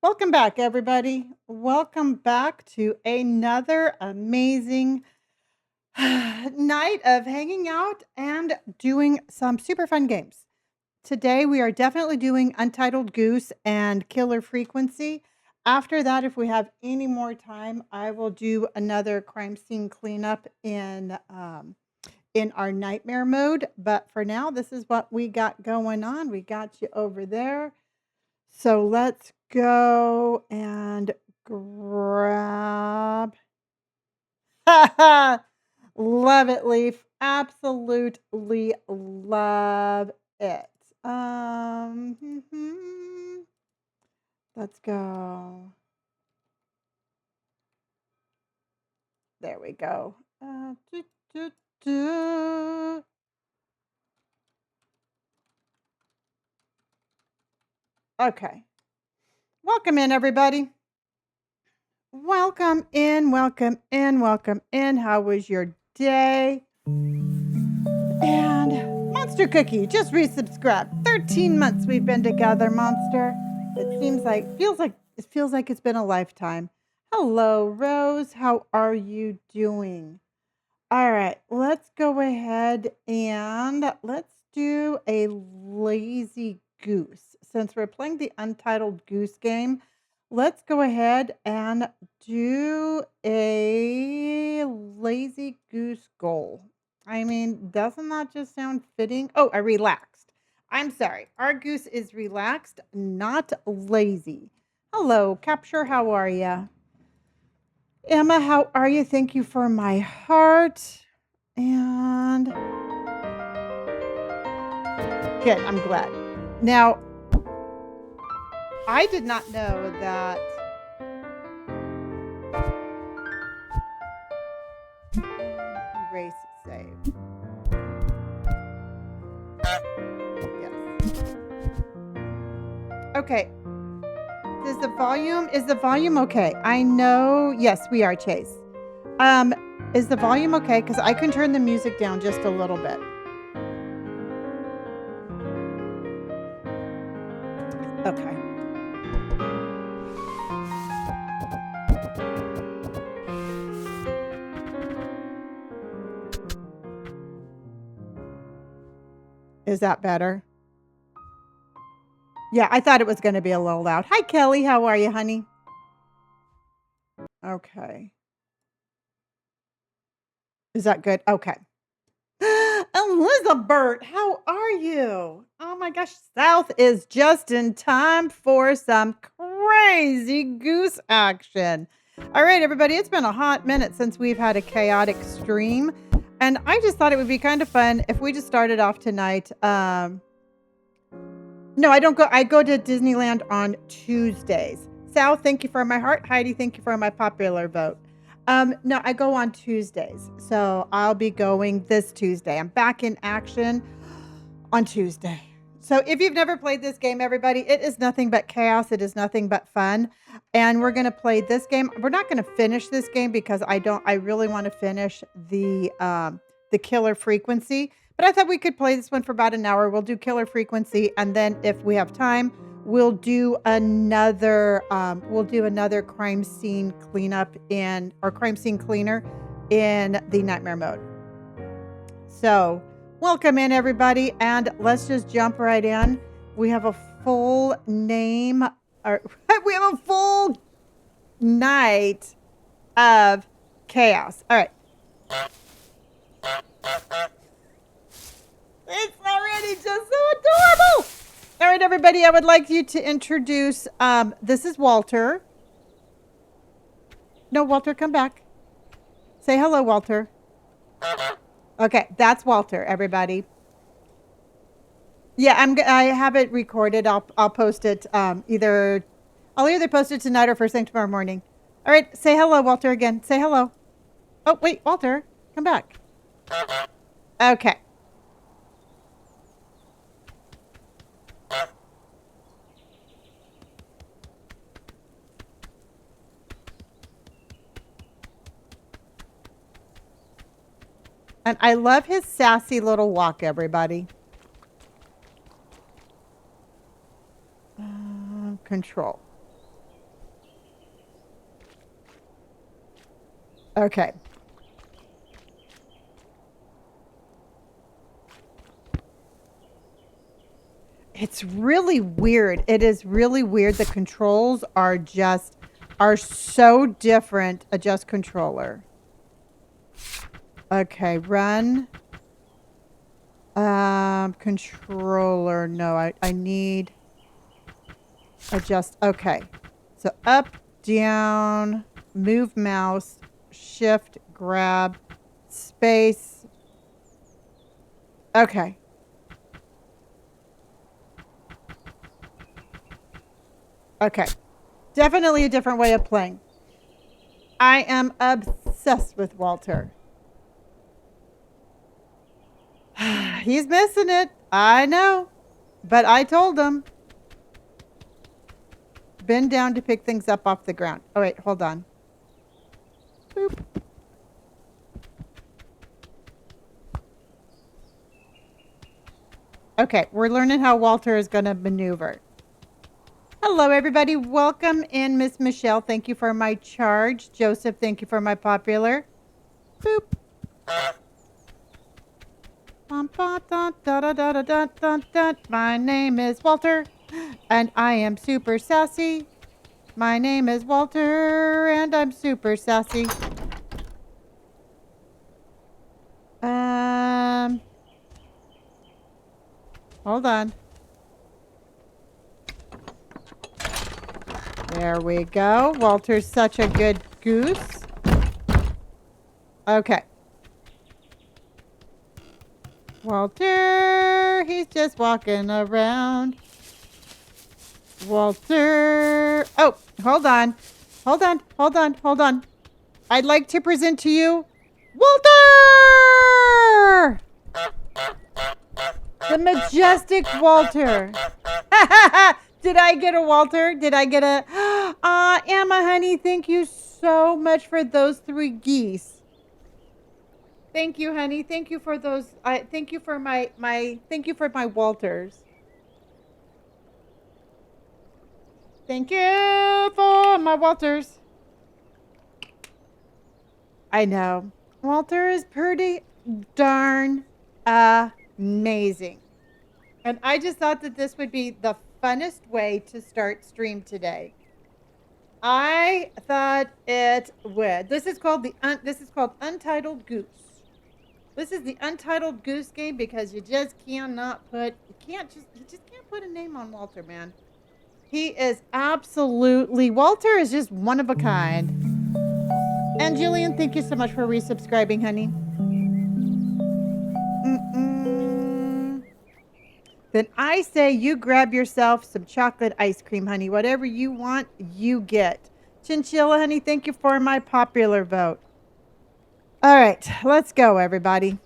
Welcome back, everybody. Welcome back to another amazing night of hanging out and doing some super fun games. Today, we are definitely doing Untitled Goose and Killer Frequency. After that, if we have any more time, I will do another crime scene cleanup in our nightmare mode. But for now, this is what we got going on. We got you over there. So let's go and grab. Love it, Leaf. Absolutely love it. Let's go. There we go. Do, do, do. Okay. Welcome in, everybody. Welcome in, welcome in, welcome in. How was your day? And Monster Cookie just resubscribed. 13 months we've been together, Monster. It feels like it's been a lifetime. Hello, Rose. How are you doing? All right, let's go ahead and let's do a lazy goose. Since we're playing the Untitled Goose Game, let's go ahead and do a lazy goose goal. I mean, doesn't that just sound fitting? Oh, I relaxed. I'm sorry. Our goose is relaxed, not lazy. Hello, Capture. How are you? Emma, how are you? Thank you for my heart. And good, I'm glad. Now, I did not know that. Erase save. Yes. Okay. Is the volume okay? I know. Yes, we are, Chase. Is the volume okay? Because I can turn the music down just a little bit. Okay. Is that better? Yeah, I thought it was going to be a little loud. Hi, Kelly. How are you, honey? Okay. Is that good? Okay. Elizabeth, how are you? Oh my gosh, South is just in time for some crazy goose action. All right, everybody, it's been a hot minute since we've had a chaotic stream, and I just thought it would be kind of fun if we just started off tonight. No, I don't go. I go to Disneyland on Tuesdays. Sal, thank you for my heart. Heidi, thank you for my popular vote. No, I go on Tuesdays. So I'll be going this Tuesday. I'm back in action on Tuesday. So if you've never played this game, everybody, it is nothing but chaos. It is nothing but fun. And we're going to play this game. We're not going to finish this game because I really want to finish the Killer Frequency. But I thought we could play this one for about an hour. We'll do Killer Frequency, and then if we have time, we'll do another crime scene cleanup or crime scene cleaner in the nightmare mode. So, welcome in, everybody, and let's just jump right in. We have a full name, or we have a full night of chaos. All right. It's already just so adorable. All right, everybody, I would like you to introduce, this is Walter. No, Walter, come back. Say hello, Walter. Okay, that's Walter, everybody. Yeah, I have it recorded. I'll post it I'll either post it tonight or first thing tomorrow morning. All right, say hello, Walter, again. Say hello. Oh, wait, Walter, come back. Okay. And I love his sassy little walk, everybody. Control. Okay. It's really weird. It is really weird. The controls are so different. Adjust controller. Okay, run. Controller. No, I need adjust. Okay. So up, down, move mouse, shift, grab, space. Okay. Okay. Definitely a different way of playing. I am obsessed with Walter. He's missing it. I know. But I told him. Bend down to pick things up off the ground. Oh, wait. Hold on. Boop. Okay. We're learning how Walter is going to maneuver. Hello, everybody. Welcome in, Miss Michelle. Thank you for my charge. Joseph, thank you for my popular. Boop. My name is Walter, and I am super sassy. My name is Walter, and I'm super sassy. Hold on. There we go. Walter's such a good goose. Okay. Walter, he's just walking around. Walter. Oh, hold on. Hold on. Hold on. Hold on. I'd like to present to you Walter! The majestic Walter. Did I get a Walter? Did I get a... Emma, honey, thank you so much for those 3 geese. Thank you, honey. Thank you for those. Thank you for my thank you for my Walters. Thank you for my Walters. I know. Walter is pretty darn amazing. And I just thought that this would be the funnest way to start stream today. I thought it would. This is called Untitled Goose. This is the Untitled Goose Game because you just cannot put you can't put a name on Walter, man. He is absolutely Walter is just one of a kind. And Jillian, thank you so much for resubscribing, honey. Then I say you grab yourself some chocolate ice cream, honey. Whatever you want, you get. Chinchilla, honey, thank you for my popular vote. All right, let's go, everybody.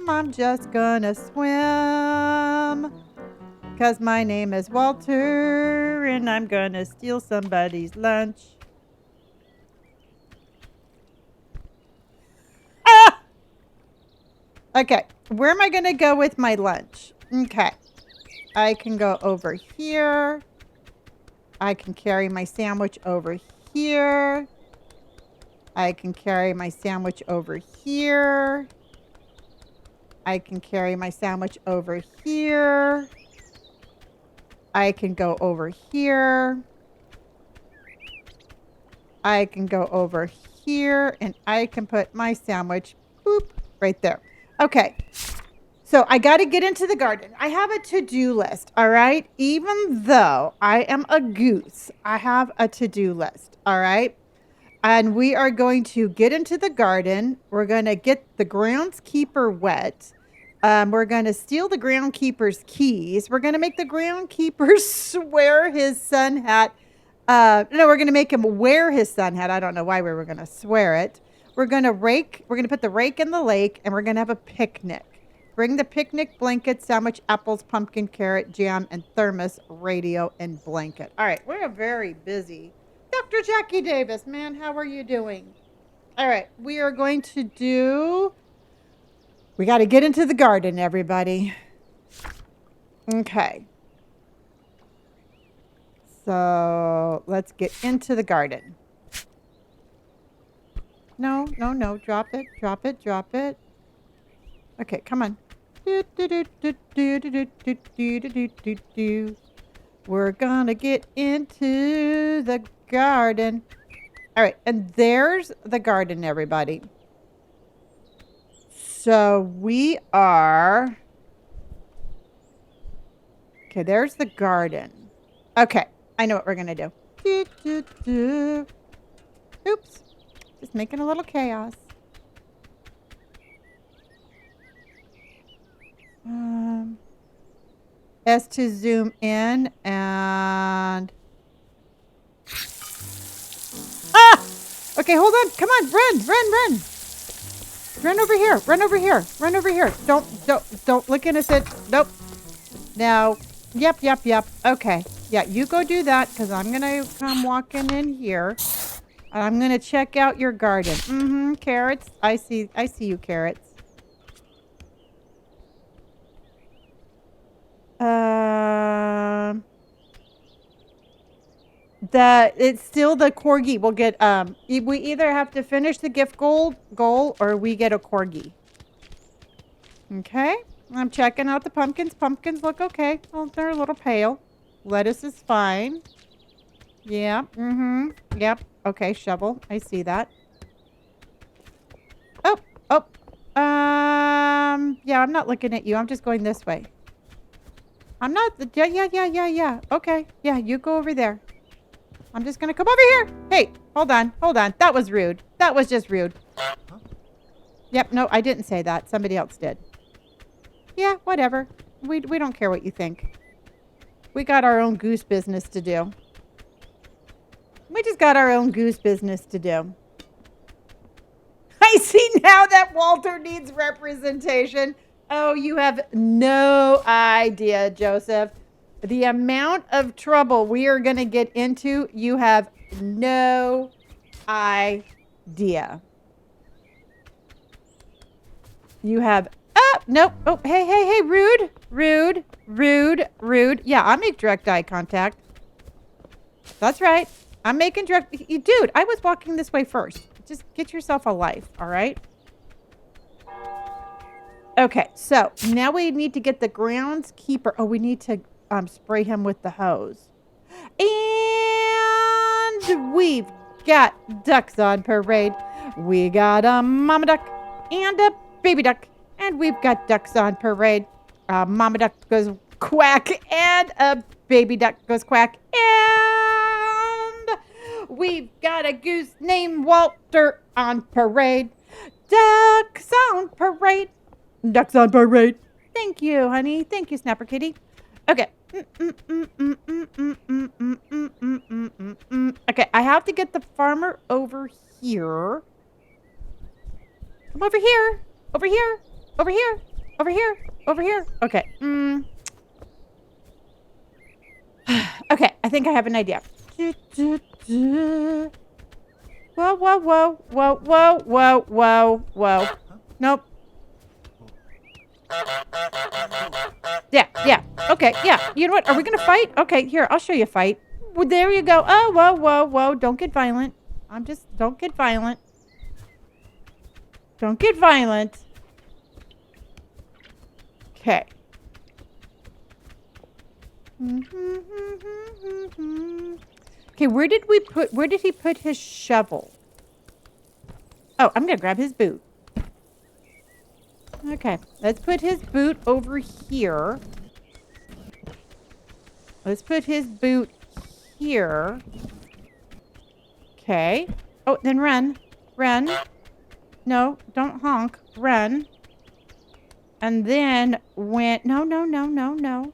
I'm just gonna swim. Because my name is Walter, and I'm gonna steal somebody's lunch. Ah! Okay, where am I going to go with my lunch? Okay, I can go over here. I can carry my sandwich over here. I can carry my sandwich over here. I can carry my sandwich over here. I can go over here. I can go over here, and I can put my sandwich, boop, right there. Okay, so I got to get into the garden. I have a to-do list, all right? Even though I am a goose, I have a to-do list, all right? And we are going to get into the garden. We're going to get the groundskeeper wet. We're going to steal the groundskeeper's keys. We're going to make the groundskeeper swear his sun hat. No, we're going to make him wear his sun hat. I don't know why we were going to swear it. We're going to put the rake in the lake, and we're going to have a picnic. Bring the picnic blanket, sandwich, apples, pumpkin, carrot, jam, and thermos, radio, and blanket. All right, we're very busy. Dr. Jackie Davis, man, how are you doing? All right, we are going to do... We got to get into the garden, everybody. Okay. So let's get into the garden. No, no, no. Drop it, drop it, drop it. Okay, come on. Do, do, do, do, do, do, do, do, do, do, do, do. We're gonna get into the garden. All right, and there's the garden, everybody. So we are... Okay, there's the garden. Okay, I know what we're gonna do. Do, do, do. Oops, just making a little chaos. S to zoom in and... Ah! Okay, hold on. Come on, run, run, run. Run over here. Run over here. Run over here. Don't look innocent. Nope. Now, yep. Okay. Yeah, you go do that because I'm going to come walking in here. And I'm going to check out your garden. Carrots. I see you, carrots. It's still the corgi. We'll get we either have to finish the gift goal or we get a corgi. Okay, I'm checking out the pumpkins. Pumpkins look okay. Well, they're a little pale. Lettuce is fine. Yeah. Yep. Okay, shovel. I see that. Oh. Yeah, I'm not looking at you. I'm just going this way. I'm not. Yeah. Okay. Yeah, you go over there. I'm just going to come over here. Hey, hold on. That was rude. That was just rude. Yep, no, I didn't say that. Somebody else did. Yeah, whatever. We don't care what you think. We got our own goose business to do. We just got our own goose business to do. I see now that Walter needs representation. Oh, you have no idea, Joseph. The amount of trouble we are going to get into, you have no idea. You have... Oh, nope. Oh, hey, rude. Yeah, I make direct eye contact. That's right. I'm making direct... Dude, I was walking this way first. Just get yourself a life, all right? Okay, so now we need to get the groundskeeper. Oh, we need to... spray him with the hose. And we've got ducks on parade. We got a mama duck and a baby duck. And we've got ducks on parade. Mama duck goes quack and a baby duck goes quack. And we've got a goose named Walter on parade. Ducks on parade. Ducks on parade. Thank you, honey. Thank you, Snapper Kitty. Okay. Okay, I have to get the farmer over here. Come over here. Over here. Over here. Over here. Over here. Okay. Okay, I think I have an idea. Whoa. Nope. Yeah. Okay, yeah. You know what? Are we going to fight? Okay, here, I'll show you a fight. Well, there you go. Oh, whoa. Don't get violent. Don't get violent. Don't get violent. Okay. Okay, where did he put his shovel? Oh, I'm going to grab his boot. Okay, let's put his boot over here. Let's put his boot here. Okay. Oh, then run. Run. No, don't honk. Run. And then when... No.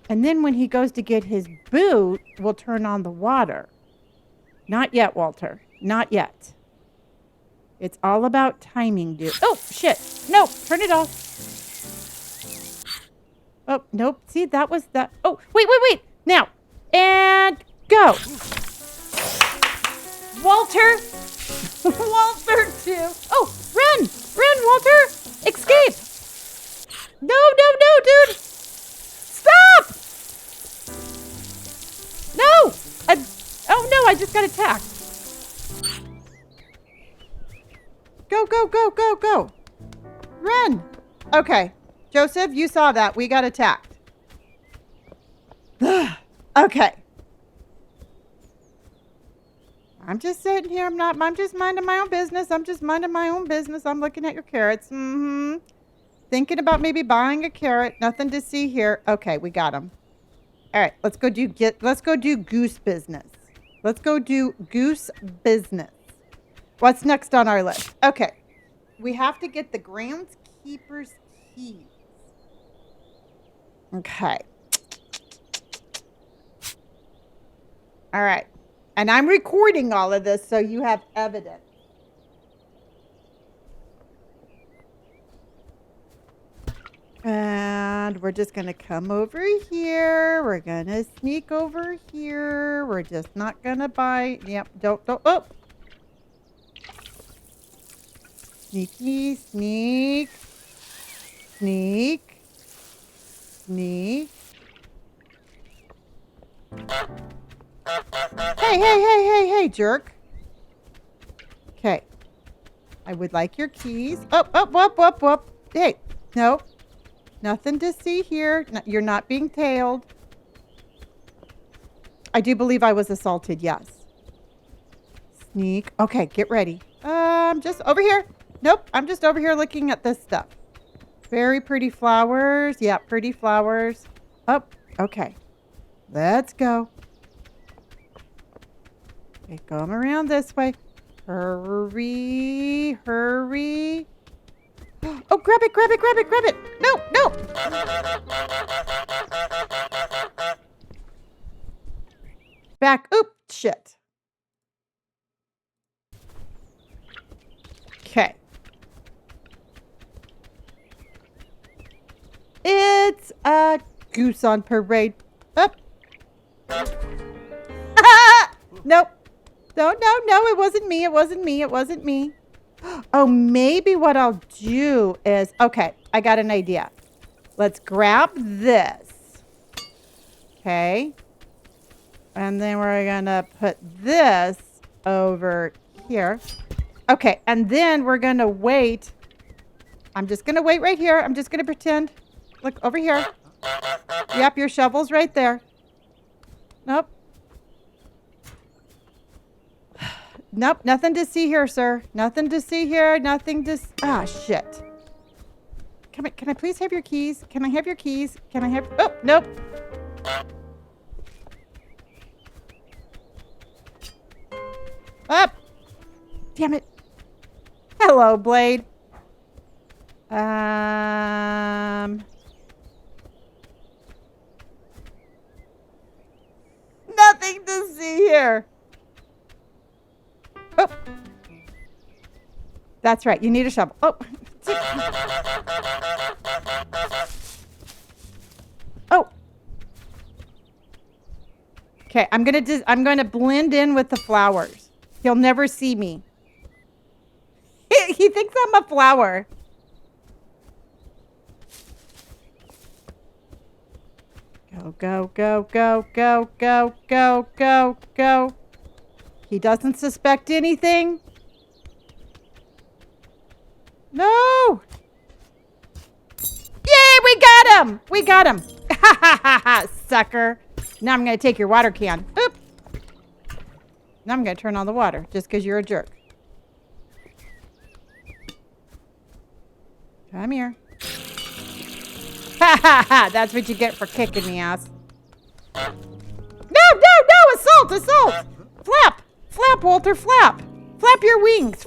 And then when he goes to get his boot, we'll turn on the water. Not yet, Walter. Not yet. It's all about timing, dude. Oh, shit. No, turn it off. Oh, nope. See, that was that. Oh, wait. Now, and go. Walter. Walter, too. Oh, run, Walter. Escape. No, dude. Stop. No. Oh, no, I just got attacked. Go, go, go, go, go. Run. Okay. Joseph, you saw that. We got attacked. Okay. I'm just sitting here. I'm just minding my own business. I'm just minding my own business. I'm looking at your carrots. Mm-hmm. Thinking about maybe buying a carrot. Nothing to see here. Okay, we got them. All right, let's go do goose business. Let's go do goose business. What's next on our list? Okay. We have to get the groundskeeper's keys. Okay. All right. And I'm recording all of this so you have evidence. And we're just going to come over here. We're going to sneak over here. We're just not going to buy. Yep. Don't. Oh. Sneaky, sneak. Sneak. Sneak. Hey, jerk. Okay. I would like your keys. Whoop. Hey, no. Nothing to see here. No, you're not being tailed. I do believe I was assaulted, yes. Sneak. Okay, get ready. I'm just over here. Nope, I'm just over here looking at this stuff. Very pretty flowers. Yeah, pretty flowers. Oh, okay. Let's go. Okay, come around this way. Hurry. Oh, grab it. No. Back. Oop, shit. Okay. It's a goose on parade. Up. Nope. No, it wasn't me. Oh, maybe what I'll do is, okay, I got an idea. Let's grab this. Okay. And then we're going to put this over here. Okay, and then we're going to wait. I'm just going to wait right here. I'm just going to pretend. Look, over here. Yep, your shovel's right there. Nope. Nope, nothing to see here, sir. Nothing to see here. Nothing to... Ah, shit. Can I please have your keys? Can I have your keys? Can I have... Oh, nope. Up. Damn it. Hello, Blade. Nothing to see here. Oh. That's right. You need a shovel. Oh. Oh. Okay, I'm going to blend in with the flowers. He'll never see me. He thinks I'm a flower. Go. He doesn't suspect anything. No. Yay, we got him. Ha ha ha ha, sucker. Now I'm going to take your water can. Boop. Now I'm going to turn on the water just because you're a jerk. Come here. Ha ha ha, that's what you get for kicking me ass. No, assault. Flap, Walter, flap. Flap your wings.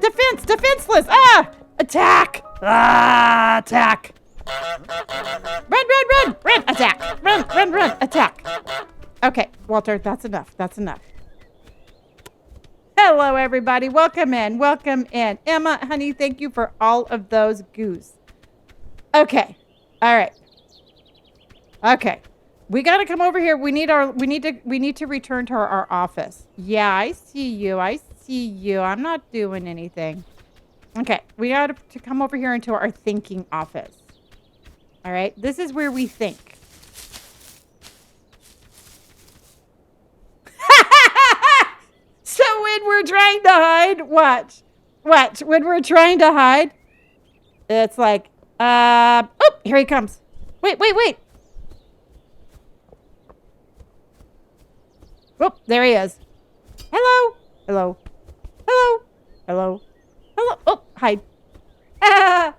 Defenseless. Ah, attack. Attack. Run, attack. Run, attack. Okay, Walter, that's enough. Hello, everybody. Welcome in. Emma, honey, thank you for all of those goose. Okay. All right. Okay. We got to come over here. We need to return to our office. Yeah, I see you. I'm not doing anything. Okay. We got to come over here into our thinking office. All right. This is where we think. So when we're trying to hide, watch. What? When we're trying to hide, it's like, oh, here he comes. Wait, wait, wait. Oh, there he is. Hello. Hello. Hello. Hello. Hello. Oh, hide. Ah.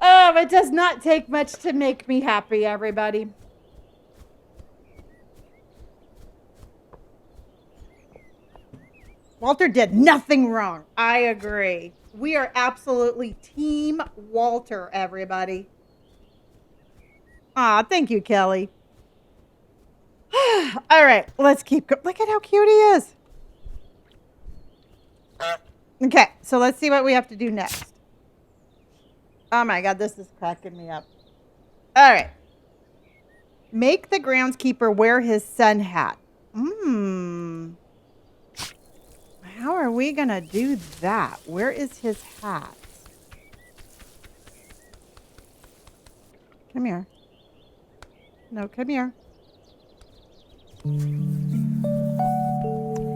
Oh, it does not take much to make me happy, everybody. Walter did nothing wrong. I agree. We are absolutely Team Walter, everybody. Aw, thank you, Kelly. All right, let's keep going. Look at how cute he is. Okay, so let's see what we have to do next. Oh my God, this is cracking me up. All right. Make the groundskeeper wear his sun hat. How are we going to do that? Where is his hat? Come here. No, come here.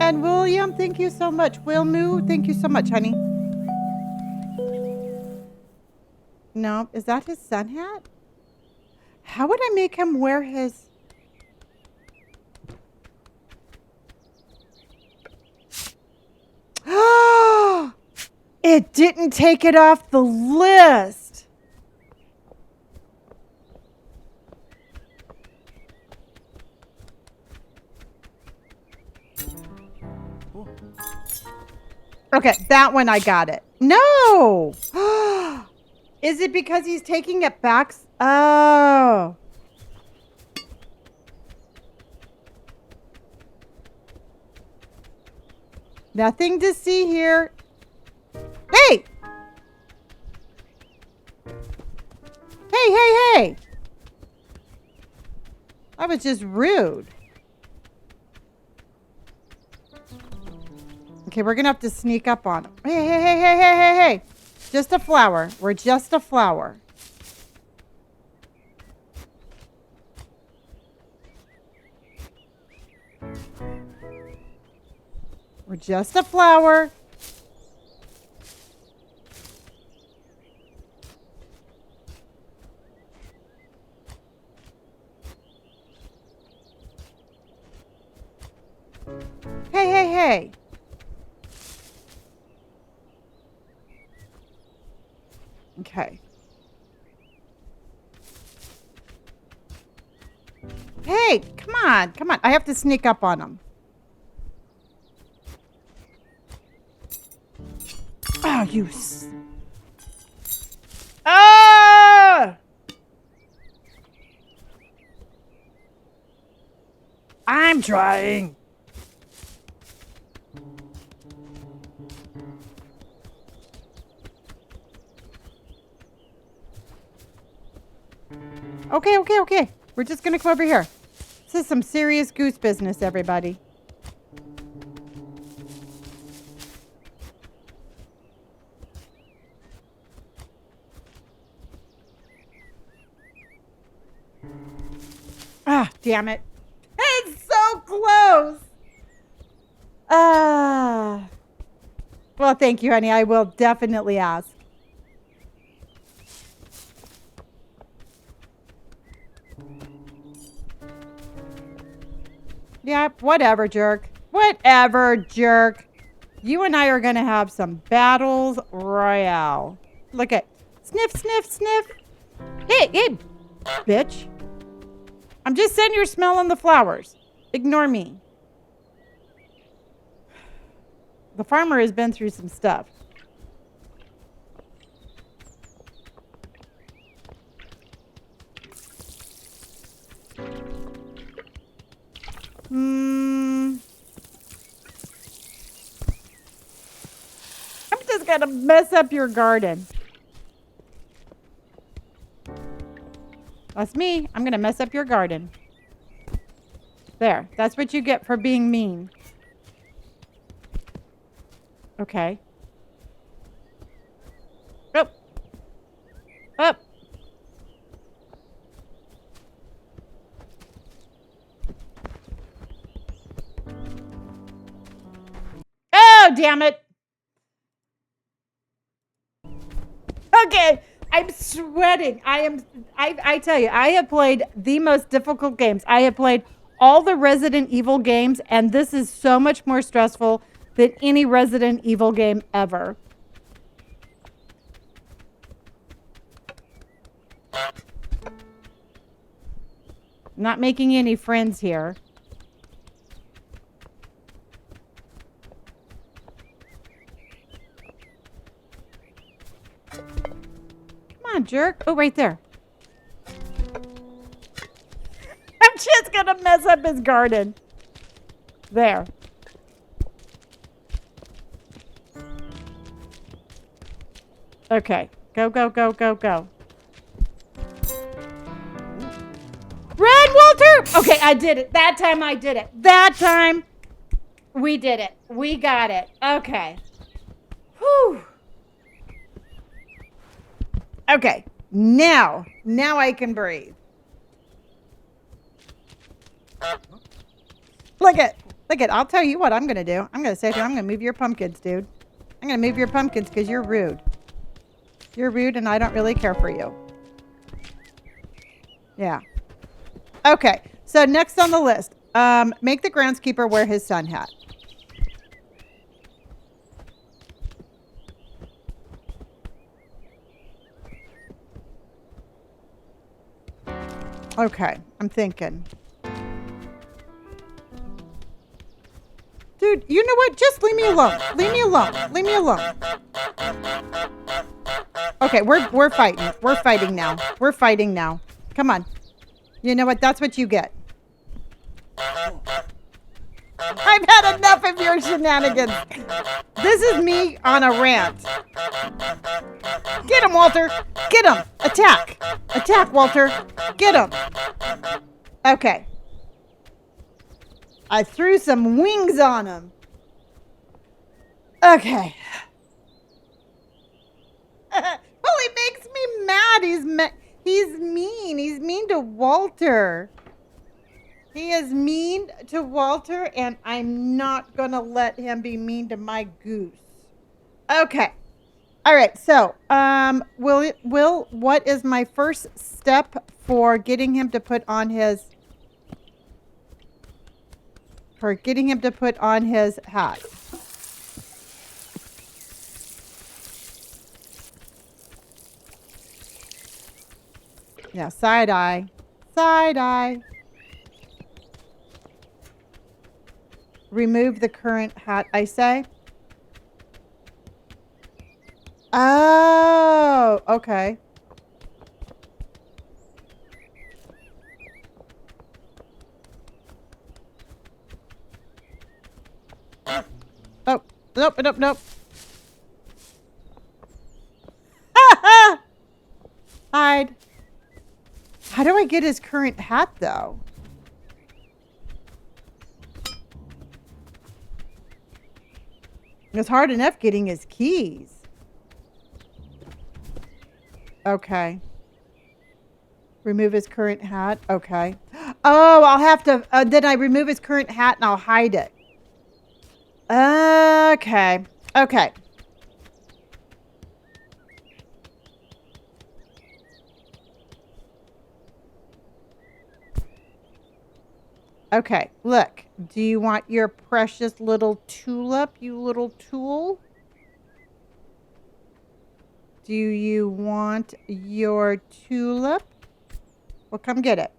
And William, thank you so much. Wilmu, thank you so much, honey. No, is that his sun hat? How would I make him wear his... It didn't take it off the list. Okay, that one I got it. No! Is it because he's taking it back? Oh. Nothing to see here. Hey! Hey, hey, hey! That was just rude. Okay, we're gonna have to sneak up on him. Hey, hey, hey, hey, hey, hey, hey! Just a flower. We're just a flower. We're just a flower. Hey, hey, hey. Okay. Hey, come on. Come on. I have to sneak up on him. Oh, you... Ah! I'm trying. Okay, okay, okay. We're just gonna come over here. This is some serious goose business, everybody. Ah, damn it. It's so close. Well, thank you, honey. I will definitely ask. Yeah, whatever, jerk. Whatever, jerk. You and I are going to have some battles royale. Look at... Sniff, sniff, sniff. Hey, hey, bitch. I'm just sitting here smelling the flowers. Ignore me. The farmer has been through some stuff. I'm just gonna mess up your garden. That's me. I'm gonna mess up your garden. There. That's what you get for being mean. Okay. Up. Up. Oh, damn it. Okay, I'm sweating. I tell you, I have played the most difficult games. I have played all the Resident Evil games, and this is so much more stressful than any Resident Evil game ever. Not making any friends here. Come on, jerk. Oh, right there. I'm just gonna mess up his garden. There. Okay. Go, go, go, go, go. Run, Walter! Okay, I did it. That time I did it. That time we did it. We got it. Okay. Whew. Okay. Now I can breathe. Look it. I'll tell you what I'm going to do. I'm going to say to you, I'm going to move your pumpkins, dude. I'm going to move your pumpkins because you're rude. You're rude and I don't really care for you. Yeah. Okay. So next on the list, make the groundskeeper wear his sun hat. Okay. I'm thinking. Dude, you know what? Just leave me alone. Leave me alone. Leave me alone. Okay, we're fighting. We're fighting now. We're fighting now. Come on. You know what? That's what you get. I've had enough of your shenanigans. This is me on a rant. Get him, Walter. Get him. Attack. Attack, Walter. Get him. Okay. I threw some wings on him. Okay. Well, he makes me mad. He's mean. He's mean to Walter. He is mean to Walter, and I'm not going to let him be mean to my goose. Okay. All right. So, what is my first step for getting him to put on his hat? Yeah, side eye. Side eye. Remove the current hat, I say. Oh, okay. Oh, nope. Hide. How do I get his current hat, though? It's hard enough getting his keys. Okay. Remove his current hat. Okay. Oh, I'll have to... then I remove his current hat and I'll hide it. Okay. Okay. Okay, look. Do you want your precious little tulip, you little tool? Do you want your tulip? Well, come get it.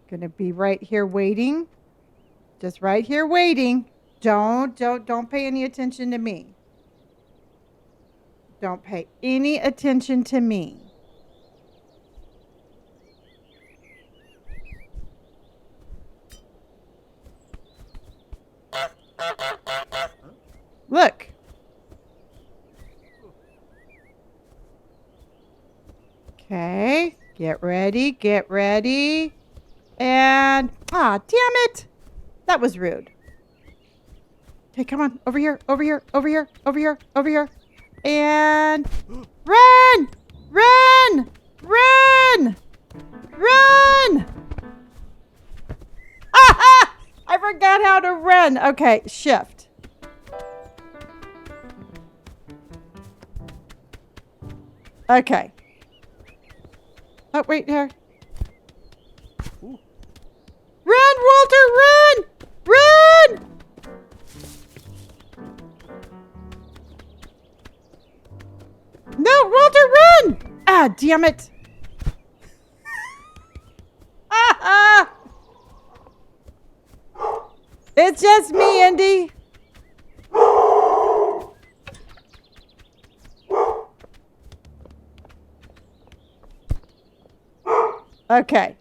Gonna be right here waiting. Just right here waiting. Don't pay any attention to me. Don't pay any attention to me. Look. Okay. Get ready. Get ready. And, damn it. That was rude. Okay, come on. Over here. Over here. Over here. Over here. Over here. And run! Run! Run! Run! I forgot how to run. run. Okay, shift. Okay. Oh, wait here. Run, Walter, run! Run! No, Walter, run! Ah, damn it. Ah! It's just me, Indy. Okay.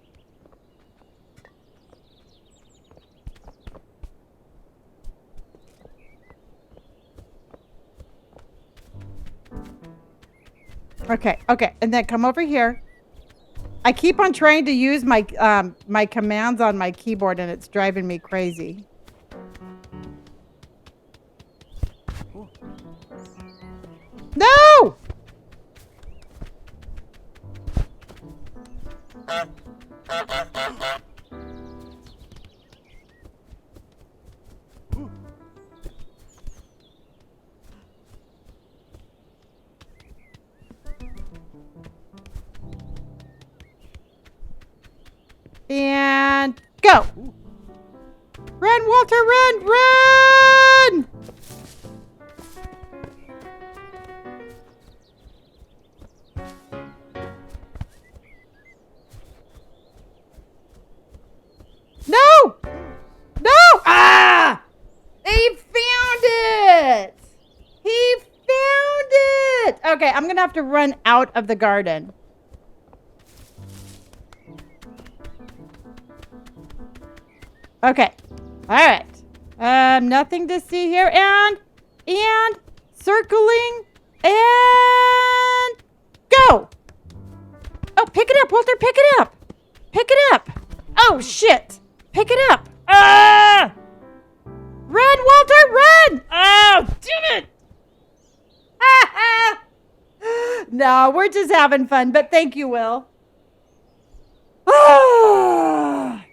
Okay, okay, and then come over here. I keep on trying to use my my commands on my keyboard, and it's driving me crazy. No! And go. Run, Walter, run, run! No! No! Ah! He found it! He found it! Okay, I'm gonna have to run out of the garden. Okay. All right. Nothing to see here. And circling and go. Oh, pick it up, Walter. Pick it up. Pick it up. Oh, shit. Pick it up. Ah! Run, Walter, run. Oh, damn it. No, we're just having fun, but thank you, Will. Ah!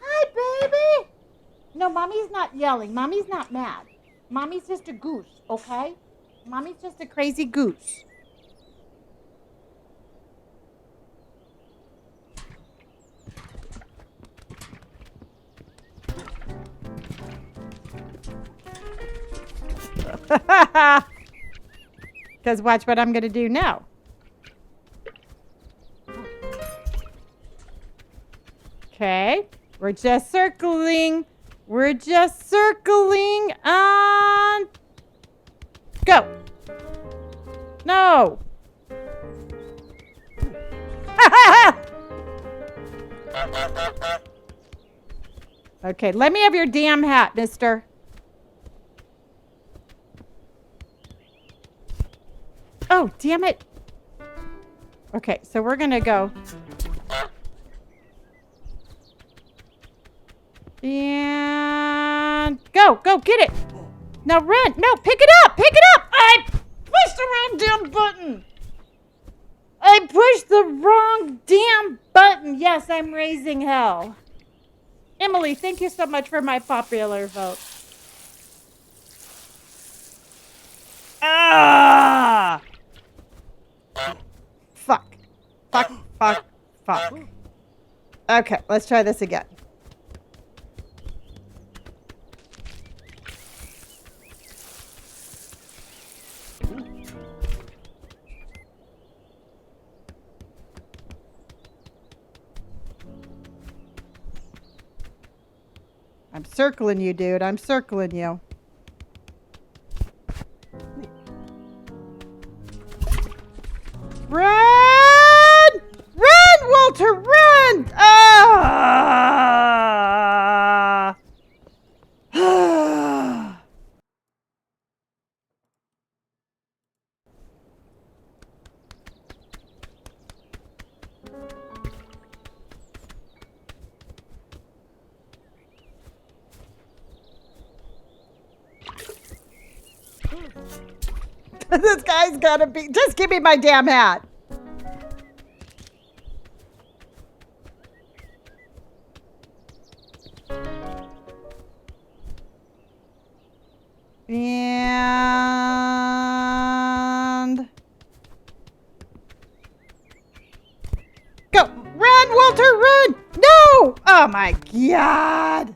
Hi, baby. No, Mommy's not yelling. Mommy's not mad. Mommy's just a goose, okay? Mommy's just a crazy goose. Because watch what I'm going to do now. Okay. We're just circling. We're just circling on. Go. No. Okay, let me have your damn hat, mister. Oh, damn it. Okay, so we're going to go. And go, get it. Now run. No, pick it up, I pushed the wrong damn button. I pushed the wrong damn button. Yes, I'm raising hell. Emily, thank you so much for my popular vote. Ah! Fuck. Okay, let's try this again. I'm circling you, dude. I'm circling you. Run! Run, Walter, run! Ah! This guy's gotta be. Just give me my damn hat. And go. Run, Walter, run. No. Oh my God.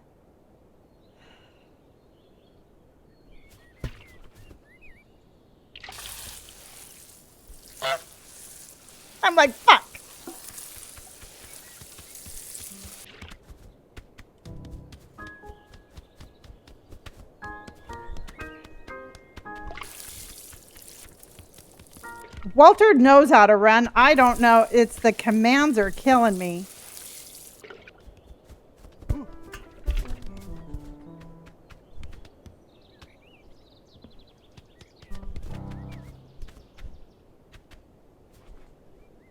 I'm like, fuck. Walter knows how to run. I don't know. It's the commands are killing me.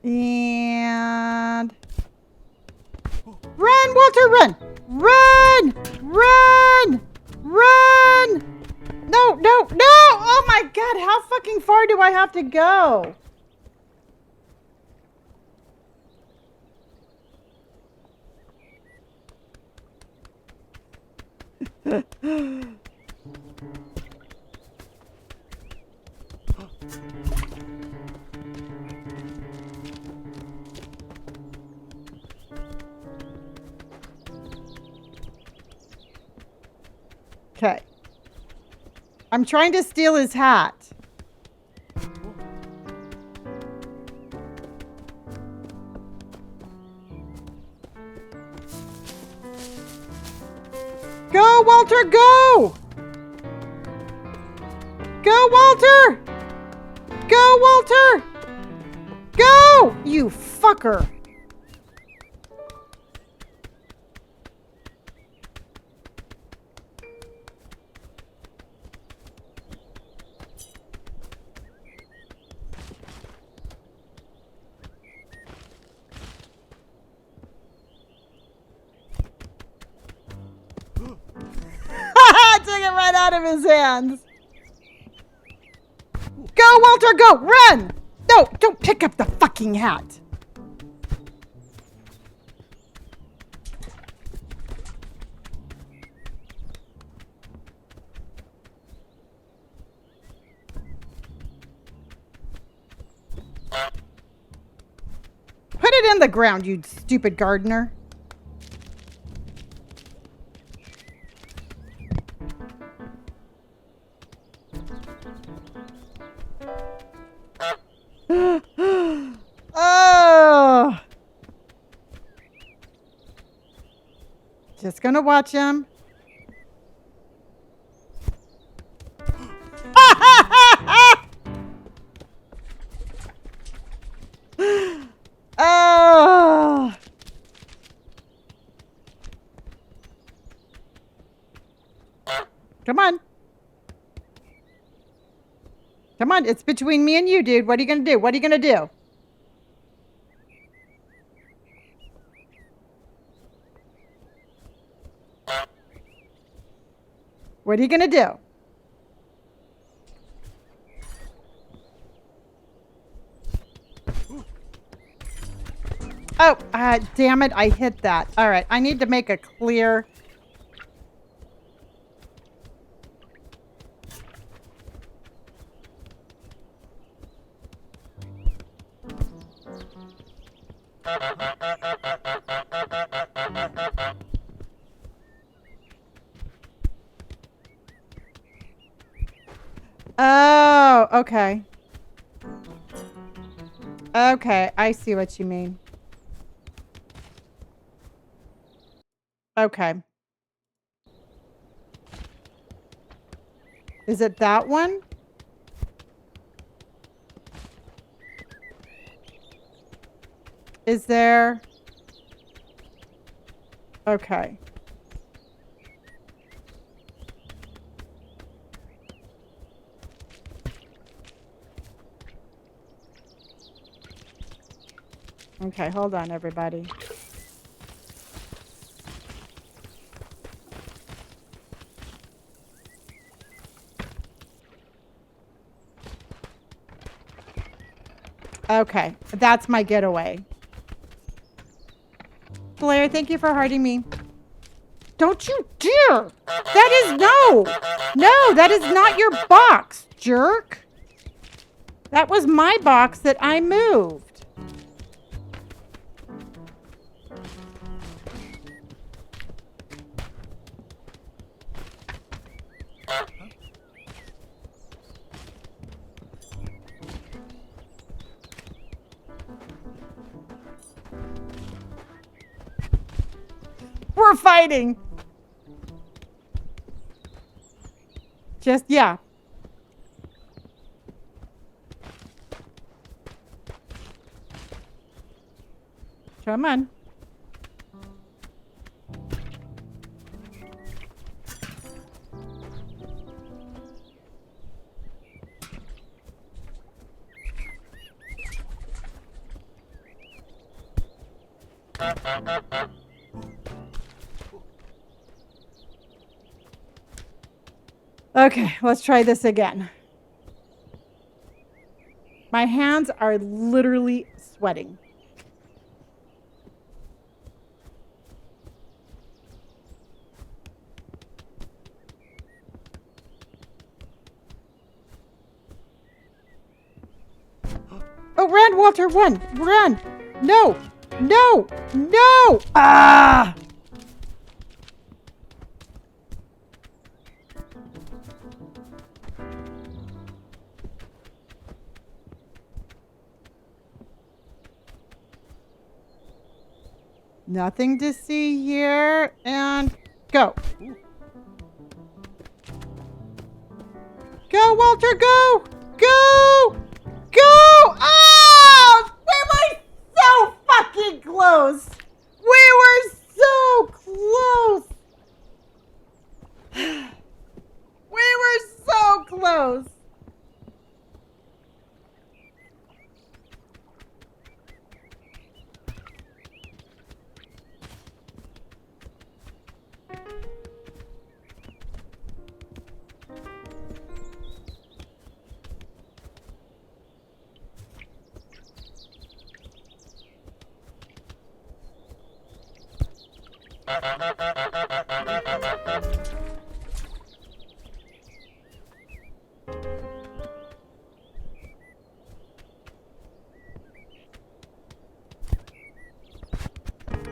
And run, Walter, run! Run! Run! Run! No, no, no! Oh my God, how fucking far do I have to go? Okay. I'm trying to steal his hat. Go, Walter, go! Go, Walter! Go, Walter! Go! You fucker! Took it right out of his hands. Go, Walter, go! Run! No, don't pick up the fucking hat. Put it in the ground, you stupid gardener. Oh! Just gonna watch him. Oh! Come on. Come on, it's between me and you, dude. What are you gonna do? What are you gonna do? What are you gonna do? Oh, damn it, I hit that. All right, I need to make a clear... Oh, okay. Okay, I see what you mean. Okay. Is it that one? Is there... Okay. Okay, hold on, everybody. Okay, that's my getaway. Blair, thank you for hearting me. Don't you dare! That is no! No, that is not your box, jerk! That was my box that I moved. We're fighting. Just, yeah. Come on. Okay, let's try this again. My hands are literally sweating. Oh, run, Walter, run, run. No, no, no. Ah! Nothing to see here, and go. Go, Walter, go! Go! Go! Oh! We were so fucking close! We were so close! We were so close!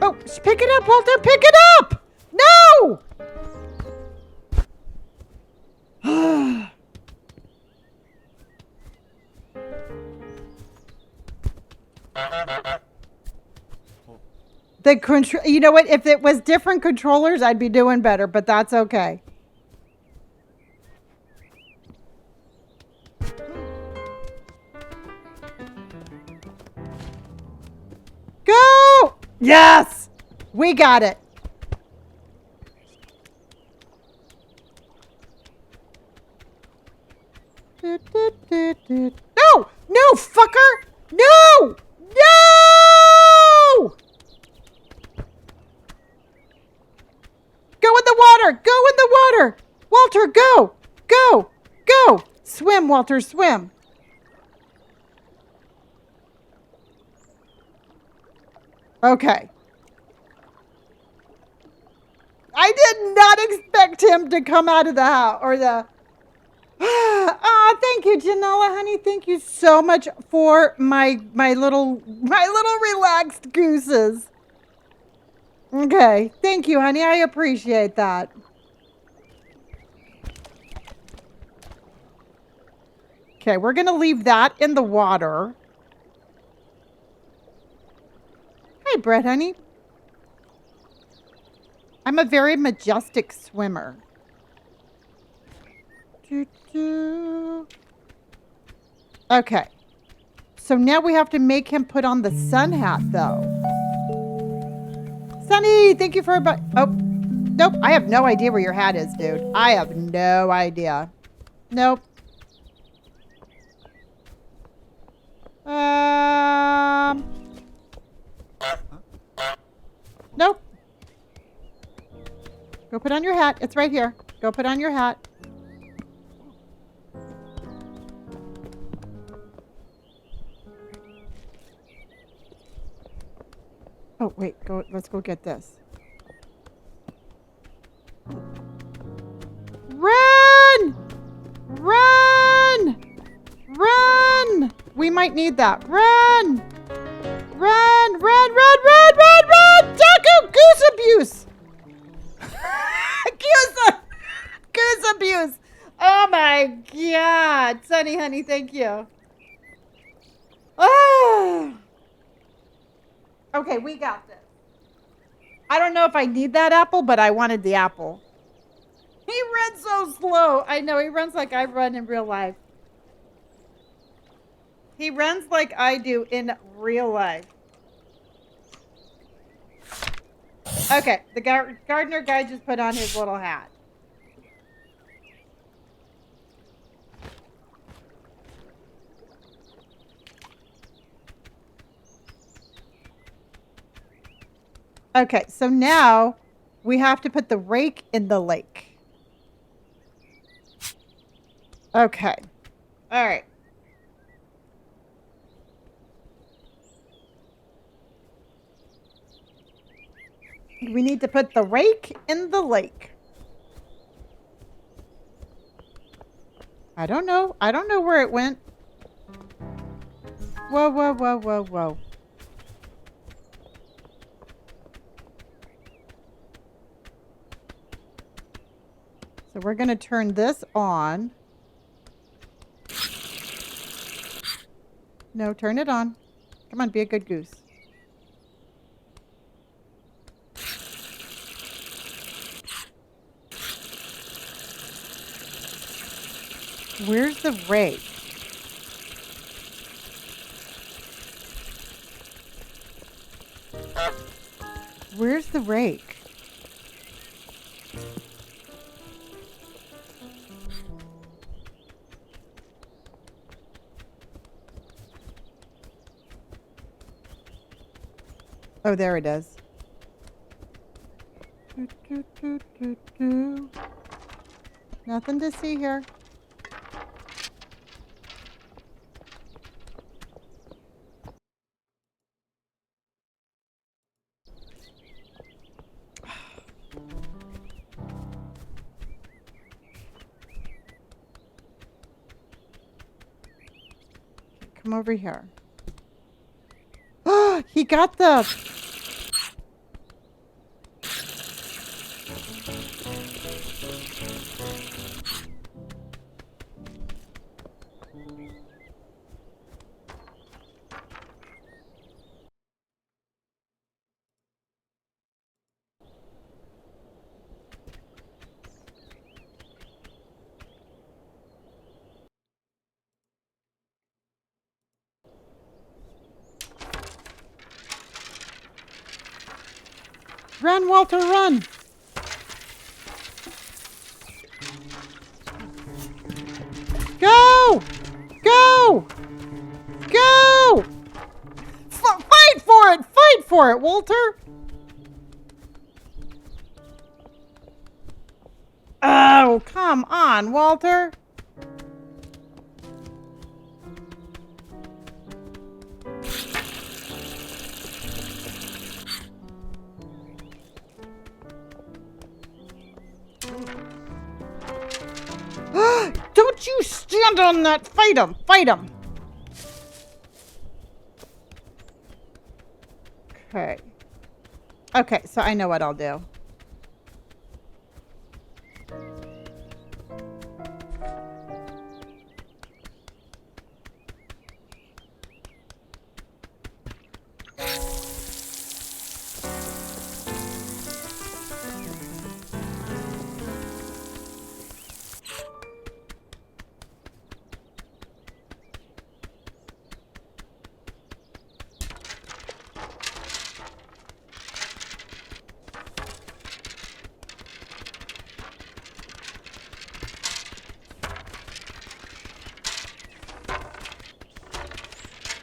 Oh, pick it up, Walter, pick it up! No! You know what? If it was different controllers, I'd be doing better, but that's okay. Go! Yes! We got it. No! No, fucker! No! No! Go in the water! Go in the water! Walter, go! Go! Go! Swim, Walter, swim. Okay. I did not expect him to come out of the house or the... Oh, thank you, Janella, honey. Thank you so much for my little relaxed gooses. Okay. Thank you, honey. I appreciate that. Okay, we're going to leave that in the water. Hi, Brett, honey. I'm a very majestic swimmer. Okay. So now we have to make him put on the sun hat, though. Sunny, thank you for... Oh, nope. I have no idea where your hat is, dude. I have no idea. Nope. Nope. Go put on your hat. It's right here. Go put on your hat. Oh, wait. Go. Let's go get this. We might need that. Run! Run, run, run, run, run, run! Taco, goose abuse! Goose abuse! Oh my God. Sunny, honey, thank you. Oh. Okay, we got this. I don't know if I need that apple, but I wanted the apple. He runs so slow. I know, he runs like I run in real life. He runs like I do in real life. Okay, the gardener guy just put on his little hat. Okay, so now we have to put the rake in the lake. Okay. All right. We need to put the rake in the lake. I don't know. I don't know where it went. Whoa, whoa, whoa, whoa, whoa. So we're going to turn this on. No, turn it on. Come on, be a good goose. Where's the rake? Where's the rake? Oh, there it is. Nothing to see here. Come over here. Oh, he got the... Run, Walter, run! Go! Go! Go! Fight for it! Fight for it, Walter! Oh, come on, Walter! Don't you stand on that! Fight him! Fight him! Okay. Okay, so I know what I'll do.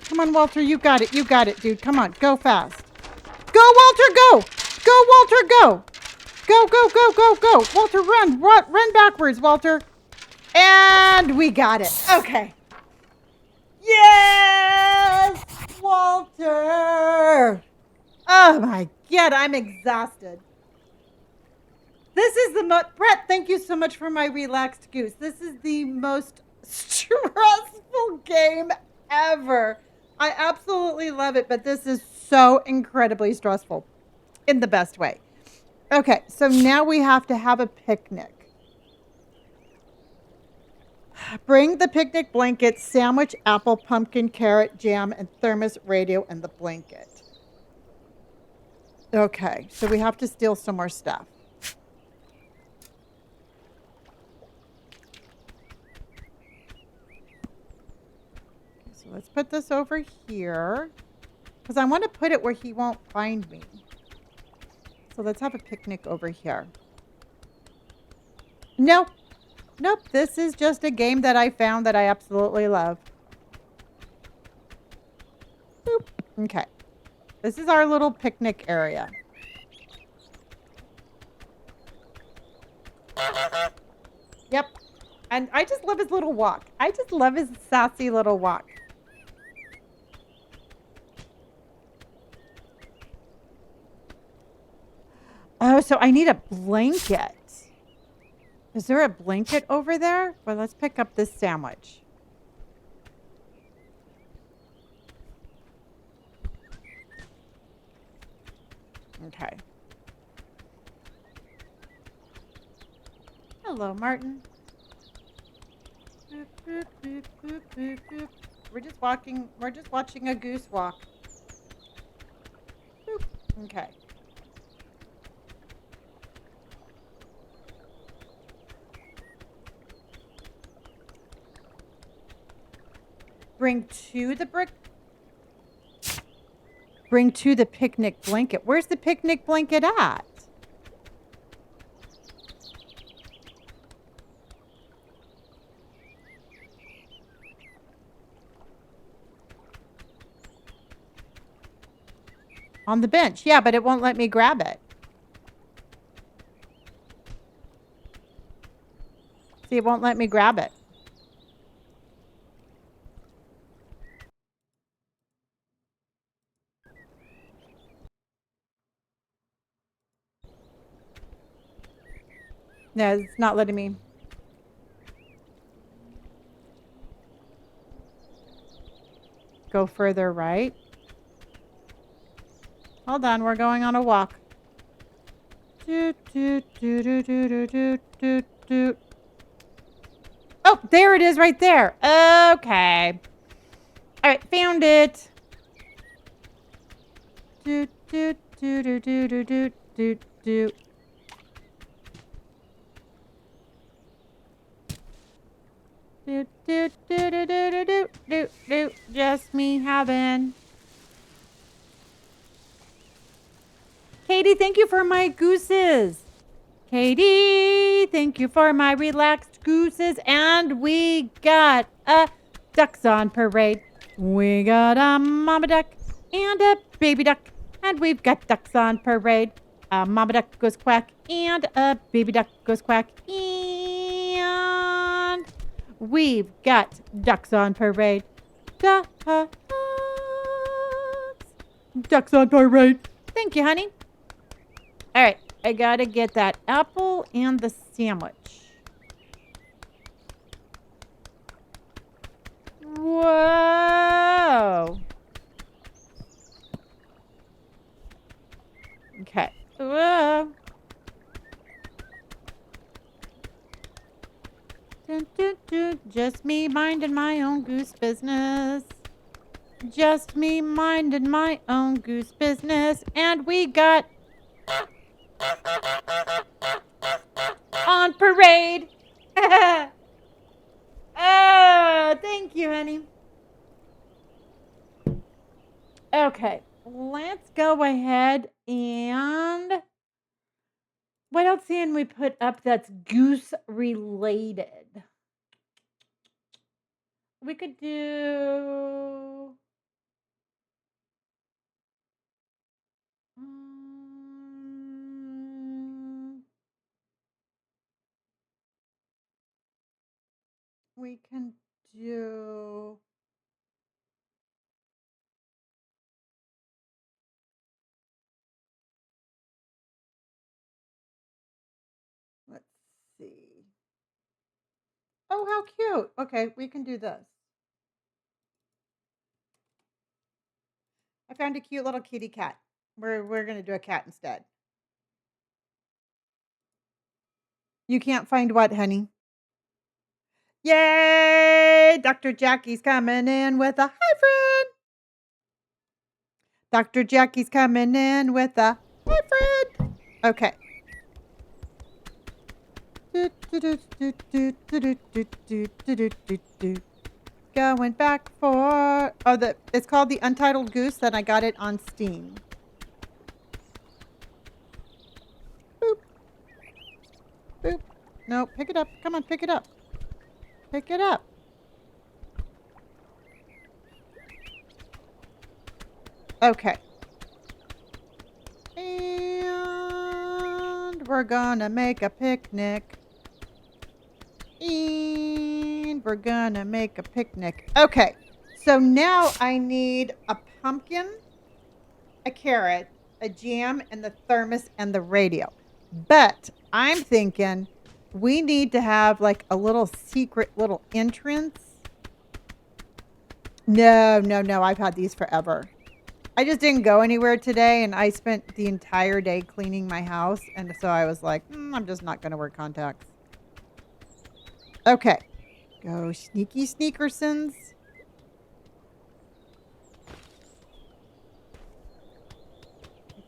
Come on, Walter, you got it. You got it, dude. Come on, go fast. Go, Walter, go! Go, Walter, go! Go, go, go, go, go! Walter, run! Run backwards, Walter! And we got it. Okay. Yes! Walter! Oh my God, I'm exhausted. This is the most... Brett, thank you so much for my relaxed goose. This is the most stressful game ever. I absolutely love it, but this is so incredibly stressful in the best way. Okay, so now we have to have a picnic. Bring the picnic blanket, sandwich, apple, pumpkin, carrot, jam, and thermos, radio, and the blanket. Okay, so we have to steal some more stuff. So let's put this over here because I want to put it where he won't find me. So let's have a picnic over here. Nope. Nope. This is just a game that I found that I absolutely love. Boop. Okay. This is our little picnic area. Yep. And I just love his little walk. I just love his sassy little walk. Oh, so I need a blanket. Is there a blanket over there? Well, let's pick up this sandwich. Okay. Hello, Martin. Boop, boop, boop, boop, boop, boop. We're just watching a goose walk. Boop. Okay. Bring to the brick. Bring to the picnic blanket. Where's the picnic blanket at? On the bench. Yeah, but it won't let me grab it. See, it won't let me grab it. No, it's not letting me. Go further right. Hold on, we're going on a walk. Doot, doot, doot, doot, doot, doot, doot, doot. Oh, there it is right there. Okay. All right, found it. Doot, doot, doot, doot, doot, doot, doot, doot. Doot, doot, doot, doot, doot, doot, doot, doot. Just me having. Katie, thank you for my gooses. Katie, thank you for my relaxed gooses. And we got a ducks on parade. We got a mama duck and a baby duck. And we've got ducks on parade. A mama duck goes quack and a baby duck goes quack. And we've got ducks on parade. Ducks. Ducks on parade. Thank you, honey. All right, I gotta get that apple and the sandwich. Whoa. Okay. Whoa. Dun, dun, dun. Just me minding my own goose business. Just me minding my own goose business. And we got on parade. Oh, thank you, honey. Okay, let's go ahead and what else can we put up that's goose related? We could do. um, we can do. Let's see. Oh, how cute. Okay, we can do this. I found a cute little kitty cat. We're gonna do a cat instead. You can't find what, honey? Yay! Dr. Jackie's coming in with a hi friend. Dr. Jackie's coming in with a hi friend. Okay. Going back for it's called the Untitled Goose, and I got it on Steam. Boop. Boop. No, pick it up. Come on, pick it up. Pick it up. Okay. And we're gonna make a picnic. And we're gonna make a picnic. Okay. So now I need a pumpkin, a carrot, a jam, and the thermos and the radio. But I'm thinking we need to have like a little secret little entrance. No, no, no. I've had these forever. I just didn't go anywhere today, and I spent the entire day cleaning my house, and so I was like, I'm just not going to wear contacts. Okay. Go sneaky sneakersons.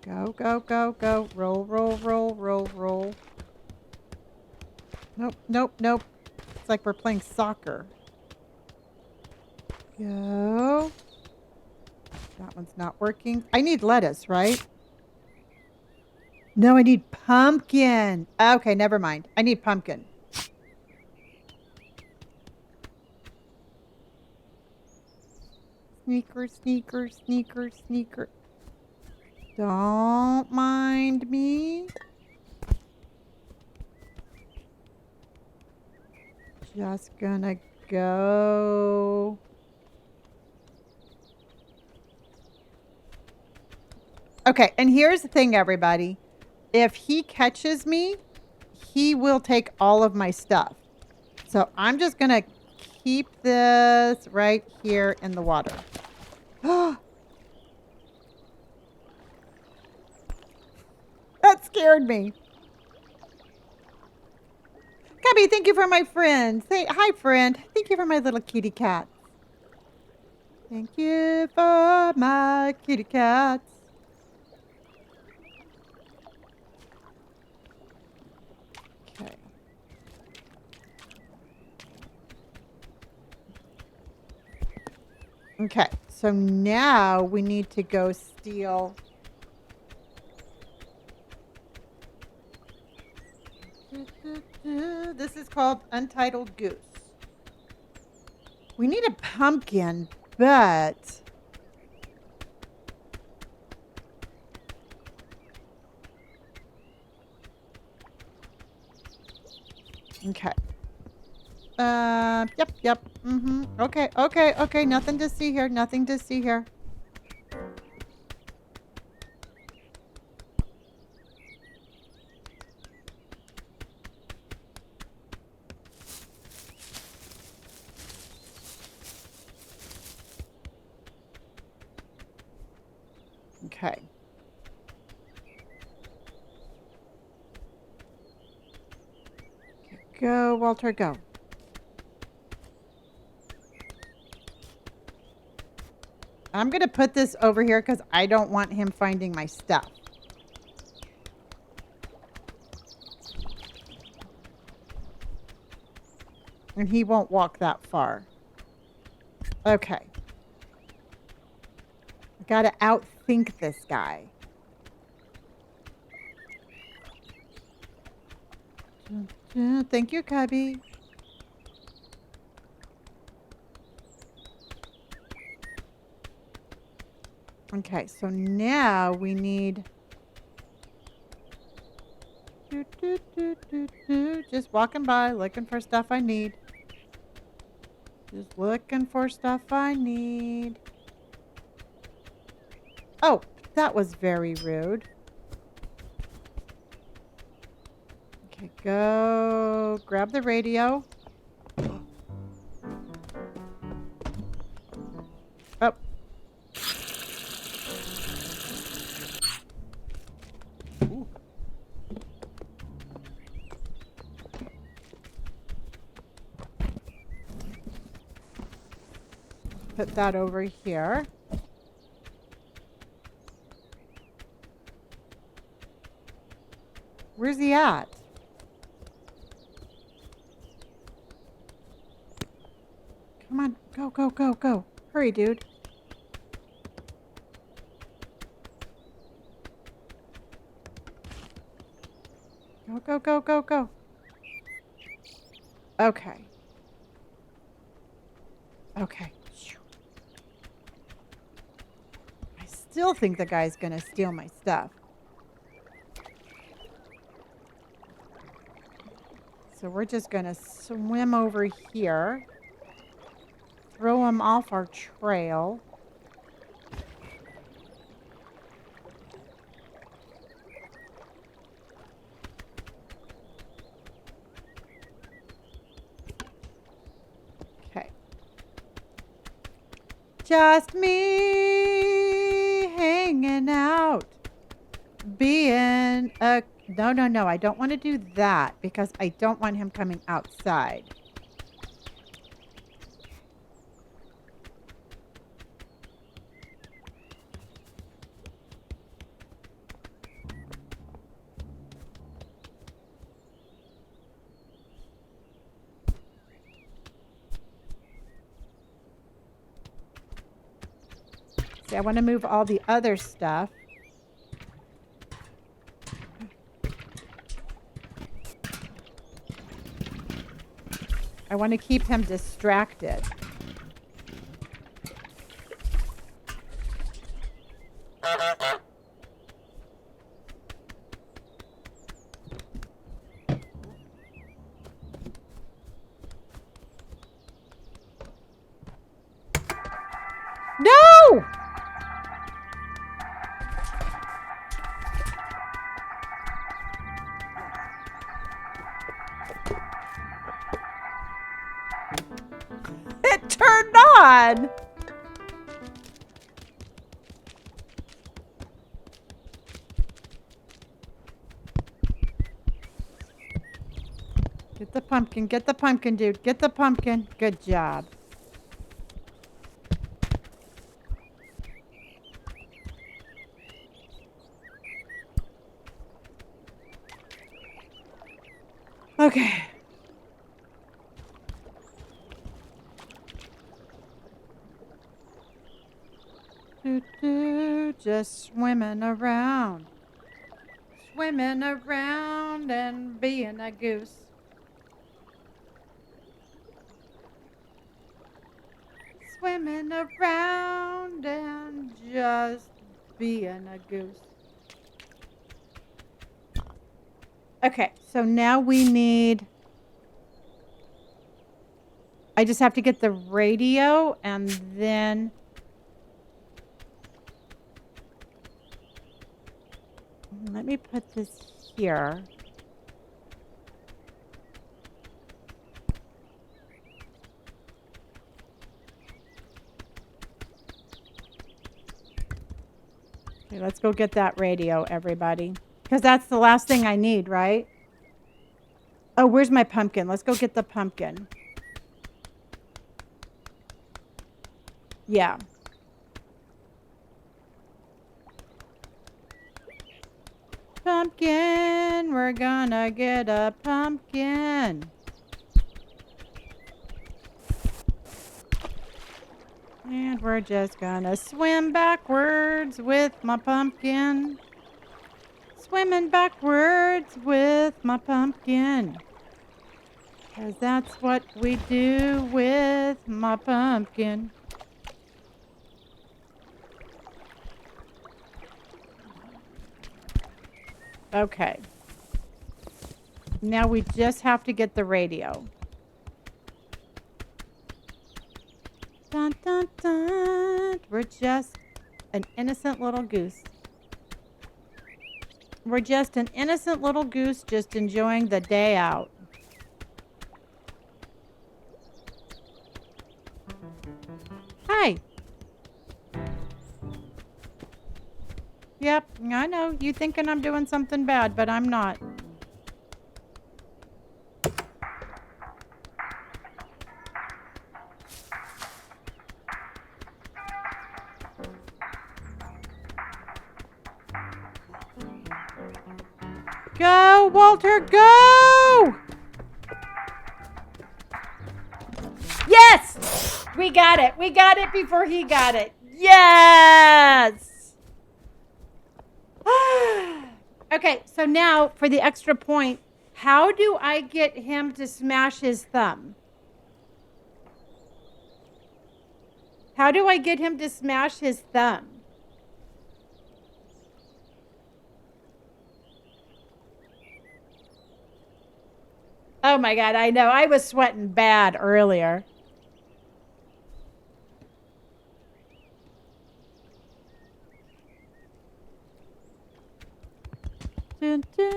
Go, go, go, go. Roll, roll, roll, roll, roll. Nope, nope, nope. It's like we're playing soccer. Go. That one's not working. I need lettuce, right? No, I need pumpkin. Okay, never mind. I need pumpkin. Sneaker, sneaker, sneaker, sneaker. Don't mind me. Just gonna go. Okay, and here's the thing, everybody. If he catches me, he will take all of my stuff. So I'm just gonna keep this right here in the water. That scared me. Gabby, thank you for my friend. Say hi, friend. Thank you for my little kitty cat. Thank you for my kitty cats. Okay. Okay, so now we need to go steal. This is called Untitled Goose. We need a pumpkin, but okay. Yep. Okay, okay, okay. Nothing to see here. Nothing to see here. Okay. Go, Walter, go. I'm going to put this over here because I don't want him finding my stuff. And he won't walk that far. Okay. I got to outthink this guy. Thank you, Cubby. Okay, so now we need... Just walking by, looking for stuff I need. Just looking for stuff I need. Oh, that was very rude. Okay, go grab the radio. Oh. that over here. Where's he at? Come on, go, go, go, go. Hurry, dude. Go, go, go, go, go. Okay. Okay. I still think the guy's gonna steal my stuff. So we're just gonna swim over here. Throw him off our trail. Okay. Just me hanging out. Being a... No, no, no. I don't want to do that because I don't want him coming outside. See, I want to move all the other stuff. I want to keep him distracted. No! It turned on! Get the pumpkin, dude. Get the pumpkin. Good job. Okay. Just swimming around. Swimming around and being a goose. Swimming around and just being a goose. Okay, so now we need... I just have to get the radio and then... Let me put this here. Okay, let's go get that radio, everybody. Because that's the last thing I need, right? Oh, where's my pumpkin? Let's go get the pumpkin. Yeah. Pumpkin, we're gonna get a pumpkin. And we're just gonna swim backwards with my pumpkin. Swimming backwards with my pumpkin. 'Cause that's what we do with my pumpkin. Okay. Now we just have to get the radio. Dun, dun, dun. We're just an innocent little goose. We're just an innocent little goose just enjoying the day out. Hi. Yep, I know. You thinking I'm doing something bad, but I'm not. Go, Walter, go! Yes! We got it. We got it before he got it. Yes! Okay, so now for the extra point, how do I get him to smash his thumb? How do I get him to smash his thumb? Oh my God, I know. I was sweating bad earlier. Dun, dun.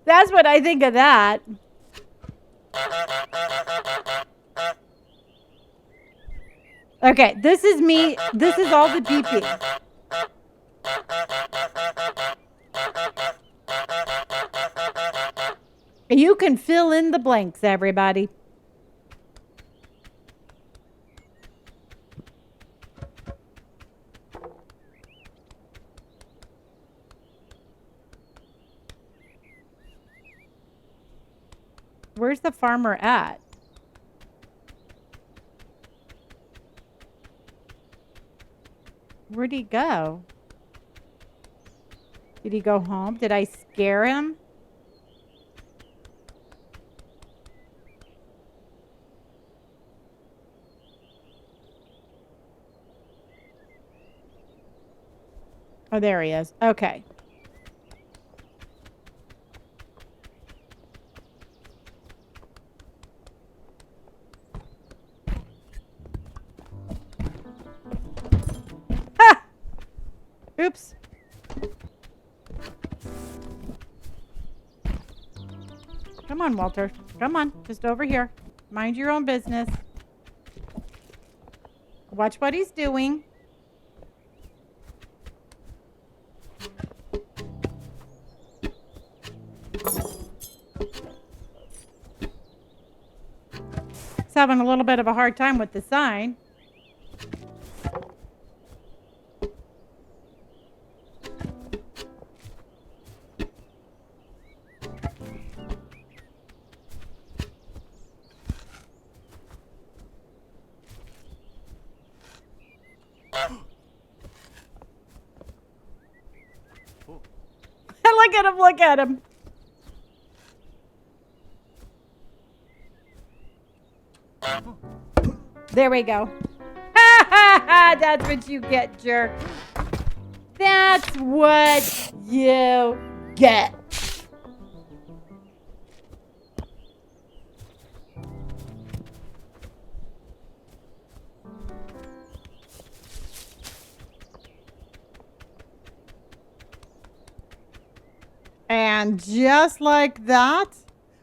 That's what I think of that. Okay, this is me. This is all the pee-pee. You can fill in the blanks, everybody. Where's the farmer at? Where'd he go? Did he go home? Did I scare him? Oh, there he is. Okay. Ha! Oops. Come on, Walter. Come on. Just over here. Mind your own business. Watch what he's doing. He's having a little bit of a hard time with the sign. Look at him, look at him. There we go. Ha ha ha! That's what you get, jerk. That's what you get. And just like that,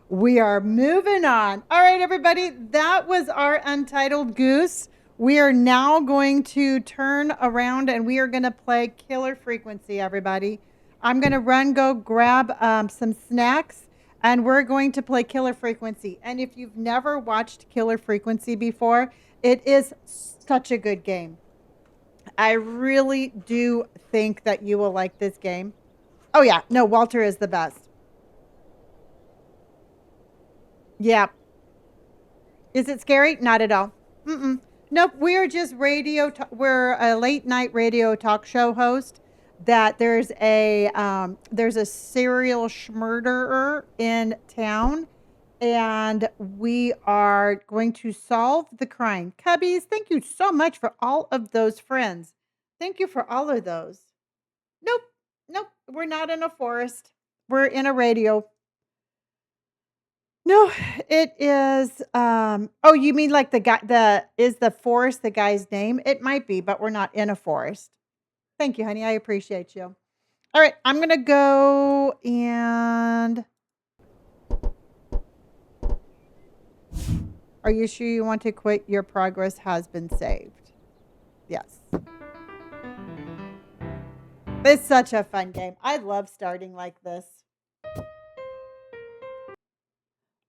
we are moving on. All right, everybody, that was our Untitled Goose. We are now going to turn around and we are going to play Killer Frequency, everybody. I'm going to go grab some snacks, and we're going to play Killer Frequency. And if you've never watched Killer Frequency before, it is such a good game. I really do think that you will like this game. Oh, yeah. No, Walter is the best. Yeah. Is it scary? Not at all. Mm-mm. Nope. We're just we're a late night radio talk show host. That there's a serial murderer in town, and we are going to solve the crime. Cubbies, thank you so much for all of those friends. Thank you for all of those. Nope. Nope. We're not in a forest. We're in a radio. No, it is, oh, you mean like is the forest the guy's name? It might be, but we're not in a forest. Thank you, honey. I appreciate you. All right, I'm gonna go and Are you sure you want to quit? Your progress has been saved. Yes. It's such a fun game. I love starting like this.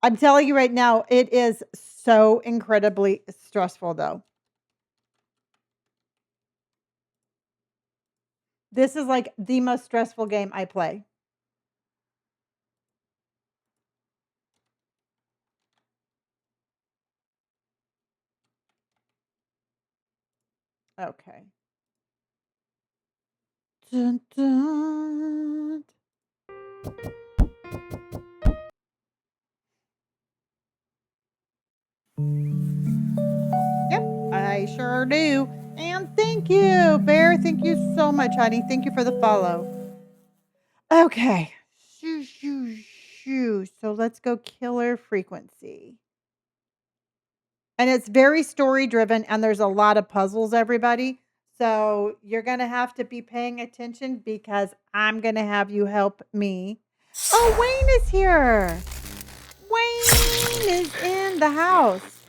I'm telling you right now, it is so incredibly stressful, though. This is like the most stressful game I play. Okay. Dun, dun. Yep, I sure do. And thank you, Bear. Thank you so much, honey. Thank you for the follow. Okay. Shoo, shoo, shoo. So let's go killer frequency. And it's very story driven and there's a lot of puzzles, everybody. So you're going to have to be paying attention because I'm going to have you help me. Oh, Wayne is here. Wayne is in the house.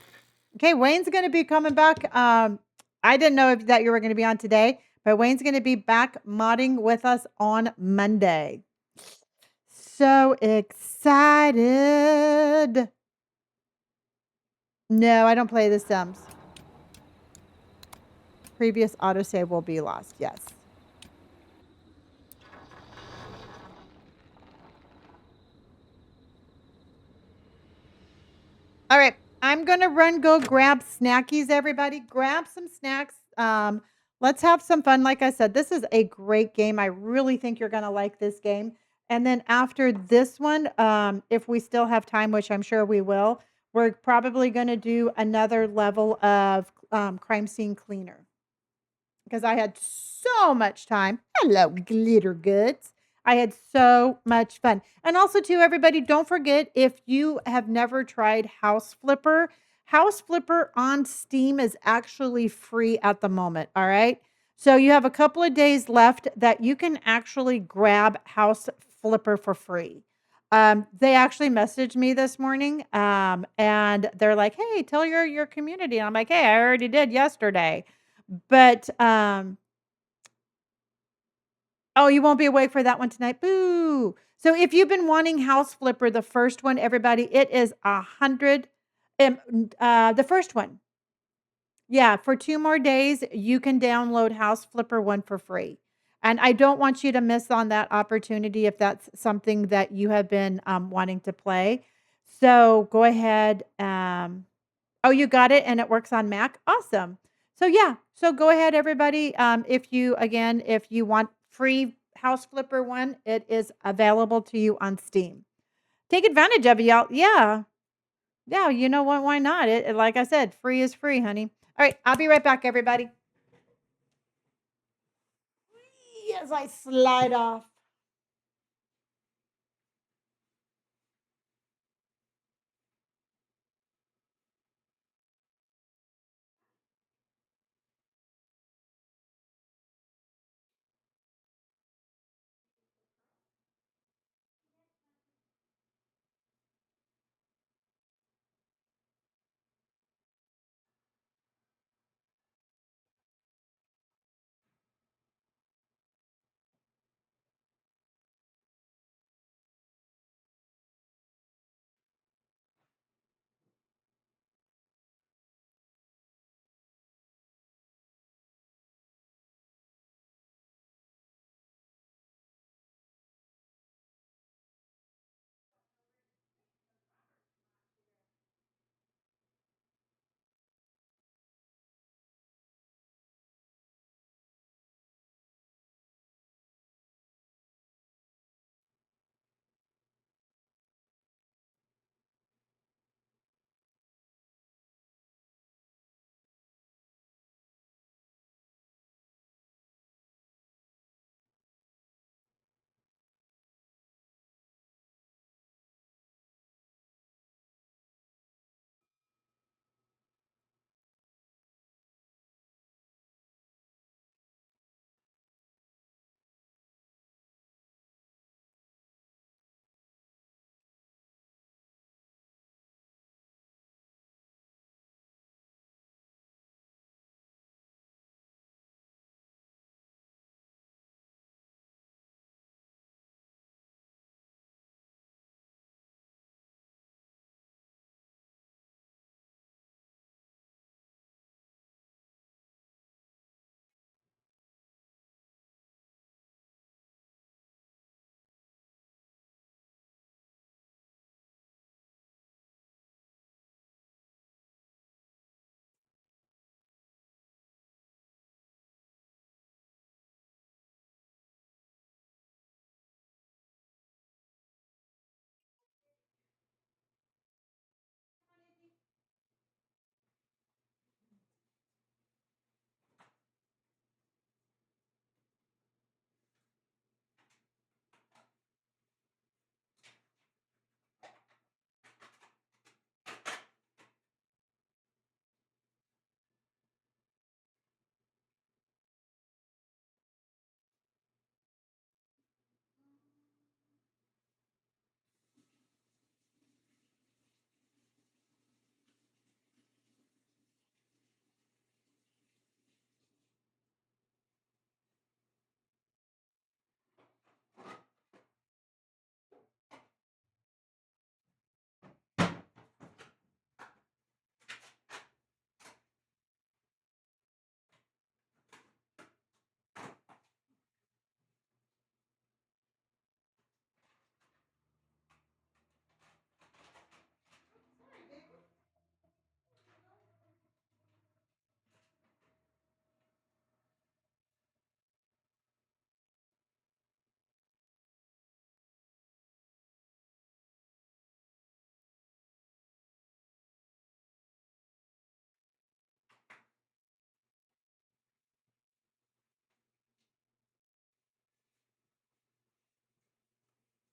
Okay, Wayne's going to be coming back. I didn't know that you were going to be on today, but Wayne's going to be back modding with us on Monday. So excited. No, I don't play The Sims. Previous autosave will be lost. Yes. All right. I'm going to go grab snackies, everybody. Grab some snacks. Let's have some fun. Like I said, this is a great game. I really think you're going to like this game. And then after this one, if we still have time, which I'm sure we will, we're probably going to do another level of crime scene cleaner because I had so much time. Hello, glitter goods. I had so much fun. And also, too, everybody, don't forget if you have never tried House Flipper on Steam is actually free at the moment. All right. So you have a couple of days left that you can actually grab House Flipper for free. They actually messaged me this morning and they're like, hey, tell your community. And I'm like, hey, I already did yesterday. But oh, you won't be awake for that one tonight. Boo. So if you've been wanting House Flipper, the first one, everybody, it is 100. The first one. Yeah, for 2 more days, you can download House Flipper 1 for free. And I don't want you to miss on that opportunity if that's something that you have been wanting to play. So go ahead. Oh, you got it and it works on Mac? Awesome. So yeah, so go ahead everybody. If you want free House Flipper 1, it is available to you on Steam. Take advantage of it, y'all. Yeah. Yeah, you know what? Why not? Like I said, free is free, honey. All right, I'll be right back, everybody. As I slide off.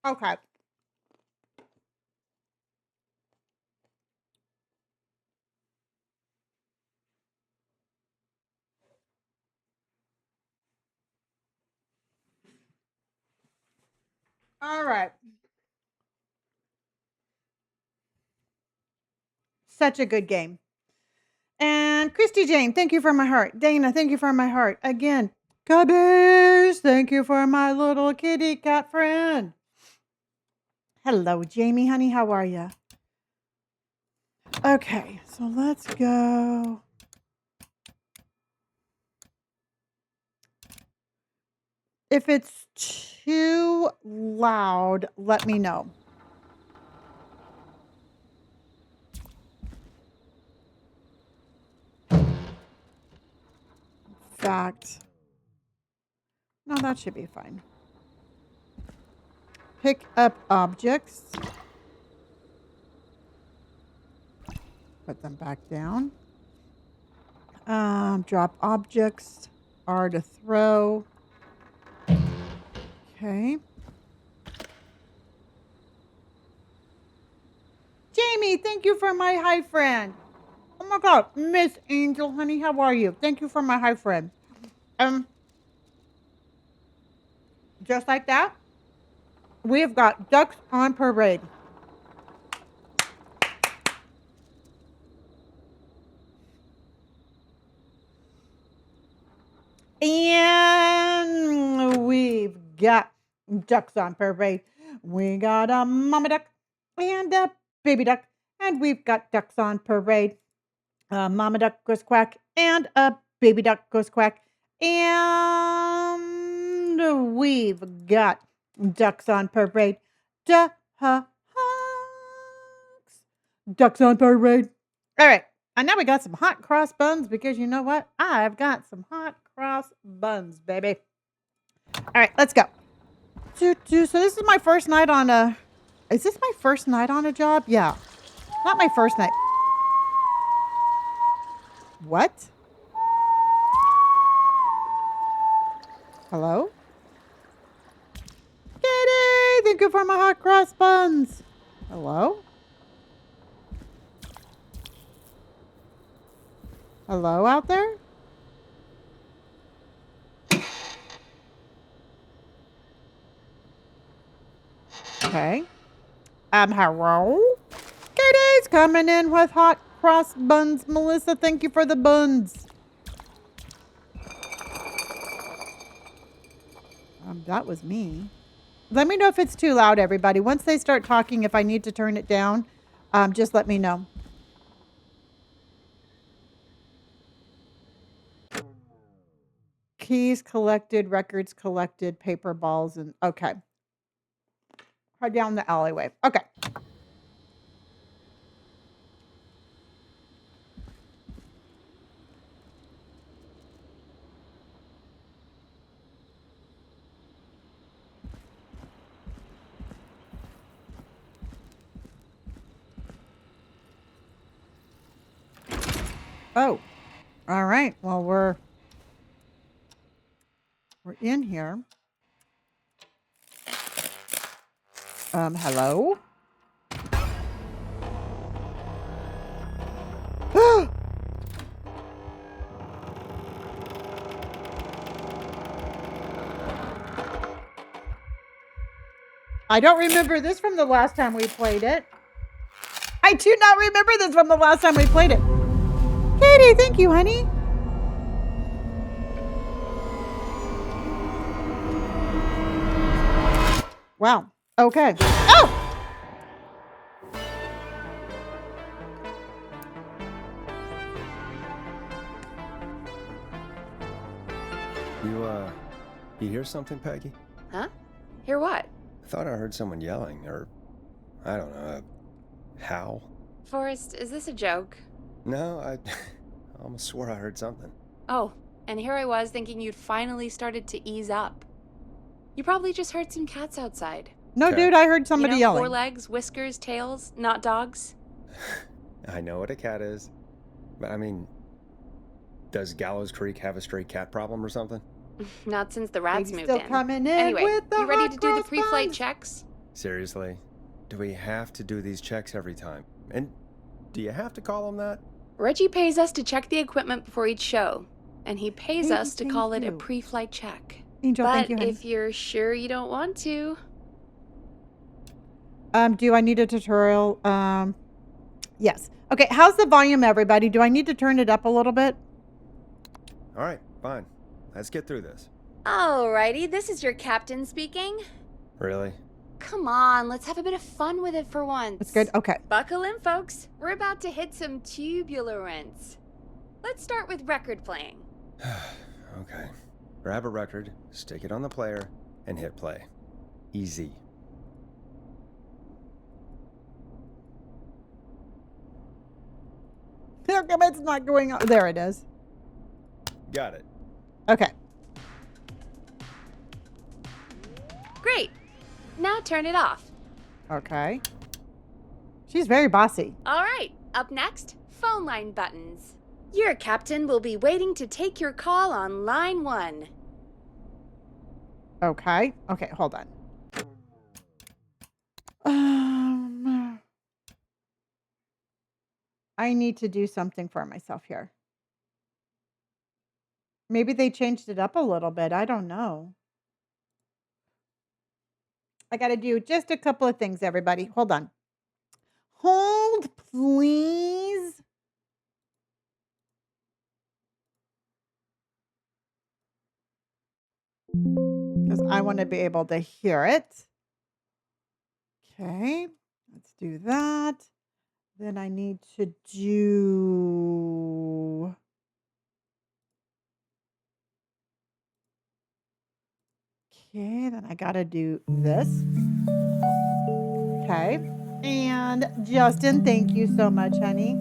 Okay. All right. Such a good game. And Christy Jane, thank you for my heart. Dana, thank you for my heart. Again, Cubbies, thank you for my little kitty cat friend. Hello, Jamie, honey. How are you? Okay, so let's go. If it's too loud, let me know. Fact. No, that should be fine. Pick up objects. Put them back down. Drop objects. R to throw. Okay. Jamie, thank you for my hi friend. Oh my God, Miss Angel, honey, how are you? Thank you for my hi friend. Just like that, we have got ducks on parade. And we've got ducks on parade. We got a mama duck and a baby duck. And we've got ducks on parade. A mama duck goes quack and a baby duck goes quack. And we've got ducks on parade. Honks. Ducks on parade. All right. And now we got some hot cross buns because you know what? I've got some hot cross buns, baby. All right, let's go. So this is my first night on a... Is this my first night on a job? Yeah. Not my first night. What? Hello? Kitty! Thank you for my hot cross buns. Hello? Hello out there? Okay. Hello? Katie's coming in with hot cross buns. Melissa, thank you for the buns. That was me. Let me know if it's too loud, everybody. Once they start talking, if I need to turn it down, just let me know. Keys collected, records collected, paper balls, and okay. Head down the alleyway. Okay. Oh, all right. Well, we're in here. Hello? I don't remember this from the last time we played it. I do not remember this from the last time we played it. Katie, thank you, honey. Wow. Okay. Oh! You hear something, Peggy? Huh? Hear what? I thought I heard someone yelling, or, I don't know, a howl. Forrest, is this a joke? No, I almost swore I heard something. Oh, and here I was thinking you'd finally started to ease up. You probably just heard some cats outside. No, Cat. dude, I heard somebody yelling. 4 legs, whiskers, tails, not dogs. I know what a cat is, but I mean, does Gallows Creek have a stray cat problem or something? Not since the rats Maybe moved still in. coming in Anyway, with the you ready hot to do the cross pre-flight buns. checks? Seriously? Do we have to do these checks every time? And do you have to call them that? Reggie pays us to check the equipment before each show, and he pays Baby, us to thank call it a you. pre-flight check. Angel, But thank you, honey. if you're sure you don't want to... Do I need a tutorial? Yes. Okay, how's the volume, everybody? Do I need to turn it up a little bit? All right, fine. Let's get through this. Alrighty, this is your captain speaking. Really? Come on, let's have a bit of fun with it for once. That's good. Okay. Buckle in, folks. We're about to hit some tubular rents. Let's start with record playing. Okay. Grab a record, stick it on the player, and hit play. Easy. How come it's not going on? There it is. Got it. Okay. Great. Now turn it off. Okay. She's very bossy. All right, up next, phone line buttons. Your captain will be waiting to take your call on line 1. Okay. Okay, hold on. I need to do something for myself here. Maybe they changed it up a little bit. I don't know. I got to do just a couple of things, everybody. Hold on. Hold, please. Because I want to be able to hear it. Okay, let's do that. Then I need to do... Okay, then I got to do this. Okay. And Justin, thank you so much, honey.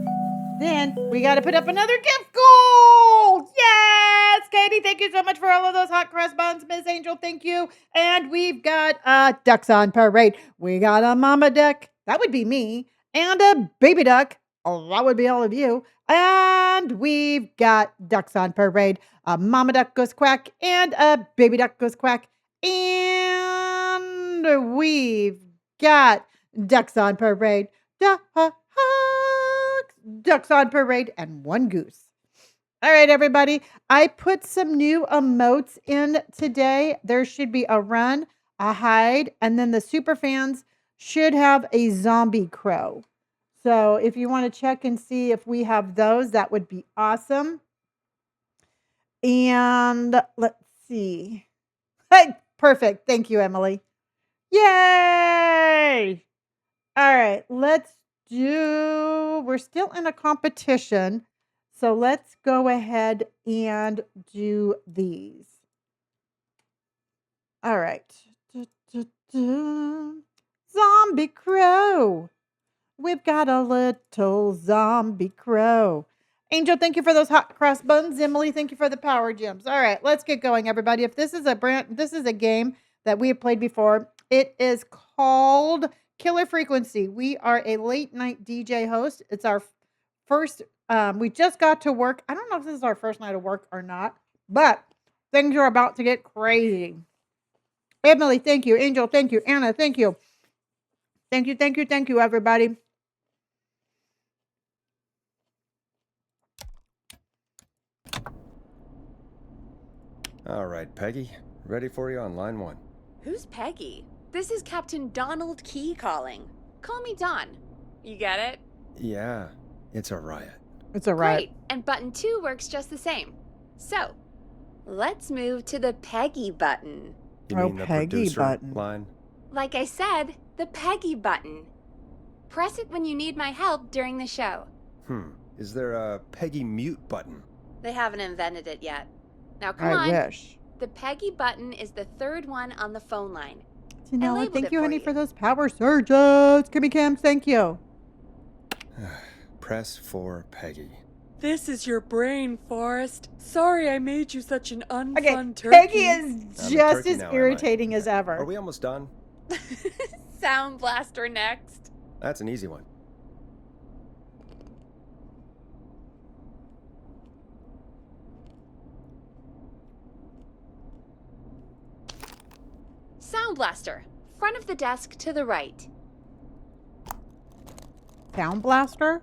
Then we got to put up another gift goal. Yes, Katie, thank you so much for all of those hot cross buns. Miss Angel, thank you. And we've got ducks on parade. We got a mama duck. That would be me. And a baby duck. Oh, that would be all of you. And we've got ducks on parade. A mama duck goes quack and a baby duck goes quack. And we've got ducks on parade. Ducks on parade and one goose. All right, everybody. I put some new emotes in today. There should be a run, a hide, and then the super fans should have a zombie crow. So if you want to check and see if we have those, that would be awesome. And let's see. Hey, perfect. Thank you, Emily. Yay! All right, we're still in a competition. So let's go ahead and do these. All right. Zombie crow. We've got a little zombie crow. Angel, thank you for those hot cross buns. Emily, thank you for the power gems. All right, let's get going, everybody. If this is a game that we have played before, it is called Killer Frequency. We are a late night DJ host. It's our first, we just got to work. I don't know if this is our first night of work or not, but things are about to get crazy. Emily, thank you. Angel, thank you. Anna, thank you. Thank you, everybody. All right, Peggy. Ready for you on line 1. Who's Peggy? This is Captain Donald Key calling. Call me Don. You get it? Yeah, it's a riot. It's a riot. Great, and button 2 works just the same. So, let's move to the Peggy button. You mean the Peggy producer button. line? Like I said, the Peggy button. Press it when you need my help during the show. Is there a Peggy mute button? They haven't invented it yet. Now come I on. wish. The Peggy button is the third one on the phone line. Janella, labeled thank it you, for honey, you. for those power surges. Kimmy Cams, thank you. Press for Peggy. This is your brain, Forrest. Sorry I made you such an unfun Okay, turkey. Peggy is I'm a just turkey as now, am I? irritating as ever. Are we almost done? Sound Blaster next. That's an easy one. Sound Blaster. front of the desk to the right. Sound blaster?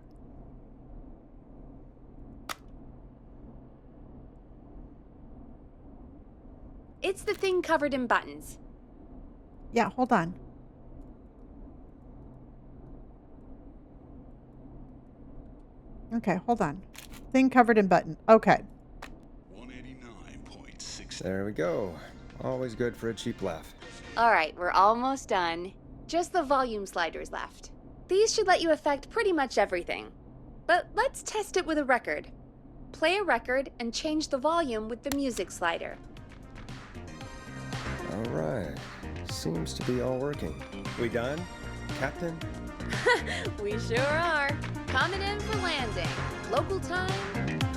It's the thing covered in buttons. Yeah, hold on. Okay, hold on. Thing covered in button. Okay. 189.6. There we go. Always good for a cheap laugh. All right, we're almost done. Just the volume sliders left. These should let you affect pretty much everything. But let's test it with a record. Play a record and change the volume with the music slider. All right. Seems to be all working. We done, Captain? We sure are. Coming in for landing. Local time.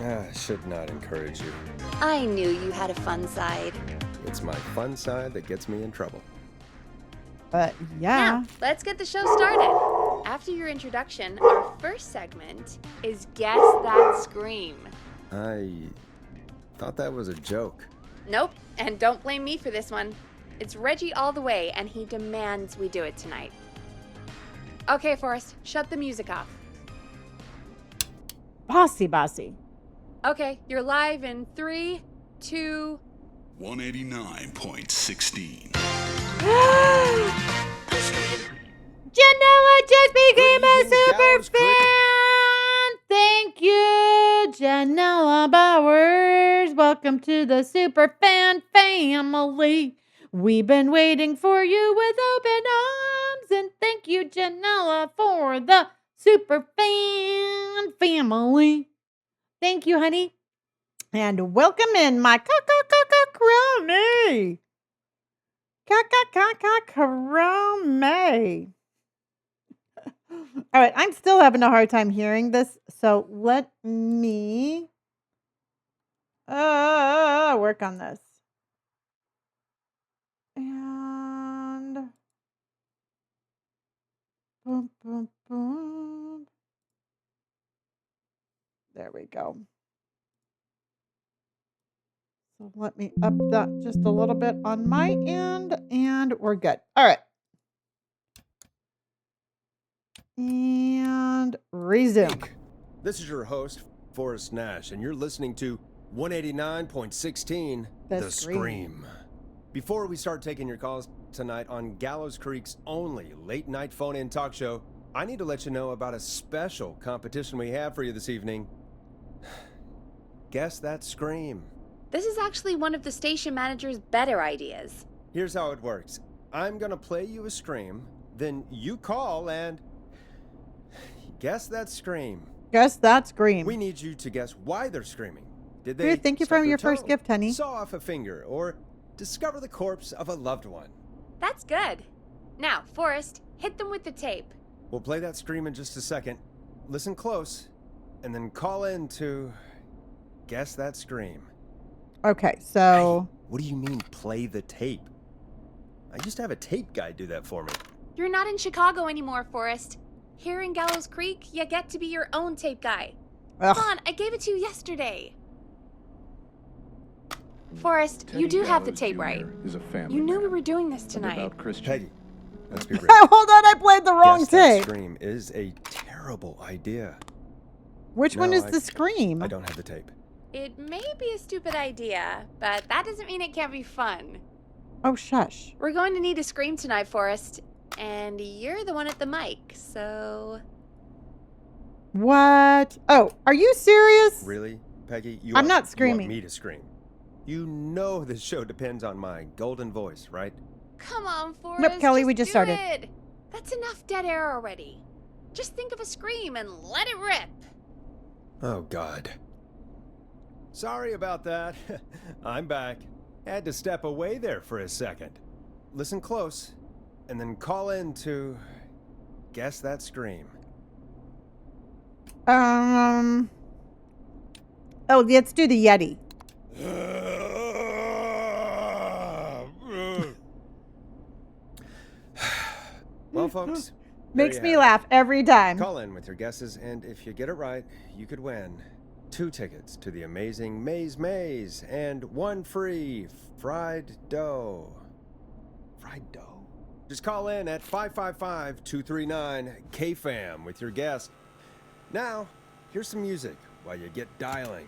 I should not encourage you. I knew you had a fun side. It's my fun side that gets me in trouble. But yeah. Now, let's get the show started. After your introduction, our first segment is Guess That Scream. I thought that was a joke. Nope, and don't blame me for this one. It's Reggie all the way, and he demands we do it tonight. Okay, Forrest, shut the music off. Bossy. Okay, you're live in 3, 2... 189.16. Janela just became a Good evening, super Gallows Creek. fan. Thank you, Janela Bowers. Welcome to the super fan family. We've been waiting for you with open arms. And thank you, Janela, for the super fan family. Thank you, honey. And welcome in my crony. Crony. All right, I'm still having a hard time hearing this, so let me work on this. And boom, boom, boom. There we go. So let me up that just a little bit on my end, and we're good. All right. And resume. This is your host, Forrest Nash, and you're listening to 189.16 The Scream. Before we start taking your calls tonight on Gallows Creek's only late-night phone-in talk show, I need to let you know about a special competition we have for you this evening. Guess That Scream. This is actually one of the station manager's better ideas. Here's how it works. I'm gonna play you a scream, then you call and guess that scream. Guess that scream. We need you to guess why they're screaming. Did they Here, thank you stub for their your first toe, gift, honey. saw off a finger, or discover the corpse of a loved one? That's good. Now, Forrest, hit them with the tape. We'll play that scream in just a second. Listen close, and then call in to guess that scream. Okay, so Hey, what do you mean, play the tape? I used to have a tape guy do that for me. You're not in Chicago anymore, Forrest. Here in Gallows Creek, you get to be your own tape guy. ugh, Come on, I gave it to you yesterday. Forrest, you do have the tape right. Is a family You knew we man. were doing this And tonight. about Christian. Peggy, let's be real. hold on, I played the wrong Guess that tape. scream is a terrible idea. Which one No, is I- the scream? I don't have the tape. It may be a stupid idea, but that doesn't mean it can't be fun. Oh, shush. We're going to need a scream tonight, Forrest. And you're the one at the mic, so... What? Oh, are you serious? Really, Peggy? You I'm want- not You screaming. want me to scream? You know this show depends on my golden voice, right? Come on, Forrest. Kelly, we just do started. it. That's enough dead air already. Just think of a scream and let it rip. Oh, God. Sorry about that. I'm back. Had to step away there for a second. Listen close, and then call in to guess that scream. Oh, let's do the Yeti. Well, folks, Makes there me you have laugh every time. it. Call in with your guesses, and if you get it right, you could win 2 tickets to the amazing Maze and 1 free fried dough. Fried dough? Just call in at 555-239-KFAM with your guess. Now, here's some music while you get dialing.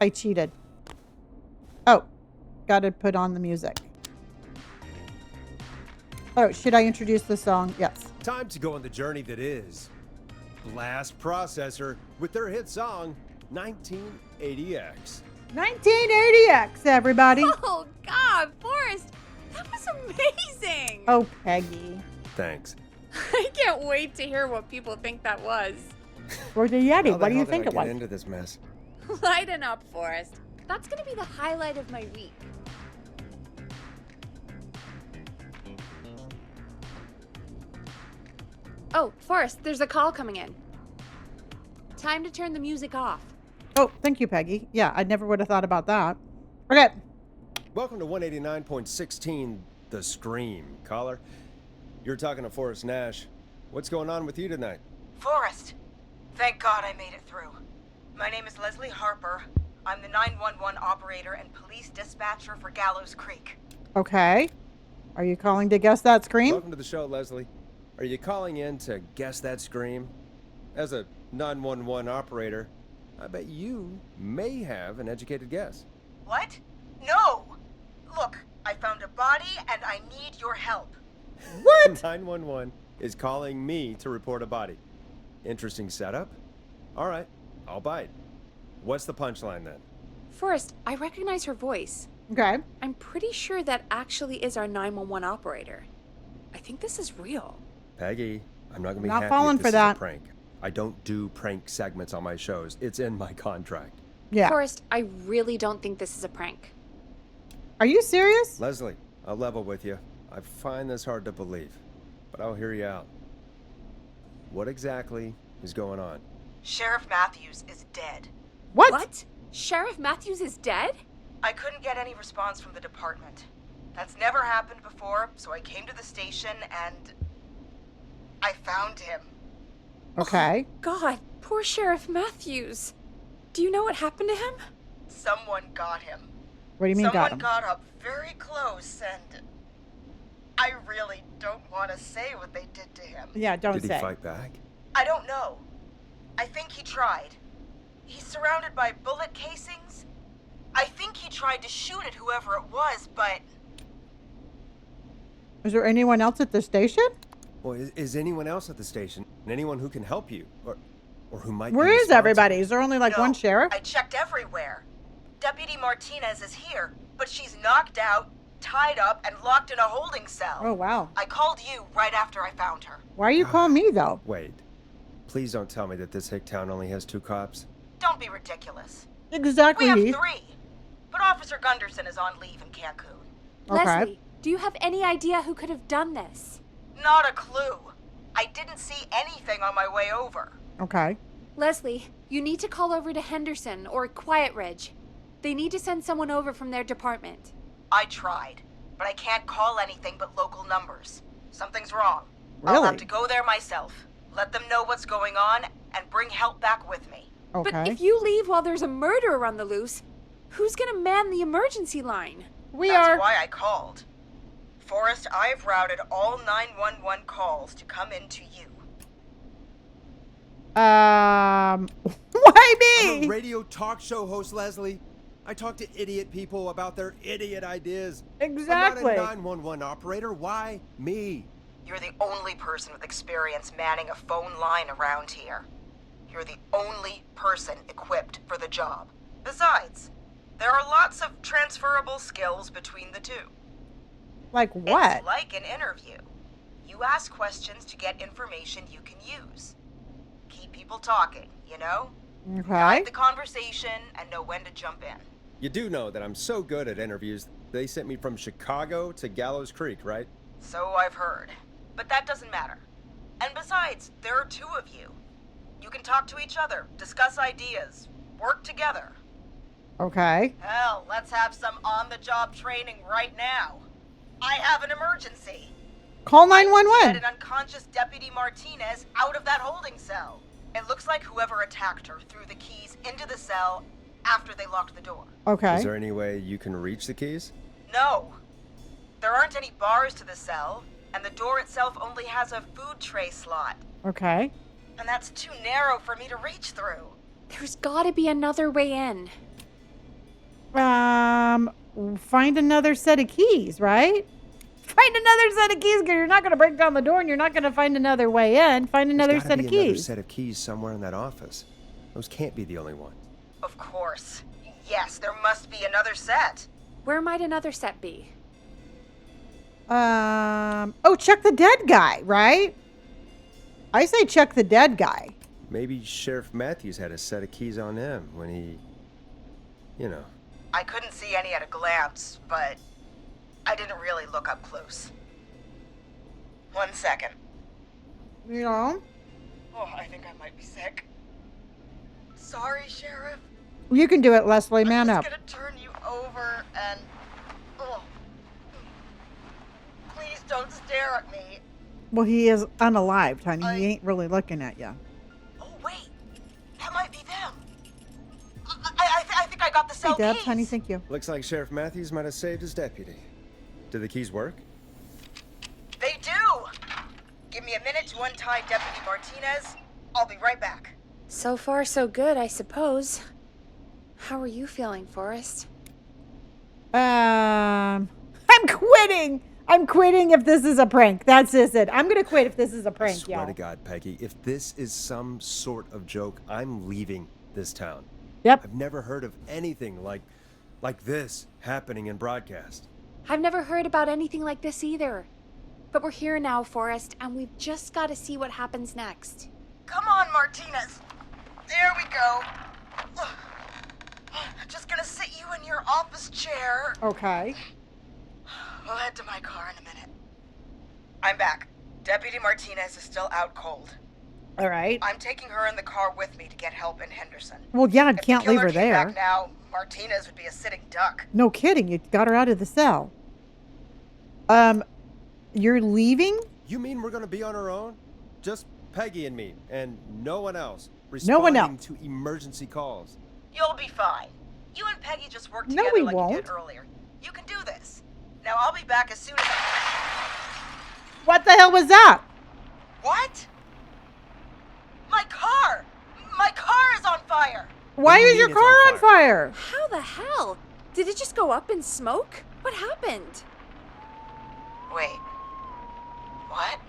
I cheated. Oh, got to put on the music. Oh, should I introduce the song? Yes. Time to go on the journey that is Blast Processor with their hit song, 1980X. 1980X, everybody. Oh, God, Forrest, that was amazing. Oh, Peggy. Thanks. I can't wait to hear what people think that was. Or the Yeti. How the What do you hell did think I it get was? into this mess? Lighten up, Forrest. That's going to be the highlight of my week. Oh, Forrest, there's a call coming in. Time to turn the music off. Oh, thank you, Peggy. Yeah, I never would have thought about that. Okay. Welcome to 189.16, The Scream. Caller, you're talking to Forrest Nash. What's going on with you tonight? Forrest! Thank God I made it through. My name is Leslie Harper. I'm the 911 operator and police dispatcher for Gallows Creek. Okay. Are you calling to guess that scream? Welcome to the show, Leslie. Are you calling in to guess that scream? As a 911 operator, I bet you may have an educated guess. What? No! Look, I found a body and I need your help. What? 911 is calling me to report a body. Interesting setup. All right, I'll bite. What's the punchline then? Forrest, I recognize her voice. Okay. I'm pretty sure that actually is our 911 operator. I think this is real. Peggy, I'm not gonna be Not happy falling if for this that. is a prank. I don't do prank segments on my shows. It's in my contract. Yeah. Forrest, I really don't think this is a prank. Are you serious? Leslie, I'll level with you. I find this hard to believe, but I'll hear you out. What exactly is going on? Sheriff Matthews is dead. What? Sheriff Matthews is dead? I couldn't get any response from the department. That's never happened before, so I came to the station and I found him. Okay. God, poor Sheriff Matthews. Do you know what happened to him? Someone got him. What do you mean Someone got him? got up very close and I really don't want to say what they did to him. Yeah, don't Did say. he fight back? I don't know. I think he tried. He's surrounded by bullet casings. I think he tried to shoot at whoever it was, but Is there anyone else at the station? Well, is anyone else at the station? Anyone who can help you? Or who might be Where is responsible? everybody? Is there only like no, one sheriff? I checked everywhere. Deputy Martinez is here, but she's knocked out, tied up, and locked in a holding cell. Oh, wow. I called you right after I found her. Why are you calling me, though? Wait. Please don't tell me that this hick town only has 2 cops. Don't be ridiculous. Exactly. We have Heath. 3, but Officer Gunderson is on leave in Cancun. Okay. Leslie, do you have any idea who could have done this? Not a clue. I didn't see anything on my way over. Okay. Leslie, you need to call over to Henderson or Quiet Ridge. They need to send someone over from their department. I tried, but I can't call anything but local numbers. Something's wrong. I'll Really? have to go there myself, let them know what's going on, and bring help back with me. Okay. But if you leave while there's a murderer on the loose, who's gonna man the emergency line? we That's are. why I called. Forrest, I've routed all 911 calls to come in to you. Why I'm a me? radio talk show host, Leslie. I talk to idiot people about their idiot ideas. Exactly. I'm not a 911 operator. Why me? You're the only person with experience manning a phone line around here. You're the only person equipped for the job. Besides, there are lots of transferable skills between the two. Like what? It's like an interview. You ask questions to get information you can use. Keep people talking, you know? Okay. Guide the conversation and know when to jump in. You do know that I'm so good at interviews, they sent me from Chicago to Gallows Creek, right? So I've heard. But that doesn't matter. And besides, there are 2 of you. You can talk to each other, discuss ideas, work together. Okay. Hell, let's have some on-the-job training right now. I have an emergency. Call Get 911. an unconscious Deputy Martinez out of that holding cell. It looks like whoever attacked her threw the keys into the cell after they locked the door. Okay. Is there any way you can reach the keys? No. There aren't any bars to the cell, and the door itself only has a food tray slot. Okay. And that's too narrow for me to reach through. There's gotta be another way in. Find another set of keys, right? Find another set of keys, because you're not going to break down the door and you're not going to find another way in. Find another There's set gotta of be another keys. set of keys somewhere in that office. Those can't be the only ones. Of course. Yes, there must be another set. Where might another set be? Check the dead guy, right? I say check the dead guy. Maybe Sheriff Matthews had a set of keys on him when he... I couldn't see any at a glance, but I didn't really look up close. 1 second. You know? Oh, I think I might be sick. Sorry, Sheriff. You can do it, Leslie. Man I'm up. just gonna turn you over and... Oh. Please don't stare at me. Well, he is unalived, honey. He ain't really looking at you. Oh, wait. That might be them. I think I got the Hey, cell Debs, keys. honey. Thank you. Looks like Sheriff Matthews might have saved his deputy. Did the keys work? They do. Give me a minute to untie Deputy Martinez. I'll be right back. So far, so good, I suppose. How are you feeling, Forrest? I'm quitting. I'm quitting if this is a prank. That's just it. I'm going to quit if this is a I prank, swear y'all. to God, Peggy, if this is some sort of joke, I'm leaving this town. Yep. I've never heard of anything like this happening in broadcast. I've never heard about anything like this either. But we're here now, Forrest, and we've just got to see what happens next. Come on, Martinez. There we go. Just gonna sit you in your office chair. Okay. We'll head to my car in a minute. I'm back. Deputy Martinez is still out cold. All right. I'm taking her in the car with me to get help in Henderson. Well, yeah, I If the can't leave killer her came there. back now, Martinez would be a sitting duck. No kidding. You got her out of the cell. You're leaving? You mean we're gonna be on our own? Just Peggy and me, and no one else. No one Responding else. to emergency calls. You'll be fine. You and Peggy just worked No, together we like you won't. did earlier. You can do this. Now I'll be back as soon as What the hell was that? What? My car! My car is on fire! Why do you is your mean car it's on on fire? How the hell? Did it just go up in smoke? What happened? Wait. What?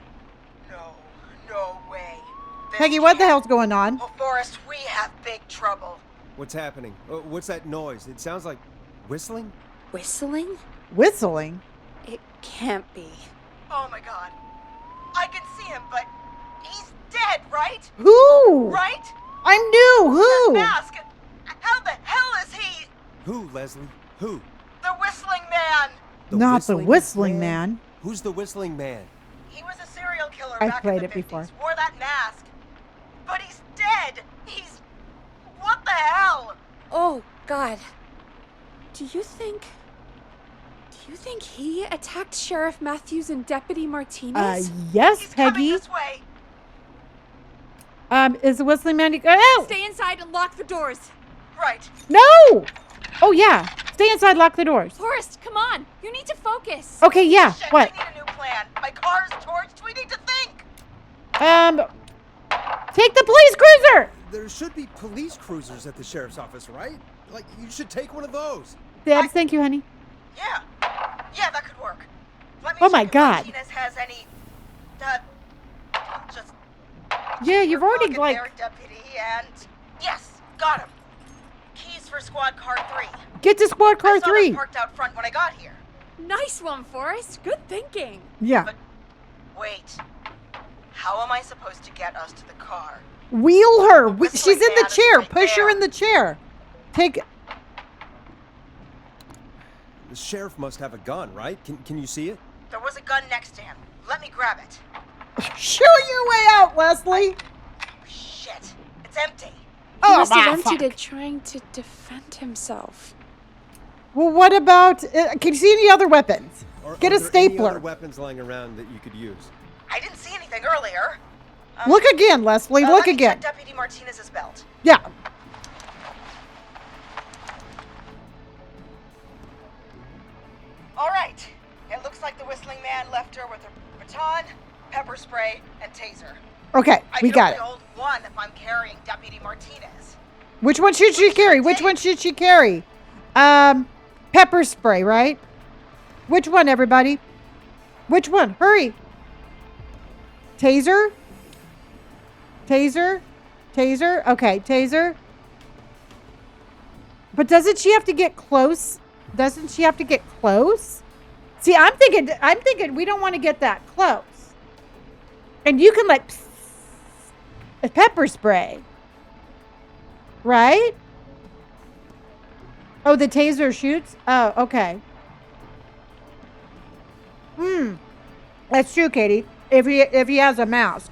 No way. This Peggy, what the can't- hell's going on? Oh, Forrest, we have big trouble. What's happening? What's that noise? It sounds like whistling? Whistling? Whistling? It can't be. Oh my god. I can see him, but he's dead, right? Who? Right? I'm new. Who? Mask! How the hell is he? Who, Leslie? Who? The whistling man! Not the whistling man. Who's the whistling man? He was a serial killer I've back played in the it 50s. before. Wore that mask. But he's dead! He's... What the hell? Oh, God. Do you think he attacked Sheriff Matthews and Deputy Martinez? Yes, He's coming Peggy. this way. Is the whistling man? Oh, Stay inside and lock the doors. Right. no! Oh yeah. Stay inside. Lock the doors. Forrest, come on. You need to focus. Okay. Yeah. Shit, What? we need a new plan. My car's torched. We need to think. Take the police cruiser. There should be police cruisers at the sheriff's office, right? Like, you should take one of those. Debs, thank you, honey. Yeah. Yeah, that could work. Let me Oh check my if God. Martinez has any... just... Yeah, you've Your already log in like. there, deputy, and... Yes, got him. Keys for squad car 3. Get to squad car I saw them 3. parked out front when I got here. Nice one, Forrest. Good thinking. Yeah. But wait. How am I supposed to get us to the car? Wheel her. whistling She's in the man is chair. right Push her there. in the chair. Take. The sheriff must have a gun, right? Can you see it? There was a gun next to him. Let me grab it. Shoot your way out, Leslie. Shit. It's empty. He Oh, must have my emptied fuck. it trying to defend himself. Well, what about? Can you see any other weapons? Get a Are there any stapler. other weapons lying around that you could use? I didn't see anything earlier. Look again, Leslie. Look let me again. check Deputy Martinez's belt. Yeah. All right. It looks like man left her with her baton, pepper spray, and taser. Okay, we got it. I hold one if I'm carrying Deputy Martinez. Which one should she carry? Which one should she carry? Pepper spray, right? Which one, everybody? Which one? Hurry. Taser? Taser? Taser? Okay, taser. But doesn't she have to get close? Doesn't she have to get close? See, I'm thinking we don't want to get that close. And you can like a pepper spray. Right? Oh, the taser shoots? Oh, okay. That's true, Katie. If he has a mask.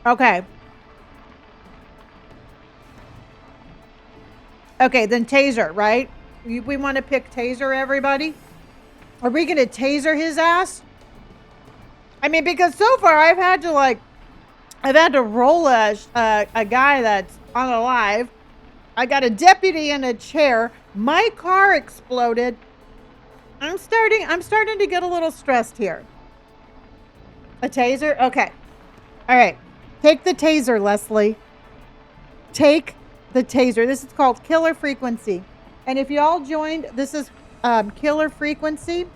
Okay. Okay, then taser, right? We want to pick taser, everybody? Are we going to taser his ass? I mean, because so far I've had to roll a guy that's unalive. I got a deputy in a chair. My car exploded. I'm starting to get a little stressed here. A taser? Okay. All right. Take the taser, Leslie. Take the taser. This is called Killer Frequency. And if you all joined, this is Killer Frequency.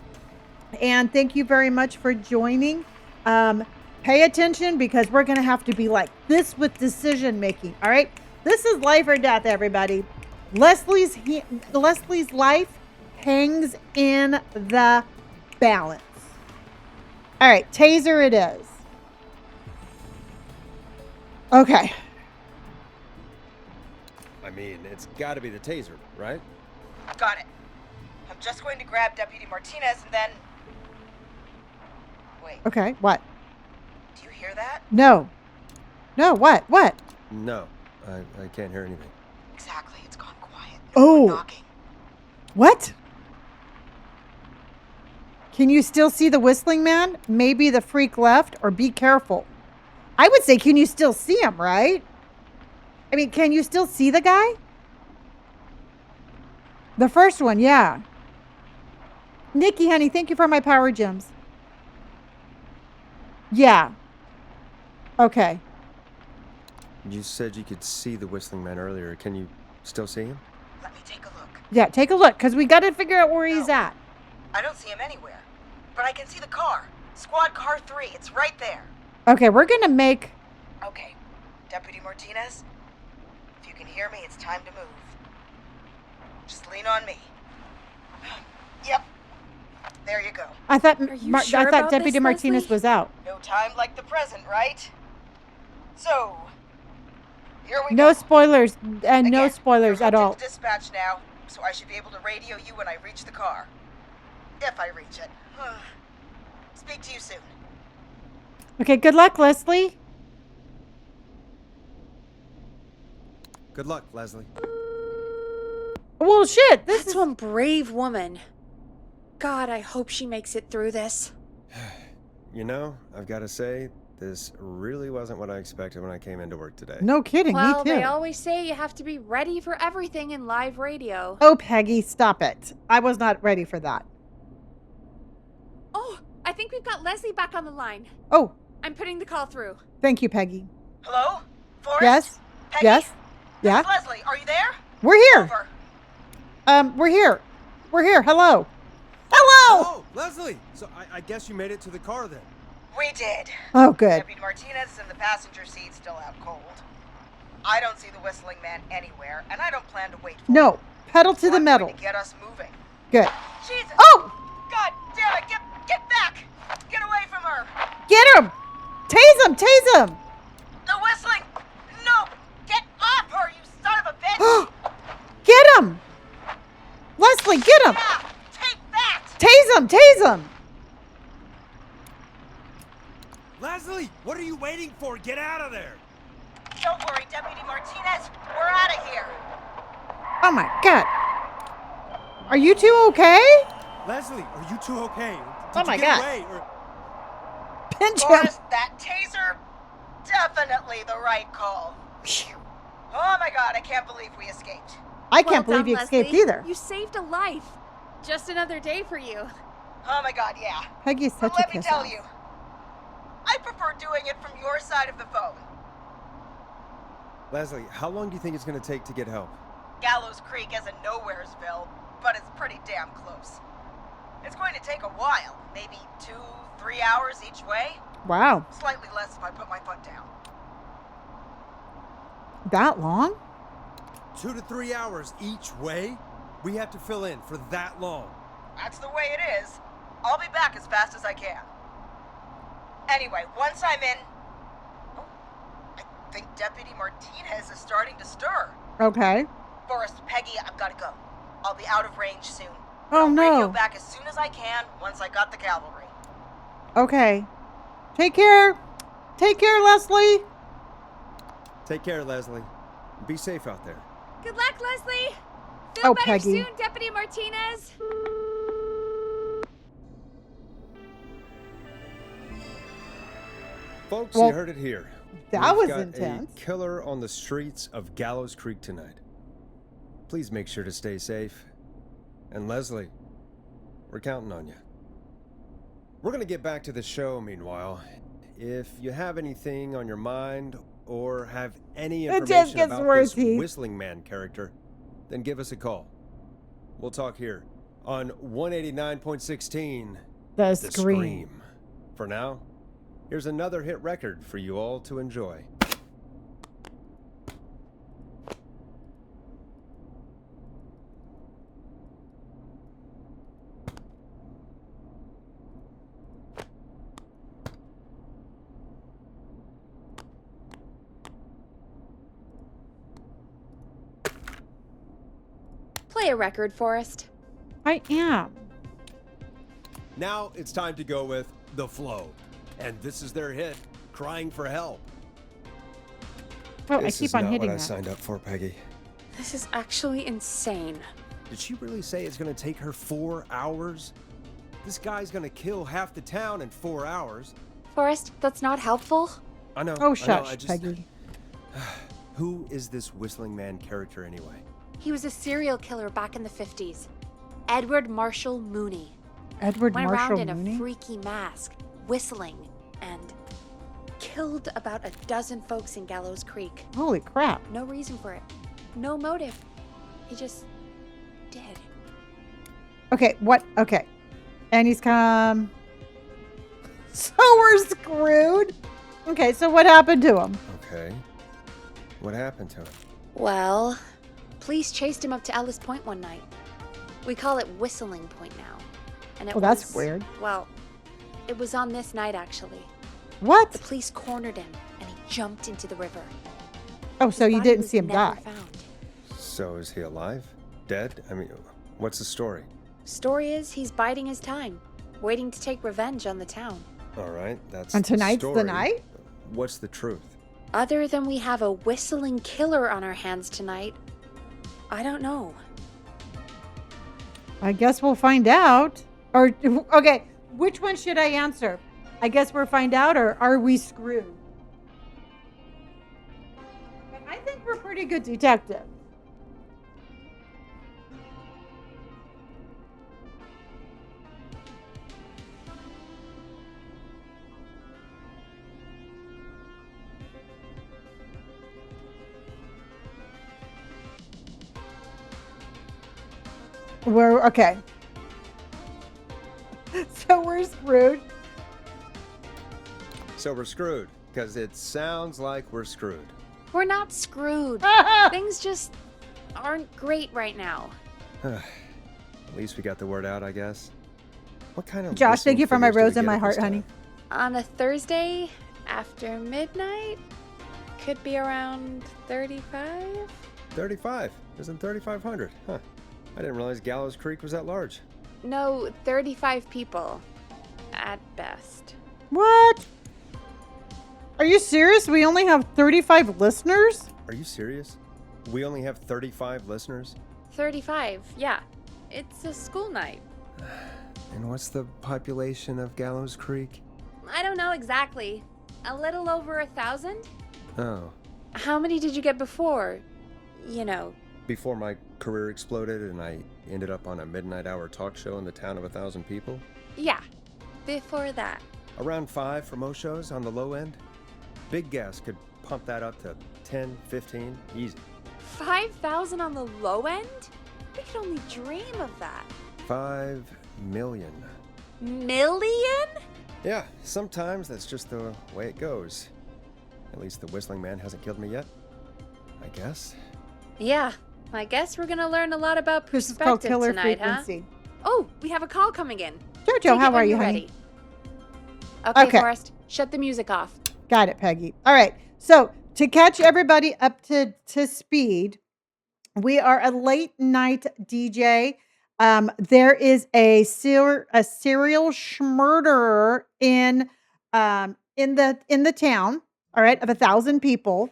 And thank you very much for joining. Pay attention because we're going to have to be like this with decision making. All right. This is life or death, everybody. Leslie's life hangs in the balance. All right. Taser it is. Okay. I mean, it's got to be the taser, right? Got it. I'm just going to grab Deputy Martinez and then... Wait. Okay. What? Do you hear that? No. No. What? What? No, I can't hear anything. Exactly. It's gone quiet. Oh. Knocking. What? Can you still see the whistling man? Maybe the freak left, or be careful. I would say, can you still see him, right? I mean, can you still see the guy? The first one, yeah. Nikki, honey, thank you for my power gems. Yeah. Okay. You said you could see the whistling man earlier. Can you still see him? Let me take a look. Yeah, take a look, because we got to figure out where he's at. I don't see him anywhere. But I can see the car. Squad car 3. It's right there. Okay, we're going to make... Okay. Deputy Martinez, if you can hear me, it's time to move. Just lean on me. Yep. There you go. I thought, Are you sure I thought about Deputy this, Martinez Leslie? was out. No time like the present, right? So, here we No go. spoilers, and no Again, spoilers you're at hooked all. into dispatch now, so I should be able to radio you when I reach the car. If I reach it. Speak to you soon. Okay, good luck, Leslie. Good luck, Leslie. Well, shit, this That's is... one brave woman. God, I hope she makes it through this. You know, I've got to say, this really wasn't what I expected when I came into work today. No kidding, Well, me too. they always say you have to be ready for everything in live radio. Oh, Peggy, stop it. I was not ready for that. Oh, I think we've got Leslie back on the line. Oh, I'm putting the call through. thank you, Peggy. Hello? Forrest? Yes? Peggy? Yes? This Yeah? is Leslie. Are you there? We're here. Over. We're here. We're here. Hello. Hello! Oh, Leslie! So I guess you made it to the car then. We did. Oh, good. Deputy Martinez is in the passenger seat, still out cold. I don't see the whistling man anywhere, and I don't plan to wait for him. No, pedal to So the I'm metal. going to get us moving. Good. Jesus! Oh! God damn it! Get back! Get away from her! Get him! Tase him! Tase him! The whistling! No! Get off her, you son of a bitch! Get him! Leslie, get him! Yeah! Take that! Tase him! Tase him! Leslie, what are you waiting for? Get out of there! Don't worry, Deputy Martinez. We're out of here. Oh my God. Are you two okay? Leslie, are you two okay? Oh Did my you get God. away, or... Pinch him. Forrest, that taser, definitely the right call. Phew. Oh my God, I can't believe we escaped. I can't Well believe you done, escaped Leslie. either. You saved a life. Just another day for you. Oh my god, yeah. Peggy's But such a let me kiss tell ass. you, I prefer doing it from your side of the phone. Leslie, how long do you think it's going to take to get help? Gallows Creek isn't Nowheresville, but it's pretty damn close. It's going to take a while, maybe 2-3 hours each way. Wow. Slightly less if I put my foot down. That long? 2 to 3 hours each way? We have to fill in for that long. That's the way it is. I'll be back as fast as I can. Anyway, once I'm in... Oh, I think Deputy Martinez is starting to stir. Okay. Forrest, Peggy, I've got to go. I'll be out of range soon. Oh, I'll radio no. back as soon as I can once I got the cavalry. Okay. Take care. Take care, Leslie. Take care, Leslie. Be safe out there. Good luck, Leslie. Feel Oh, better Peggy. soon, Deputy Martinez. Folks, Well, you heard it here. that We've was got intense. A killer on the streets of Gallows Creek tonight. Please make sure to stay safe. And Leslie, we're counting on you. We're going to get back to the show meanwhile. If you have anything on your mind or have any It just information gets about worse, this Heath. Whistling Man character, then give us a call. We'll talk here on 189.16 The The scream. Scream. For now, here's another hit record for you all to enjoy. Play a record, Forrest. I am. Now it's time to go with The Flow. And this is their hit, Crying for Help. Oh, This I keep is on not hitting what I that. signed up for, Peggy. This is actually insane. Did she really say it's going to take her 4 hours? This guy's going to kill half the town in 4 hours. Forrest, that's not helpful. I know. Oh, I know, shush, Peggy. Who is this Whistling Man character anyway? He was a serial killer back in the 50s. Edward Marshall Mooney. Edward Went Marshall around in Mooney? a freaky mask, whistling, and killed about a dozen folks in Gallows Creek. Holy crap. No reason for it. No motive. He just did. Okay, what? Okay. And he's come. So we're screwed. Okay, so what happened to him? Okay. What happened to him? Well, police chased him up to Ellis Point one night. We call it Whistling Point now. And it Oh, that's was, weird. Well, it was on this night actually. What? The police cornered him and he jumped into the river. Oh, so His you body didn't was see him never die. found. So is he alive? Dead? I mean, what's the story? Story is he's biding his time, waiting to take revenge on the town. All right, that's And the tonight's the story. night? What's the truth? Other than we have a whistling killer on our hands tonight, I don't know. I guess we'll find out. Or, okay, which one should I answer? I guess we'll find out, or are we screwed? I think we're pretty good detectives. We're okay. So we're screwed. So we're screwed, because it sounds like we're screwed. We're not screwed. Things just aren't great right now. At least we got the word out, I guess. What kind of Josh, thank whistling you for my figures do we rose and get my at heart, this honey. time? On a Thursday after midnight, could be around 35. 35. Isn't 3,500? Huh. I didn't realize Gallows Creek was that large. No, 35 people at best. What? Are you serious? We only have 35 listeners? Are you serious? We only have 35 listeners? 35, yeah. It's a school night. And what's the population of Gallows Creek? I don't know exactly. A little over 1,000? Oh. How many did you get before? You know, Before my career exploded and I ended up on a midnight hour talk show in the town of 1,000 people? Yeah, before that. Around 5 for most shows on the low end. Big gas could pump that up to 10, 15, easy. 5,000 on the low end? We could only dream of that. 5 million. Million? Yeah, sometimes that's just the way it goes. At least the Whistling Man hasn't killed me yet, I guess. Yeah, I guess we're gonna learn a lot about This is called perspective killer tonight, frequency. huh? Oh, we have a call coming in. Jojo, Take how it are when you, you're honey? Ready. Okay, Okay. Forrest, shut the music off. Got it, Peggy. All right. So to catch everybody up to speed, we are a late night DJ. There is a serial murderer in the town. All right, of 1,000 people.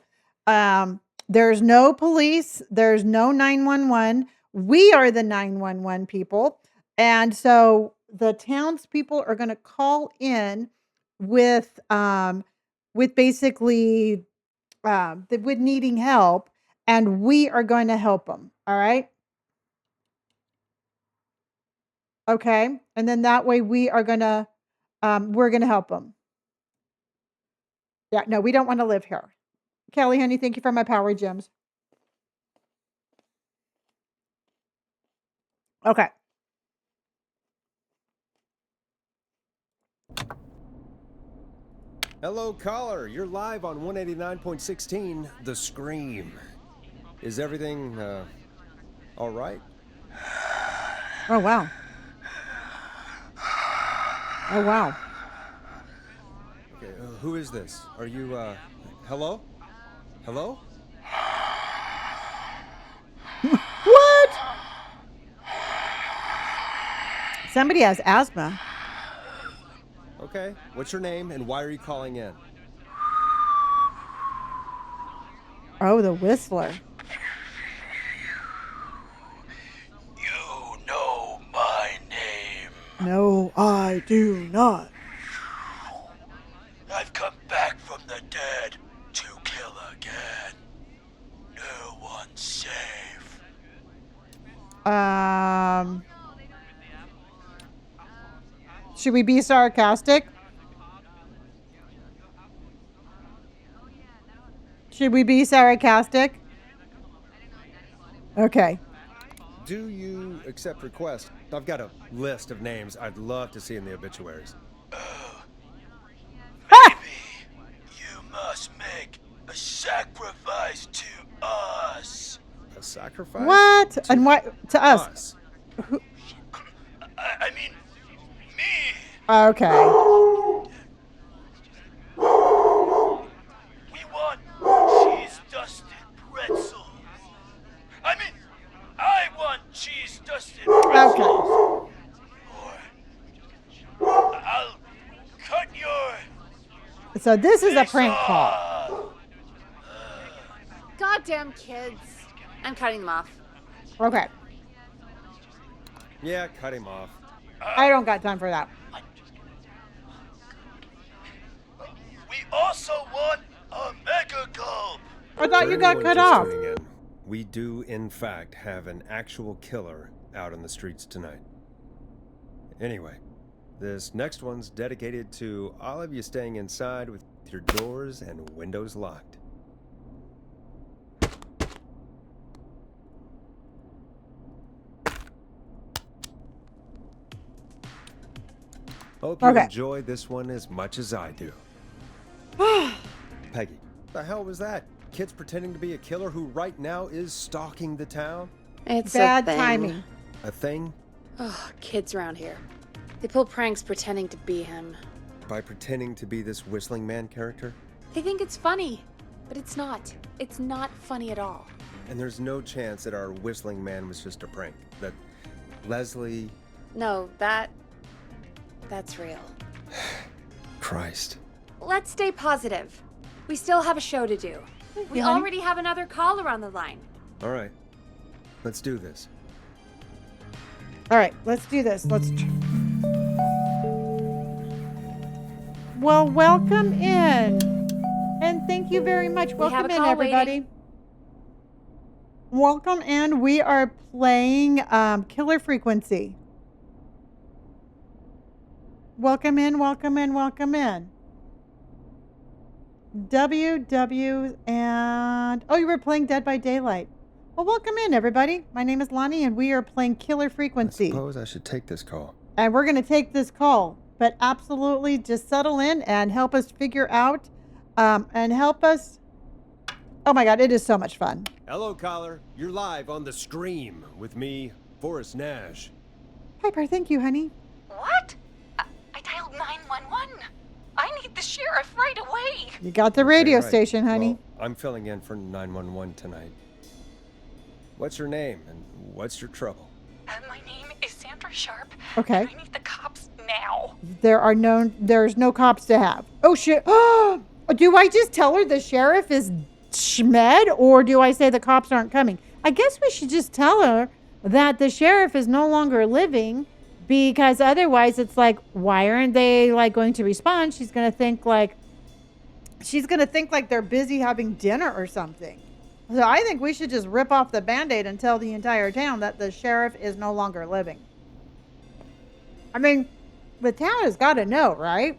There's no police. There's no 911. We are the 911 people, and so the townspeople are going to call in with basically with needing help, and we are going to help them. All right. Okay. And then that way we're going to help them. Yeah. No, we don't want to live here. Kelly, honey, thank you for my power gems. Okay. Hello, caller. You're live on 189.16, The Scream. Is everything, all right? Oh, wow. Oh, wow. Okay, who is this? Are you, hello? Hello? What? Somebody has asthma. Okay, what's your name and why are you calling in? Oh, the Whistler. You know my name. No, I do not. I've come back from the dead to kill again. No one's safe. Should we be sarcastic? Should we be sarcastic? Okay. Do you accept requests? I've got a list of names I'd love to see in the obituaries. Maybe you must make a sacrifice to us. A sacrifice? What? And what to us? I mean, me. Okay. We want cheese-dusted pretzels. I mean, I want cheese-dusted pretzels. Okay. Or I'll cut your So this is a face prank call. off. Goddamn kids. I'm cutting them off. Okay. Yeah, cut him off. I don't got time for that. We also want a mega gulp. I thought For you got anyone cut just off. tuning in, we do, in fact, have an actual killer out on the streets tonight. Anyway, this next one's dedicated to all of you staying inside with your doors and windows locked. Hope you Okay. enjoy this one as much as I do. Peggy, the hell was that? Kids pretending to be a killer who right now is stalking the town? It's Bad a thing. timing. A thing? Oh, kids around here. They pull pranks pretending to be him. By pretending to be this Whistling Man character? They think it's funny, but it's not. It's not funny at all. And there's no chance that our Whistling Man was just a prank. That Leslie... No, that's real. Christ. Let's stay positive. We still have a show to do. We honey. already have another caller on the line. All right. Let's do this. All right, let's do this. Well, welcome in. And thank you very much. have Welcome a in, call everybody. waiting. Welcome in. We are playing Killer Frequency. Welcome in, welcome in, welcome in. WW and... Oh, you were playing Dead by Daylight. Well, welcome in, everybody. My name is Lonnie, and we are playing Killer I Frequency. suppose I should take this call. And we're going to take this call. But absolutely just settle in and help us figure out and help us... Oh, my God, it is so much fun. Hello, caller. You're live on the Scream with me, Forrest Nash. Piper, thank you, honey. What? I dialed 911. I need the sheriff right away. You got the radio Okay, right. station, honey. Well, I'm filling in for 911 tonight. What's your name and what's your trouble? My name is Sandra Sharp. Okay. I need the cops now. There's no cops to have. Oh, shit. Oh, do I just tell her the sheriff is Schmed, or do I say the cops aren't coming? I guess we should just tell her that the sheriff is no longer living, because otherwise it's like, why aren't they like going to respond? She's gonna think like they're busy having dinner or something. So I think we should just rip off the Band-Aid and tell the entire town that the sheriff is no longer living. I mean, the town has got to know, right?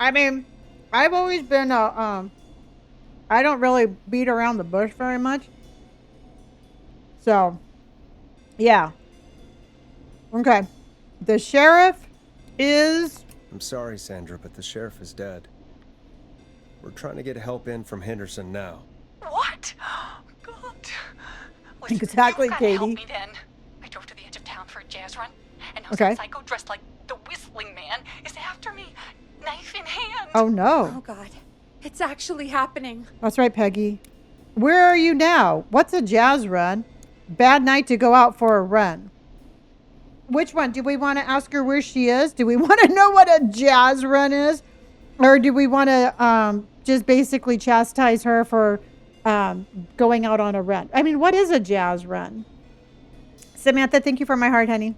I mean, I've always been I don't really beat around the bush very much. So, yeah. Okay. The sheriff is... I'm sorry, Sandra, but the sheriff is dead. We're trying to get help in from Henderson now. What? God. Listen, Exactly, you've gotta help Katie. me then. I drove to the edge of town for a jazz run, and now Okay. some psycho dressed like the Whistling Man is after me, knife in hand. Oh, no. Oh God, it's actually happening. That's right, Peggy. Where are you now? What's a jazz run? Bad night to go out for a run. Which one? Do we want to ask her where she is? Do we want to know what a jazz run is? Or do we want to just basically chastise her for going out on a run? I mean, what is a jazz run? Samantha, thank you for my heart, honey.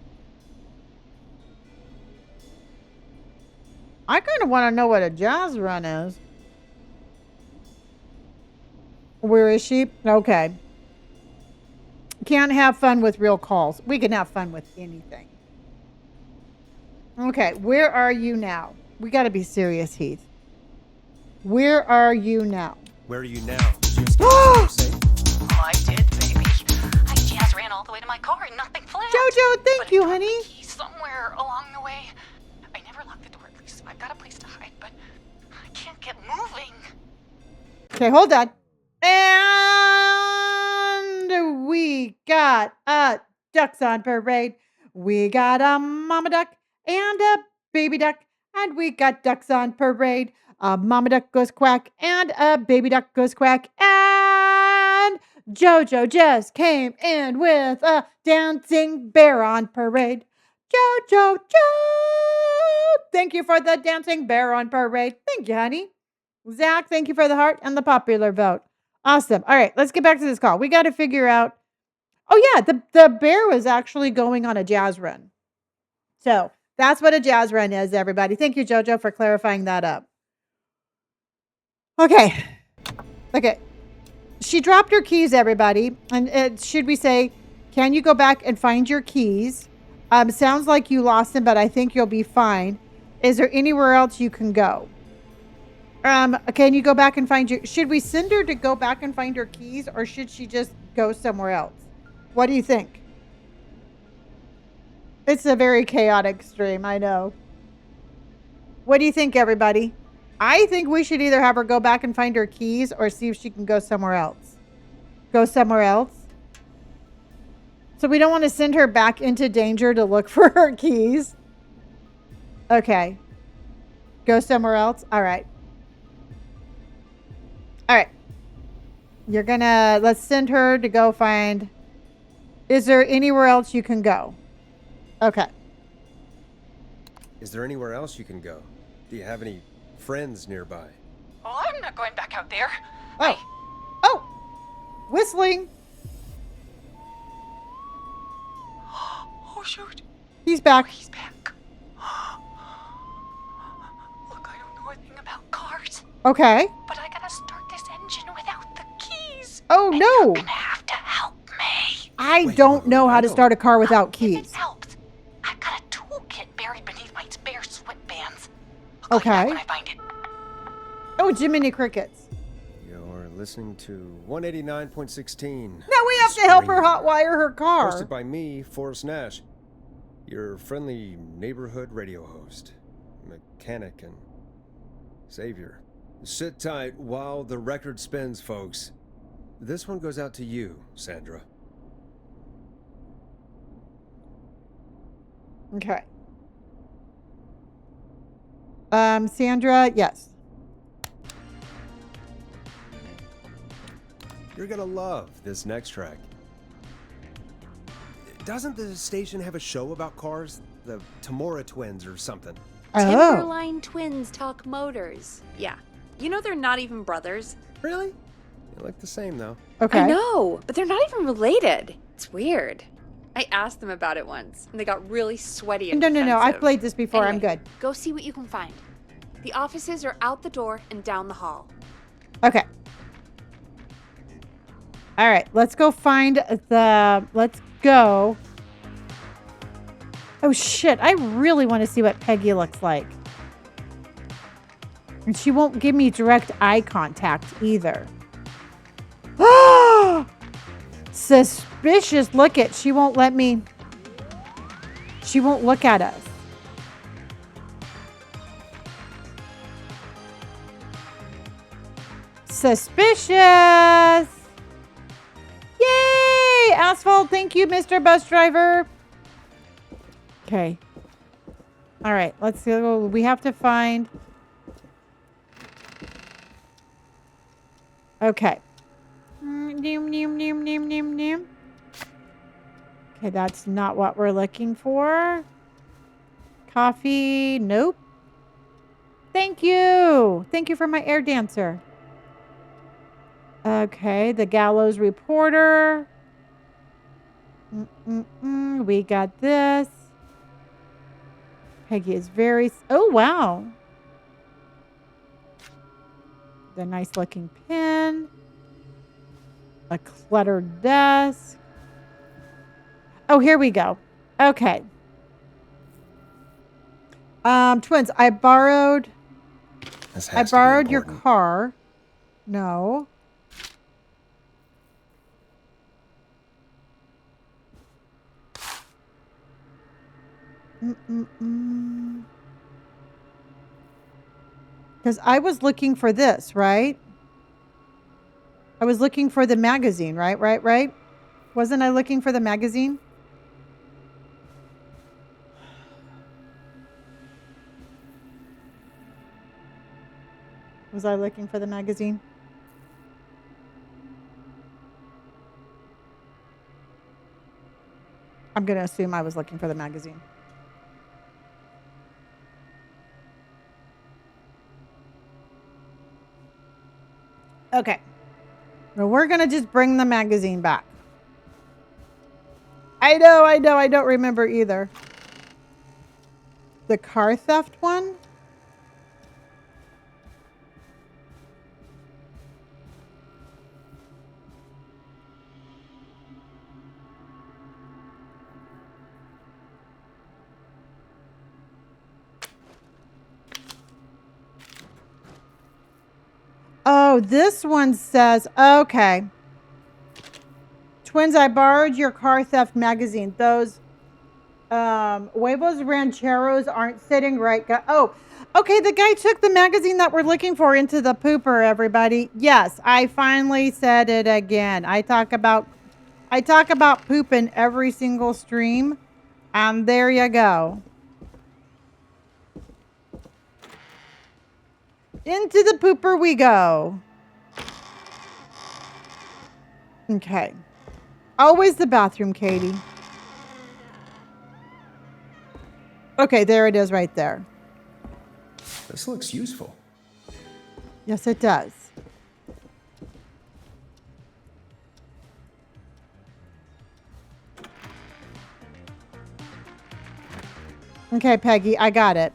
I kind of want to know what a jazz run is. Where is she? Okay. Can't have fun with real calls. We can have fun with anything. Okay, where are you now? We got to be serious, Heath. Where are you now? Where are you now? Did you escape somewhere safe? Oh, I did, baby. I jazz ran all the way to my car and nothing flagged. Jojo, thank But I you, dropped honey. the key somewhere along the way. I never locked the door, at least I've got a place to hide, but I can't get moving. Okay, hold on. And we got a ducks on parade. We got a mama duck and a baby duck. And we got ducks on parade. A mama duck goes quack and a baby duck goes quack. And Jojo just came in with a dancing bear on parade. Jojo. Thank you for the dancing bear on parade. Thank you, honey. Zach, thank you for the heart and the popular vote. Awesome. All right, let's get back to this call. We got to figure out. Oh, yeah, the bear was actually going on a jazz run. So that's what a jazz run is, everybody. Thank you, Jojo, for clarifying that up. Okay. She dropped her keys, everybody. And should we say, can you go back and find your keys? Sounds like you lost them, but I think you'll be fine. Is there anywhere else you can go? Can you go back and find should we send her to go back and find her keys, or should she just go somewhere else? What do you think? It's a very chaotic stream, I know. What do you think, everybody? I think we should either have her go back and find her keys or see if she can go somewhere else. Go somewhere else? So we don't want to send her back into danger to look for her keys. Okay. Go somewhere else? All right. All right. Let's send her to go find. Is there anywhere else you can go? Okay. Is there anywhere else you can go? Do you have any friends nearby? Oh, I'm not going back out there. Oh, whistling. Oh, shoot. He's back. He's back. Look, I don't know a thing about cars, Okay. but I gotta start this Oh, and no. You're gonna have to help me. I Wait, don't know how I to don't- start a car without If keys. it helps, I've got a toolkit buried beneath my spare sweatbands. I'll call you back Okay. when I find it. Oh, Jiminy Crickets. You're listening to 189.16. Now we have to help her Scream. hotwire her car. Hosted by me, Forrest Nash, your friendly neighborhood radio host, mechanic, and savior. Sit tight while the record spins, folks. This one goes out to you, Sandra. Okay. Sandra, yes. You're gonna love this next track. Doesn't the station have a show about cars? The Tamora twins or something? Oh. Timberline twins talk motors. Yeah. You know they're not even brothers. Really? They look the same, though. Okay. I know, but they're not even related. It's weird. I asked them about it once, and they got really sweaty and No. I've defensive. played this before. I'm Anyway, good. Go see what you can find. The offices are out the door and down the hall. Okay. All right. Let's go find let's go. Oh, shit. I really want to see what Peggy looks like. And she won't give me direct eye contact either. Suspicious. Look at, she won't let me. She won't look at us. Suspicious. Yay! Asphalt. Thank you, Mr. Bus Driver. Okay. All right. Let's go. We have to find. Okay. Okay, that's not what we're looking for. Coffee. Nope. Thank you. Thank you for my air dancer. Okay, the gallows reporter. We got this. Peggy is very... Oh, wow. The nice looking pen. A cluttered desk. Oh, here we go. Okay. Twins, I borrowed This I has to be borrowed your important. car. No. Because I was looking for this, right? I was looking for the magazine, right? Wasn't I looking for the magazine? Was I looking for the magazine? I'm going to assume I was looking for the magazine. Okay. Well, we're going to just bring the magazine back. I know. I don't remember either. The car theft one? Oh, this one says, okay. Twins, I borrowed your car theft magazine. Those huevos rancheros aren't sitting right. Oh, okay. The guy took the magazine that we're looking for into the pooper, everybody. Yes, I finally said it again. I talk about poop in every single stream. And there you go. Into the pooper we go. Okay. Always the bathroom, Katie. Okay, there it is right there. This looks useful. Yes, it does. Okay, Peggy, I got it.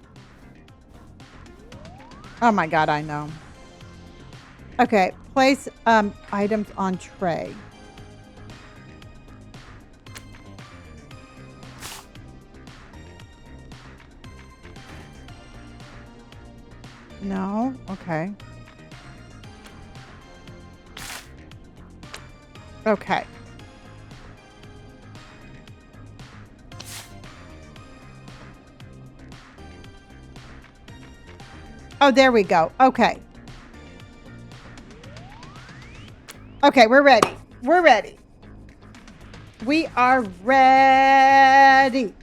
Oh my God, I know. Okay, place items on tray. No? Okay. Okay. Oh, there we go. Okay. Okay, we're ready. We're ready. We are ready.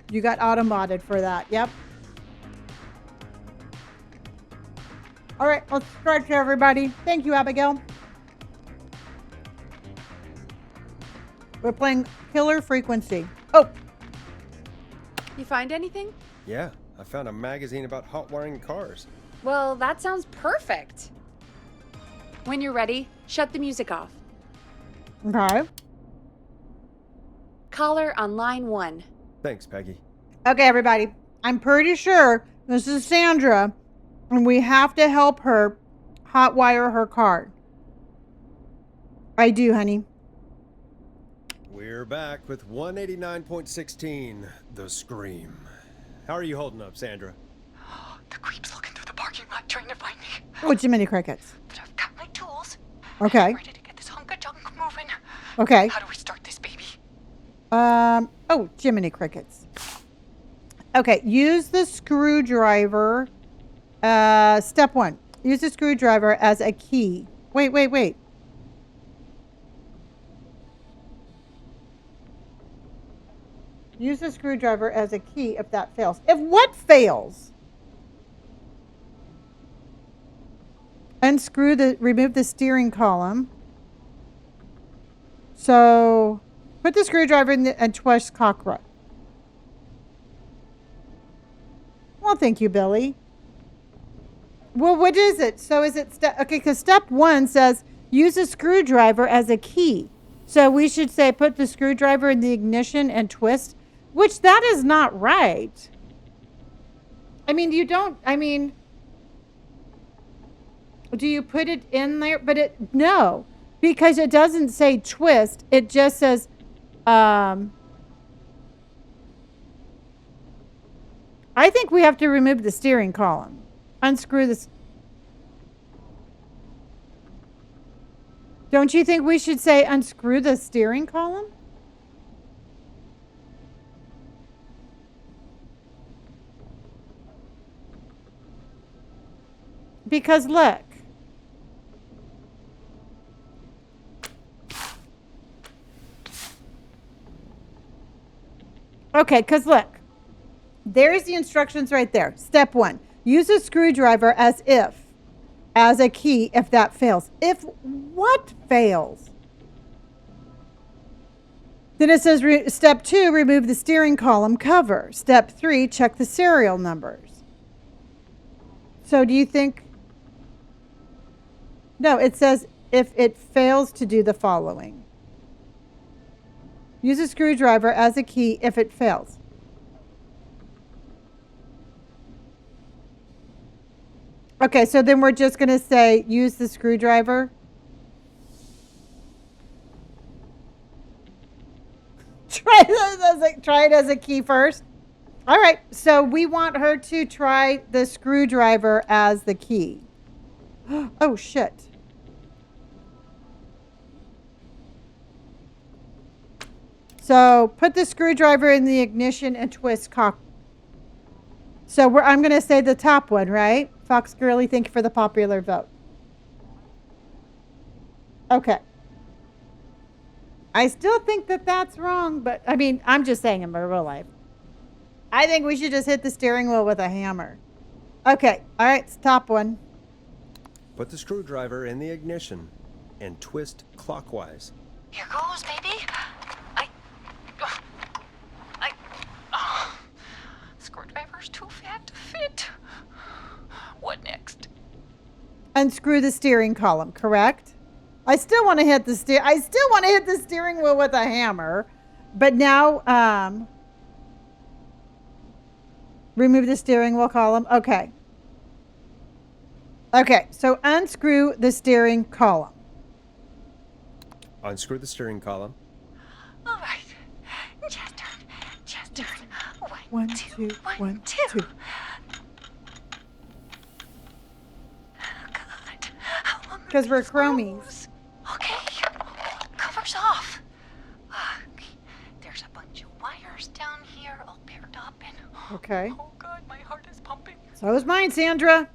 You got auto-modded for that. Yep. All right, let's start to everybody. Thank you, Abigail. We're playing Killer Frequency. Oh, You find anything? Yeah, I found a magazine about hot wiring cars. Well, that sounds perfect. When you're ready, shut the music off. okay. Caller on line 1. Thanks, Peggy. Okay, everybody. I'm pretty sure this is Sandra, and we have to help her hotwire her car. I do, honey. We're back with 189.16, The Scream. How are you holding up, Sandra? The creep's looking through the parking lot trying to find me. Oh, Jiminy Crickets. But I've got my tools. Okay. I'm ready to get this hunk of junk moving. Okay. How do we start this baby? Oh, Jiminy Crickets. Okay, use the screwdriver. Step 1. Use the screwdriver as a key. Wait. Use the screwdriver as a key if that fails. If what fails? Remove the steering column. So, put the screwdriver in and twist cockroach. Well, thank you, Billy. Well, what is it? So is it okay, because step 1 says use a screwdriver as a key. So we should say put the screwdriver in the ignition and twist, which that is not right. Do you put it in there? But no, because it doesn't say twist. It just says, I think we have to remove the steering column. Unscrew this. Don't you think we should say unscrew the steering column? Because look. Okay, because look. There's the instructions right there. Step 1. Use a screwdriver as a key if that fails. If what fails? Then it says step 2, remove the steering column cover. Step 3, check the serial numbers. So do you think? No, it says if it fails to do the following. Use a screwdriver as a key if it fails. Okay, so then we're just going to say use the screwdriver. Try it as a key first. All right, so we want her to try the screwdriver as the key. Oh, shit. So put the screwdriver in the ignition and twist cock. So I'm going to say the top one, right? Fox Girly, thank you for the popular vote. Okay. I still think that that's wrong, but I'm just saying in my real life. I think we should just hit the steering wheel with a hammer. Okay. All right. It's top one. Put the screwdriver in the ignition and twist clockwise. Here goes, baby. Screwdriver's too fat to fit. What next? Unscrew the steering column, correct? I still want to hit the steering wheel with a hammer, but now Remove the steering wheel column. Okay. Okay, so unscrew the steering column. Unscrew the steering column. All right. Just turn. One, two, one, two. Oh, God. How long are 'Cause we're these chromies. screws? Okay. Cover's off. There's a bunch of wires down here all paired up and... Okay. Oh, God, my heart is pumping. So is mine, Sandra.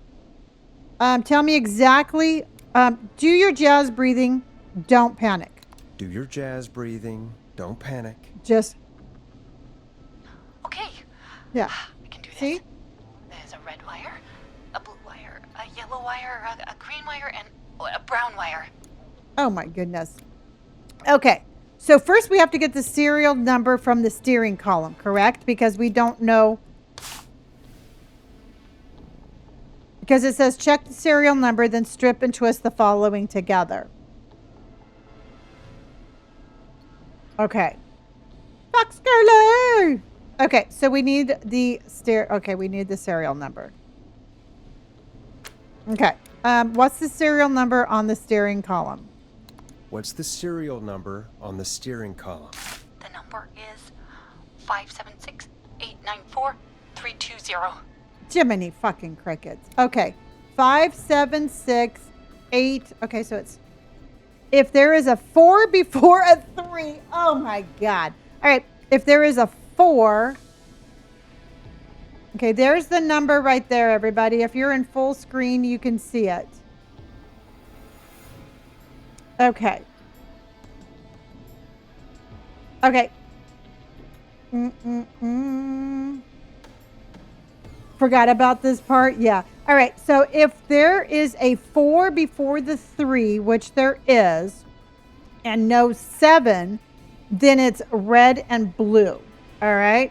Tell me exactly. Do your jazz breathing. Don't panic. Do your jazz breathing. Don't panic. Just, Okay. yeah. I can do this. See? There's a red wire, a blue wire, a yellow wire, a green wire, and a brown wire. Oh my goodness. Okay. So first we have to get the serial number from the steering column, correct? Because we don't know. Because it says check the serial number, then strip and twist the following together. Okay. Fox Girlie! Okay, so we need the we need the serial number. Okay. What's the serial number on the steering column? What's the serial number on the steering column? The number is 576-894-320. Jiminy fucking crickets. Okay. 5768. Okay, so it's if there is a 4 before a 3. Oh my God. All right. If there is a 4. Okay, there's the number right there, everybody. If you're in full screen, you can see it. Okay. Okay. Forgot about this part. Yeah. All right. So if there is a 4 before the 3, which there is, and no 7, then it's red and blue. All right.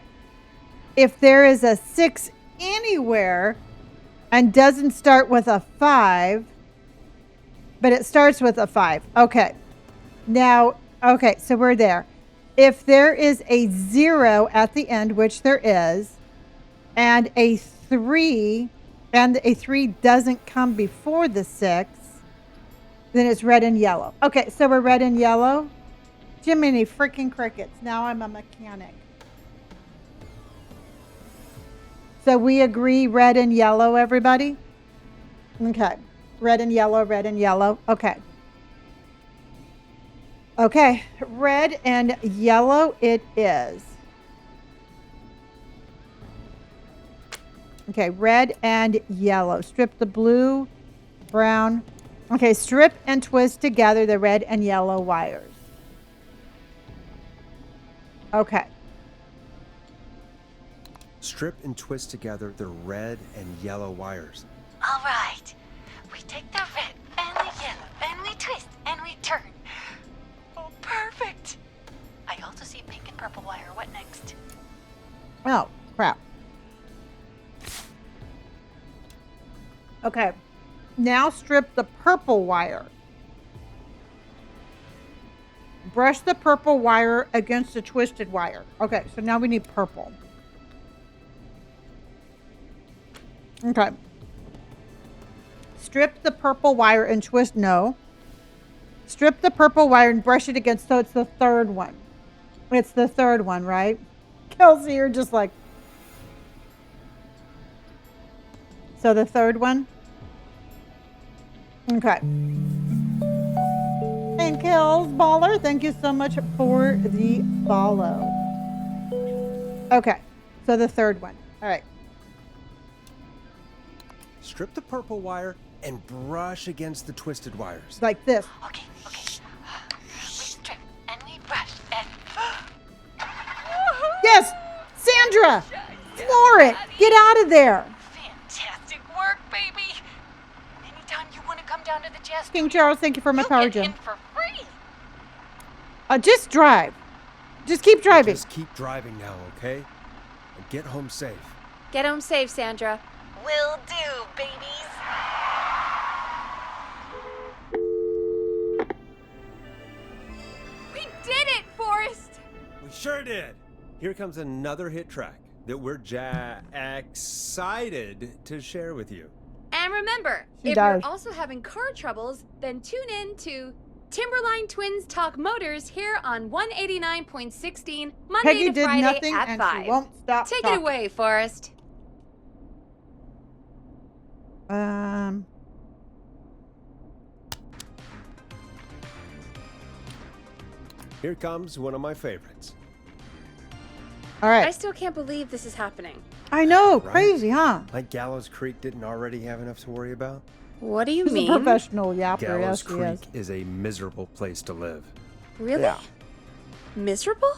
If there is a 6 anywhere and doesn't start with a 5, but it starts with a 5. Okay. Now, okay. So we're there. If there is a 0 at the end, which there is, and a 3, and a 3 doesn't come before the 6, then it's red and yellow. Okay, so we're red and yellow. Jiminy freaking crickets. Now I'm a mechanic. So we agree red and yellow, everybody? Okay. Red and yellow, red and yellow. Okay. Okay. Red and yellow it is. Okay, red and yellow. Strip the blue, brown. Okay, strip and twist together the red and yellow wires. Okay. Strip and twist together the red and yellow wires. All right. We take the red and the yellow and we twist and we turn. Oh, perfect. I also see pink and purple wire. What next? Oh, crap. Okay. Now strip the purple wire. Brush the purple wire against the twisted wire. Okay, so now we need purple. Okay. Strip the purple wire and twist. No. Strip the purple wire and brush it against. So it's the third one. It's the third one, right? Kelsey, you're just like. So the third one. Okay. And Kills Baller, thank you so much for the follow. Okay. So the third one. All right. Strip the purple wire and brush against the twisted wires. Like this. Okay. We strip and we brush and... Yes! Sandra! Floor it! Get out of there! Fantastic work, baby! Anytime you want to come down to the jazz King studio, Charles, thank you for my you power get gem. in for free. Just drive. Just keep driving. Just keep driving now, okay? And get home safe. Get home safe, Sandra. Will do, babies. We did it, Forrest! We sure did. Here comes another hit track. that we're excited to share with you. And remember, She if does. you're also having car troubles, then tune in to Timberline Twins Talk Motors here on 189.16, Monday Peggy to did Friday nothing at and 5. she won't stop Take talking. it away, Forrest. Here comes one of my favorites. All I right. still can't believe this is happening. I know, Right? crazy, huh? Like Gallows Creek didn't already have enough to worry about? What do you He's a mean? professional yapper, Gallows yes, he Creek is. is a miserable place to live. Really? Yeah. Miserable?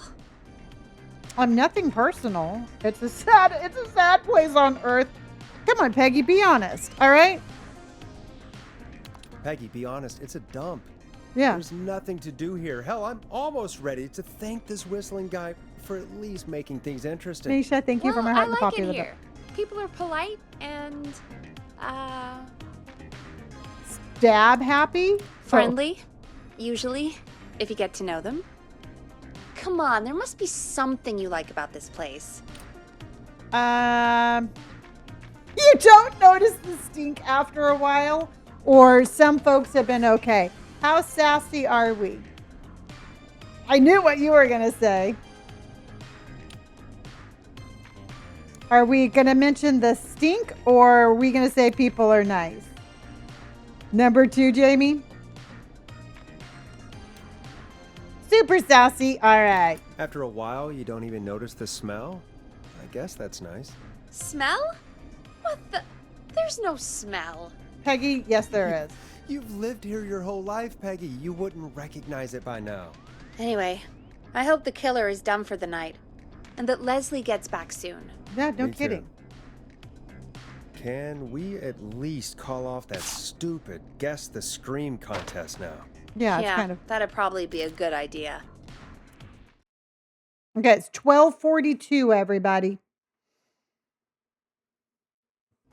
I'm nothing personal. It's a sad place on earth. Come on, Peggy, be honest, all right? Peggy, be honest, it's a dump. Yeah. There's nothing to do here. Hell, I'm almost ready to thank this whistling guy for at least making things interesting. Misha, thank you Well, for my heart I and the like popular it vote. here. People are polite and, Dab happy? friendly, usually, if you get to know them. Come on, there must be something you like about this place. You don't notice the stink after a while? Or some folks have been okay. How sassy are we? I knew what you were going to say. Are we going to mention the stink or are we going to say people are nice? Number 2, Jamie? Super sassy. All right. After a while, you don't even notice the smell? I guess that's nice. Smell? What the? There's no smell. Peggy, yes, there is. You've lived here your whole life, Peggy. You wouldn't recognize it by now. Anyway, I hope the killer is done for the night and that Leslie gets back soon. Yeah, no Me too. kidding. Can we at least call off that stupid Guess the Scream contest now? Yeah, it's kind of. That'd probably be a good idea. Okay, it's 12:42, everybody.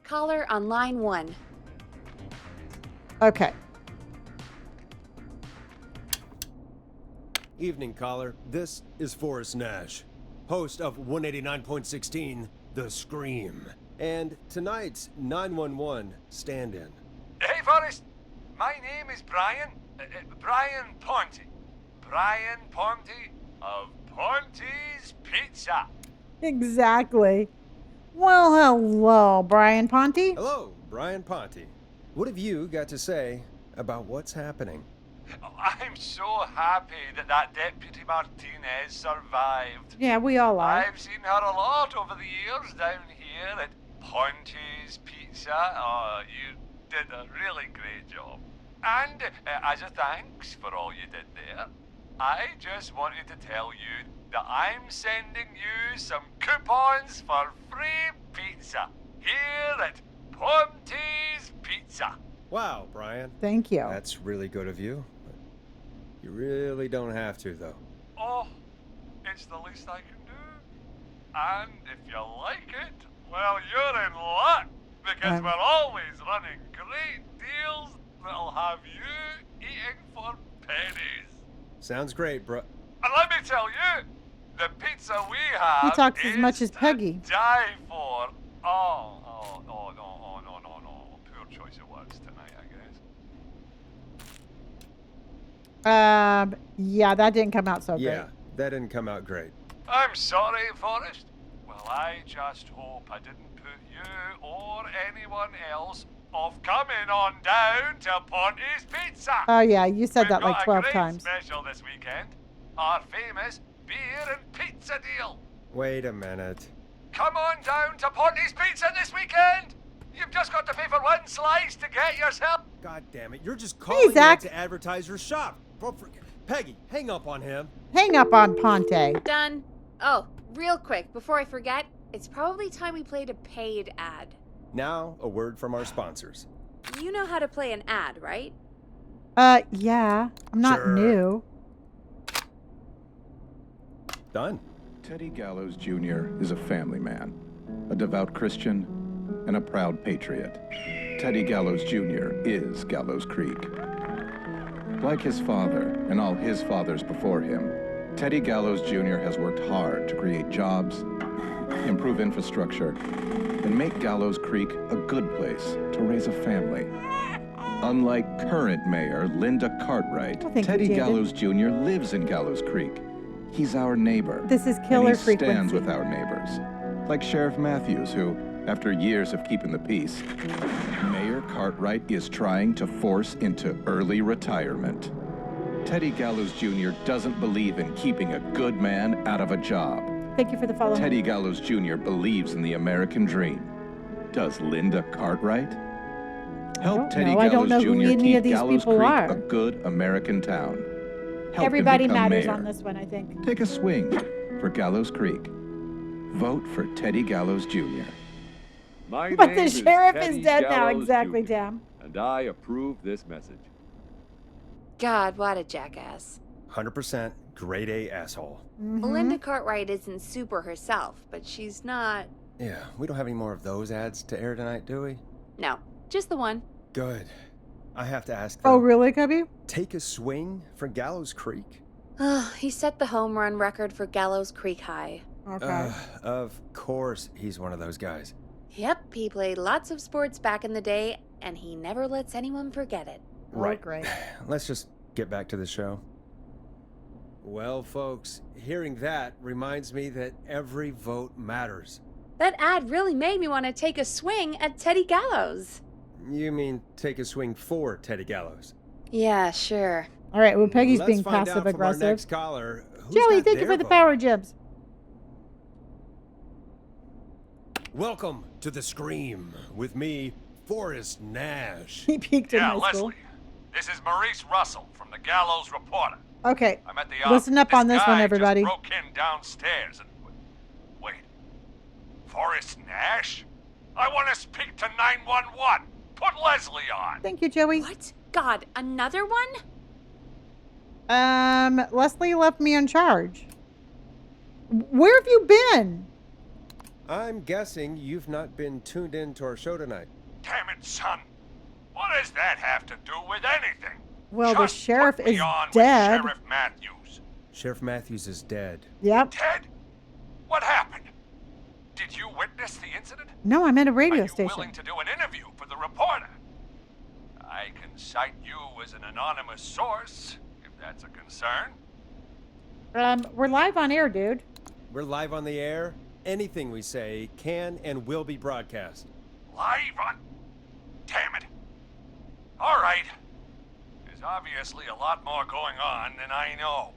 Caller on line 1. Okay. Evening, caller. This is Forrest Nash, host of 189.16, The Scream, and tonight's 911 stand-in. Hey, Forrest. My name is Brian. Brian Ponte. Brian Ponte of Ponte's Pizza. Exactly. Well, hello, Brian Ponte. Hello, Brian Ponte. What have you got to say about what's happening? I'm so happy that Deputy Martinez survived. Yeah, we all are. I've seen her a lot over the years down here at Ponte's Pizza. Oh, you did a really great job. And as a thanks for all you did there, I just wanted to tell you that I'm sending you some coupons for free pizza here at Ponte's Pizza. Wow, Brian. Thank you. That's really good of you. But you really don't have to, though. Oh, it's the least I can do. And if you like it, well, you're in luck, because we're always running great deals that'll have you eating for pennies. Sounds great, bro. And let me tell you, the pizza we have He talks as much is as Peggy. to die for. No. Poor choice of words tonight, I guess. Yeah, that didn't come out so Yeah, great. that didn't come out great. I'm sorry, Forrest. Well, I just hope I didn't put you or anyone else off coming on down to Ponte's Pizza. Oh, yeah, you said We've that like got 12 a great times. special this weekend. Our famous beer and pizza deal. Wait a minute. Come on down to Ponte's Pizza this weekend. You've just got to pay for one slice to get yourself. God damn it, you're just calling Zach. me to advertise your shop. Peggy, hang up on him. Hang up on Ponte. Done. Oh, real quick, before I forget, it's probably time we played a paid ad. Now, a word from our sponsors. You know how to play an ad, right? Yeah, I'm not Sure. new. Done. Teddy Gallows Jr. is a family man, a devout Christian, and a proud patriot. Teddy Gallows Jr. is Gallows Creek. Like his father and all his fathers before him, Teddy Gallows Jr. has worked hard to create jobs improve infrastructure, and make Gallows Creek a good place to raise a family. Unlike current mayor Linda Cartwright, Well, thank you, Teddy Jaden. Gallows Jr. lives in Gallows Creek. He's our neighbor. This is and killer he stands frequency. with our neighbors. Like Sheriff Matthews, who, after years of keeping the peace, Mayor Cartwright is trying to force into early retirement. Teddy Gallows Jr. doesn't believe in keeping a good man out of a job. Thank you for the follow. Teddy Gallows Jr. believes in the American dream. Does Linda Cartwright? Help don't Teddy know. I don't Gallows know who Jr. any keep of these Gallows people Creek are. a good American town. Help Everybody him become matters mayor. on this one, I think. Take a swing for Gallows Creek. Vote for Teddy Gallows Jr. My But name the is sheriff Teddy is dead now. Gallows Exactly, Jr., Tam. and I approve this message. God, what a jackass. 100% grade A asshole. Melinda Cartwright isn't super herself, but she's not. Yeah, we don't have any more of those ads to air tonight, do we? No, just the one. Good. I have to ask, Oh, though, really, Cubby? take a swing for Gallows Creek? He set the home run record for Gallows Creek High. Okay. Of course he's one of those guys. Yep, he played lots of sports back in the day, and he never lets anyone forget it. Oh, great. Let's just get back to the show. Well, folks, hearing that reminds me that every vote matters. That ad really made me want to take a swing at Teddy Gallows. You mean take a swing for Teddy Gallows? Yeah, sure. All right. Well, Peggy's Let's being find out passive from our aggressive. next caller. Who's Joey, got thank you their for the vote. power gems. Welcome to the Scream with me, Forrest Nash. He peaked in Yeah, high school. Leslie. This is Maurice Russell from the Gallows Reporter. Okay. I'm at the Listen office. up on this one, guy everybody. Just broke in downstairs and wait. Forrest Nash? I want to speak to 911. Put Leslie on. Thank you, Joey. What? God, another one? Leslie left me in charge. Where have you been? I'm guessing you've not been tuned in to our show tonight. Damn it, son. What does that have to do with anything? Well, the Just sheriff put me is on with dead. Sheriff Matthews. Sheriff Matthews is dead. Yep. Dead? What happened? Did you witness the incident? No, I'm at a Are radio you station. willing to do an interview for the reporter? I can cite you as an anonymous source, if that's a concern. We're live on air, dude. We're live on the air. Anything we say can and will be broadcast. Live on... Damn it. All right. There's obviously a lot more going on than I know.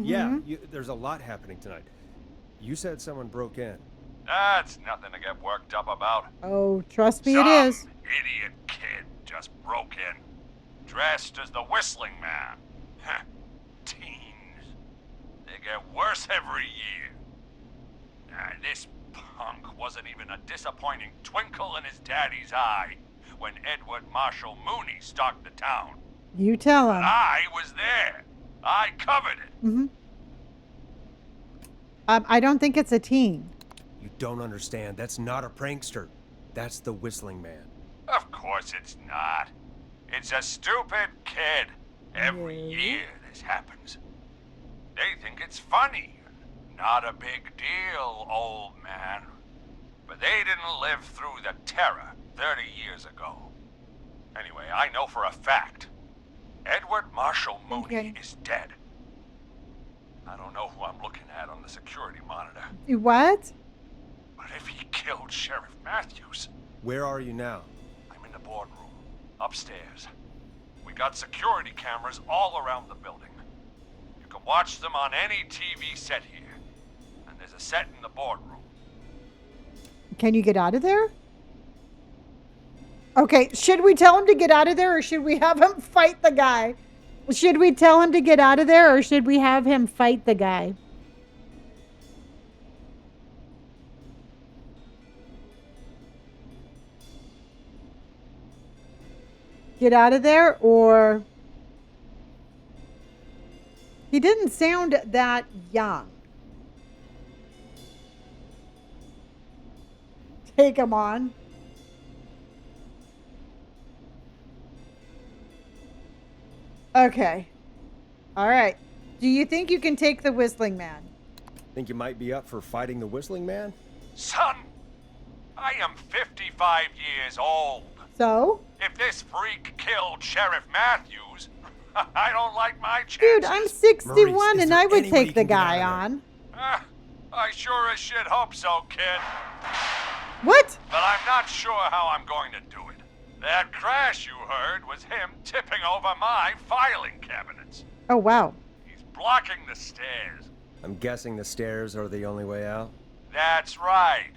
Yeah, there's a lot happening tonight. You said someone broke in. That's nothing to get worked up about. Oh, trust me, Some it is. idiot kid just broke in, dressed as the Whistling Man. Heh, teens. They get worse every year. This punk wasn't even a disappointing twinkle in his daddy's eye when Edward Marshall Mooney stalked the town. You tell him. I was there. I covered it. I don't think it's a teen. You don't understand. That's not a prankster. That's the Whistling Man. Of course it's not. It's a stupid kid. Every year this happens. They think it's funny. Not a big deal, old man. But they didn't live through the terror 30 years ago. Anyway, I know for a fact. Edward Marshall Mooney is dead. I don't know who I'm looking at on the security monitor. What? But if he killed Sheriff Matthews... Where are you now? I'm in the boardroom, upstairs. We got security cameras all around the building. You can watch them on any TV set here. And there's a set in the boardroom. Can you get out of there? Okay, should we tell him to get out of there or should we have him fight the guy? Should we tell him to get out of there or should we have him fight the guy? Get out of there or... He didn't sound that young. Take him on. Okay. All right. Do you think you can take the Whistling Man? Think you might be up for fighting the Whistling Man? Son, I am 55 years old. So? If this freak killed Sheriff Matthews, I don't like my chances. Dude, I'm 61 Maurice, is and there I would any way take you the can get guy out on. I sure as shit hope so, kid. What? But I'm not sure how I'm going to do it. That crash you heard was him tipping over my filing cabinets. Oh, wow. He's blocking the stairs. I'm guessing the stairs are the only way out. That's right.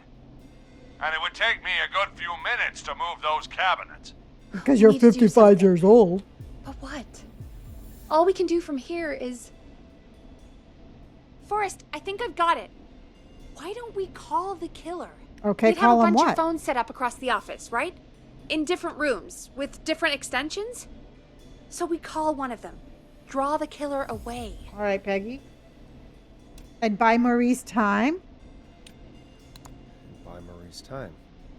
And it would take me a good few minutes to move those cabinets. Because We you're need to do 55 something. years old. But what? All we can do from here is... Forrest, I think I've got it. Why don't we call the killer? Okay, We'd call have a him bunch what? of phones set up across the office, right? In different rooms, with different extensions. So we call one of them. Draw the killer away. All right, Peggy. And buy Maurice time. Buy Maurice time.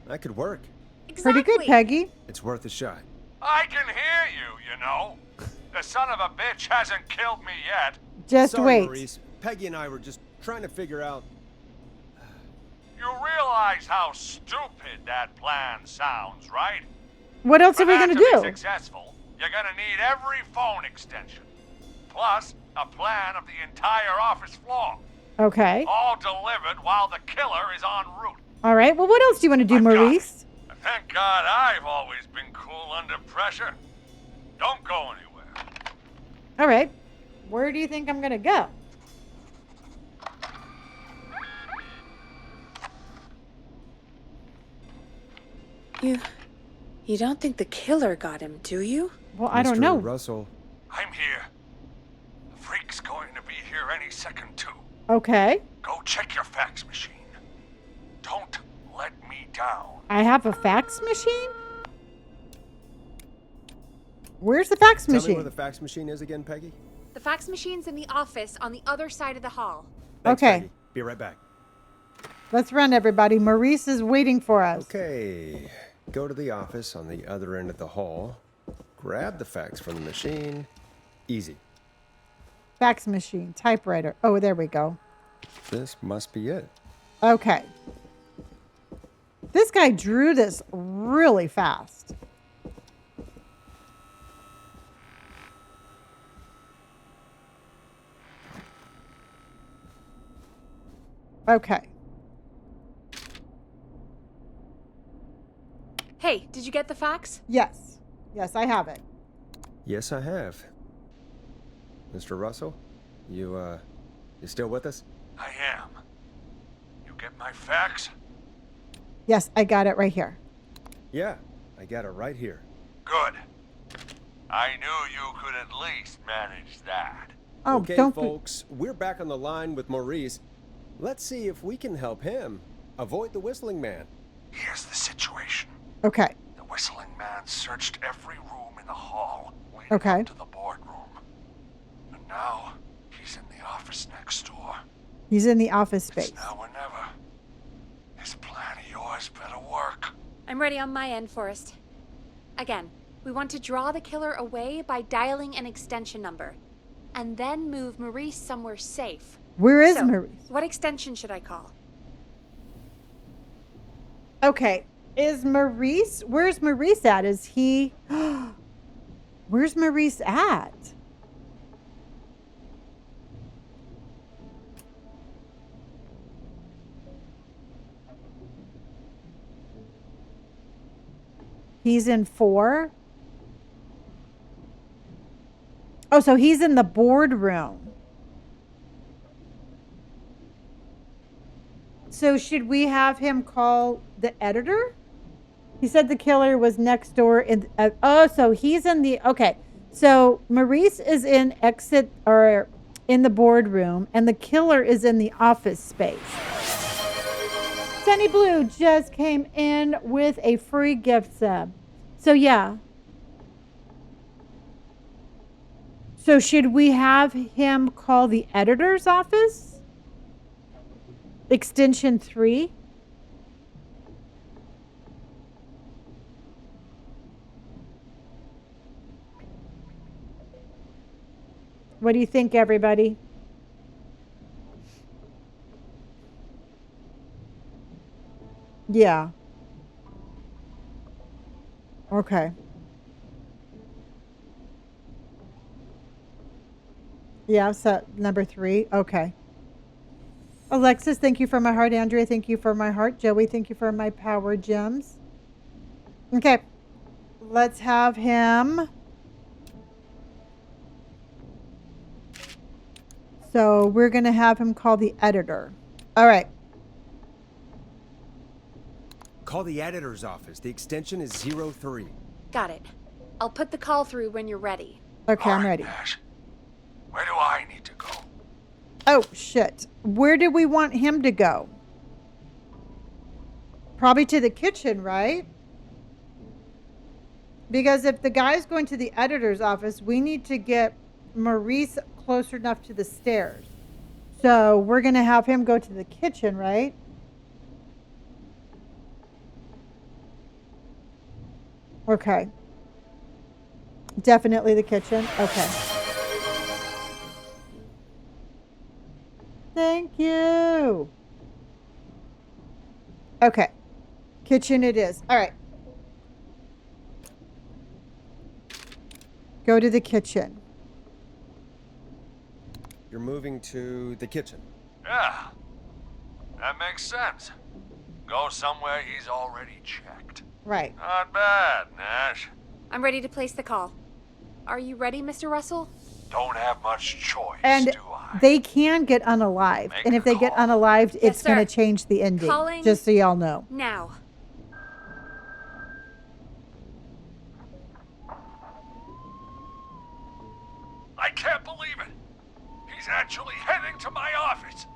That could work. Exactly. Pretty good, Peggy. It's worth a shot. I can hear you, you know. The son of a bitch hasn't killed me yet. Just Sorry, wait. Maurice. Peggy and I were just trying to figure out. You realize how stupid that plan sounds, right? What else For are we that going to be do? successful, you're gonna need every phone extension, plus a plan of the entire office floor, Okay. all delivered while the killer is en route. All right. Well, what else do you want to do, I've got it. Maurice? And thank God I've always been cool under pressure. Don't go anywhere. All right. Where do you think I'm going to go? You don't think the killer got him, do you? Well, I don't Mr. know. Russell. I'm here. The freak's going to be here any second, too. Okay. Go check your fax machine. Don't let me down. I have a fax machine? Where's the fax Tell me machine? where the fax machine is again, Peggy. The fax machine's in the office on the other side of the hall. Thanks, Okay. Peggy. Be right back. Let's run, everybody. Maurice is waiting for us. Okay. Go to the office on the other end of the hall. Grab the fax from the machine. Easy. Fax machine, typewriter. Oh, there we go. This must be it. Okay. This guy drew this really fast. Okay. Hey, did you get the fax? Yes. Yes, I have it. Yes, I have. Mr. Russell, you still with us? I am. You get my fax? Yes, I got it right here. Yeah, I got it right here. Good. I knew you could at least manage that. Oh, Okay, don't folks, we're back on the line with Maurice. Let's see if we can help him avoid the whistling man. Here's the situation. Okay. The whistling man searched every room in the hall leading Okay. up to the boardroom. And now he's in the office next door. He's in the office space. It's now or never. This plan of yours better work. I'm ready on my end, Forrest. Again, we want to draw the killer away by dialing an extension number, and then move Maurice somewhere safe. Where is So, Maurice? what extension should I call? Okay. Is Maurice, where's Maurice at? Is he, where's Maurice at? He's in 4. Oh, so he's in the boardroom. So should we have him call the editor? He said the killer was next door in oh, so he's in the okay. So Maurice is in exit or in the boardroom and the killer is in the office space. Sunny Blue just came in with a free gift sub. So yeah. So should we have him call the editor's office? Extension 3? What do you think, everybody? Yeah. Okay. Yeah, so number 3. Okay. Alexis, thank you for my heart. Andrea, thank you for my heart. Joey, thank you for my power gems. Okay. Let's have him. So we're going to have him call the editor. All right. Call the editor's office. The extension is 03. Got it. I'll put the call through when you're ready. Okay, I'm All right, ready. Nash. Where do I need to go? Oh, shit. Where do we want him to go? Probably to the kitchen, right? Because if the guy's going to the editor's office, we need to get Maurice closer enough to the stairs. So we're going to have him go to the kitchen, right? Okay. Definitely the kitchen. Okay. Thank you. Okay. Kitchen it is. All right. Go to the kitchen. You're moving to the kitchen. Yeah, that makes sense. Go somewhere he's already checked. Right. Not bad, Nash. I'm ready to place the call. Are you ready, Mr. Russell? Don't have much choice, And do I? they can get unalived. Make And a if they get call. unalived, Yes, it's going to sir. change the ending. Calling- Just so y'all know. Now. I can't believe it. He's actually heading to my office.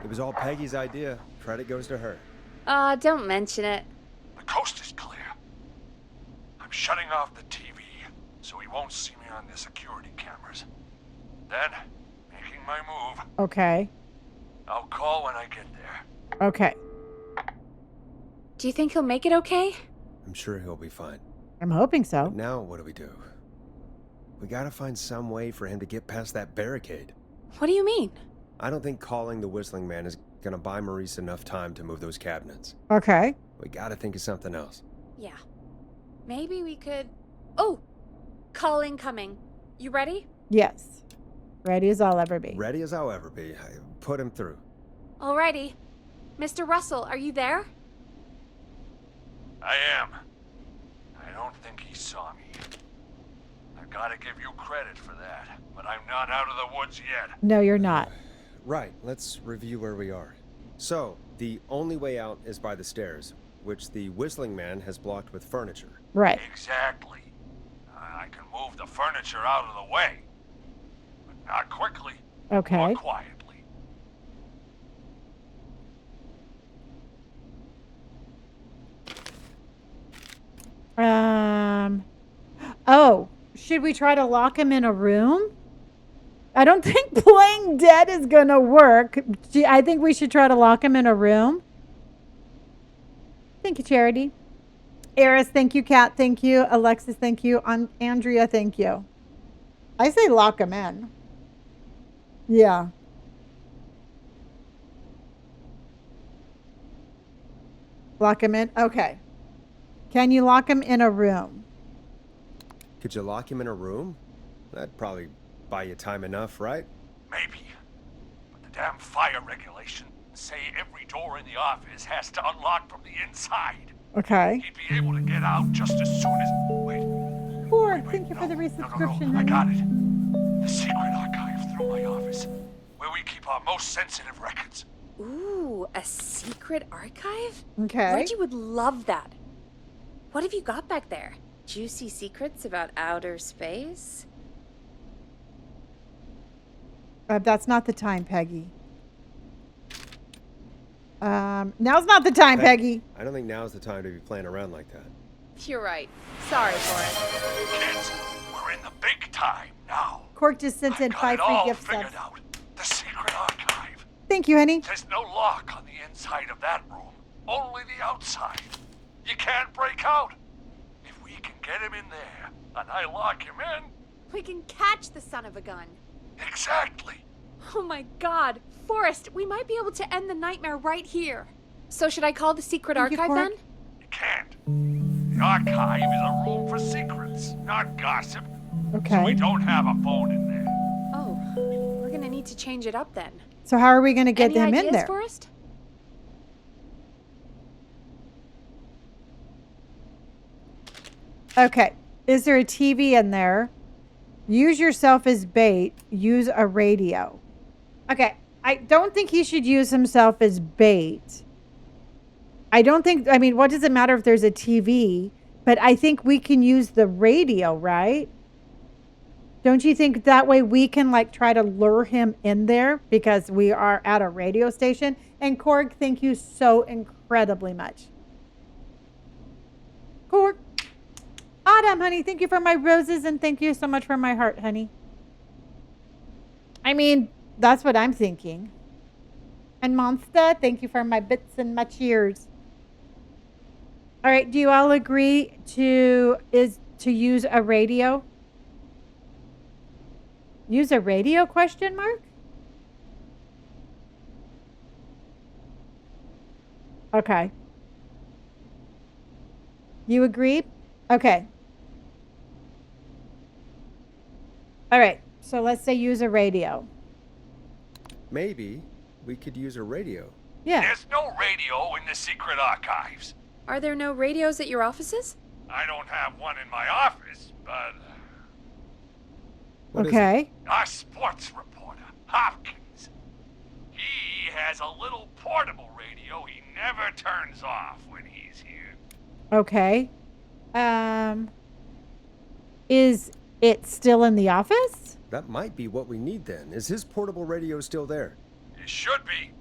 It was all Peggy's idea. Credit goes to her. Don't mention it. The coast is clear. I'm shutting off the TV so he won't see me on the security cameras. Then, making my move. Okay. I'll call when I get there. Okay. Do you think he'll make it okay? I'm sure he'll be fine. I'm hoping so. But now what do? We gotta find some way for him to get past that barricade. What do you mean? I don't think calling the Whistling Man is gonna buy Maurice enough time to move those cabinets. Okay. We gotta think of something else. Yeah. Maybe we could... Oh! Call incoming. You ready? Yes. Ready as I'll ever be. Ready as I'll ever be. I put him through. Alrighty. Mr. Russell, are you there? I am. I don't think he saw me. I've got to give you credit for that, but I'm not out of the woods yet. No, you're not. Right, let's review where we are. So, the only way out is by the stairs, which the Whistling Man has blocked with furniture. Right. Exactly. I can move the furniture out of the way, but not quickly. Okay. More quietly. Oh, should we try to lock him in a room? I don't think playing dead is gonna work. I think we should try to lock him in a room. Thank you, Charity. Eris, thank you. Kat, thank you. Alexis, thank you. Andrea, thank you. I say lock him in. Yeah. Lock him in? Okay. Can you lock him in a room? Could you lock him in a room? That'd probably buy you time enough, right? Maybe. But the damn fire regulations say every door in the office has to unlock from the inside. Okay. He'd be able to get out just as soon as... Wait. Ford, thank you for the No, resubscription. I got it. The secret archive through my office, where we keep our most sensitive records. Ooh, a secret archive? Okay. Reggie would love that. What have you got back there? Juicy secrets about outer space? That's not the time, Peggy. Now's not the time, Peggy. I don't think now's the time to be playing around like that. You're right. Sorry for it. Kids, we're in the big time now. Cork just sent in I've got 5 it free all gift figured subs. out. The secret archive. Thank you, honey. There's no lock on the inside of that room. Only the outside. You can't break out. If we can get him in there, and I lock him in... We can catch the son of a gun. Exactly. Oh my god. Forrest, we might be able to end the nightmare right here. So should I call the secret Thank you, archive then? Cork. You can't. The archive is a room for secrets, not gossip. So we Okay. don't have a phone in there. Oh, we're gonna need to change it up then. So how are we going to get Any them ideas, in there? Forrest? Okay. Is there a TV in there? Use yourself as bait. Use a radio. Okay. I don't think he should use himself as bait. I mean, what does it matter if there's a TV? But I think we can use the radio, right? Don't you think that way we can like try to lure him in there because we are at a radio station? And Korg, thank you so incredibly much. Korg. Autumn, honey, thank you for my roses and thank you so much for my heart, honey. I mean, that's what I'm thinking. And Monster, thank you for my bits and my cheers. All right, do you all agree to use a radio? Use a radio, question mark? Okay. You agree? Okay. All right, so let's say use a radio. Maybe we could use a radio. Yeah. There's no radio in the secret archives. Are there no radios at your offices? I don't have one in my office, but What is Okay. our sports reporter, Hopkins, he has a little portable radio he never turns off when he's here. Okay. Is it still in the office? That might be what we need then. Is his portable radio still there? It should be.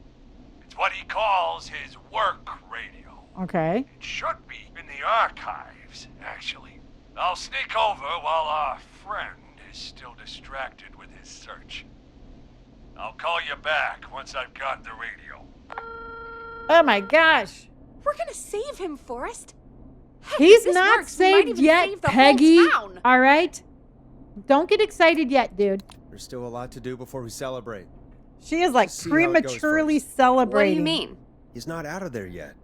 It's what he calls his work radio. Okay. It should be in the archives, actually. I'll sneak over while our friend is still distracted with his search. I'll call you back once I've got the radio. Oh my gosh. We're gonna save him, Forrest. Heck, He's if this not works, we might saved even yet, save the Peggy. Whole town. All right? Don't get excited yet, dude. There's still a lot to do before we celebrate. She is like Let's see how it goes prematurely first. celebrating. What do you mean? He's not out of there yet.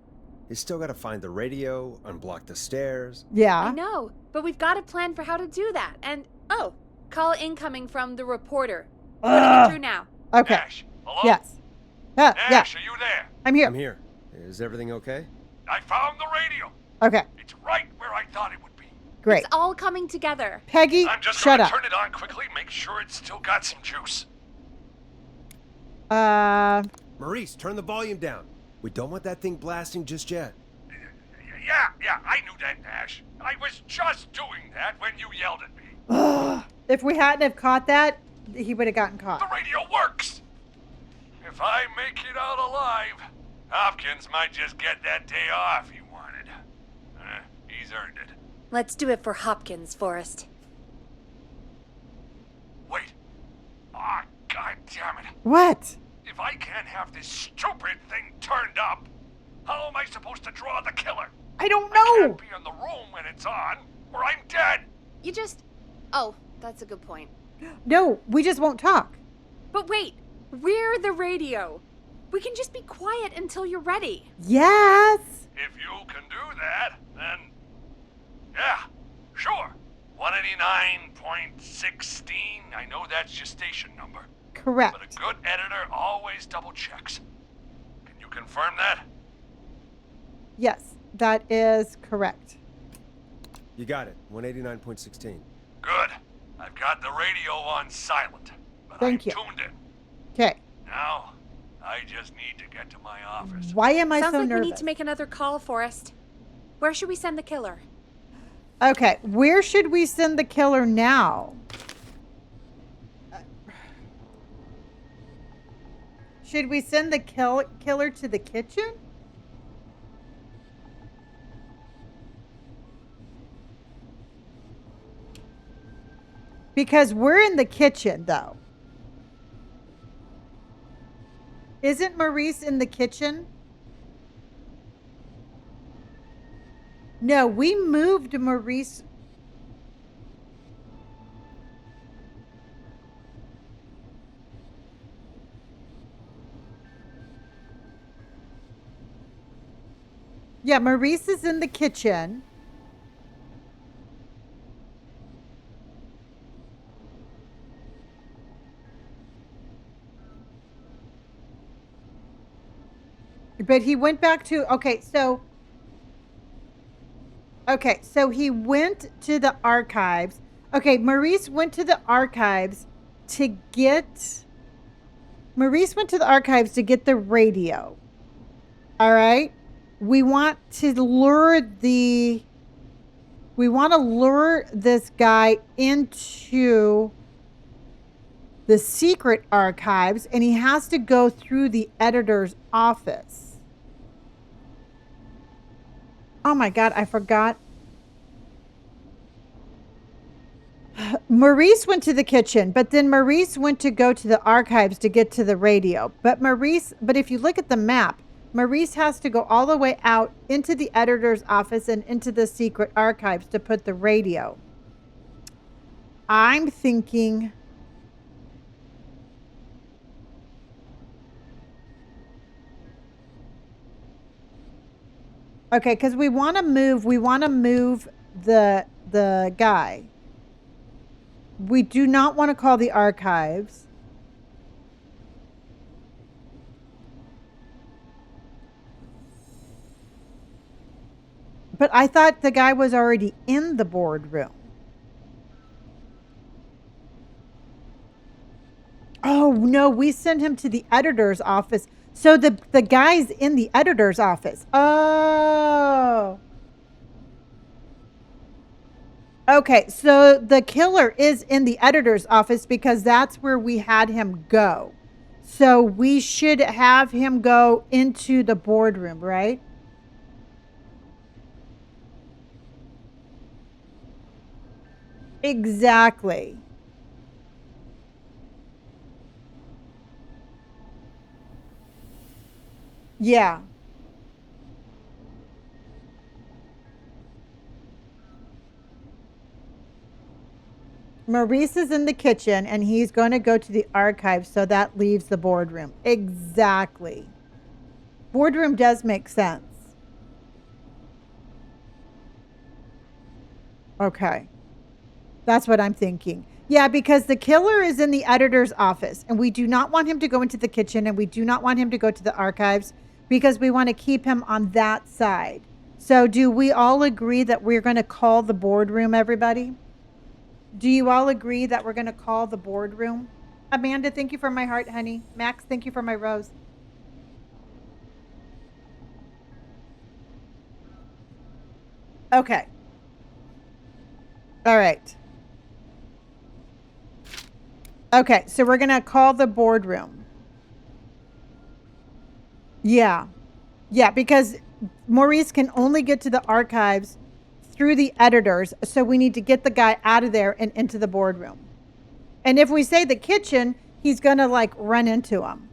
He's still got to find the radio, unblock the stairs. I Yeah. know, but we've got a plan for how to do that. And, oh, call incoming from the reporter. Putting it through now. Okay. Ash, hello? Yes. Yeah. Ash, are you there? I'm here. I'm here. Is everything okay? I found the radio. Okay. It's right where I thought it would be. Great. It's all coming together. Peggy, I'm just shut gonna up. turn it on quickly, make sure it's still got some juice. Maurice, turn the volume down. We don't want that thing blasting just yet. Yeah, I knew that, Ash. I was just doing that when you yelled at me. If we hadn't have caught that, he would have gotten The caught. radio works. If I make it out alive, Hopkins might just get that day off he wanted. He's earned it. Let's do it for Hopkins, Forrest. Wait. Ah, God damn it. What? If I can't have this stupid thing turned up, how am I supposed to draw the killer? I don't I know. can't be in the room when it's on, or I'm dead. You just... Oh, that's a good point. No, we just won't talk. But wait, we're the radio. We can just be quiet until you're ready. Yes. If you can do that, then... Yeah, sure. 189.16, I know that's your station number. But a Correct. good editor always double checks. Can you confirm that? Yes, that is correct. You got it. 189.16. Good. I've got the radio on silent, but Thank I'm you. tuned in. Okay. Now, I just need to get to my office. Why am I Sounds so like nervous? we need to make another call, Forrest. Where should we send the killer? Okay, where should we send the killer now? Should we send the killer to the kitchen? Because we're in the kitchen, though. Isn't Maurice in the kitchen? No, we moved Maurice. Yeah, Maurice is in the kitchen. But he went back to, okay, so he went to the archives. Okay, Maurice went to the archives to get the radio. All right? We want to lure this guy into the secret archives, and he has to go through the editor's office. Oh my God, I forgot. Maurice went to the kitchen, but then Maurice went to go to the archives to get to the radio. But if you look at the map, Maurice has to go all the way out into the editor's office and into the secret archives to put the radio. I'm thinking, okay, because we want to move the guy. We do not want to call the archives. But I thought the guy was already in the boardroom. Oh, no, we sent him to the editor's office. So the guy's in the editor's office. Oh. Okay, so the killer is in the editor's office because that's where we had him go. So we should have him go into the boardroom, right? Exactly. Yeah. Maurice is in the kitchen and he's going to go to the archives, so that leaves the boardroom. Exactly. Boardroom does make sense. Okay. That's what I'm thinking. Yeah, because the killer is in the editor's office and we do not want him to go into the kitchen and we do not want him to go to the archives because we want to keep him on that side. So do we all agree that we're going to call the boardroom, everybody? Do you all agree that we're going to call the boardroom? Amanda, thank you for my heart, honey. Max, thank you for my rose. Okay. All right. Okay, so we're going to call the boardroom. Yeah. Yeah, because Maurice can only get to the archives through the editors, so we need to get the guy out of there and into the boardroom. And if we say the kitchen, he's going to like run into him.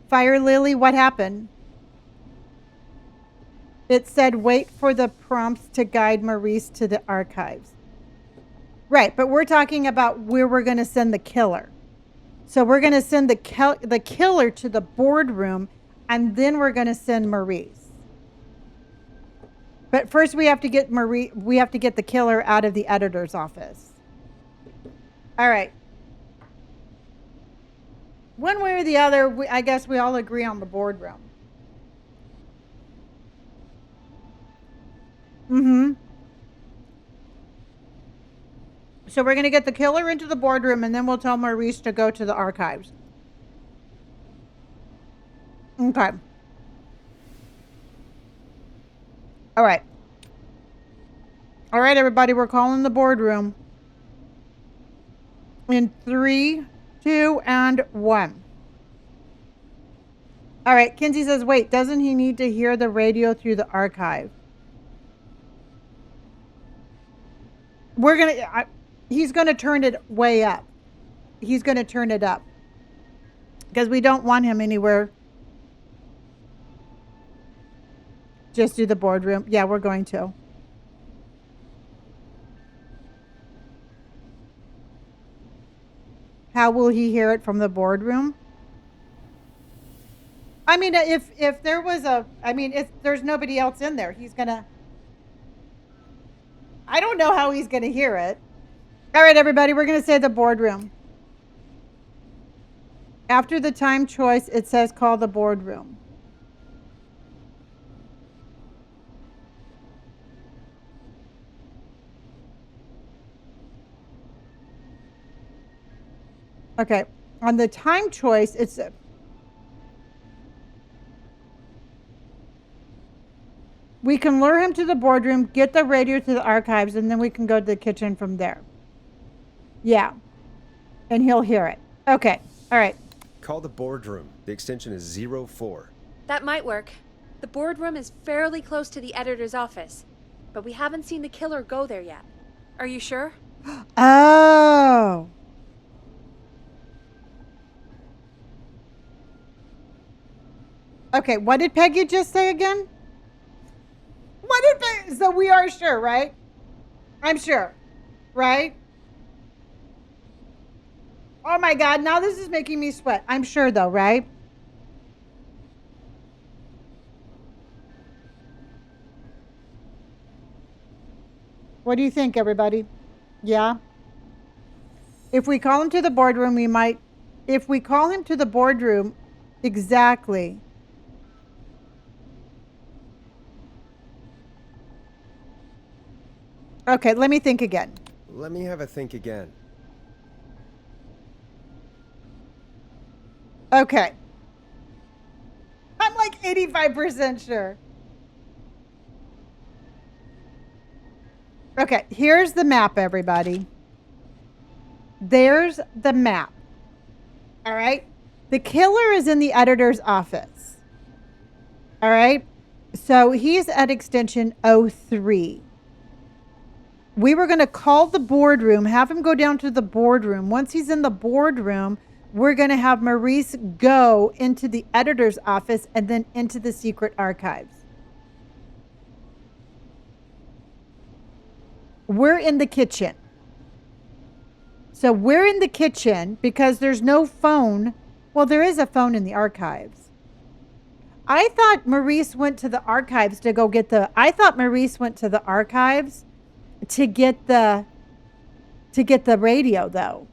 Fire Lily, what happened? It said wait for the prompts to guide Maurice to the archives. Right, but we're talking about where we're going to send the killer. So we're going to send the killer to the boardroom, and then we're going to send Maurice. But first we have to get the killer out of the editor's office. All right. One way or the other, I guess we all agree on the boardroom. Mm-hmm. So we're going to get the killer into the boardroom, and then we'll tell Maurice to go to the archives. Okay. All right. All right, everybody, we're calling the boardroom. In 3, 2, and 1. All right, Kinsey says, wait, doesn't he need to hear the radio through the archive? He's going to turn it way up. He's going to turn it up. Because we don't want him anywhere. Just do the boardroom. Yeah, we're going to. how will he hear it from the boardroom? I mean, if there was if there's nobody else in there, he's gonna. I don't know how he's gonna hear it. All right, everybody, we're gonna say the boardroom. After the time choice, it says call the boardroom. Okay, on the time choice, it's we can lure him to the boardroom, get the radio to the archives, and then we can go to the kitchen from there. Yeah, and he'll hear it. Okay, all right. Call the boardroom. The extension is 04. That might work. The boardroom is fairly close to the editor's office, but we haven't seen the killer go there yet. Are you sure? Oh. Okay, what did Peggy just say again? What did Peggy? So we are sure, right? I'm sure, right? Oh my God, now this is making me sweat. I'm sure though, right? What do you think, everybody? Yeah? If we call him to the boardroom, we might... If we call him to the boardroom, exactly. Okay, let me think again. Let me have a think again. Okay. I'm like 85% sure. Okay, here's the map, everybody. There's the map. All right? The killer is in the editor's office. All right? So he's at extension 03. We were going to call the boardroom, have him go down to the boardroom. Once he's in the boardroom, we're going to have Maurice go into the editor's office and then into the secret archives. We're in the kitchen. So we're in the kitchen because there's no phone. Well, there is a phone in the archives. I thought Maurice went to the archives to go get the... I thought Maurice went to the archives to get the radio, though.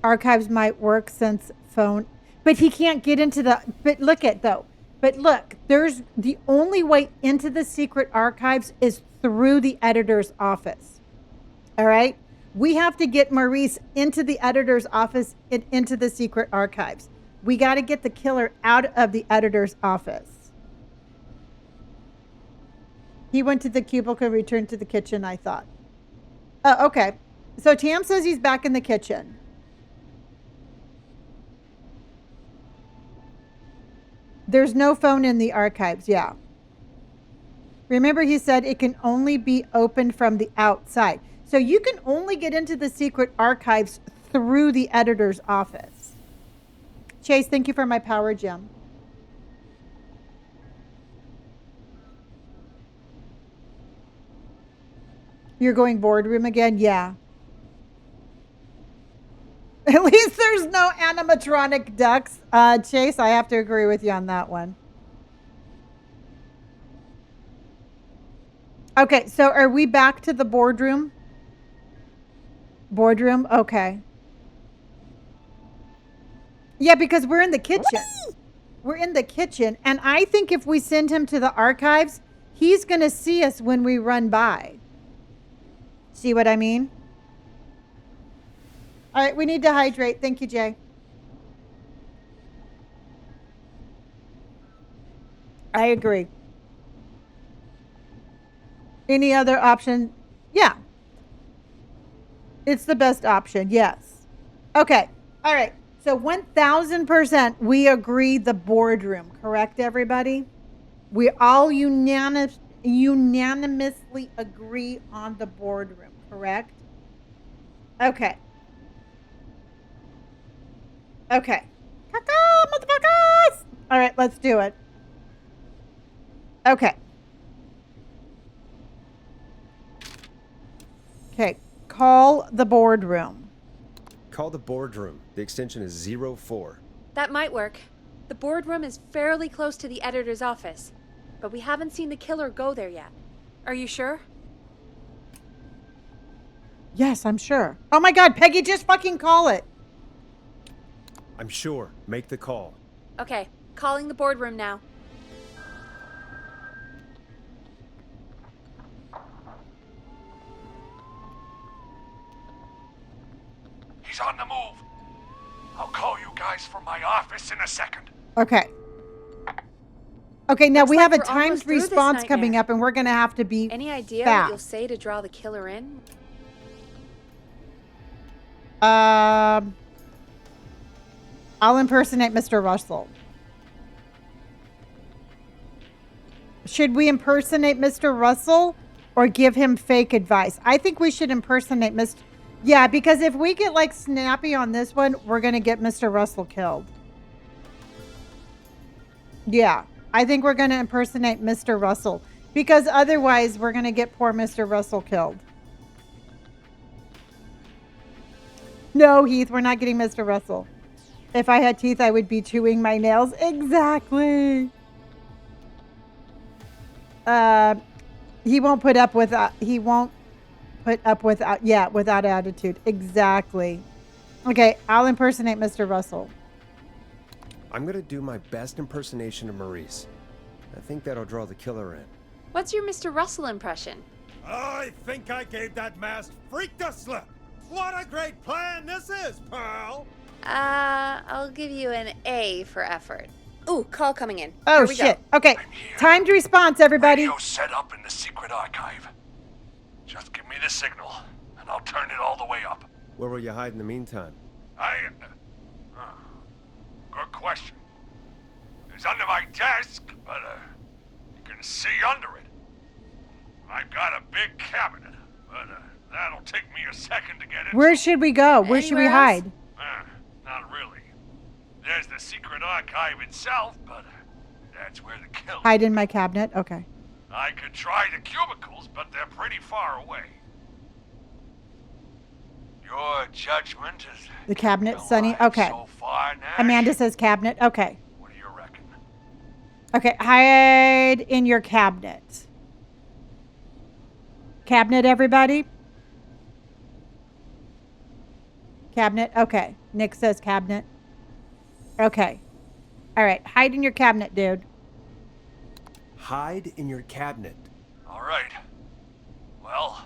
Archives might work since phone... But he can't get into the... But look at, though. But look, there's the only way into the secret archives is through the editor's office. All right? We have to get Maurice into the editor's office and into the secret archives. We got to get the killer out of the editor's office. He went to the cubicle, returned to the kitchen, I thought. Oh, okay. So Tam says he's back in the kitchen. There's no phone in the archives, yeah. Remember, he said it can only be opened from the outside. So you can only get into the secret archives through the editor's office. Chase, thank you for my power gem. You're going boardroom again? Yeah. At least there's no animatronic ducks. Chase, I have to agree with you on that one. Okay, so are we back to the boardroom? Boardroom? Okay. Yeah, because we're in the kitchen. We're in the kitchen. And I think if we send him to the archives, he's going to see us when we run by. See what I mean? All right, we need to hydrate. Thank you, Jay. I agree. Any other option? Yeah. It's the best option, yes. Okay, all right. So 1000% we agree the boardroom, correct, everybody? We all unanimously agree on the boardroom, correct? Okay. Okay. Motherfuckers! All right, let's do it. Okay. Okay. Call the boardroom. Call the boardroom. The extension is 04. That might work. The boardroom is fairly close to the editor's office, but we haven't seen the killer go there yet. Are you sure? Yes, I'm sure. Oh my God, Peggy, just fucking call it. I'm sure. Make the call. Okay, calling the boardroom now. He's on the move. I'll call you guys from my office in a second. Okay. Okay, now Looks we like have a we're timed almost through this response coming nightmare. up, and we're going to have to be Any idea fast. what you'll say to draw the killer in? I'll impersonate Mr. Russell. Should we impersonate Mr. Russell or give him fake advice? I think we should impersonate Mr. Yeah, because if we get like snappy on this one, we're going to get Mr. Russell killed. Yeah, I think we're going to impersonate Mr. Russell because otherwise we're going to get poor Mr. Russell killed. No, Heath, we're not getting Mr. Russell. If I had teeth, I would be chewing my nails. Exactly. He won't put up with without attitude. Exactly. Okay, I'll impersonate Mr. Russell. I'm gonna do my best impersonation of Maurice. I think that'll draw the killer in. What's your Mr. Russell impression? I think I gave that masked freak the slip. What a great plan this is, Pearl! I'll give you an A for effort. Ooh, call coming in. Oh, Here we shit. go. Okay, timed response, everybody. Radio set up in the secret archive. Just give me the signal, and I'll turn it all the way up. Where will you hide in the meantime? Good question. It's under my desk, but you can see under it. I've got a big cabinet, but that'll take me a second to get into. Where should we go? Where should we Anywhere else? hide? Not really. There's the secret archive itself, but that's where the kill. Hide in my cabinet? Okay. I could try the cubicles, but they're pretty far away. Your judgment is The cabinet, the Sonny? line Okay. So far, Nash. Amanda says cabinet. Okay. What do you reckon? Okay, hide in your cabinet. Cabinet, everybody? Cabinet? Okay. Nick says cabinet. Okay. All right, hide in your cabinet, dude. Hide in your cabinet. All right. Well,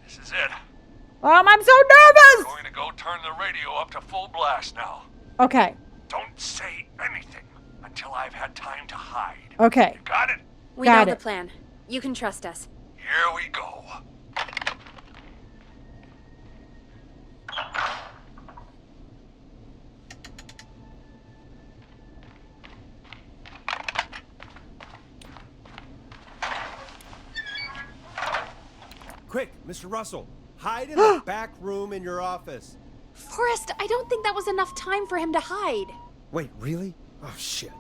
this is it. I'm so I'm nervous! going to go turn the radio up to full blast now. Okay, Don't say anything until I've had time to hide. okay. You got it? We Got know it. the plan. You can trust us. Here we go. Quick, Mr. Russell, hide in the back room in your office. Forrest, I don't think that was enough time for him to hide. Wait, really? Oh, shit.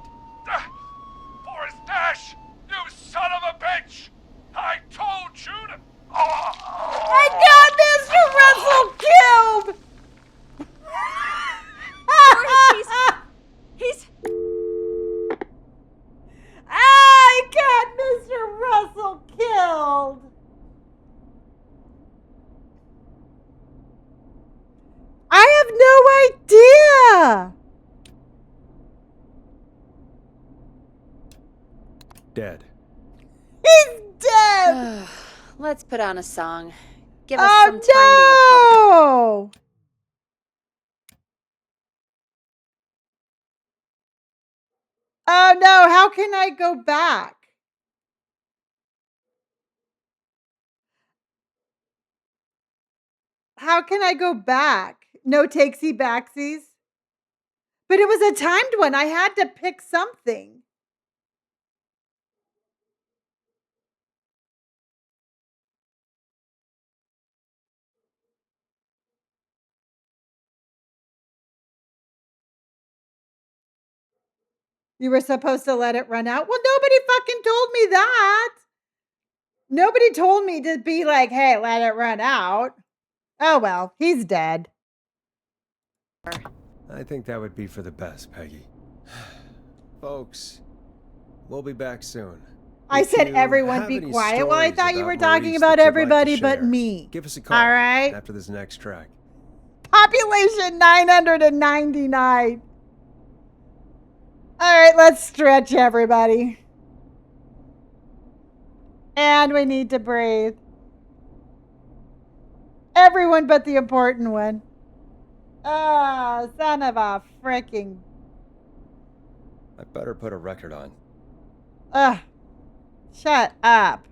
Forrest Dash, you son of a bitch! I told you to. Oh. I got Mr. Russell killed! Forrest, he's... I got Mr. Russell killed! I have no idea! Dead. He's dead! Let's put on a song. Give us some time to recover. no! Oh no, how can I go back? How can I go back? No takesy backsies? But it was a timed one. I had to pick something. You were supposed to let it run out? Well, nobody fucking told me that. Nobody told me to be like, hey, let it run out. Oh, well, he's dead. I think that would be for the best, Peggy. Folks, we'll be back soon. I If said you everyone have be any quiet. Well, I stories thought you were about talking Maurice about that you'd like to everybody but share, me. Give us a call All right. after this next track. Population 999. All right, let's stretch, everybody. And we need to breathe. Everyone but the important one. Oh, son of a freaking. I better put a record on. Ugh. Shut up.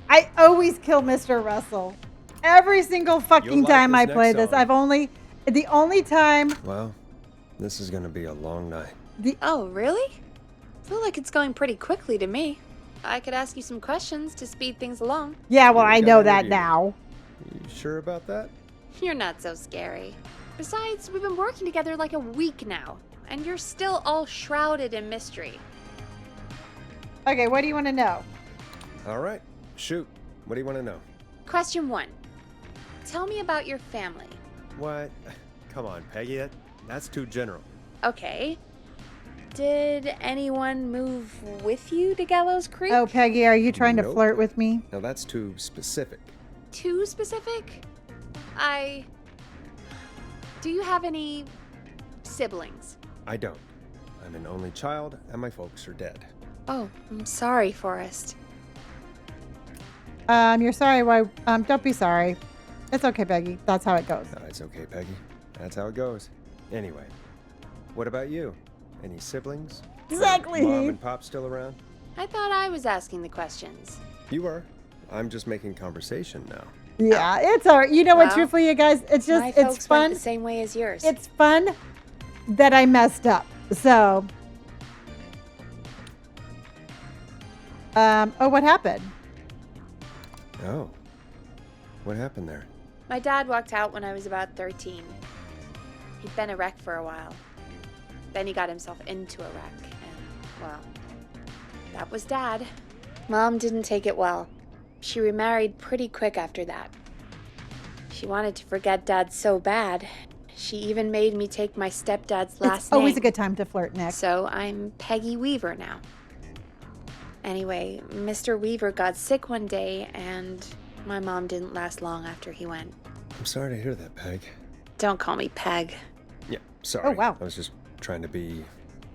I always kill Mr. Russell. Every single fucking You'll like time I this play next this. song. The only time. Well, this is gonna be a long night. Oh, really? Feel like it's going pretty quickly to me. I could ask you some questions to speed things along. Yeah, well, You're I the know guy that interviewing. now. You sure about that? You're not so scary. Besides, we've been working together like a week now, and you're still all shrouded in mystery. Okay, what do you want to know? All right, shoot. What do you want to know? Question 1. Tell me about your family. What? Come on, Peggy. That's too general. Okay. Did anyone move with you to Gallows Creek? Oh, Peggy, are you trying to Nope. flirt with me? Now that's too specific. Too specific? Do you have any siblings? I don't. I'm an only child, and my folks are dead. Oh, I'm sorry, Forrest. You're sorry. Why? Don't be sorry. It's okay, Peggy. That's how it goes. It's okay, Peggy. That's how it goes. Anyway, what about you? Any siblings? Exactly. Mom and Pop still around? I thought I was asking the questions. You are. I'm just making conversation now. Yeah, it's all right. You know what? Well, Truthfully, you guys, it's My just, it's folks fun. went the same way as yours. It's fun that I messed up. So, oh, what happened? Oh. What happened there? My dad walked out when I was about 13. He'd been a wreck for a while. Then he got himself into a wreck, and, well, that was Dad. Mom didn't take it well. She remarried pretty quick after that. She wanted to forget Dad so bad. She even made me take my stepdad's last It's always name. a good time to flirt, Nick. So I'm Peggy Weaver now. Anyway, Mr. Weaver got sick one day, and my mom didn't last long after he went. I'm sorry to hear that, Peg. Don't call me Peg. Yeah, sorry. Oh, wow. I was just trying to be...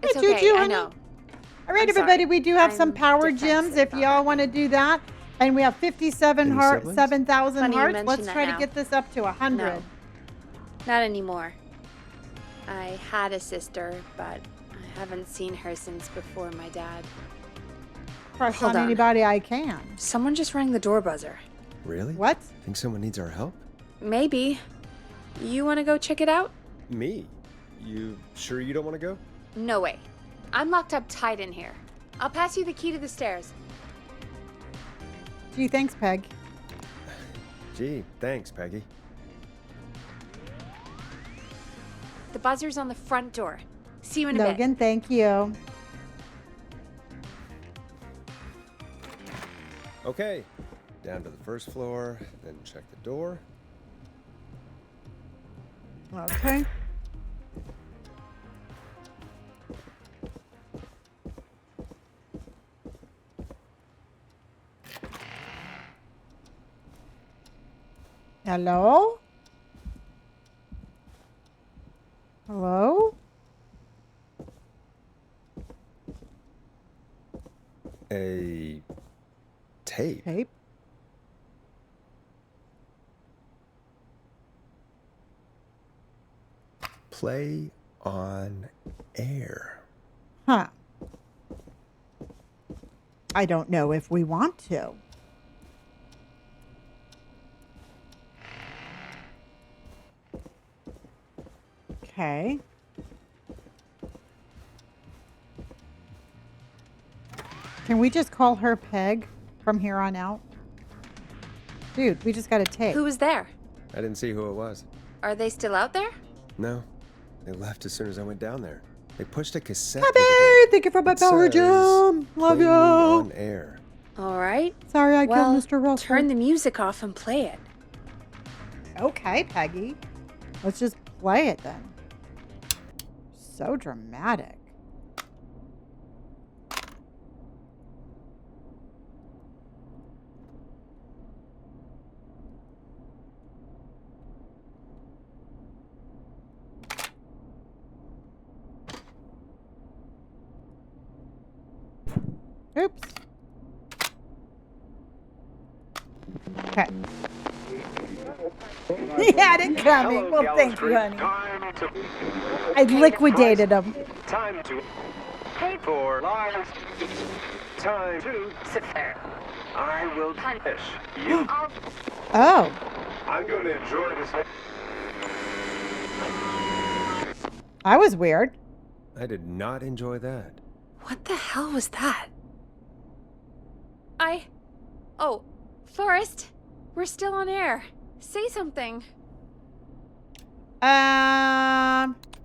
It's Choo-choo, okay, I honey. know. All right, I'm everybody, sorry. we do have some I'm power gems defensive if about y'all it. want to do that. And we have 57 Any hearts, siblings? 7,000 Funny you hearts. mention Let's that try to now. get this up to 100. No. Not anymore. I had a sister, but I haven't seen her since before my dad. Crush Hold on on. anybody I can. Someone just rang the door buzzer. Really? What? Think someone needs our help? Maybe. You want to go check it out? Me? You sure you don't want to go? No way. I'm locked up tight in here. I'll pass you the key to the stairs. Gee, thanks, Peg. Gee, thanks, Peggy. The buzzer's on the front door. See you in a bit. Logan, thank you. Okay, down to the first floor, then check the door. Okay. Hello? Hello? A tape. Tape? Play on air. Huh. I don't know if we want to. Okay. Can we just call her Peg from here on out? Dude, we just got a tape. Who was there? I didn't see who it was. Are they still out there? No, they left as soon as I went down there. They pushed a cassette. Happy! through the door. Thank you for my It power says, gem. Love "Play me you. on air." All right. Sorry I Well, killed Mr. Russell. turn the music off and play it. Okay, Peggy. Let's just play it then. So dramatic. Oops. Okay. He had it coming. Well, thank you, honey. I liquidated him. Time to pay for lives. Time to sit there. I will punish you. Oh. I'm going to enjoy this. I was weird. I did not enjoy that. What the hell was that? Oh, Forrest, we're still on air. Say something.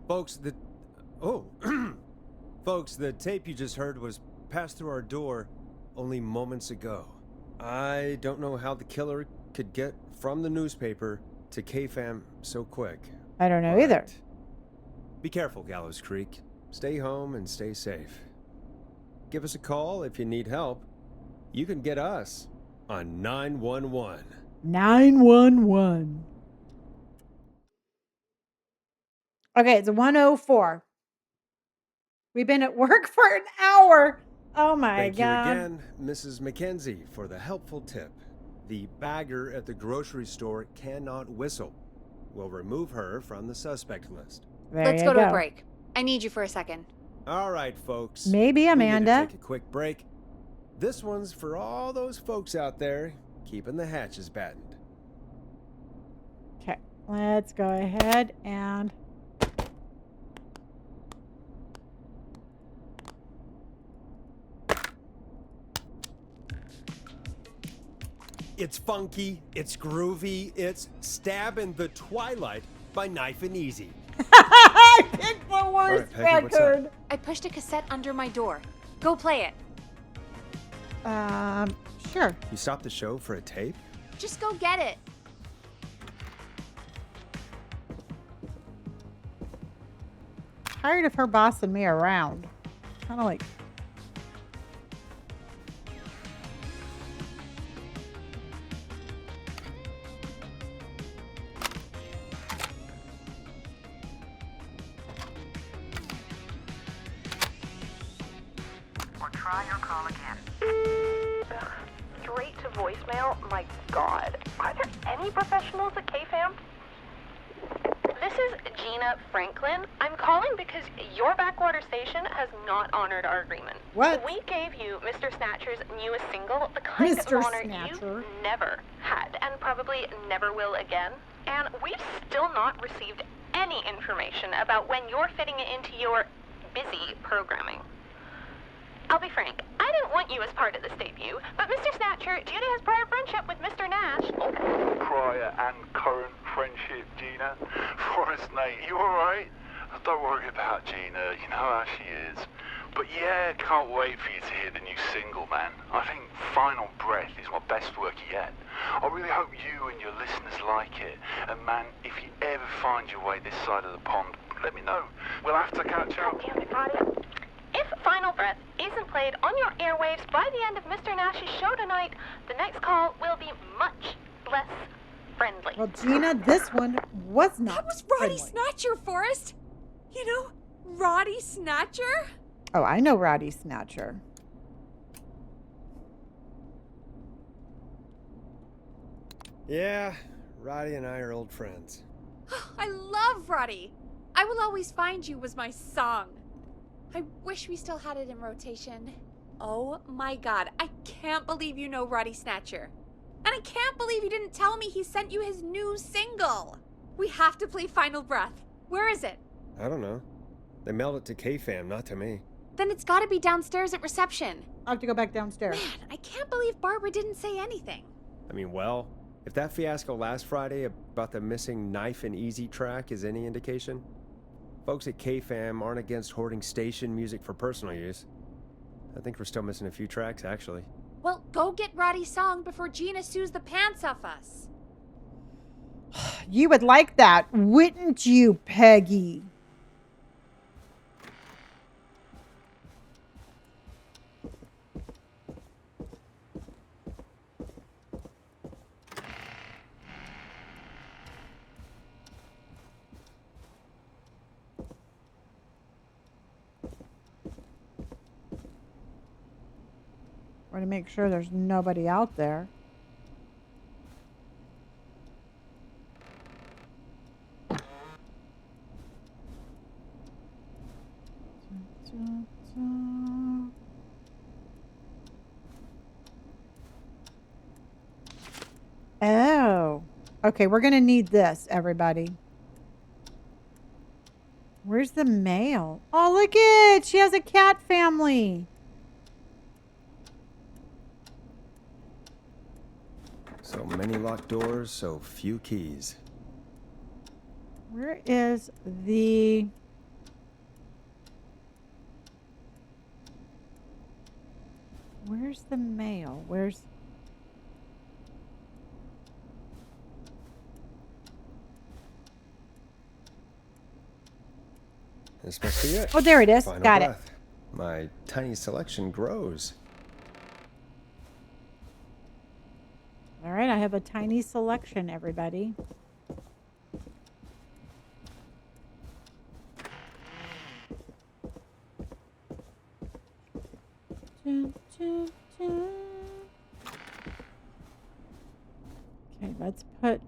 Folks, Folks, the tape you just heard was passed through our door only moments ago. I don't know how the killer could get from the newspaper to K-Fam so quick. I don't know either. But be careful, Gallows Creek. Stay home and stay safe. Give us a call if you need help. You can get us on 911. 911. Okay, it's 1:04. We've been at work for an hour. Oh my Thank God. you again, Mrs. McKenzie, for the helpful tip. The bagger at the grocery store cannot whistle. We'll remove her from the suspect list. There Let's you go to a break. I need you for a second. All right, folks. Maybe We need Amanda. to take a quick break. This one's for all those folks out there keeping the hatches battened. Okay, let's go ahead and... It's funky, it's groovy, it's Stab in the Twilight by Knife and Easy. I picked the worst All right, Peggy, what's up? record. I pushed a cassette under my door. Go play it. Sure. You stopped the show for a tape? Just go get it. Tired of her bossing me around. Kind of like... Or try your call again. Straight to voicemail? My God. Are there any professionals at KFAM? This is Gina Franklin. I'm calling because your backwater station has not honored our agreement. What? We gave you Mr. Snatcher's newest single, the kind Mr. of honor Snatcher. you never had and probably never will again. And we've still not received any information about when you're fitting it into your busy programming. I'll be frank, I didn't want you as part of this debut, but Mr. Snatcher, due to his prior friendship with Mr. Nash... Prior and current friendship, Gina. Forrest, mate, you alright? Don't worry about Gina, you know how she is. But yeah, can't wait for you to hear the new single, man. I think Final Breath is my best work yet. I really hope you and your listeners like it. And man, if you ever find your way this side of the pond, let me know. We'll have to catch up. Damn it, Roddy. If Final Breath isn't played on your airwaves by the end of Mr. Nash's show tonight, the next call will be much less friendly. Well, Gina, this one was not That was Roddy friendly. Snatcher, Forrest. You know, Roddy Snatcher? Oh, I know Roddy Snatcher. Yeah, Roddy and I are old friends. I love Roddy. I Will Always Find You was my song. I wish we still had it in rotation. Oh my God, I can't believe you know Roddy Snatcher. And I can't believe you didn't tell me he sent you his new single. We have to play Final Breath. Where is it? I don't know. They mailed it to K-Fam, not to me. Then it's gotta be downstairs at reception. I'll have to go back downstairs. Man, I can't believe Barbara didn't say anything. I mean, well, if that fiasco last Friday about the missing Knife and Easy track is any indication, Folks at KFAM aren't against hoarding station music for personal use. I think we're still missing a few tracks, actually. Well, go get Roddy's song before Gina sues the pants off us. You would like that, wouldn't you, Peggy? Want to make sure there's nobody out there. Oh. Okay, we're going to need this, everybody. Where's the mail? Oh, look it! She has a cat family. So many locked doors, so few keys. Where is the... Where's the mail? Where's... This must be it. Oh, there it is. Final Got breath. My tiny selection grows. All right, I have a tiny selection, everybody. Okay, let's put...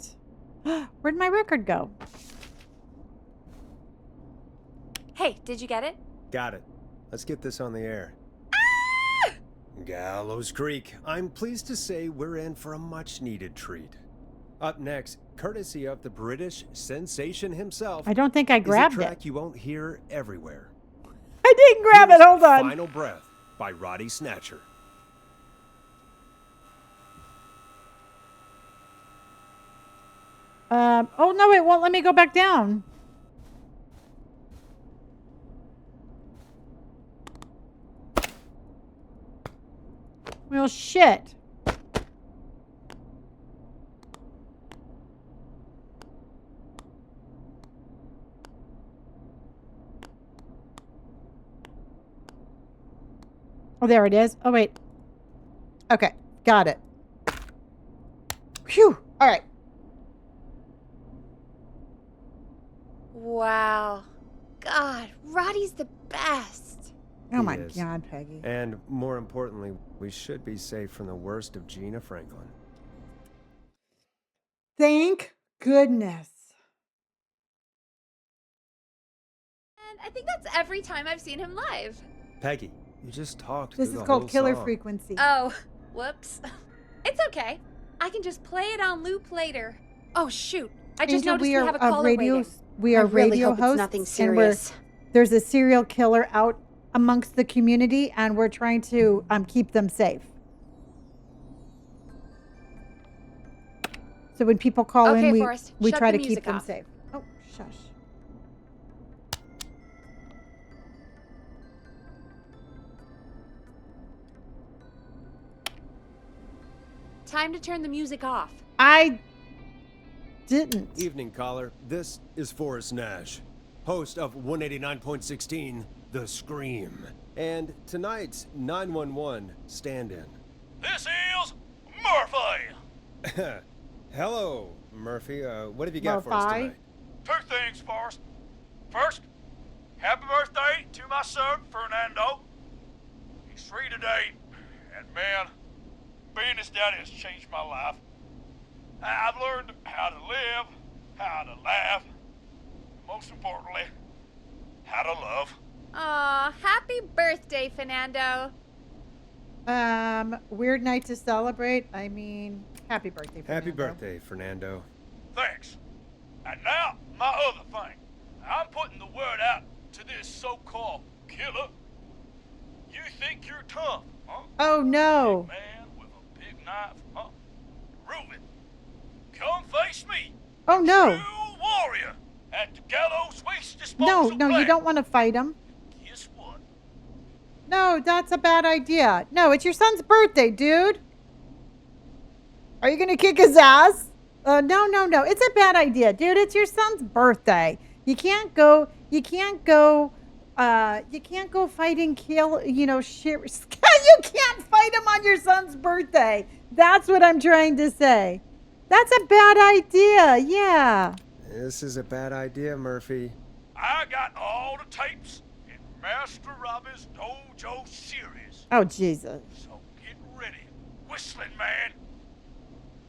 Where'd my record go? Hey, did you get it? Got it. Let's get this on the air. Gallows Creek, I'm pleased to say we're in for a much-needed treat. Up next, courtesy of the British sensation himself, I don't think I grabbed is a track it. you won't hear everywhere. I didn't grab it. Hold on. Final Breath by Roddy Snatcher. Oh, no, it won't let me go back down. Well, shit. Oh, there it is. Oh, wait. Okay, got it. Phew. All right. Wow. God, Roddy's the best. Oh, my He is. God, Peggy. And more importantly, we should be safe from the worst of Gina Franklin. Thank goodness. And I think that's every time I've seen him live. Peggy, you just talked This through is the called whole Killer song. Frequency. Oh, whoops. It's okay. I can just play it on loop later. Oh, shoot. I just Angel, noticed we have a caller waiting. We are I really radio hope it's hosts, nothing and we're- serious. there's a serial killer out amongst the community, and we're trying to keep them safe. So when people call Okay, in, Forrest, we shut try the to keep music them off. safe. Oh, shush. Time to turn the music off. I didn't. Evening, caller. This is Forrest Nash, host of 189.16, The Scream, and tonight's 911 stand-in. This is Murphy. Hello, Murphy. What have you got for us Murphy? tonight? Two things, Forrest. First, happy birthday to my son, Fernando. He's 3 today, and man, being his daddy has changed my life. I've learned how to live, how to laugh, most importantly, how to love. Aw, happy birthday, Fernando. Weird night to celebrate. I mean, happy birthday, Fernando. Happy birthday, Fernando. Thanks. And now, my other thing. I'm putting the word out to this so-called killer. You think you're tough, huh? Oh, no. Big man with a big knife, huh? Prove it. Come face me. Oh, no. True warrior at the Gallows waste No, disposal no, you plant. don't want to fight him. Guess what? No, that's a bad idea. No, it's your son's birthday, dude. Are you going to kick his ass? No, no, no. It's a bad idea, dude. It's your son's birthday. You can't go fight and kill, shit. You can't fight him on your son's birthday. That's what I'm trying to say. That's a bad idea. Yeah. This is a bad idea, Murphy. I got all the tapes in Master Robbie's Dojo series. Oh, Jesus. So get ready, Whistling Man.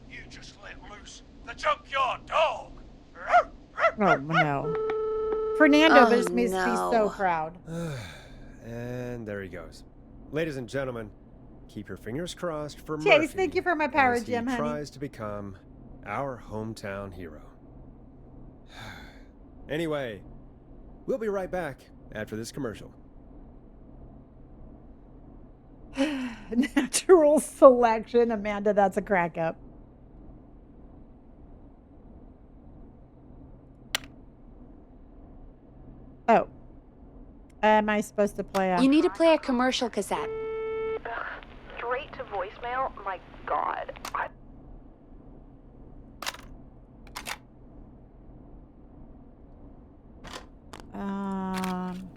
You just let loose the junkyard dog. Oh, no. Fernando Oh, must be so no. proud. And there he goes. Ladies and gentlemen, keep your fingers crossed for Chase, Murphy thank you for my power as he gem, honey. tries to become our hometown hero. Anyway, we'll be right back after this commercial. Natural selection. Amanda, that's a crack up. Oh. Am I supposed to play a... You need to play a commercial cassette. Straight to voicemail? My God. Um...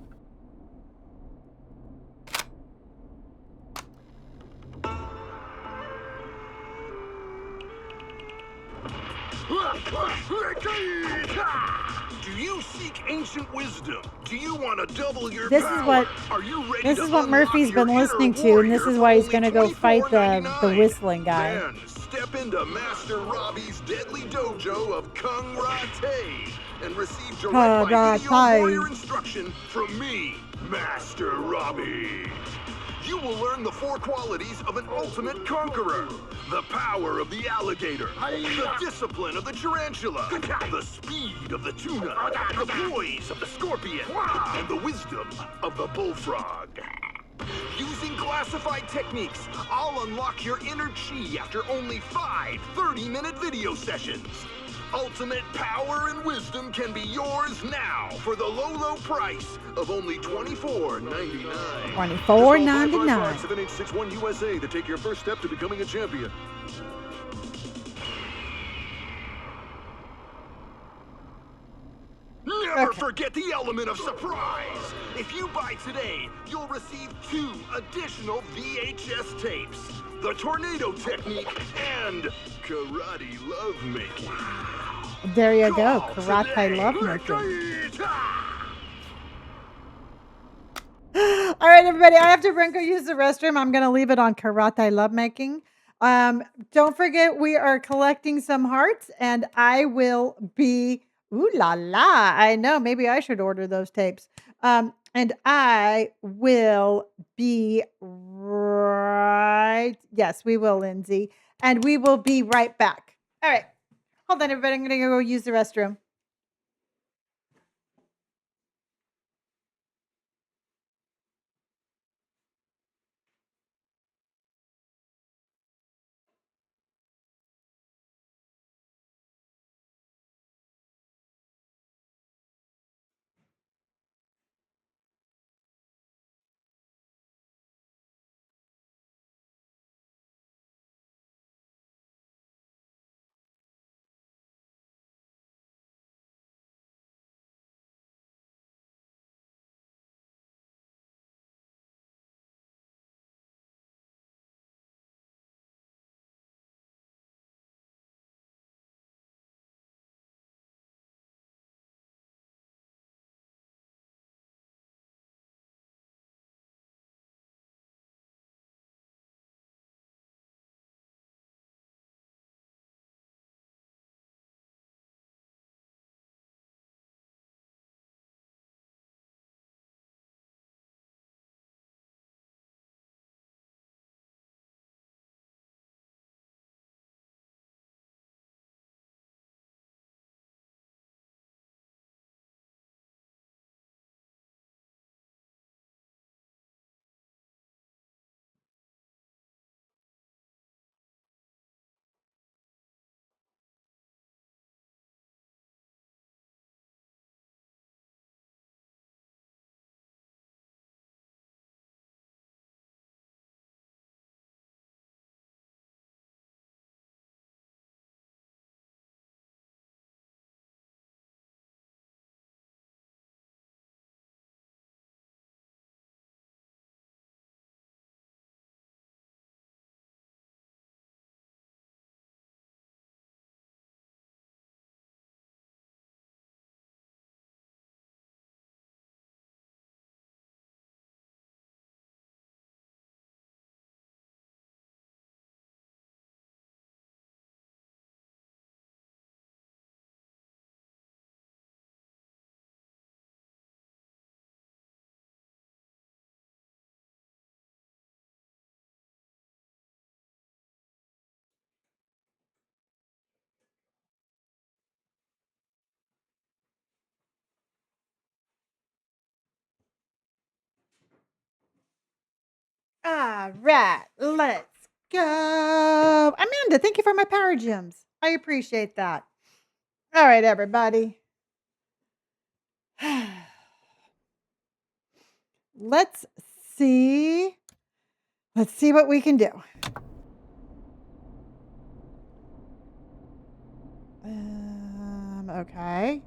Do you seek ancient wisdom? Do you want to double your This power? is what Are you ready this to is what unlock Murphy's your been inner listening to, and this warrior is why he's for gonna only go fight the $24.99? whistling guy. Then step into Master Robbie's deadly dojo of Kung Rate and receive direct by video warrior instruction from me, Master Robbie. You will learn the 4 qualities of an ultimate conqueror. The power of the alligator, the discipline of the tarantula, the speed of the tuna, the poise of the scorpion, and the wisdom of the bullfrog. Using classified techniques, I'll unlock your inner chi after only 5 30-minute video sessions. Ultimate power and wisdom can be yours now for the low, low price of only $24.99. $24.99. 7861 USA to take your first step to becoming a champion. Never forget the element of surprise. If you buy today, you'll receive 2 additional VHS tapes. The tornado technique and karate lovemaking. There you go. Karate lovemaking. All right, everybody. I have to go use the restroom. I'm going to leave it on karate lovemaking. Don't forget, we are collecting some hearts, and I will be. Ooh la la! I know. Maybe I should order those tapes. And I will be right. Yes, we will, Lindsay, and we will be right back. All right. Hold on, everybody. I'm going to go use the restroom. All right, let's go. Amanda, thank you for my power gems. I appreciate that. All right, everybody. Let's see. Let's see what we can do. Okay.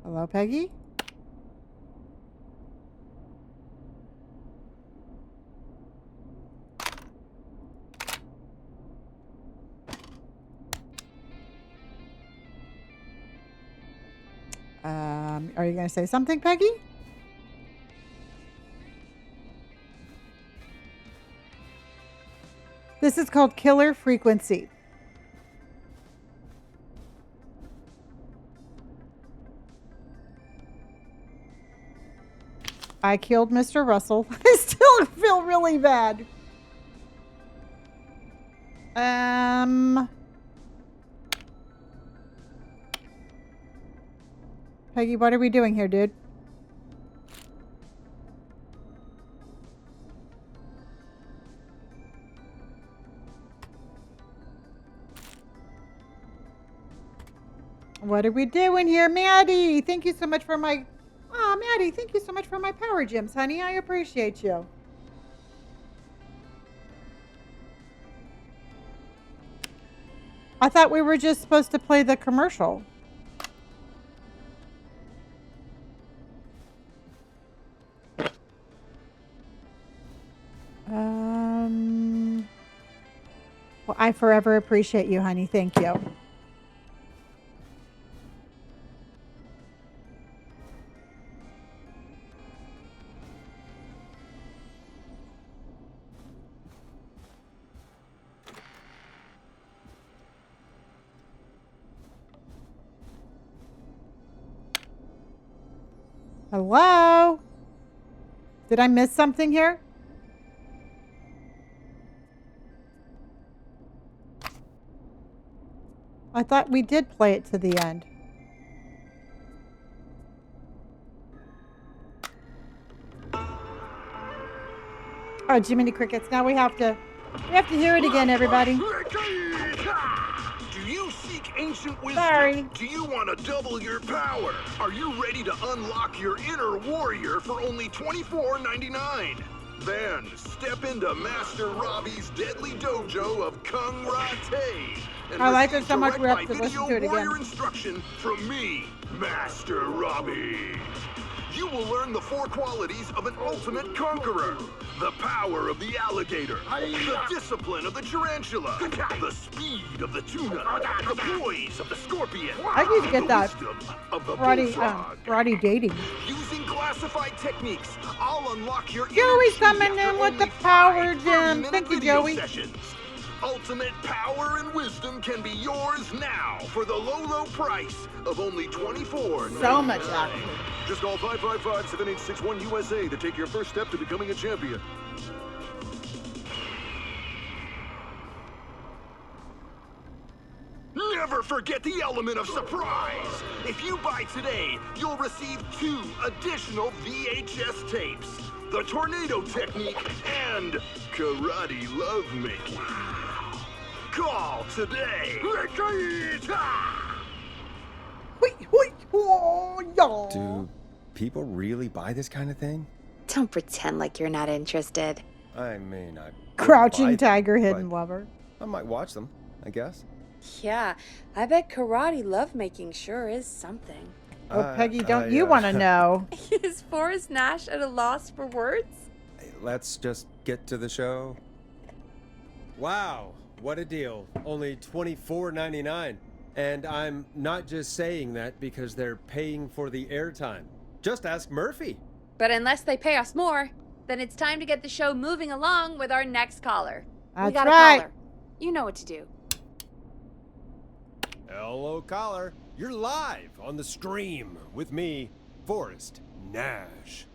Hello, Peggy. Are you going to say something, Peggy? This is called killer frequency. I killed Mr. Russell. I still feel really bad. Peggy, what are we doing here, dude? What are we doing here? Maddie, thank you so much for my... Oh, Maddie, thank you so much for my power gems, honey. I appreciate you. I thought we were just supposed to play the commercial. Well, I forever appreciate you, honey. Thank you. Hello? Did I miss something here? I thought we did play it to the end. Oh, Jiminy Crickets. Now we have to hear it again, everybody. Do you seek ancient wisdom? Sorry. Do you want to double your power? Are you ready to unlock your inner warrior for only $24.99? Then step into Master Robbie's deadly dojo of Karate. And I like it receive so much direct we have by to listen video to it warrior again. instruction from me, Master Robbie. You will learn the 4 qualities of an ultimate conqueror. The power of the alligator, the discipline of the tarantula, the speed of the tuna, the poise of the scorpion, I need to get the that wisdom of the karate, bullfrog. karate dating. Using classified techniques, I'll unlock your Joey's inner chi coming in after with the only power 5 gem. 30-minute Thank you, video Joey. sessions. Ultimate power and wisdom can be yours now for the low price of only $24.99. So much action. Just call 555-7861 USA to take your first step to becoming a champion. Never forget the element of surprise! If you buy today, you'll receive 2 additional VHS tapes. The Tornado Technique and Karate Lovemaking. Call today! Do people really buy this kind of thing? Don't pretend like you're not interested. I mean, I... Crouching buy them, Tiger, Hidden but Lover. I might watch them, I guess. Yeah, I bet karate lovemaking sure is something. Oh, Peggy, don't you want to know? Is Forrest Nash at a loss for words? Let's just get to the show. Wow, what a deal. Only $24.99. And I'm not just saying that because they're paying for the airtime. Just ask Murphy. But unless they pay us more, then it's time to get the show moving along with our next caller. That's we got a right. caller. You know what to do. Hello, caller. You're live on the stream with me, Forrest Nash.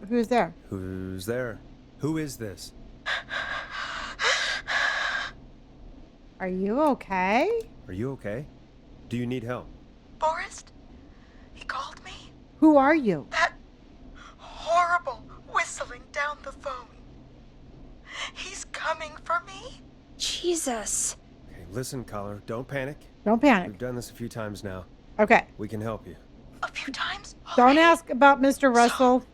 Who's there? Who's there? Who is this? Are you okay? Are you okay? Do you need help? Forrest? He called me? Who are you? That horrible whistling down the phone. He's coming for me? Jesus. Okay, listen, caller. Don't panic. Don't panic. We've done this a few times now. Okay. We can help you. A few times? Don't ask about Mr. Russell.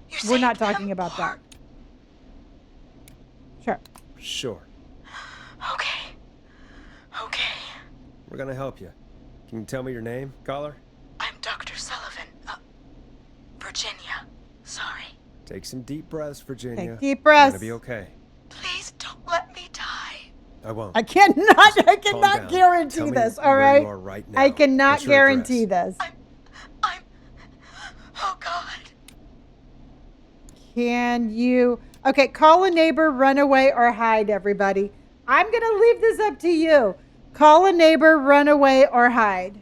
So We're not talking about that. Sure. Sure. Okay. Okay. We're gonna help you. Can you tell me your name, caller? I'm Dr. Sullivan. Virginia. Sorry. Take some deep breaths, Virginia. Take deep breaths. You're gonna be okay. Please don't let me die. I won't. I cannot down. guarantee Tell me this, all where right? you are right now. I cannot What's your guarantee address? this. Oh, God. Can you... Okay, call a neighbor, run away, or hide, everybody. I'm going to leave this up to you. Call a neighbor, run away, or hide.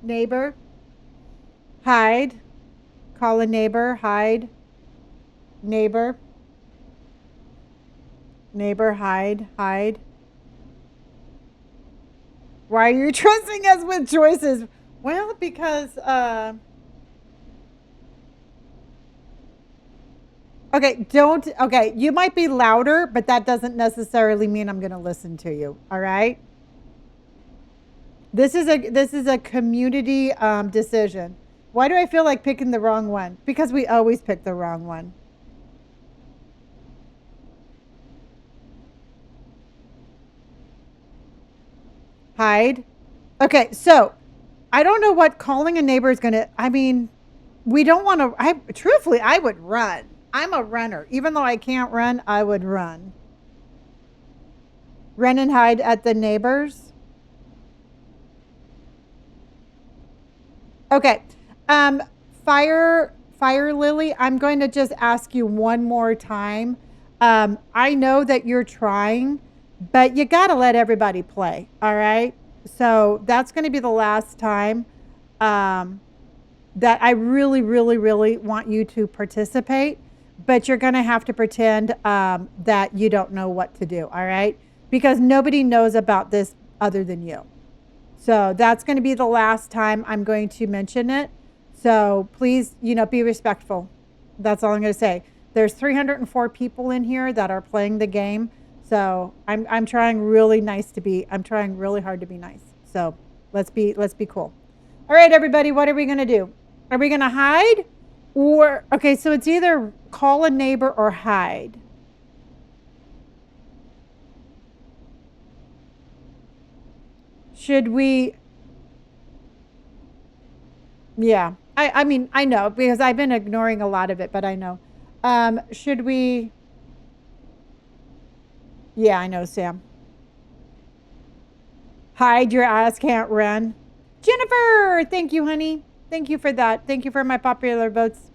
Neighbor, hide. Call a neighbor, hide. Neighbor. Neighbor, hide, hide. Why are you trusting us with choices? Well, because, okay, you might be louder, but that doesn't necessarily mean I'm going to listen to you, all right? This is a community decision. Why do I feel like picking the wrong one? Because we always pick the wrong one. Hide. Okay, so I don't know what calling a neighbor is going to, I mean, we don't want to, truthfully, I would run. I'm a runner. Even though I can't run, I would run. Run and hide at the neighbors. Okay. Fire Lily, I'm going to just ask you one more time. I know that you're trying, but you got to let everybody play, all right? So that's going to be the last time that I really, really, really want you to participate, but you're going to have to pretend that you don't know what to do, all right? Because nobody knows about this other than you. So that's going to be the last time I'm going to mention it. So please, be respectful. That's all I'm going to say. There's 304 people in here that are playing the game. So I'm trying really I'm trying really hard to be nice. So let's be cool. All right, everybody, what are we going to do? Are we going to hide? Okay, so it's either call a neighbor or hide. Should we? Yeah, I mean, I know because I've been ignoring a lot of it, but I know. Should we? Yeah, I know, Sam. Hide, your ass can't run. Jennifer, thank you, honey. Thank you for that. Thank you for my popular votes.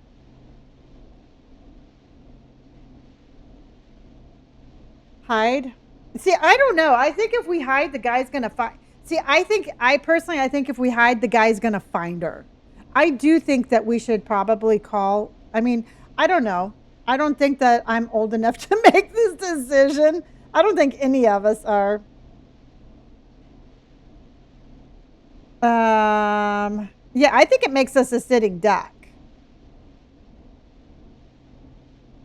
Hide. See, I don't know. I think if we hide, the guy's going to find. See, I think if we hide, the guy's going to find her. I do think that we should probably call. I mean, I don't know. I don't think that I'm old enough to make this decision. I don't think any of us are. Yeah, I think it makes us a sitting duck.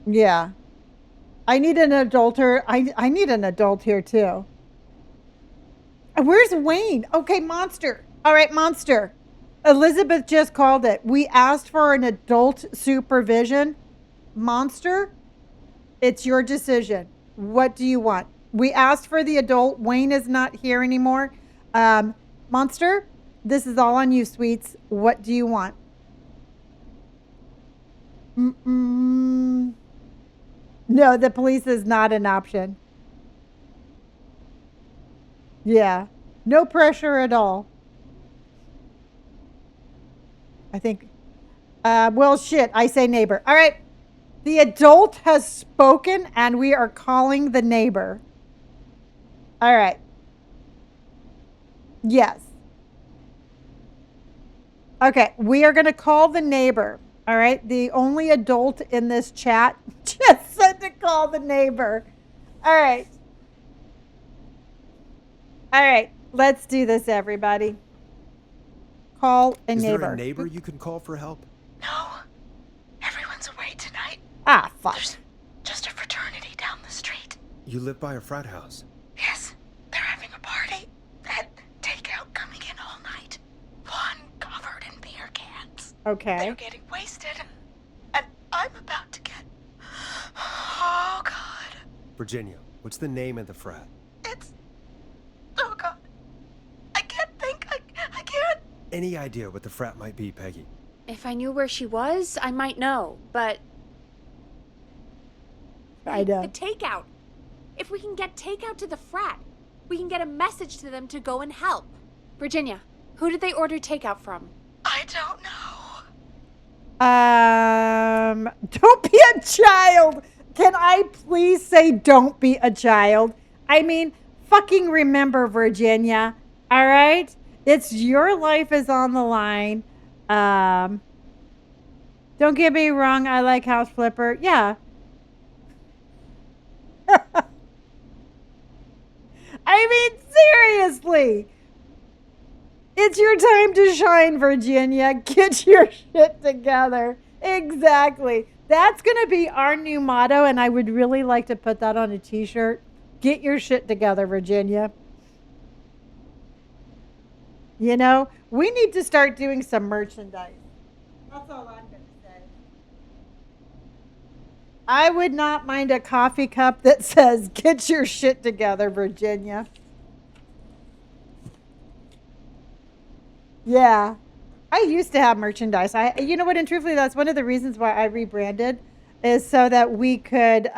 Yeah. I need an adult here. I need an adult here too. Where's Wayne? Okay, Monster. All right, Monster. Elizabeth just called it. We asked for an adult supervision. Monster, it's your decision. What do you want? We asked for the adult. Wayne is not here anymore. Monster, this is all on you, sweets. What do you want? No, the police is not an option. Yeah, no pressure at all. I think, well, shit, I say neighbor. All right, the adult has spoken and we are calling the neighbor. All right. Yes. Okay, we are going to call the neighbor. All right, the only adult in this chat just said to call the neighbor. All right. All right. Let's do this, everybody. Call a Is neighbor. there a neighbor you can call for help? No. Everyone's away tonight. Ah, fuck. There's just a fraternity down the street. You live by a frat house. Yes, they're having a party. Had takeout coming in all night. One covered in beer cans. Okay. They're getting wasted. And I'm about to get... Oh, God. Virginia, what's the name of the frat? It's... Oh, God. I can't think. I can't. Any idea what the frat might be, Peggy? If I knew where she was, I might know, but... I know. The takeout. If we can get takeout to the frat, we can get a message to them to go and help. Virginia, who did they order takeout from? I don't know. Don't be a child. Can I please say don't be a child? I mean, fucking remember, Virginia. All right? It's your life is on the line. Don't get me wrong. I like House Flipper. Yeah. I mean, seriously. It's your time to shine, Virginia. Get your shit together. Exactly. That's going to be our new motto, and I would really like to put that on a t-shirt. Get your shit together, Virginia. You know, we need to start doing some merchandise. That's all I'm going to say. I would not mind a coffee cup that says, get your shit together, Virginia. Yeah. I used to have merchandise. You know what, and truthfully, that's one of the reasons why I rebranded is so that we could,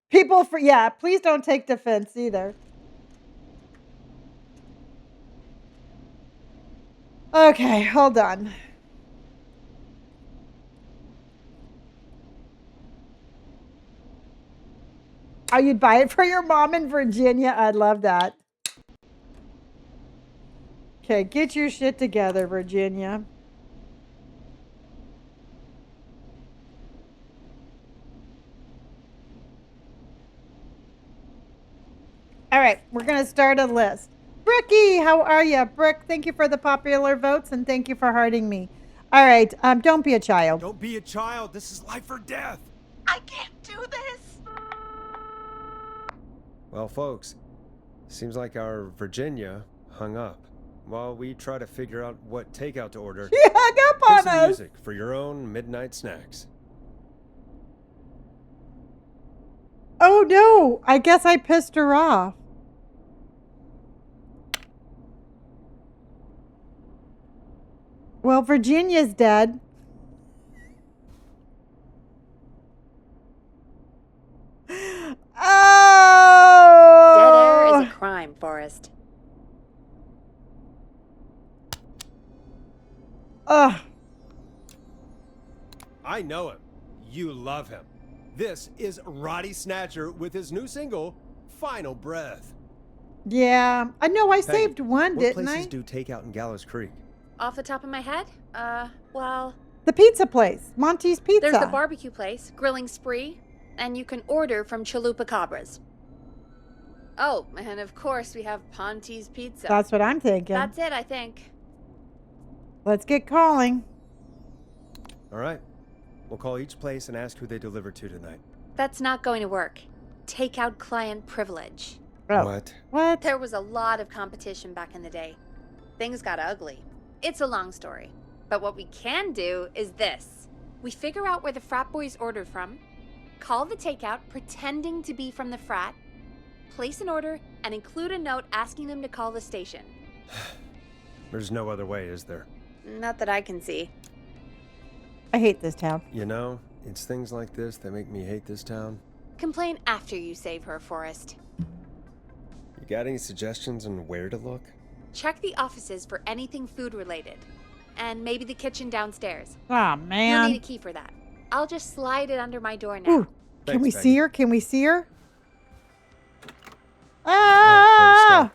please don't take defense either. Okay, hold on. Oh, you'd buy it for your mom in Virginia? I'd love that. Okay, get your shit together, Virginia. All right, we're going to start a list. Bricky, how are you? Brick, thank you for the popular votes and thank you for hearting me. All right, don't be a child. Don't be a child. This is life or death. I can't do this. Well, folks, seems like our Virginia hung up. While we try to figure out what takeout to order, She hung up here's on some us. music for your own midnight snacks. Oh no, I guess I pissed her off. Well, Virginia's dead. Oh! Dead air is a crime, Forrest. Ugh. I know him. You love him. This is Roddy Snatcher with his new single, Final Breath. Yeah. I know I Peggy, saved one, what didn't places I? do takeout in Gallows Creek? Off the top of my head? Well... The pizza place. Monty's Pizza. There's the barbecue place, Grilling Spree, and you can order from Chalupa Cabras. Oh, and of course we have Ponte's Pizza. That's what I'm thinking. That's it, I think. Let's get calling. All right. We'll call each place and ask who they deliver to tonight. That's not going to work. Takeout client privilege. Oh. What? What? There was a lot of competition back in the day. Things got ugly. It's a long story. But what we can do is this. We figure out where the frat boys ordered from, call the takeout pretending to be from the frat, place an order, and include a note asking them to call the station. There's no other way, is there? Not that I can see. I hate this town. You know, it's things like this that make me hate this town. Complain after you save her, Forrest. You got any suggestions on where to look? Check the offices for anything food related. And maybe the kitchen downstairs. Oh, You'll man. need a key for that. I'll just slide it under my door now. Ooh, can Thanks, we Peggy. see her? Can we see her? Where to Ah! start?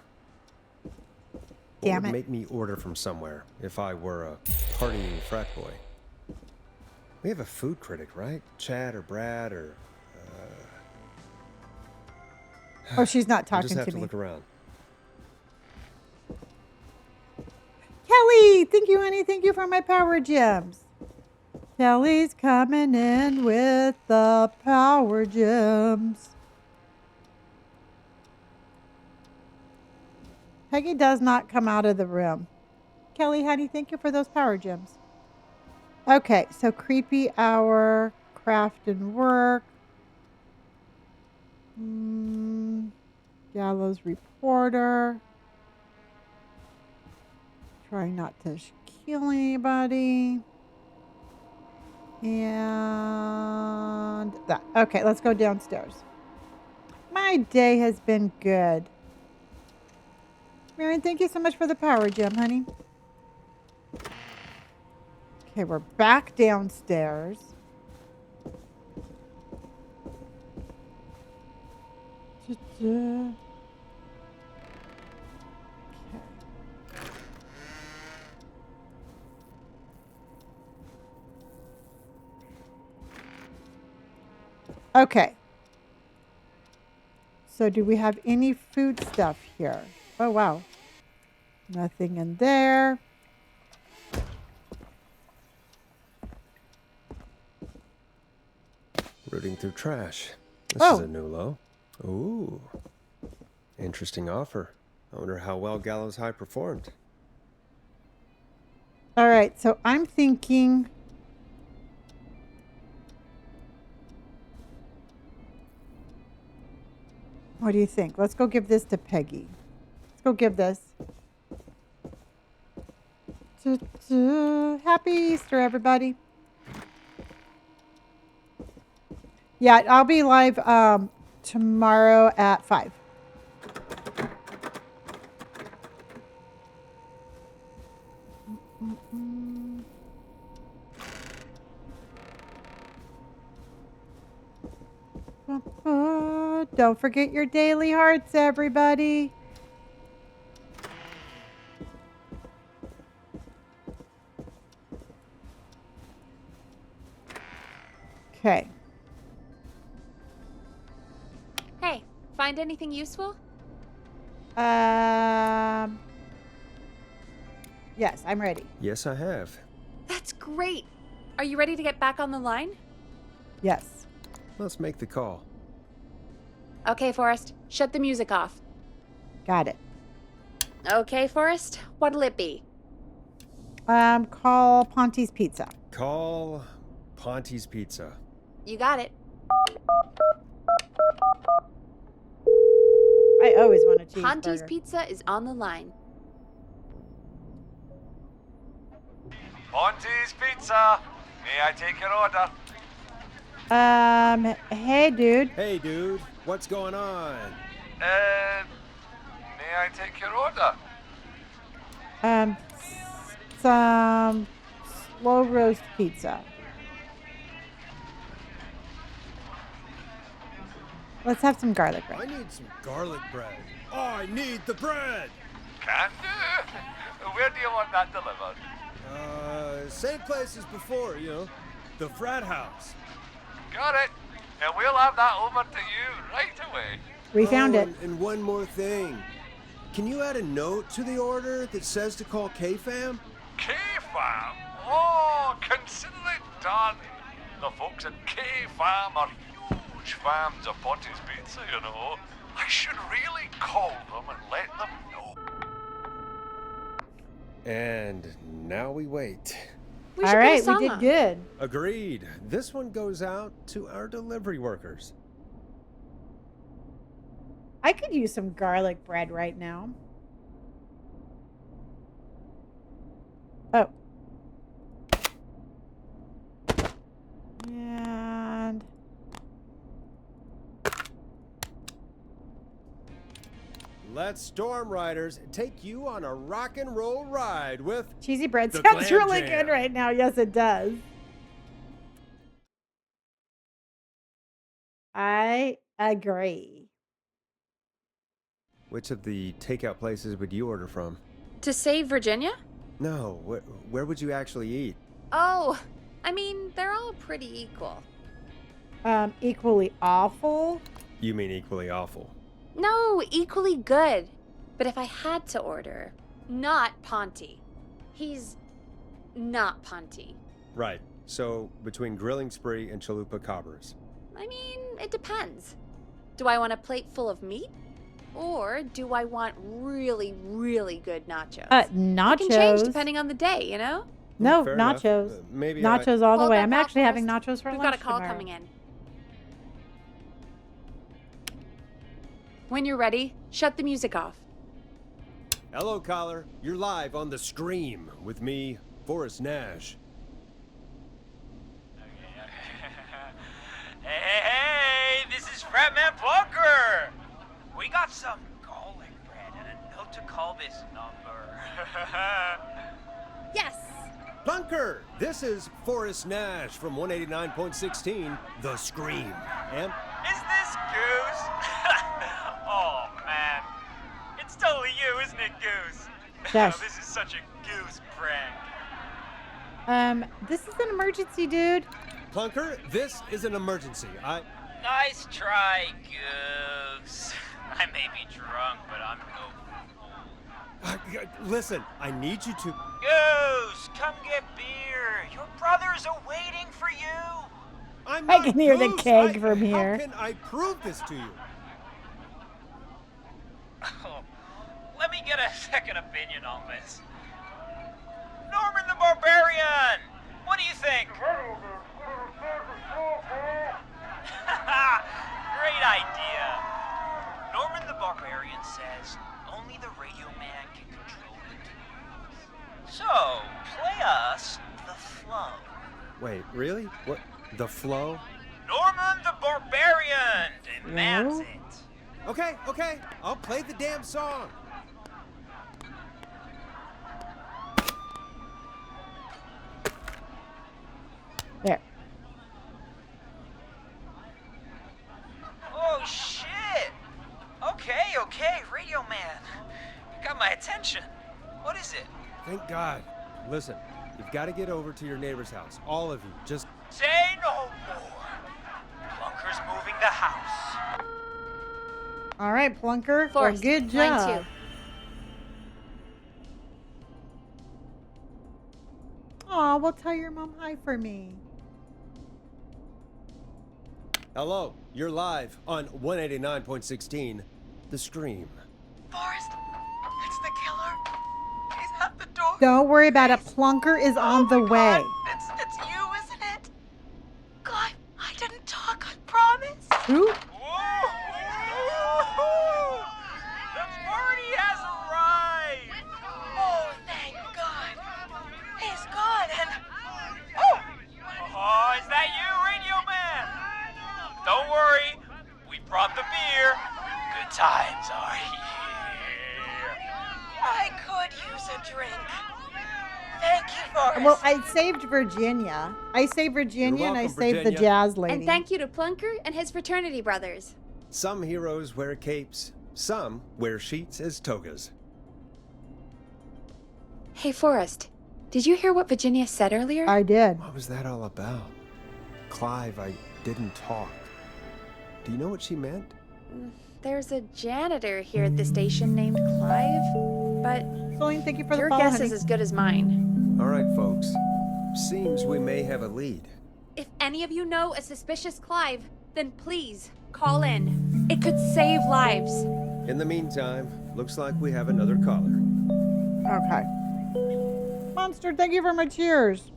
What Damn would it. make me order from somewhere if I were a partying frat boy? We have a food critic, right? Chad or Brad or... Oh, she's not I just talking have to to me. look around. Kelly, thank you, honey. Thank you for my power gems. Kelly's coming in with the power gems. Peggy does not come out of the room. Kelly, honey, thank you for those power gems. Okay, so creepy hour, craft and work. Gallows reporter. Trying not to kill anybody. And that. Okay, let's go downstairs. My day has been good. Marion, thank you so much for the power gem, honey. Okay, we're back downstairs. Okay. Okay. So do we have any food stuff here? Oh, wow. Nothing in there. Rooting through trash. This is a new low. Ooh. Interesting offer. I wonder how well Gallows High performed. All right, so I'm thinking... What do you think? Let's go give this to Peggy. Let's go give this. Happy Easter, everybody. Yeah, I'll be live tomorrow at 5. Don't forget your daily hearts, everybody. Okay. Hey, find anything useful? Yes, I'm ready. Yes, I have. That's great. Are you ready to get back on the line? Yes. Let's make the call. Okay, Forrest, shut the music off. Got it. Okay, Forrest, what'll it be? Call Ponte's Pizza. Call Ponte's Pizza. You got it. I always want a cheeseburger. Ponte's Pizza is on the line. Ponte's Pizza. May I take your order? Hey, dude. Hey, dude. What's going on? May I take your order? Some slow roast pizza. Let's have some garlic bread. I need some garlic bread. I need the bread. Can do. Where do you want that delivered? Same place as before, you know, the frat house. Got it. And we'll have that over to you right away. We found it. And one more thing. Can you add a note to the order that says to call K-Fam? K-Fam? Oh, consider it done. The folks at K-Fam are huge fans of Ponte's Pizza, you know. I should really call them and let them know. And now we wait. We All right, we did good. Agreed. This one goes out to our delivery workers. I could use some garlic bread right now. Oh. And Let's Storm Riders take you on a rock and roll ride with cheesy bread the sounds Glam really Jam. good right now. Yes, it does. I agree. Which of the takeout places would you order from? To save Virginia? No, where would you actually eat? Oh, I mean, they're all pretty equal. Equally awful. You mean equally awful. No, equally good. But if I had to order, not Ponty. He's not Ponty. Right. So, between grilling spree and chalupa cobbers. I mean, it depends. Do I want a plate full of meat? Or do I want really, really good nachos? Nachos. It can change depending on the day, you know? No, Fair nachos. enough. Maybe nachos all the Hold way. that I'm thought actually having first. nachos for We've lunch got a call tomorrow. coming in. When you're ready, shut the music off. Hello, caller. You're live on The Scream with me, Forrest Nash. Hey, this is Fratman Plunker. We got some garlic bread and a note to call this number. Yes. Plunker, this is Forrest Nash from 189.16, The Scream. And Is this Goose? Oh, man. It's totally you, isn't it, Goose? Yes. This is such a Goose prank. This is an emergency, dude. Plunker, this is an emergency. Nice try, Goose. I may be drunk, but I'm no fool. Listen, I need you to... Goose, come get beer. Your brothers are waiting for you. I'm I not can hear the Goose. keg from here. How can I prove this to you? Oh, let me get a second opinion on this. Norman the Barbarian! What do you think? Great idea. Norman the Barbarian says only the radio man can control it. So, play us the flow. Wait, really? What? The flow? Norman the Barbarian! And that's it. Okay. I'll play the damn song. There. Oh, shit! Okay, Radio Man. You got my attention. What is it? Thank God. Listen, you've got to get over to your neighbor's house. All of you. Just... Say no more. Plunker's moving the house. All right, Plunker. Forrest, good line job. 2. Aw, well, tell your mom hi for me. Hello, you're live on 189.16, The Scream. Forrest, it's the killer. He's at the door. Don't worry about it. Plunker is on the way. It's you, isn't it? Clive, I didn't talk, I promise. Who? The party has arrived! Oh, thank God. He's gone and... Oh, is that you, Radio Man? Don't worry, we brought the beer. Good times are here. I could use a drink. Thank you, Forrest. Well, I saved Virginia. I saved Virginia and I welcome, saved the Virginia. jazz lady. And thank you to Plunker and his fraternity brothers. Some heroes wear capes, some wear sheets as togas. Hey, Forrest, did you hear what Virginia said earlier? I did. What was that all about? Clive, I didn't talk. Do you know what she meant? There's a janitor here at the station named Clive, but Celine, thank you for the your follow, guess honey. is as good as mine. All right, folks. Seems we may have a lead. If any of you know a suspicious Clive, then please call in. It could save lives. In the meantime, looks like we have another caller. Okay. Monster, thank you for my cheers.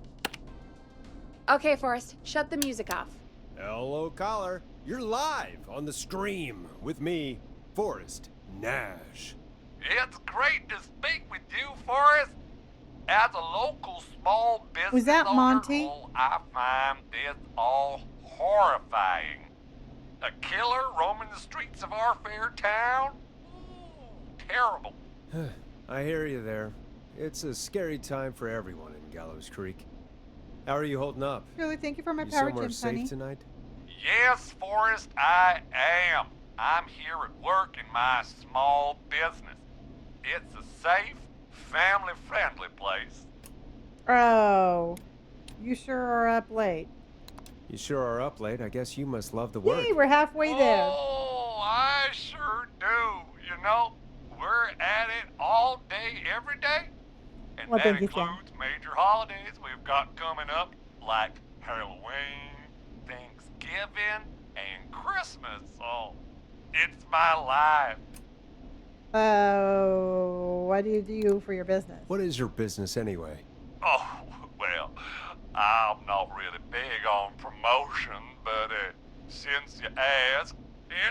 Okay, Forrest, shut the music off. Hello, caller. You're live on The Scream with me, Forrest Nash. It's great to speak with you, Forrest. As a local small business Was that owner, Monty? I find this all horrifying. A killer roaming the streets of our fair town? Ooh, terrible. I hear you there. It's a scary time for everyone in Gallows Creek. How are you holding up? Really, thank you for my You power somewhere gems, safe honey. tonight? Yes, Forrest, I am. I'm here at work in my small business. It's a safe, family-friendly place. Oh, you sure are up late. You sure are up late. I guess you must love the work. Yay, we're halfway there. Oh, Oh, I sure do. You know, we're at it all day, every day. And Well, that thank you, Sam. includes major holidays we've got coming up, like Halloween, Thanksgiving, and Christmas. So, it's my life. What do you do for your business? What is your business anyway? Oh, well, I'm not really big on promotion, but since you asked,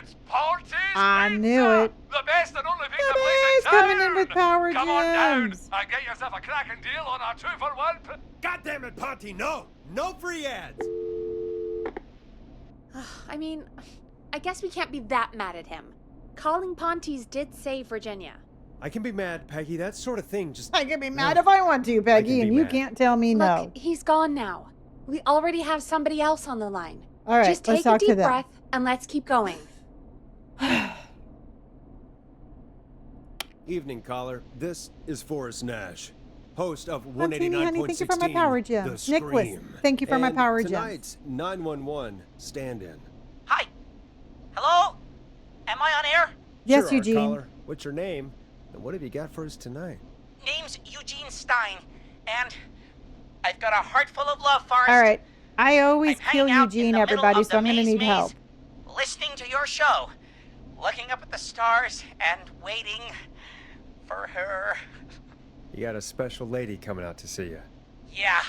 it's Party's I Pizza! knew it. The best and only pizza The place in best town! coming in with Power Come on down Gems. and get yourself a cracking deal on our 2-for-1. God damn it, Ponty, no! No free ads! I mean, I guess we can't be that mad at him. Calling Ponty's did save Virginia. I can be mad, Peggy. That sort of thing just... I can be mad if I want to, Peggy, and you mad. can't tell me no. Look, he's gone now. We already have somebody else on the line. All right, just let's take a talk to deep them. breath and let's keep going. Evening, caller. This is Forrest Nash, host of Honey, 189.16, thank you for my power The gems. Nicholas, Scream. thank you for my And power gems. tonight's 911 stand-in. Hi. Hello? Am I on air? Yes, Sure are, Eugene. caller. What's your name? And what have you got for us tonight? Name's Eugene Stein, and I've got a heart full of love, Forrest. All right. I always I'm kill hanging out in Eugene, the middle everybody, of so the I'm going to maze need help. Listening to your show, looking up at the stars, and waiting for her. You got a special lady coming out to see you. Yeah.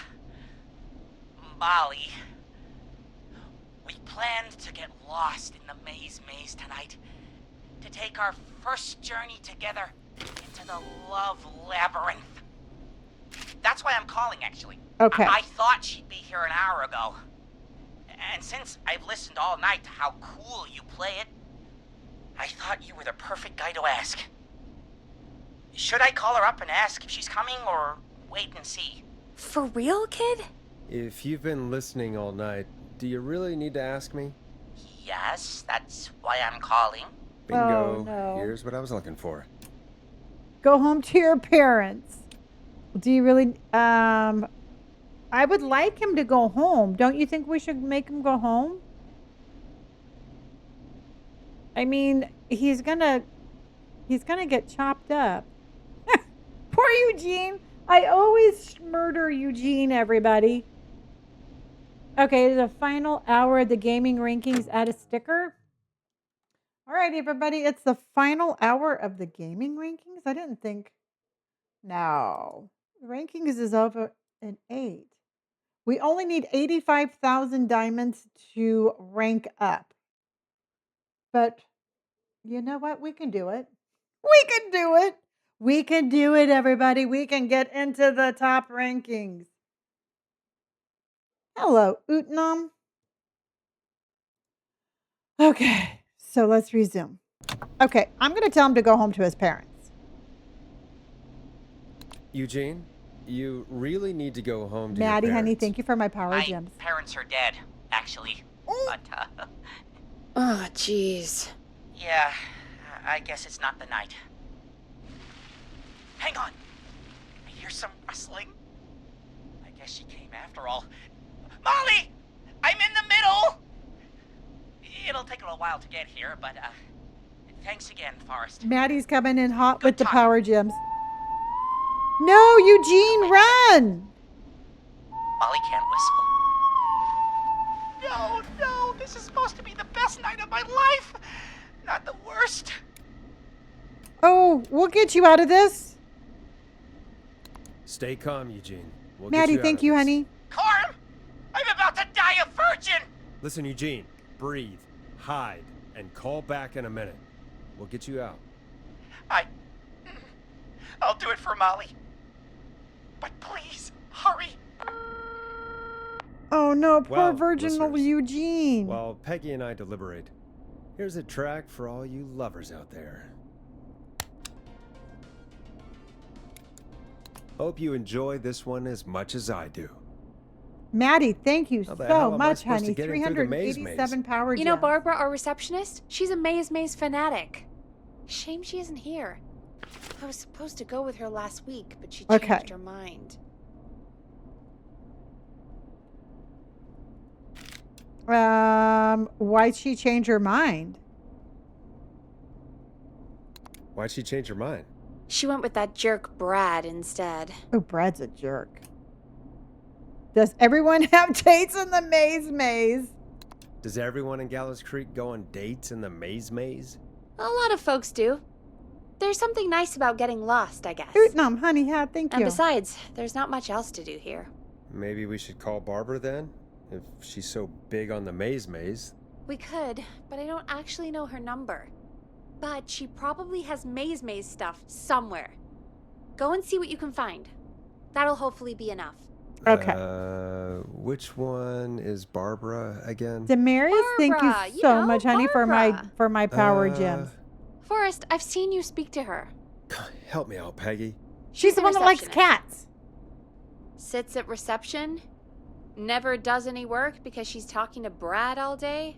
Molly. We planned to get lost in the maze tonight. To take our first journey together into the love labyrinth. That's why I'm calling, actually. Okay. I thought she'd be here an hour ago. And since I've listened all night to how cool you play it, I thought you were the perfect guy to ask. Should I call her up and ask if she's coming, or wait and see? For real, kid? If you've been listening all night, do you really need to ask me? Yes, that's why I'm calling. Bingo. Oh, no. Here's what I was looking for. Go home to your parents. Do you really? I would like him to go home. Don't you think we should make him go home? I mean, he's gonna get chopped up. Poor Eugene. I always murder Eugene, everybody. Okay, the final hour of the gaming rankings. Add a sticker. All right, everybody. It's the final hour of the gaming rankings. I didn't think. No. The rankings is over an 8. We only need 85,000 diamonds to rank up. But you know what? We can do it. We can do it. We can do it, everybody. We can get into the top rankings. Hello, Utnam. Okay, so let's resume. Okay, I'm going to tell him to go home to his parents. Eugene, you really need to go home to Maddie, your honey, parents. thank you for my power My gems. parents are dead, actually. But, Oh, jeez. yeah, I guess it's not the night. Hang on. I hear some rustling. I guess she came after all. Molly! I'm in the middle! It'll take a little while to get here, but, thanks again, Forrest. Maddie's coming in hot with the talk. power gems. No, Eugene, run! Molly can't whistle. No, this is supposed to be the best night of my life! Not the worst. Oh, we'll get you out of this. Stay calm, Eugene. We'll get Maddie, you out thank of you, this. honey. Carm! I'm about to die a virgin! Listen, Eugene, breathe, hide, and call back in a minute. We'll get you out. I'll do it for Molly. But please, hurry. Oh no, poor Well, virginal listeners, Eugene. While Peggy and I deliberate, here's a track for all you lovers out there. Hope you enjoy this one as much as I do. Maddie, thank you How the so hell am I much, supposed to honey. get in through the maze? 387 power gems. You know Barbara, our receptionist? She's a maze fanatic. Shame she isn't here. I was supposed to go with her last week, but she changed Okay. her mind. Why'd she change her mind? Why'd she change her mind? She went with that jerk Brad instead. Oh, Brad's a jerk. Does everyone have dates in the maze? Does everyone in Gallows Creek go on dates in the maze? A lot of folks do. There's something nice about getting lost, I guess. Ootnam, honey, thank you. And besides, there's not much else to do here. Maybe we should call Barbara then? If she's so big on the maze. We could, but I don't actually know her number. But she probably has maze stuff somewhere. Go and see what you can find. That'll hopefully be enough. Okay. Which one is Barbara again? Demarius, thank you so much, honey, for my power gems. Forrest, I've seen you speak to her. Help me out, Peggy. She's the one that likes cats. Sits at reception. Never does any work because she's talking to Brad all day.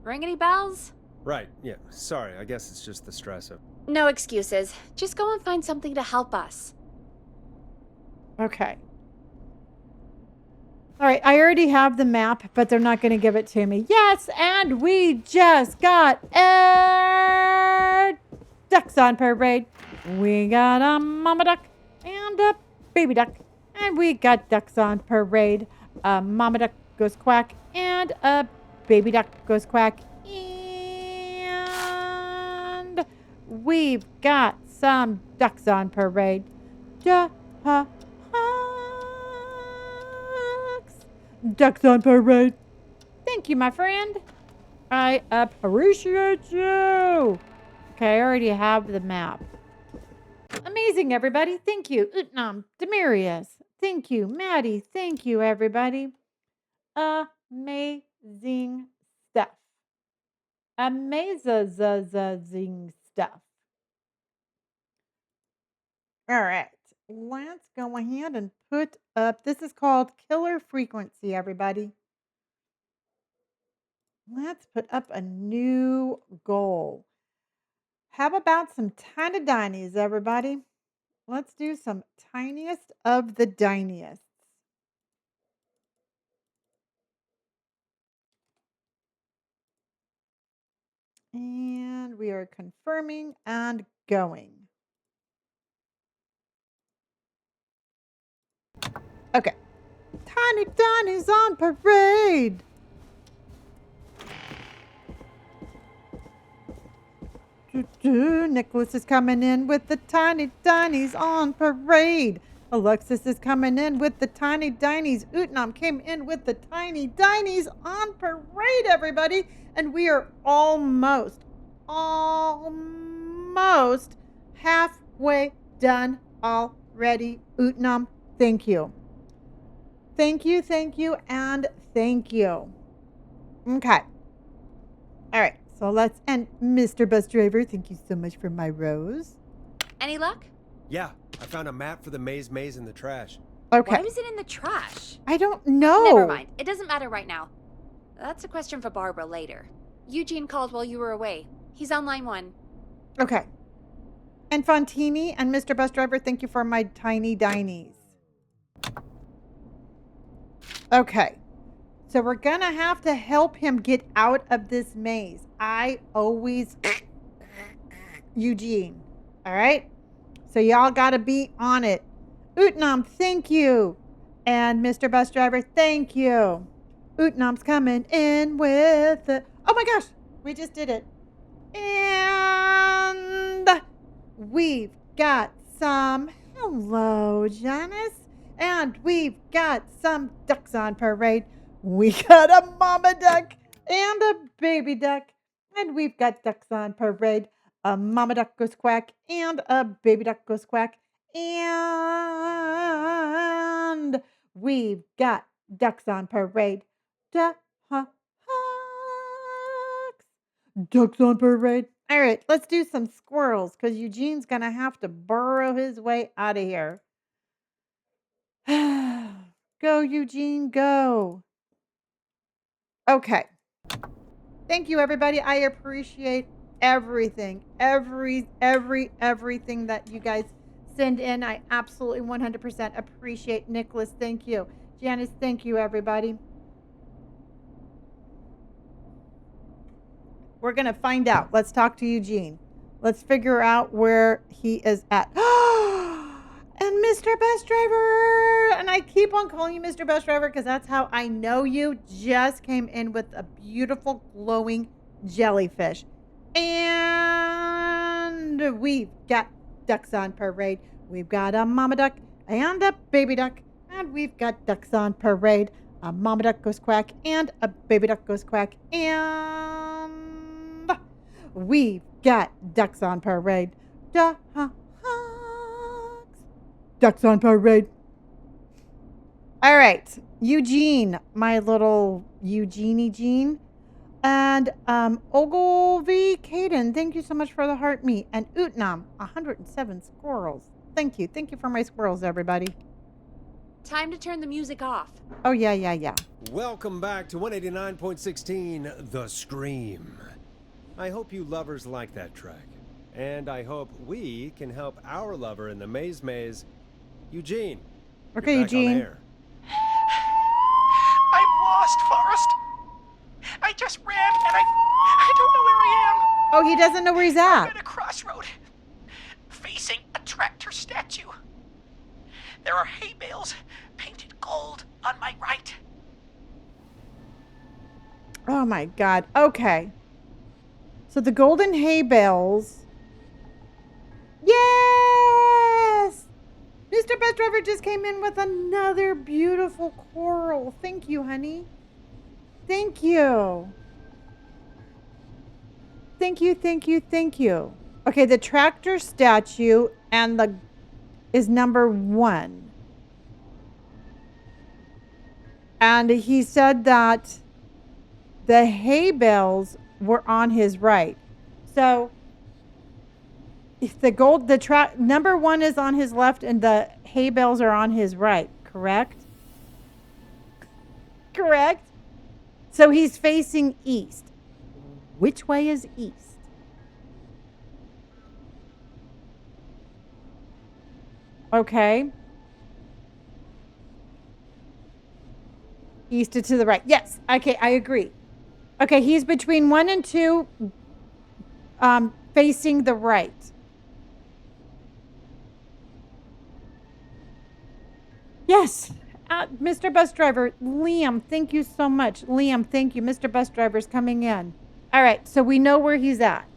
Ring any bells? Right, yeah. Sorry, I guess it's just the stress of... No excuses. Just go and find something to help us. Okay. All right, I already have the map, but they're not going to give it to me. Yes, and we just got ducks on parade. We got a mama duck and a baby duck. And we got ducks on parade. A mama duck goes quack and a baby duck goes quack. And we've got some ducks on parade. Ducks on parade. Thank you, my friend. I appreciate you. Okay, I already have the map. Amazing, everybody. Thank you. Utnam, Demarius. Thank you, Maddie. Thank you, everybody. Amazing stuff. Amazing stuff. All right. Let's go ahead and put up, this is called Killer Frequency, everybody. Let's put up a new goal. How about some tiny dinies, everybody? Let's do some tiniest of the diniest. And we are confirming and going. Okay. Tiny Diney's on parade. Nicholas is coming in with the Tiny Diney's on parade. Alexis is coming in with the Tiny Diney's. Utnam came in with the Tiny Diney's on parade, everybody. And we are almost halfway done already. Utnam, thank you. Thank you, and thank you. Okay. All right. So let's end. Mr. Bus Driver, thank you so much for my rose. Any luck? Yeah, I found a map for the maze in the trash. Okay. Why was it in the trash? I don't know. Never mind. It doesn't matter right now. That's a question for Barbara later. Eugene called while you were away. He's on line 1. Okay. And Fontini and Mr. Bus Driver, thank you for my Tiny Dinies. Okay. So we're going to have to help him get out of this maze. I always... Eugene. All right? So y'all got to be on it. Utnam, thank you. And Mr. Bus Driver, thank you. Utnam's coming in with... Oh my gosh. We just did it. And we've got some... Hello, Janice. And we've got some ducks on parade. We got a mama duck and a baby duck. And we've got ducks on parade. A mama duck goes quack and a baby duck goes quack. And we've got ducks on parade. Ducks on parade. All right, let's do some squirrels because Eugene's going to have to burrow his way out of here. Go, Eugene, go. Okay. Thank you, everybody. I appreciate everything. Everything that you guys send in. I absolutely 100% appreciate. Nicholas, thank you. Janice, thank you, everybody. We're going to find out. Let's talk to Eugene. Let's figure out where he is at. And Mr. Bus Driver, and I keep on calling you Mr. Bus Driver because that's how I know you, just came in with a beautiful glowing jellyfish. And we've got ducks on parade. We've got a mama duck and a baby duck, and we've got ducks on parade. A mama duck goes quack and a baby duck goes quack, and we've got ducks on parade. Ducks on parade. All right, Eugene, my little Eugenie Jean. And Ogilvy Caden, thank you so much for the heart meat. And Utnam, 107 squirrels. Thank you. Thank you for my squirrels, everybody. Time to turn the music off. Oh, yeah. Welcome back to 189.16, The Scream. I hope you lovers like that track. And I hope we can help our lover in the maze, Eugene. Okay, You're back Eugene. on air. I'm lost, Forrest. I just ran and I don't know where I am. Oh, he doesn't know where he's I'm at. at a crossroad, facing a tractor statue. There are hay bales painted gold on my right. Oh, my God. Okay. So the golden hay bales. Yes! Mr. Bus Driver just came in with another beautiful coral. Thank you, honey. Thank you. Thank you. Okay, the tractor statue and is number 1. And he said that the hay bales were on his right. So if number 1 is on his left and the hay bales are on his right, correct? Correct. So he's facing east. Which way is east? Okay. East to the right. Yes. Okay, I agree. Okay, he's between 1 and 2, facing the right. Yes. Mr. Bus Driver, Liam, thank you so much. Liam, thank you. Mr. Bus Driver's coming in. All right, so we know where he's at.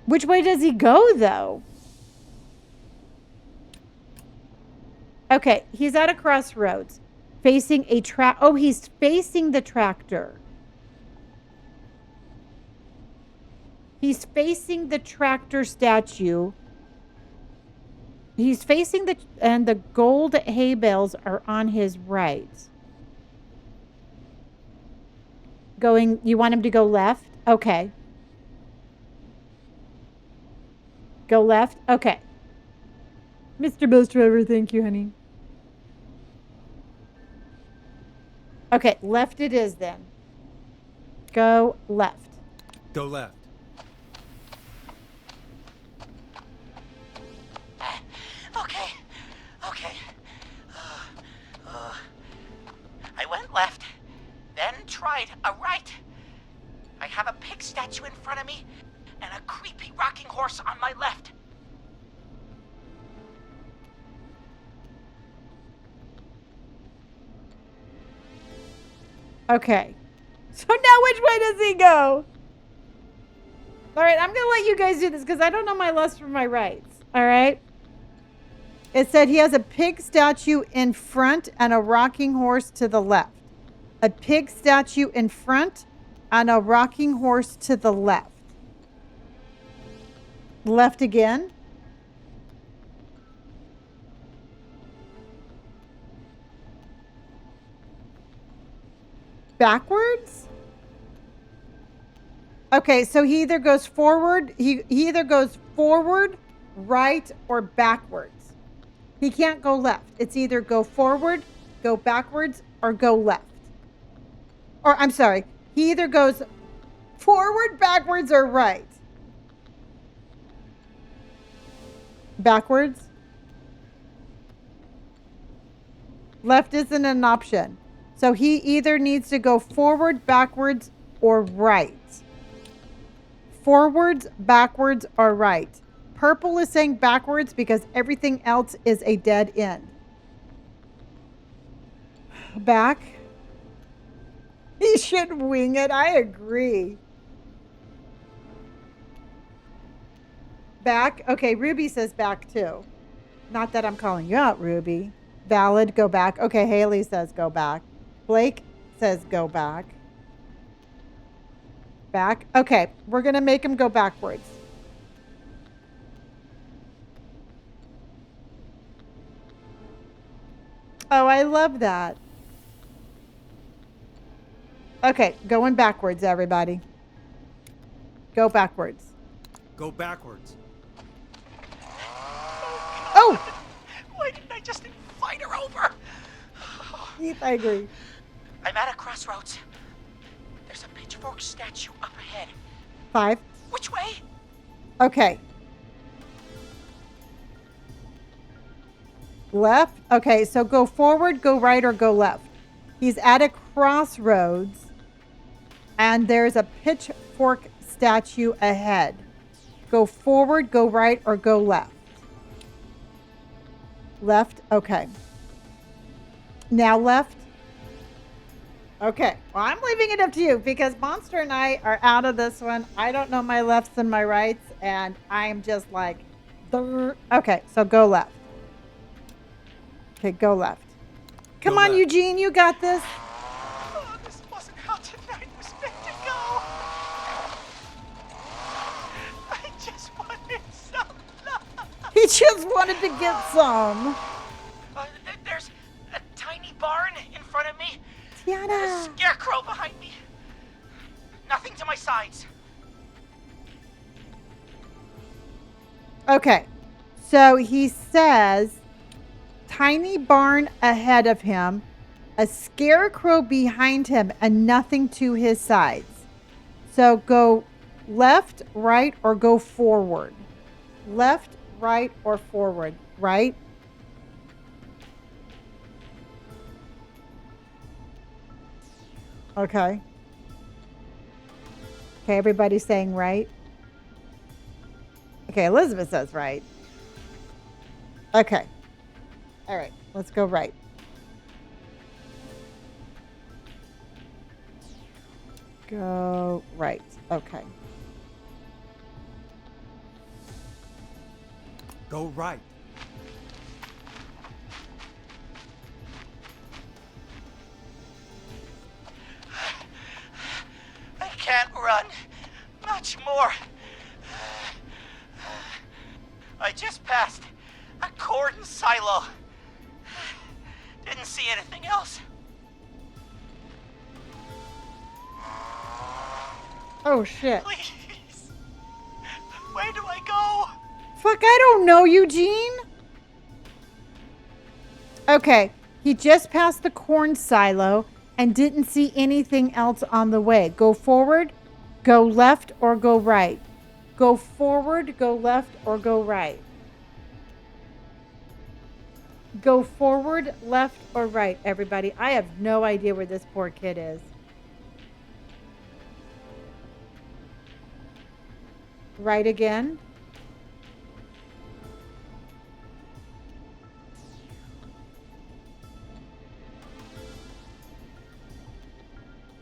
Which way does he go, though? Okay, he's at a crossroads, facing a he's facing the tractor. He's facing the tractor statue. He's facing and the gold hay bales are on his right. You want him to go left? Okay. Go left? Okay. Mr. Bus Driver, thank you, honey. Okay, left it is then. Go left. Go left. Okay. I went left, then tried a right. I have a pig statue in front of me and a creepy rocking horse on my left. Okay. So now which way does he go? All right, I'm going to let you guys do this because I don't know my lefts from my rights. All right. It said he has a pig statue in front and a rocking horse to the left. A pig statue in front and a rocking horse to the left. Left again. Backwards? Okay, so he either goes forward, he either goes forward, right, or backwards. He can't go left. It's either go forward, go backwards, or go left. Or, I'm sorry, he either goes forward, backwards, or right. Backwards. Left isn't an option. So he either needs to go forward, backwards, or right. Forwards, backwards, or right. Purple is saying backwards because everything else is a dead end. Back. He should wing it. I agree. Back. Okay, Ruby says back too. Not that I'm calling you out, Ruby. Valid, go back. Okay, Haley says go back. Blake says go back. Back. Okay, we're going to make him go backwards. Oh, I love that. Okay, going backwards, everybody. Go backwards. Go backwards. Oh! Why didn't I just invite her over? Heath, I agree. I'm at a crossroads. There's a pitchfork statue up ahead. 5. Which way? Okay. Left. Okay, so go forward, go right, or go left. He's at a crossroads, and there's a pitchfork statue ahead. Go forward, go right, or go left. Left. Okay. Now left. Okay. Well, I'm leaving it up to you because Monster and I are out of this one. I don't know my lefts and my rights, and I am just like, okay, so go left. Okay, go left. Come Go on, left. Eugene, you got this. Oh, this wasn't how tonight was meant to go. I just wanted some love. He just wanted to get some. There's a tiny barn in front of me. Tiana. A scarecrow behind me. Nothing to my sides. Okay, so he says tiny barn ahead of him, a scarecrow behind him, and nothing to his sides. So go left, right, or go forward. Left, right, or forward. Right? Okay. Okay, everybody's saying right. Okay, Elizabeth says right. Okay. All right, let's go right. Go right. Okay. Go right. I can't run much more. I just passed a corn silo. Didn't see anything else. Oh, shit. Please. Where do I go? Fuck, I don't know, Eugene. Okay, he just passed the corn silo and didn't see anything else on the way. Go forward, go left, or go right. Go forward, go left, or go right. Go forward, left, or right, everybody. I have no idea where this poor kid is. Right again.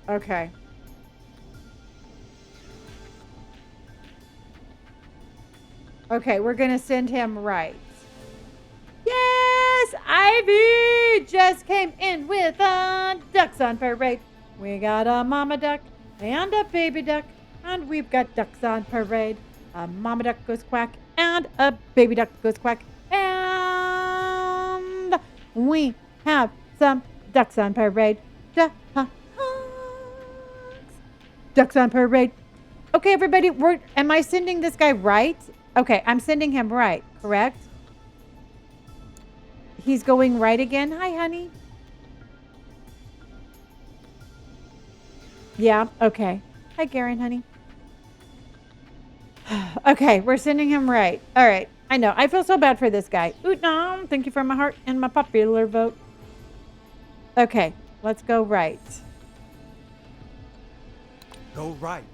Okay. Okay, we're going to send him right. Yes, Ivy just came in with ducks on parade. We got a mama duck and a baby duck, and we've got ducks on parade. A mama duck goes quack and a baby duck goes quack. And we have some ducks on parade. Ducks on parade. Okay, everybody, am I sending this guy right? Okay, I'm sending him right, correct? He's going right again. Hi, honey. Yeah, okay. Hi, Garen, honey. Okay, we're sending him right. All right, I know. I feel so bad for this guy. Oot nom, thank you for my heart and my popular vote. Okay, Let's go right. Go right.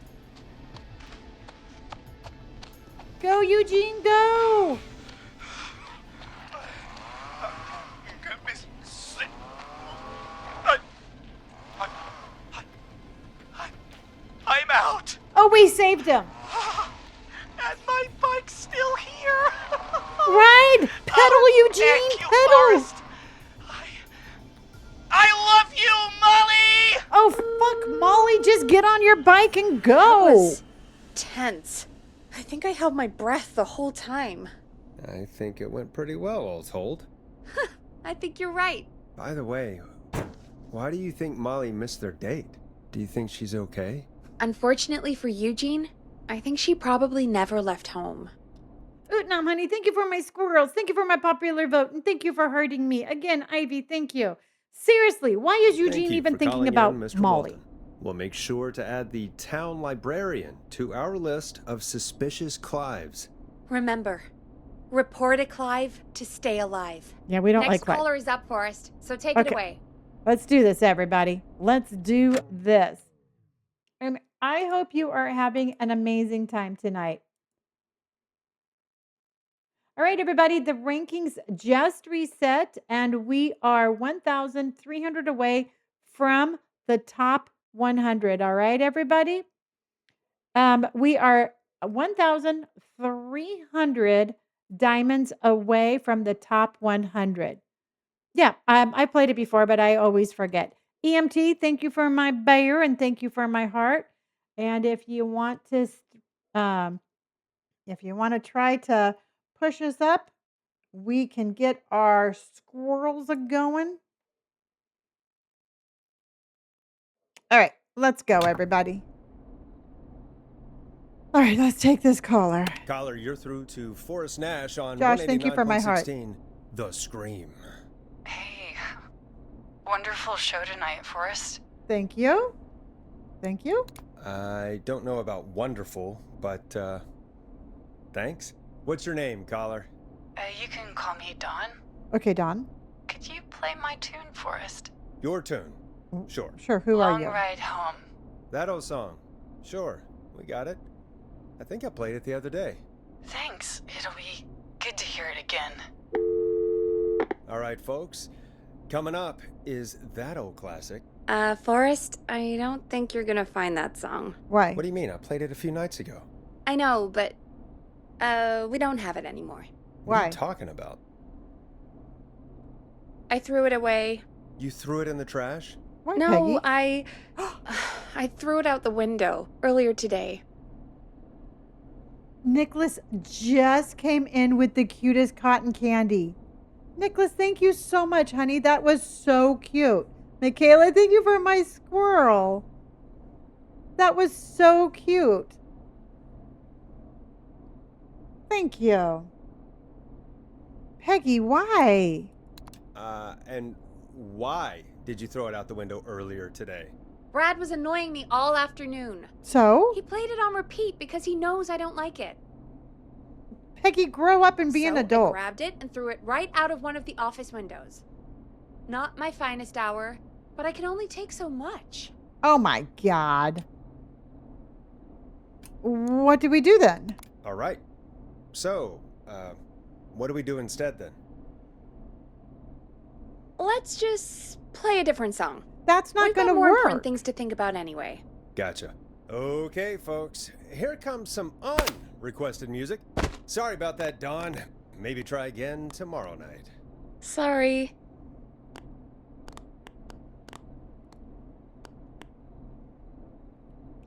Go, Eugene, go! I'm out. Oh, we saved him. And my bike's still here. Ride! Pedal, Eugene, Thank you, pedal! Forrest. I love you, Molly! Oh, fuck, Molly, just get on your bike and go. That was tense. I think I held my breath the whole time. I think it went pretty well, all told. I think you're right. By the way, why do you think Molly missed their date? Do you think she's okay? Unfortunately for Eugene, I think she probably never left home. Utnam, honey, thank you for my squirrels. Thank you for my popular vote. And thank you for hurting me. Again, Ivy, thank you. Seriously, why is Eugene even thinking about Molly? We'll make sure to add the town librarian to our list of suspicious Clives. Remember, report a Clive to stay alive. Yeah, we don't like Next Clive. caller is up, Forrest, so take it away. Let's do this, everybody. Let's do this. And I hope you are having an amazing time tonight. All right, everybody, the rankings just reset, and we are 1,300 away from the top 100. All right, everybody? We are 1,300 diamonds away from the top 100. Yeah, I played it before, but I always forget. EMT, thank you for my bear, and thank you for my heart. And if you want to try to push us up, we can get our squirrels a-going. All right, let's go, everybody. All right, let's take this caller. Caller, you're through to Forrest Nash on Josh, thank you for my heart. 189.16, The Scream. Hey, wonderful show tonight, Forrest. Thank you. Thank you. I don't know about wonderful, but thanks. What's your name, caller? You can call me Dawn. Okay, Don. Could you play my tune, Forrest? Your tune. Sure. Sure, who are Long you? Ride Home. That old song. Sure, we got it. I think I played it the other day. Thanks. It'll be good to hear it again. All right, folks. Coming up is that old classic. Forrest, I don't think you're gonna find that song. Why? What do you mean? I played it a few nights ago. I know, but we don't have it anymore. What are Why? you talking about? I threw it away. You threw it in the trash? Why, No, Peggy? I threw it out the window earlier today. Nicholas just came in with the cutest cotton candy. Nicholas, thank you so much, honey. That was so cute. Michaela, thank you for my squirrel. That was so cute. Thank you. Peggy, why? And why did you throw it out the window earlier today? Brad was annoying me all afternoon. So? He played it on repeat because he knows I don't like it. Peggy, grow up and be an adult. I grabbed it and threw it right out of one of the office windows. Not my finest hour, but I can only take so much. Oh my God. What do we do then? All right. So, what do we do instead then? Let's just play a different song. That's not going to more work. Important things to think about anyway. Gotcha. Okay, folks. Here comes some unrequested music. Sorry about that, Dawn. Maybe try again tomorrow night. Sorry.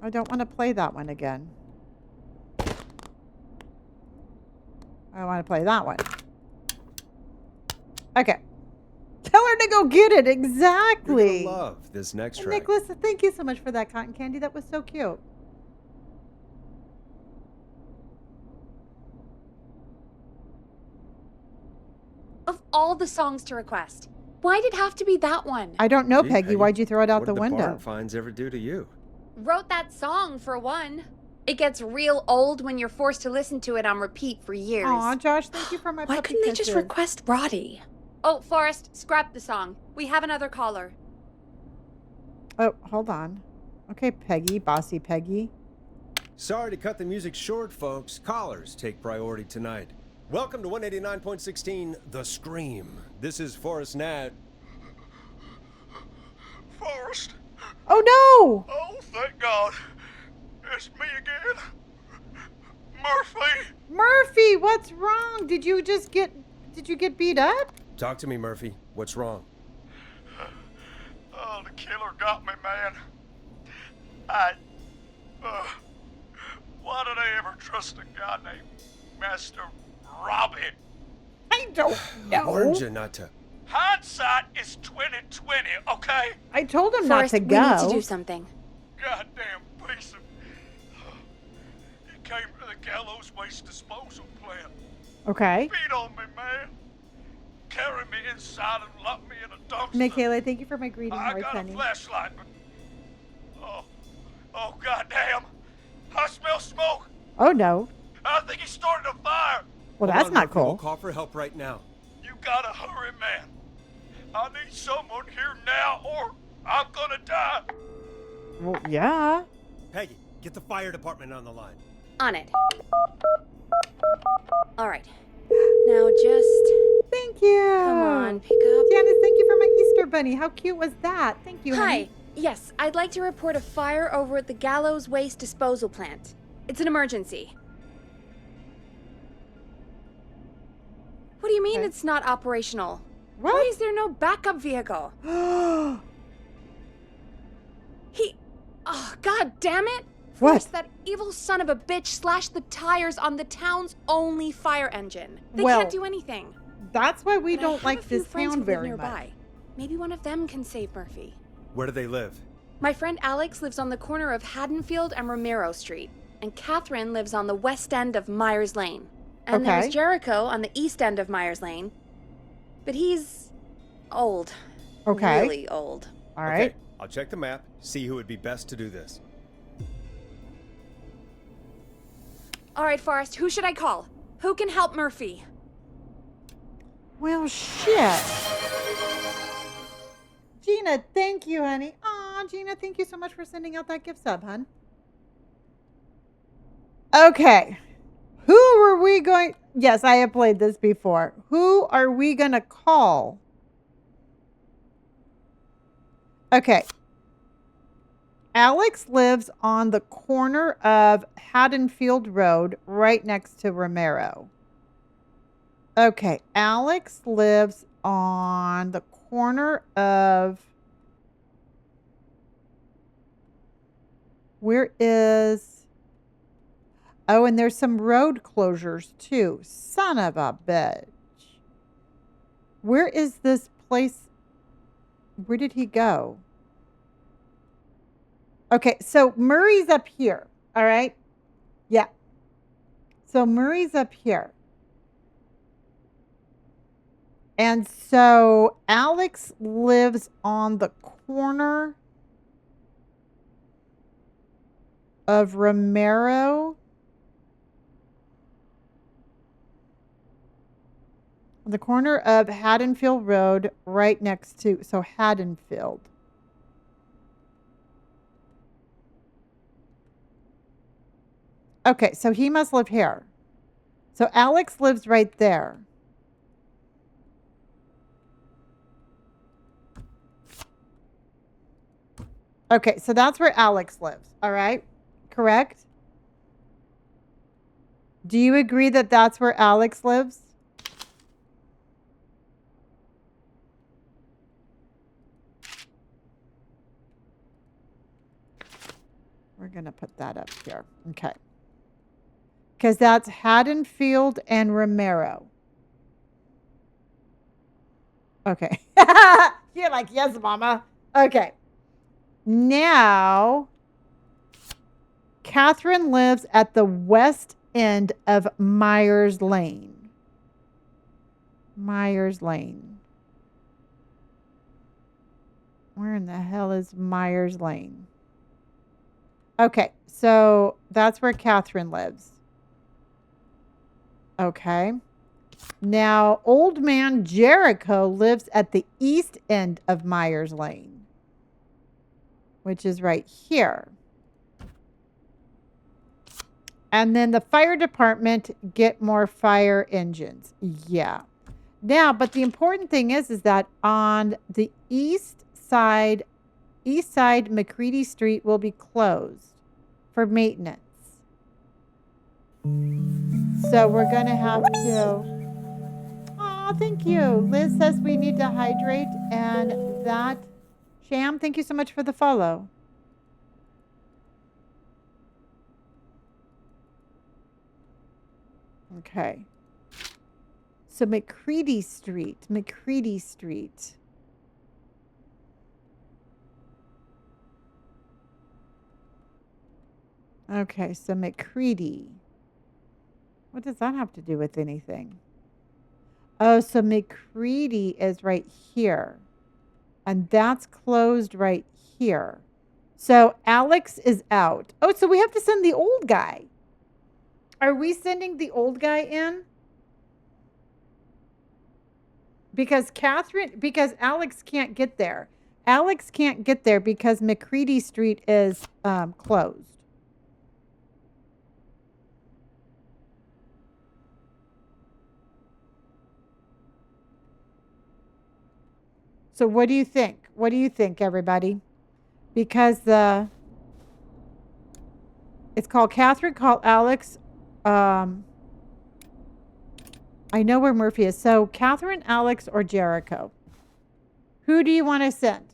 I don't want to play that one again. I want to play that one. Okay. Tell her to go get it. Exactly. You're gonna love this next track. Nicholas, thank you so much for that cotton candy. That was so cute. Of all the songs to request, why did it have to be that one? I don't know, Gee, Peggy. Why'd you throw it out what the did window? barn finds ever do to you? Wrote that song for one. It gets real old when you're forced to listen to it on repeat for years. Aw, Josh, thank you for my Why puppy couldn't they kisses. just request Roddy? Oh, Forrest, scrap the song. We have another caller. Oh, hold on. Okay, Peggy, bossy Peggy. Sorry to cut the music short, folks. Callers take priority tonight. Welcome to 189.16, The Scream. This is Forrest Nat. Forrest. Oh, no! Oh, thank God. It's me again. Murphy. Murphy, what's wrong? Did you get beat up? Talk to me, Murphy. What's wrong? Oh, the killer got me, man. Why did I ever trust a guy named Master Robbie? I don't know. I warned you not to. Hindsight is 20/20, okay? I told him Forrest, not to we go. need to do something. Goddamn piece of... He came to the Gallows Waste Disposal plant. Okay. Beat on me, man. Carry me inside and lock me in a dumpster. Michaela, thank you for my greeting I hearts, got honey. a flashlight, but... Oh, goddamn. I smell smoke. Oh, no. I think he started a fire. Well, Hold that's on, not Murphy. We'll cool. call for help right now. You gotta hurry, man. I need someone here now or I'm gonna die. Well, yeah. Peggy, get the fire department on the line. On it. All right. Now just... Thank you. Come on, pick up. Janice, thank you for my Easter bunny. How cute was that? Thank you, Hi. honey. Yes, I'd like to report a fire over at the Gallows Waste Disposal Plant. It's an emergency. What do you mean Okay. it's not operational? What? Why is there no backup vehicle? Oh, God damn it! What? Forrest, that evil son of a bitch slashed the tires on the town's only fire engine. They Well, can't do anything. That's why we But I don't have like a few this friends town who live very nearby. much. Maybe one of them can save Murphy. Where do they live? My friend Alex lives on the corner of Haddonfield and Romero Street, and Catherine lives on the west end of Myers Lane. And Okay. there's Jericho on the east end of Myers Lane. But he's old. Okay. Really old. All right. Okay, I'll check the map, see who would be best to do this. All right, Forrest, who should I call? Who can help Murphy? Well, shit. Gina, thank you, honey. Aw, Gina, thank you so much for sending out that gift sub, hun. Okay. Who are we going... Yes, I have played this before. Who are we going to call? Okay. Alex lives on the corner of Haddonfield Road, right next to Romero. Okay, Alex lives on the corner of... Where is... Oh, and there's some road closures, too. Son of a bitch. Where is this place? Where did he go? Okay, so Murray's up here, all right? Yeah. So Murray's up here. And so Alex lives on the corner of Romero. On the corner of Haddonfield Road, right next to, so Haddonfield. Okay, so he must live here. So Alex lives right there. Okay, so that's where Alex lives, all right? Correct? Do you agree that that's where Alex lives? We're going to put that up here. Okay. Because that's Haddonfield and Romero. Okay. You're like, yes, mama. Okay. Now, Catherine lives at the west end of Myers Lane. Myers Lane. Where in the hell is Myers Lane? Okay, so that's where Catherine lives. Okay. Now, old man Jericho lives at the east end of Myers Lane. which is right here. And then the fire department, get more fire engines. Yeah. Now, but the important thing is that on the east side, McCready Street will be closed for maintenance. So we're going to have to... Oh, thank you. Liz says we need to hydrate, and that... Sham, thank you so much for the follow. Okay. So McCready Street. Okay, so McCready. What does that have to do with anything? Oh, so McCready is right here. And that's closed right here. So Alex is out. Oh, so we have to send the old guy. Are we sending the old guy in? Because Alex can't get there. Alex can't get there because McCready Street is closed. So what do you think? What do you think, everybody? Because it's called Catherine, call Alex. I know where Murphy is. So Catherine, Alex, or Jericho? Who do you want to send?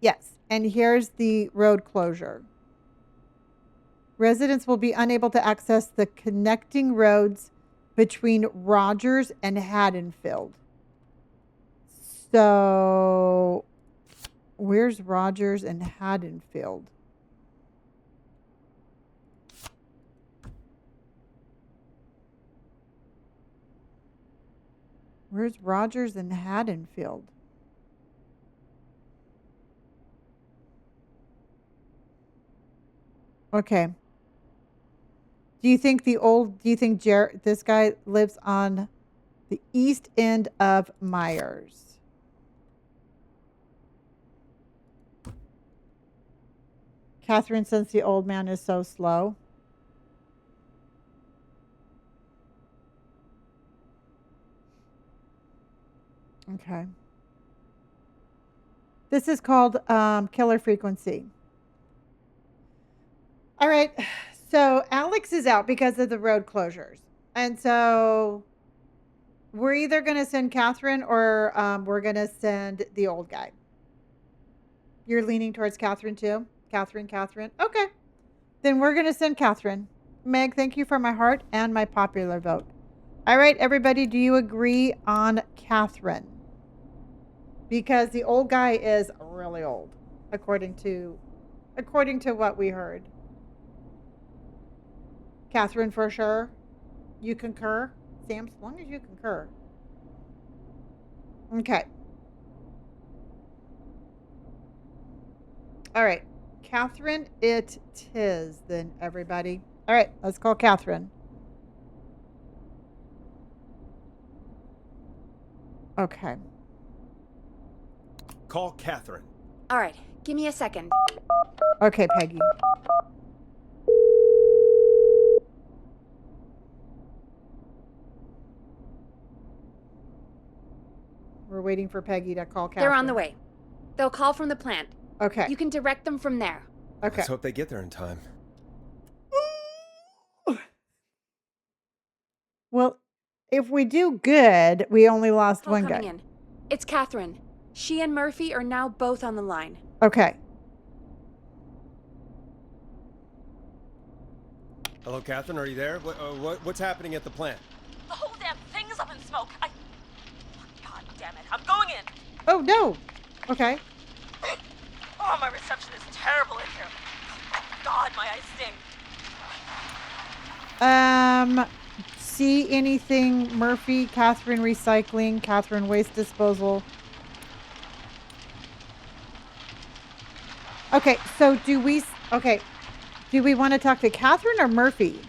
Yes. And here's the road closure. Residents will be unable to access the connecting roads between Rogers and Haddonfield. So where's Rogers and Haddonfield? Where's Rogers and Haddonfield? Okay. Do you think this guy lives on the east end of Myers? Catherine, since the old man is so slow. Okay. This is called killer frequency. All right. So Alex is out because of the road closures. And so we're either going to send Catherine or we're going to send the old guy. You're leaning towards Catherine too? Catherine. Okay. Then we're going to send Catherine. Meg, thank you for my heart and my popular vote. All right, everybody, do you agree on Catherine? Because the old guy is really old, according to what we heard. Catherine, for sure. You concur? Sam, as long as you concur. Okay. All right. Catherine, it tis then, everybody. All right, let's call Catherine. Okay. Call Catherine. All right, give me a second. Okay, Peggy. We're waiting for Peggy to call Catherine. They're on the way. They'll call from the plant. Okay. You can direct them from there. Okay. Let's hope they get there in time. Well, if we do good, we only lost Call one guy. coming in. It's Catherine. She and Murphy are now both on the line. Okay. Hello, Catherine. Are you there? What's happening at the plant? The whole damn thing is up in smoke. God damn it. I'm going in. Oh, no. Okay. Oh, my reception is terrible in here. God, my eyes sting. See anything? Murphy, Catherine recycling, Catherine waste disposal. Okay, so do we want to talk to Catherine or Murphy?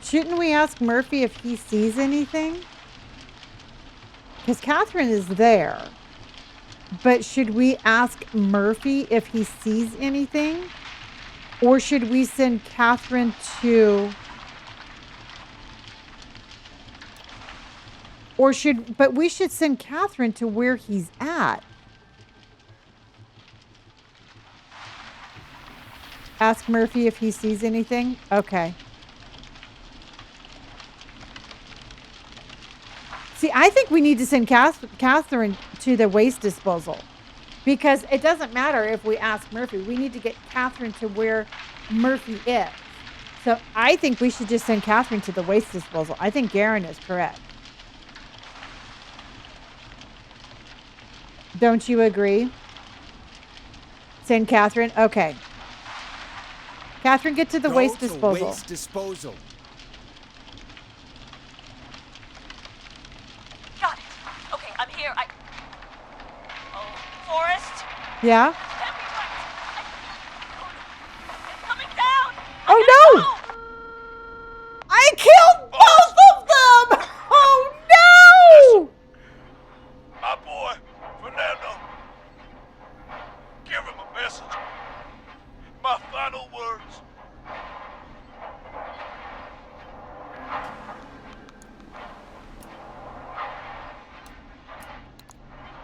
Shouldn't we ask Murphy if he sees anything? Because Catherine is there. But should we ask Murphy if he sees anything? Or should we send Catherine to... But we should send Catherine to where he's at. Ask Murphy if he sees anything? Okay. See, I think we need to send Catherine to the waste disposal. Because it doesn't matter if we ask Murphy. We need to get Catherine to where Murphy is. So I think we should just send Catherine to the waste disposal. I think Garen is correct. Don't you agree? Send Catherine? Okay. Catherine, get to the waste disposal. Waste disposal. Got it. Okay, I'm here. Oh, Forrest? Yeah? It's coming down! Oh no! I killed both of them! Oh no! My boy, Fernando. Give him a message. My final words.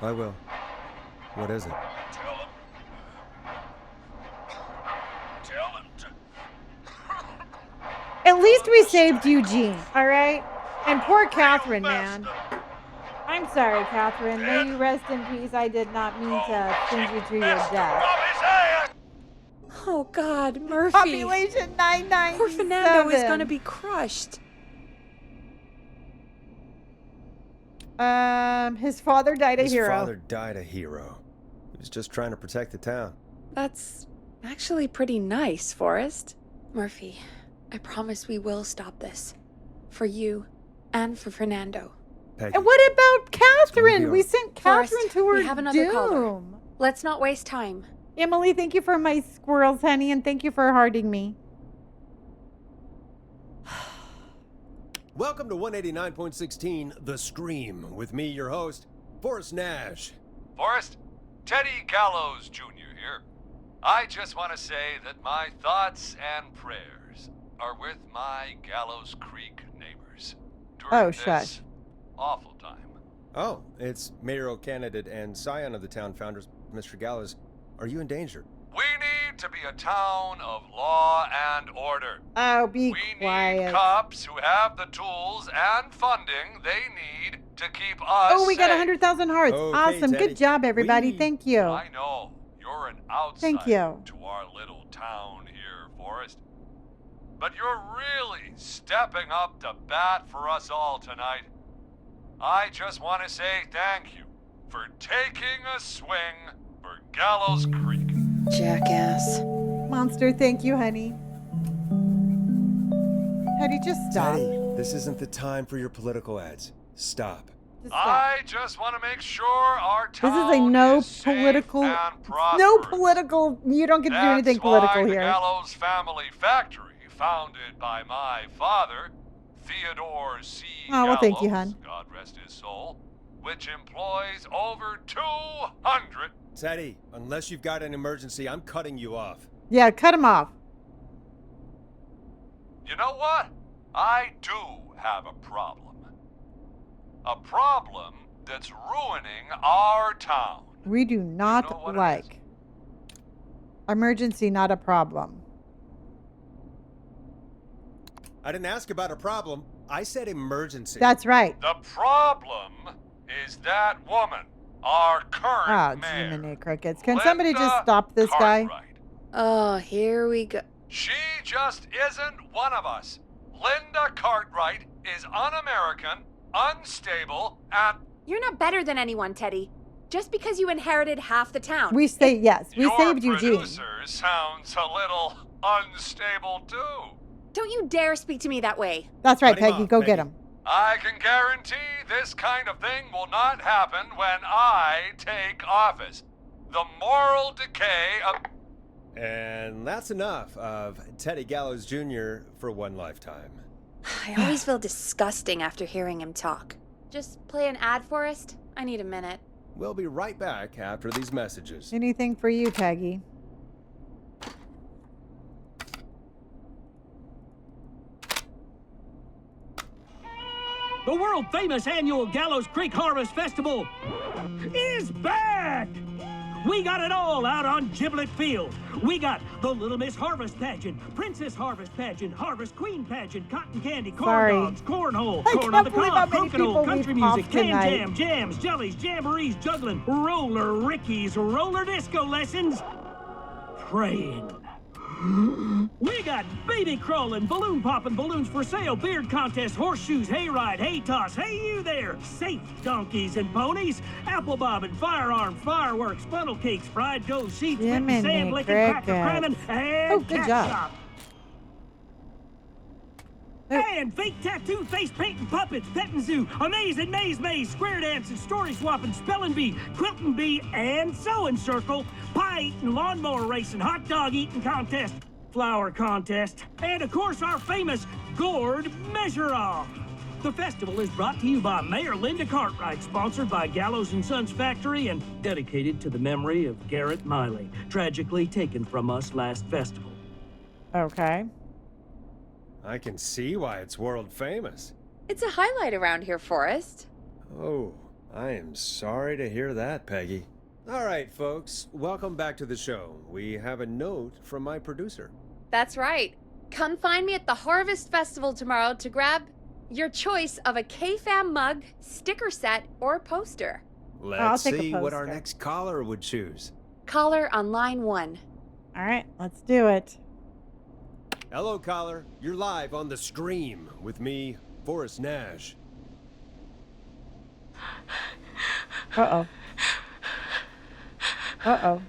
I will. What is it? Tell him to... At least we saved Eugene, all right? And poor Catherine, man. I'm sorry, Catherine. May you rest in peace. I did not mean to send you to your death. Oh, God, Murphy. Population 997. Poor Fernando is going to be crushed. His father died a hero. His father died a hero. He was just trying to protect the town. That's actually pretty nice, Forrest. Murphy, I promise we will stop this. For you and for Fernando. Peggy. And what about Catherine? We sent Catherine Forrest, to her we have another doom. caller. Let's not waste time. Emily, thank you for my squirrels, honey, and thank you for hearting me. Welcome to 189.16 The Scream, with me, your host, Forrest Nash. Forrest, Teddy Gallows Jr. here. I just want to say that my thoughts and prayers are with my Gallows Creek neighbors during this awful time. Oh, it's mayoral candidate and scion of the town founders, Mr. Gallows. Are you in danger? We need to be a town of law and order. Oh, be quiet. We need cops who have the tools and funding they need to keep us Oh, we got safe. 100,000 hearts. Okay, Awesome. Teddy. Good job, everybody. Thank you. I know. You're an outsider Thank you. to our little town here, Forrest. But you're really stepping up to bat for us all tonight. I just want to say thank you for taking a swing for Gallows Creek. Jackass. Monster, thank you, honey. Teddy, just stop. Teddy, this isn't the time for your political ads. Stop. I just want to make sure our town This is a no is political, safe and prosperous. no political, you don't get to do anything political That's why here. the Gallows Family Factory, founded by my father, Theodore C. Oh, well, thank you, Gallows, hon. God rest his soul, which employs over 200. Teddy, unless you've got an emergency, I'm cutting you off. Yeah, cut him off. You know what? I do have a problem. A problem that's ruining our town. We do not like. Emergency, not a problem. I didn't ask about a problem. I said emergency. That's right. The problem is that woman, our current Oh, mayor. Jiminy Crickets. Can somebody just stop this guy? Oh, here we go. She just isn't one of us. Linda Cartwright is un-American, unstable, and... You're not better than anyone, Teddy. Just because you inherited half the town. We say yes. We Your saved Eugene. producer sounds a little unstable, too. Don't you dare speak to me that way. That's right, Cut him Peggy. off, Go Peggy. get him. I can guarantee this kind of thing will not happen when I take office. The moral decay of... And that's enough of Teddy Gallows Jr. for one lifetime. I always feel disgusting after hearing him talk. Just play an ad, Forrest. I need a minute. We'll be right back after these messages. Anything for you, Peggy? The world-famous annual Gallows Creek Harvest Festival is back! We got it all out on Giblet Field. We got the Little Miss Harvest Pageant, Princess Harvest Pageant, Harvest Queen Pageant, Cotton Candy, corn dogs, cornhole, corn on the cob, crokinole, country music, jam, jams, jellies, jamborees, juggling, roller rickies, roller disco lessons, praying. We got baby crawling, balloon popping, balloons for sale, beard contest, horseshoes, hayride, hay toss, hey you there, safe donkeys and ponies, apple bobbing, firearm, fireworks, funnel cakes, fried dough, sheets, sand licking, cracker cramming, and good cat job. shop. And fake tattoo, face painting, puppets, petting zoo, amazing maze, square dancing, story swapping, spelling bee, quilting bee, and sewing circle, pie eating, lawnmower racing, hot dog eating contest, flower contest, and of course our famous gourd measure-off. The festival is brought to you by Mayor Linda Cartwright, sponsored by Gallows & Sons Factory, and dedicated to the memory of Garrett Miley, tragically taken from us last festival. Okay. I can see why it's world famous. It's a highlight around here, Forrest. Oh, I am sorry to hear that, Peggy. All right, folks, welcome back to the show. We have a note from my producer. That's right. Come find me at the Harvest Festival tomorrow to grab your choice of a K-Fam mug, sticker set, or poster. Let's see what our next caller would choose. Caller on line 1. All right, let's do it. Hello, caller. You're live on the stream with me, Forrest Nash. Uh-oh. Uh-oh.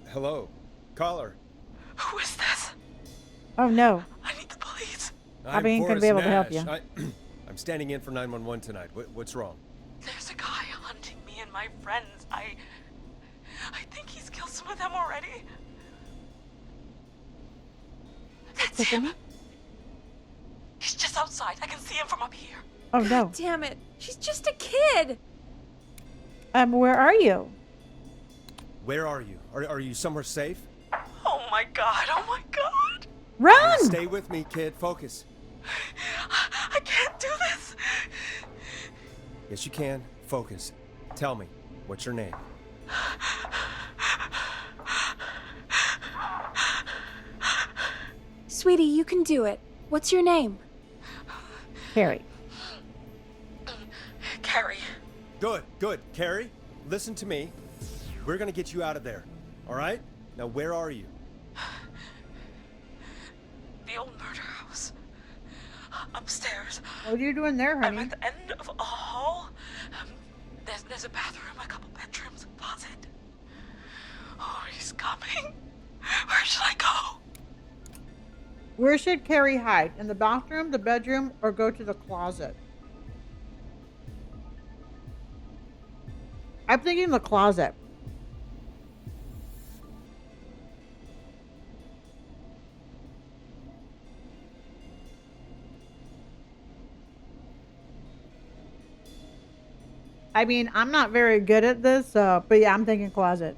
Hello, caller. Who is this? Oh, no. I need the police. I ain't gonna be able to help you. I'm standing in for 911 tonight. What's wrong? There's a guy hunting me and my friends. I think he's killed some of them already. That's him. He's just outside. I can see him from up here. Oh, no. Damn it. She's just a kid. Where are you? Where are you? Are you somewhere safe? Oh my god. Oh my god. Run! Stay with me, kid. Focus. I can't do this. Yes, you can. Focus. Tell me, what's your name? Sweetie, you can do it. What's your name? Carrie. Carrie. Good. Carrie, listen to me. We're gonna get you out of there. All right? Now, where are you? The old murder house. Upstairs. What are you doing there, honey? I'm at the end of a hall. There's a bathroom, a couple bedrooms, a closet. Oh, he's coming. Where should I go? Where should Carrie hide? In the bathroom, the bedroom, or go to the closet? I'm thinking the closet. I mean, I'm not very good at this, but yeah, I'm thinking closet.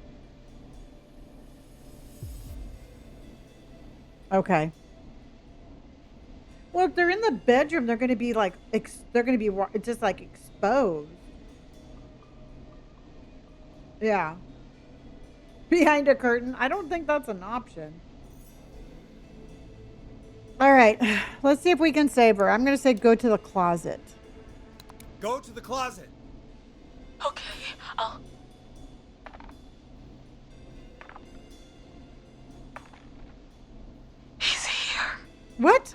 Okay. Well, if they're in the bedroom, they're going to be like, they're going to be just like exposed. Yeah. Behind a curtain. I don't think that's an option. All right. Let's see if we can save her. I'm going to say go to the closet. Go to the closet. Okay, I'll... He's here. What?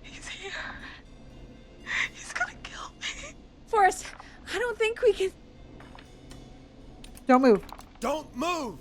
He's here. He's gonna kill me. Forrest, I don't think we can... Don't move. Don't move!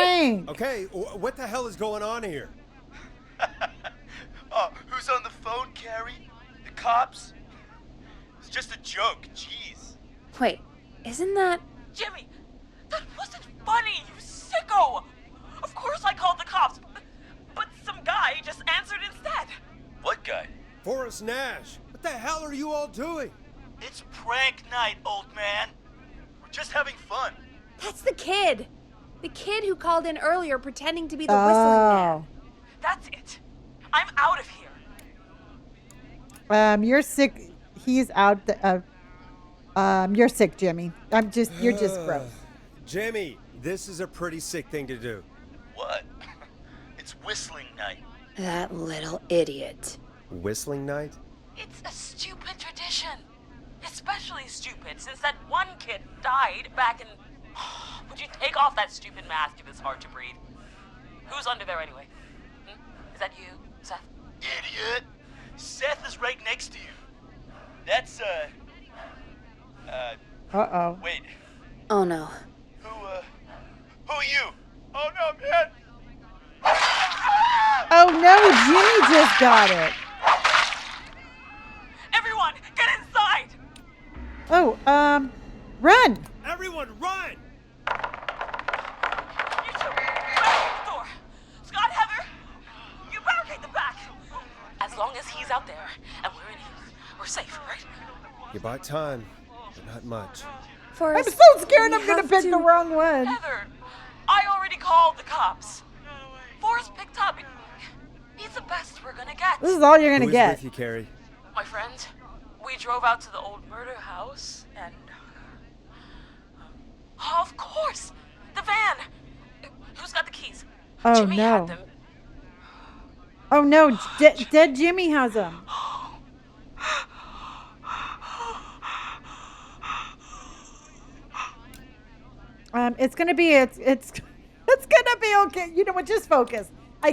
prank. Okay, what the hell is going on here? Oh, who's on the phone, Carrie? The cops? It's just a joke, jeez. Wait, isn't that... Jimmy, that wasn't funny, you sicko! Of course I called the cops, but some guy just answered instead. What guy? Forrest Nash. What the hell are you all doing? It's prank night, old man. We're just having fun. That's the kid. The kid who called in earlier pretending to be the whistling man. That's it. I'm out of here. You're sick. He's out. You're sick, Jimmy. You're just gross. Jimmy, this is a pretty sick thing to do. What? It's whistling night. That little idiot. Whistling night? It's a stupid tradition. Especially stupid since that one kid died back in... Would you take off that stupid mask if it's hard to breathe? Who's under there anyway? Is that you, Seth? Idiot! Seth is right next to you. That's, Uh-oh. Wait. Oh, no. Who are you? Oh, no, man! Oh, no, Jimmy just got it. Everyone, get inside! Oh, run! Everyone, run! You two, barricade the door. Scott, Heather, you barricade the back. As long as he's out there and we're in here, we're safe, right? You bought time, but not much. I'm so scared I'm gonna pick the wrong one. Heather, I already called the cops. Forrest picked up. He's the best we're gonna get. This is all you're gonna Who is get. with you, Carrie? My friend, we drove out to the old murder house and... Oh, of course! The van! Who's got the keys? Oh, Jimmy no. had them. Oh, no, dead Jimmy has them. It's gonna be okay. You know what? Just focus. I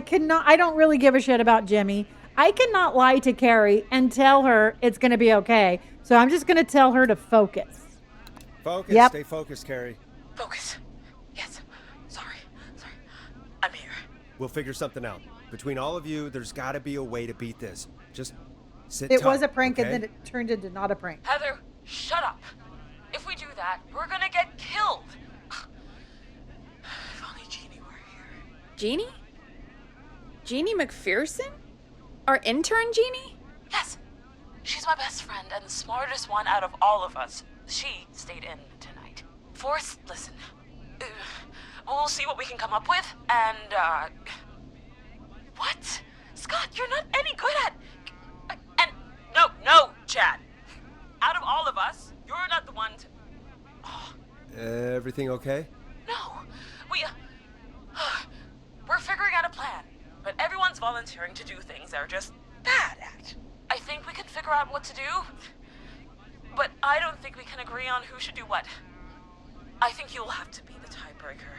don't really give a shit about Jimmy. I cannot lie to Carrie and tell her it's gonna be okay. So I'm just gonna tell her to focus. Focus. Yep. Stay focused, Carrie. Focus. Yes. Sorry. I'm here. We'll figure something out. Between all of you, there's got to be a way to beat this. Just sit It tight, was a prank, okay? and then it turned into not a prank. Heather, shut up. If we do that, we're gonna get killed. If only Jeannie were here. Jeannie? Jeannie McPherson? Our intern Jeannie? Yes. She's my best friend and the smartest one out of all of us. She stayed in tonight. Forrest, listen. We'll see what we can come up with, and, What? Scott, you're not any good at... And... No, Chad. Out of all of us, you're not the one to... Everything okay? No. We're figuring out a plan, but everyone's volunteering to do things they're just bad at. I think we can figure out what to do, but I don't think we can agree on who should do what. I think you'll have to be the tiebreaker,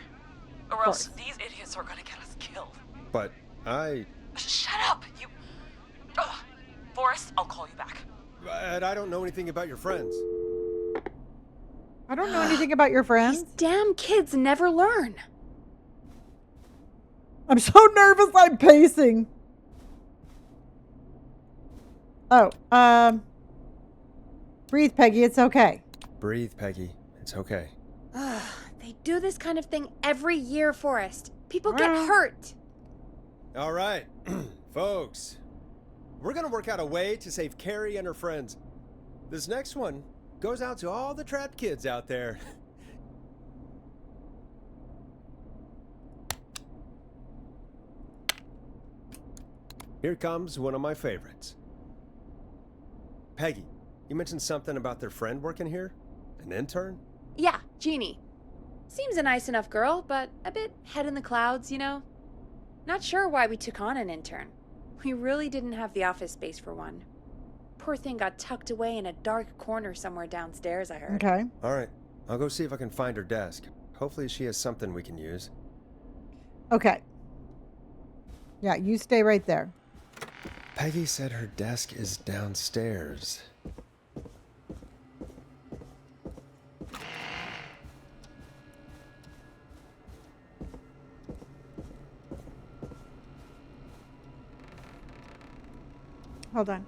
or else these idiots are gonna get us killed. But Shut up, you... Forrest, I'll call you back. But I don't know anything about your friends. I don't know anything about your friends. These damn kids never learn. I'm so nervous I'm pacing. Oh, breathe, Peggy, it's okay. Breathe, Peggy. It's okay. They do this kind of thing every year, Forrest. People get hurt. All right, folks. We're going to work out a way to save Carrie and her friends. This next one goes out to all the trapped kids out there. Here comes one of my favorites. Peggy, you mentioned something about their friend working here? An intern? Yeah, Jeannie. Seems a nice enough girl, but a bit head in the clouds, you know? Not sure why we took on an intern. We really didn't have the office space for one. Poor thing got tucked away in a dark corner somewhere downstairs, I heard. Okay. All right, I'll go see if I can find her desk. Hopefully she has something we can use. Okay. Yeah, you stay right there. Peggy said her desk is downstairs. Hold on.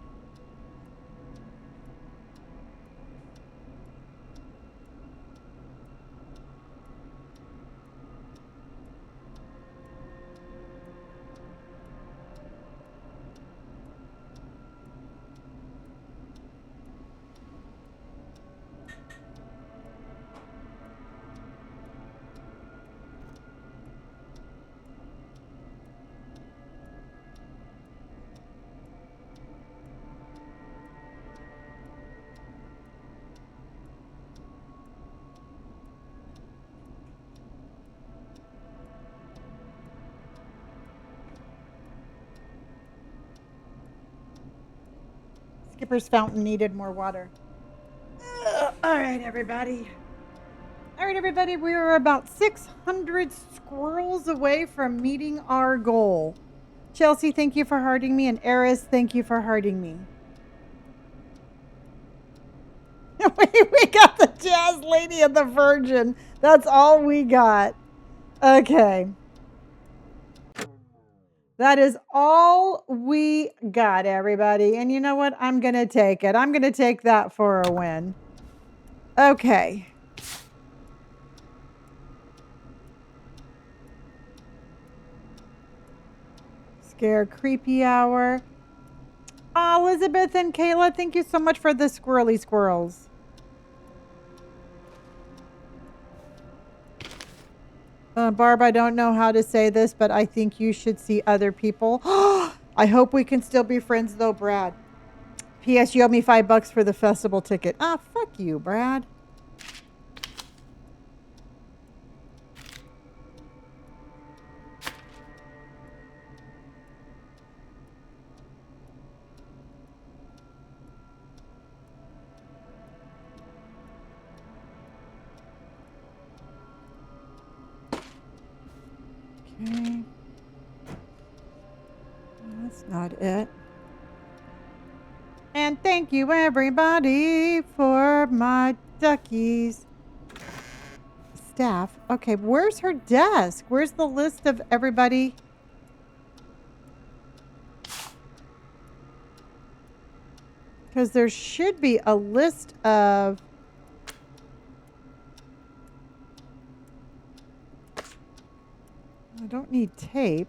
Skipper's fountain needed more water. All right, everybody. All right, everybody. We are about 600 squirrels away from meeting our goal. Chelsea, thank you for hearting me. And Eris, thank you for hearting me. We got the Jazz Lady and the Virgin. That's all we got. Okay. That is all we got, everybody. And you know what? I'm going to take it. I'm going to take that for a win. Okay. Scare Creepy Hour. Oh, Elizabeth and Kayla, thank you so much for the squirrely squirrels. Barb, I don't know how to say this, but I think you should see other people. I hope we can still be friends, though, Brad. P.S. You owe me $5 for the festival ticket. Ah, fuck you, Brad. Okay. That's not it. And thank you, everybody, for my duckies. Staff. Okay, where's her desk? Where's the list of everybody? Because there should be a list of... I don't need tape.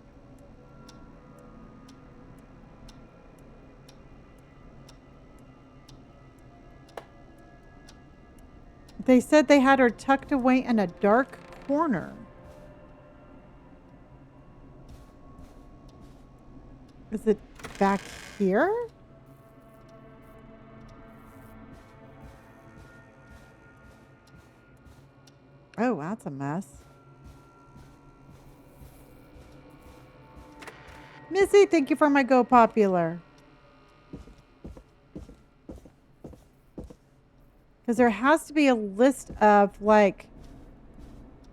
They said they had her tucked away in a dark corner. Is it back here? Oh, that's a mess. Missy, thank you for my Go Popular. Because there has to be a list of, like,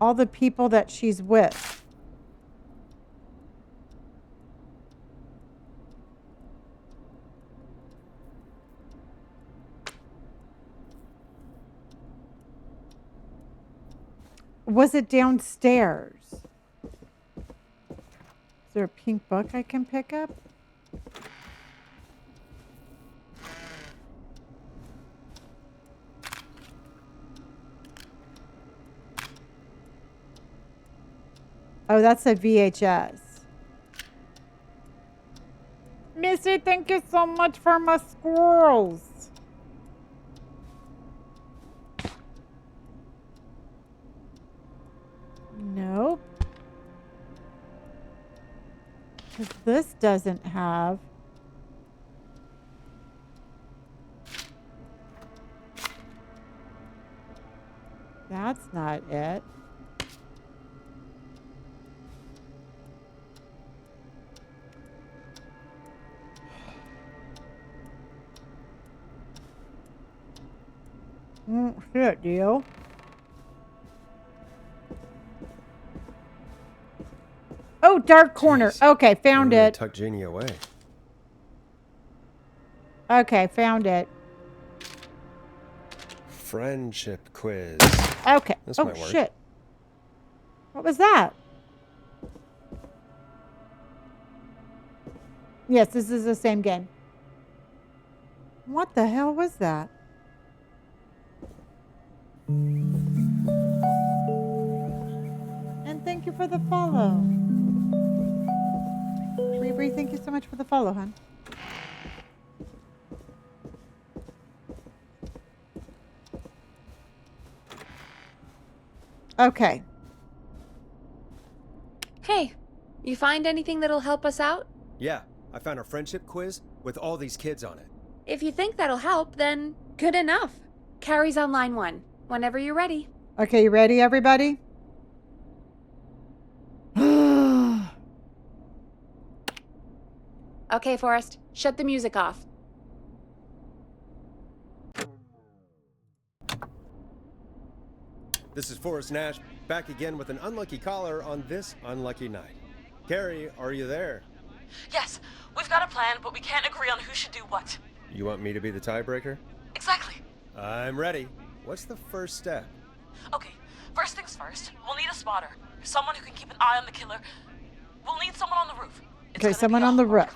all the people that she's with. Was it downstairs? Is there a pink book I can pick up? Oh, that's a VHS. Missy, thank you so much for my squirrels. Nope. Because this doesn't have... That's not it. Shit, deal. Oh, dark corner. Jeez. Okay, found Really it. tuck Jeannie away. Okay, found it. Friendship quiz. Okay. This Oh, might work. shit. What was that? Yes, this is the same game. What the hell was that? And thank you for the follow. Bree, thank you so much for the follow, hon. Okay. Hey, you find anything that'll help us out? Yeah, I found a friendship quiz with all these kids on it. If you think that'll help, then good enough. Carrie's on line 1. Whenever you're ready. Okay, you ready, everybody? Okay, Forrest, shut the music off. This is Forrest Nash, back again with an unlucky caller on this unlucky night. Carrie, are you there? Yes, we've got a plan, but we can't agree on who should do what. You want me to be the tiebreaker? Exactly. I'm ready. What's the first step? Okay, first things first, we'll need a spotter. Someone who can keep an eye on the killer. We'll need someone on the roof. Okay, someone on the roof.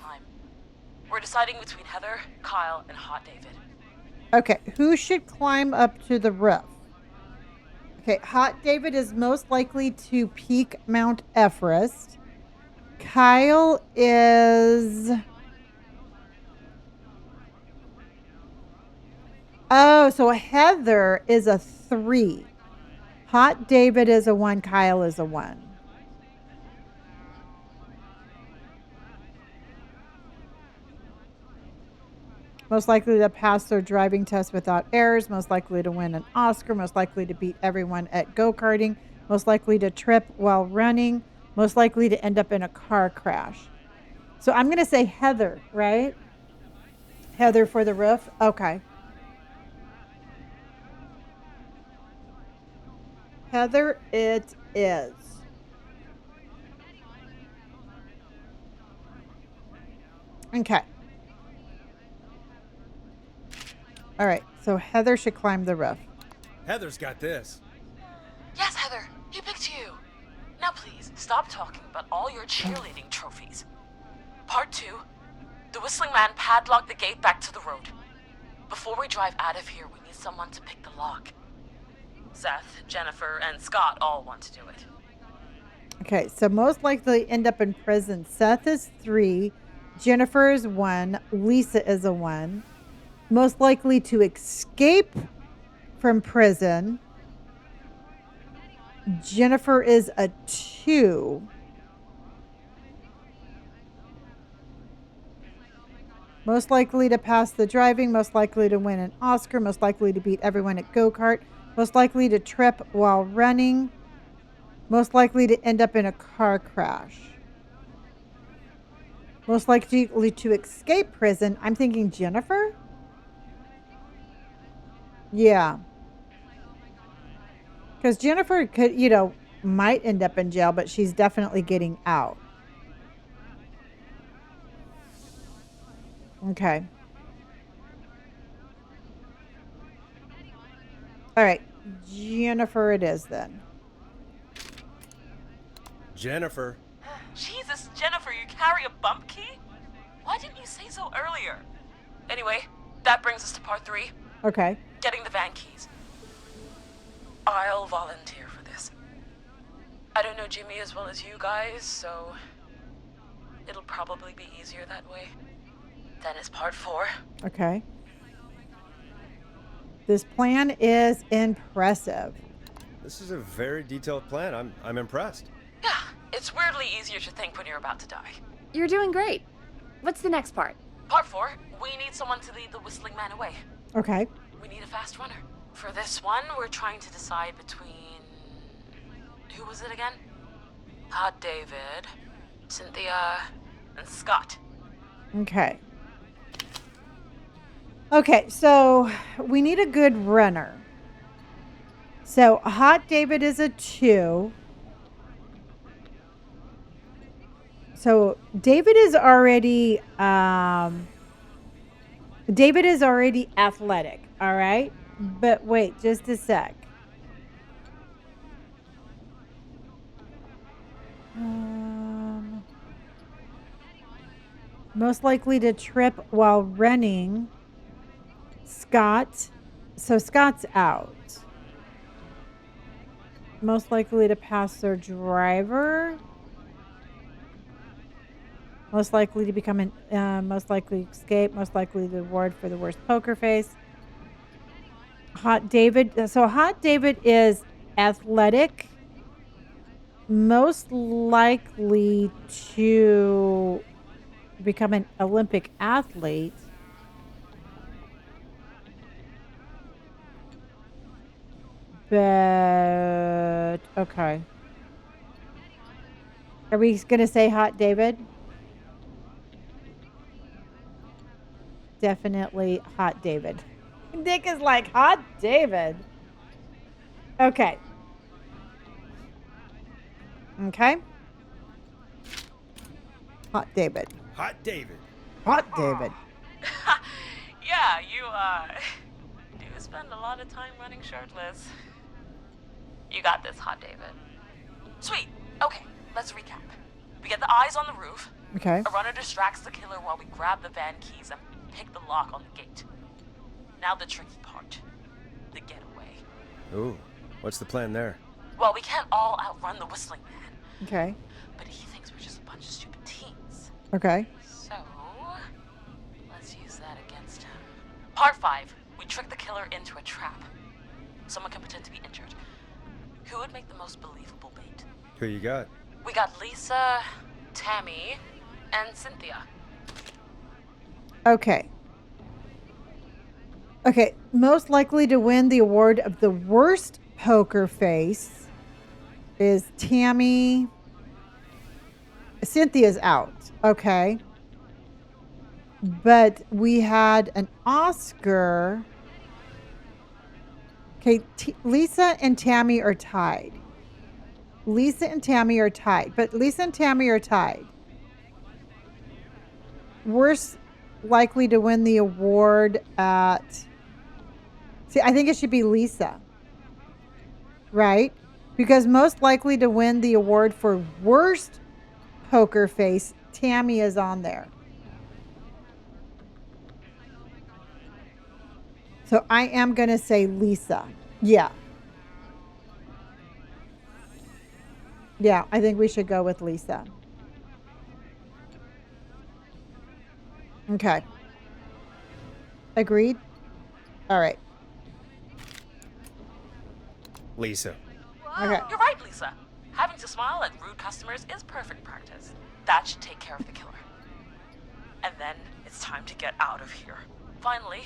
We're deciding between Heather, Kyle, and Hot David. Okay, who should climb up to the roof? Okay, Hot David is most likely to peak Mount Everest. Kyle is... Oh, so Heather is a 3. Hot David is a 1. Kyle is a 1. Most likely to pass their driving test without errors. Most likely to win an Oscar. Most likely to beat everyone at go-karting. Most likely to trip while running. Most likely to end up in a car crash. So I'm going to say Heather, right? Heather for the roof? Okay. Heather it is. Okay. All right, so Heather should climb the roof. Heather's got this. Yes, Heather, he picked you. Now please, stop talking about all your cheerleading trophies. Part 2, the Whistling Man padlocked the gate back to the road. Before we drive out of here, we need someone to pick the lock. Seth, Jennifer, and Scott all want to do it. Okay, so most likely end up in prison. Seth is 3, Jennifer is 1, Lisa is a 1. Most likely to escape from prison. Jennifer is a 2. Most likely to pass the driving. Most likely to win an Oscar. Most likely to beat everyone at go-kart. Most likely to trip while running. Most likely to end up in a car crash. Most likely to escape prison. I'm thinking Jennifer? Yeah. Because Jennifer could, might end up in jail, but she's definitely getting out. Okay. All right. Jennifer it is then. Jennifer. Jesus, Jennifer, you carry a bump key? Why didn't you say so earlier? Anyway, that brings us to part 3. Okay. Getting the van keys. I'll volunteer for this. I don't know Jimmy as well as you guys, so it'll probably be easier that way. Then is part 4. Okay. This plan is impressive. This is a very detailed plan. I'm impressed. Yeah, it's weirdly easier to think when you're about to die. You're doing great. What's the next part? Part 4, we need someone to lead the Whistling Man away. Okay. We need a fast runner. For this one, we're trying to decide between... Who was it again? Hot David, Cynthia, and Scott. Okay. Okay, so we need a good runner. So Hot David is a 2. So David is already athletic, all right? But wait, just a sec. Most likely to trip while running. Scott. So Scott's out. Most likely to pass their driver. Most likely to become most likely to escape. Most likely to reward for the worst poker face. Hot David. So Hot David is athletic. Most likely to become an Olympic athlete. But okay. Are we gonna say Hot David? Definitely Hot David. Nick is like, Hot David. Okay. Okay. Hot David. Hot David. Hot David. Yeah, you, do spend a lot of time running shirtless. You got this, Hot David. Sweet. Okay, let's recap. We get the eyes on the roof. Okay. A runner distracts the killer while we grab the van keys and pick the lock on the gate. Now the tricky part. The getaway. Ooh, what's the plan there? Well, we can't all outrun the whistling man. Okay. But he thinks we're just a bunch of stupid teens. Okay. So, let's use that against him. Part 5. We trick the killer into a trap. Someone can pretend to be injured. Who would make the most believable bait? Who you got? We got Lisa, Tammy, and Cynthia. Okay. Okay. Most likely to win the award of the worst poker face is Tammy. Cynthia's out. Okay. But we had an Oscar. Okay, Lisa and Tammy are tied. Lisa and Tammy are tied. But Lisa and Tammy are tied. Worst likely to win the award at... See, I think it should be Lisa. Right? Because most likely to win the award for worst poker face, Tammy is on there. So I am going to say Lisa. Yeah. Yeah, I think we should go with Lisa. Okay. Agreed? All right. Lisa. Okay. You're right, Lisa. Having to smile at rude customers is perfect practice. That should take care of the killer. And then it's time to get out of here. Finally,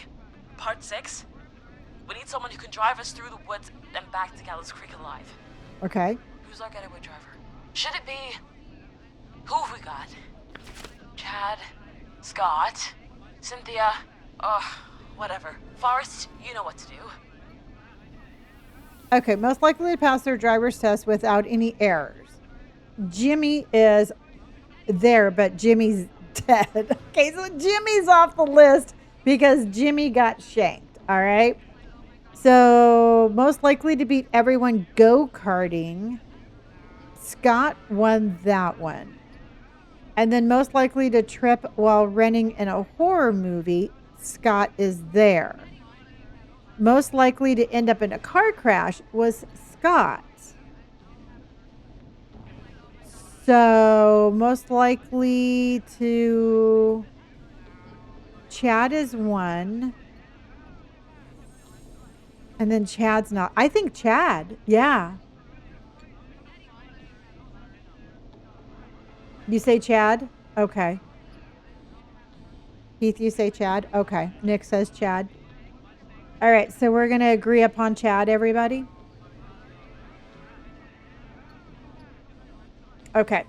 Part 6. We need someone who can drive us through the woods and back to Gallows Creek alive. Okay. Who's our getaway driver? Should it be... Who have we got? Chad, Scott, Cynthia, whatever. Forrest, you know what to do. Okay, most likely to pass their driver's test without any errors. Jimmy is there, but Jimmy's dead. Okay, so Jimmy's off the list because Jimmy got shanked, all right? So, most likely to beat everyone go-karting. Scott won that one. And then most likely to trip while renting in a horror movie. Scott is there. Most likely to end up in a car crash was Scott. So, most likely to... Chad is one. And then Chad's not. I think Chad. Yeah. You say Chad? Okay. Keith, you say Chad? Okay. Nick says Chad. All right. So we're going to agree upon Chad, everybody? Okay.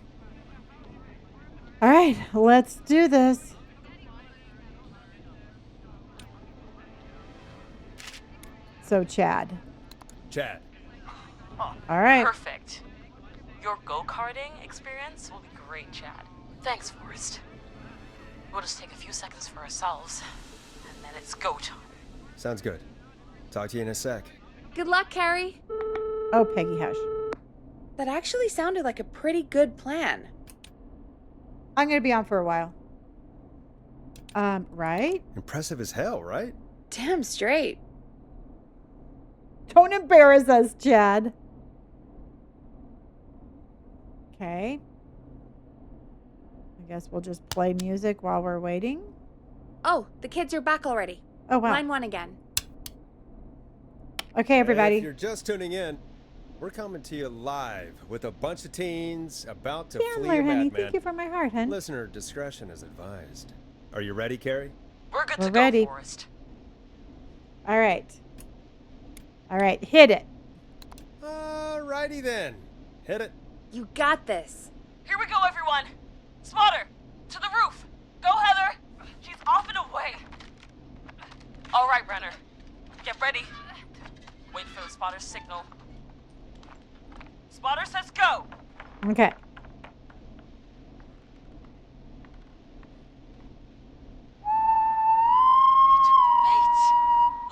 All right. Let's do this. So Chad. Chad. All right. Perfect. Your go-karting experience will be great, Chad. Thanks, Forrest. We'll just take a few seconds for ourselves, and then it's go time. Sounds good. Talk to you in a sec. Good luck, Carrie. Oh, Peggy, hush. That actually sounded like a pretty good plan. I'm going to be on for a while. Right? Impressive as hell, right? Damn straight. Don't embarrass us, Chad. Okay. I guess we'll just play music while we're waiting. Oh, the kids are back already. Oh, wow. Line 1 again. Okay, everybody. If you're just tuning in, we're coming to you live with a bunch of teens about to flee a Chandler, honey, madman. thank you for my heart, hun. Listener discretion is advised. Are you ready, Carrie? We're good We're to go, ready. Forrest. All right. All right, hit it. Alrighty then. Hit it. You got this. Here we go, everyone. Spotter, to the roof. Go, Heather. She's off and away. All right, Renner. Get ready. Wait for the spotter's signal. Spotter says go. Okay.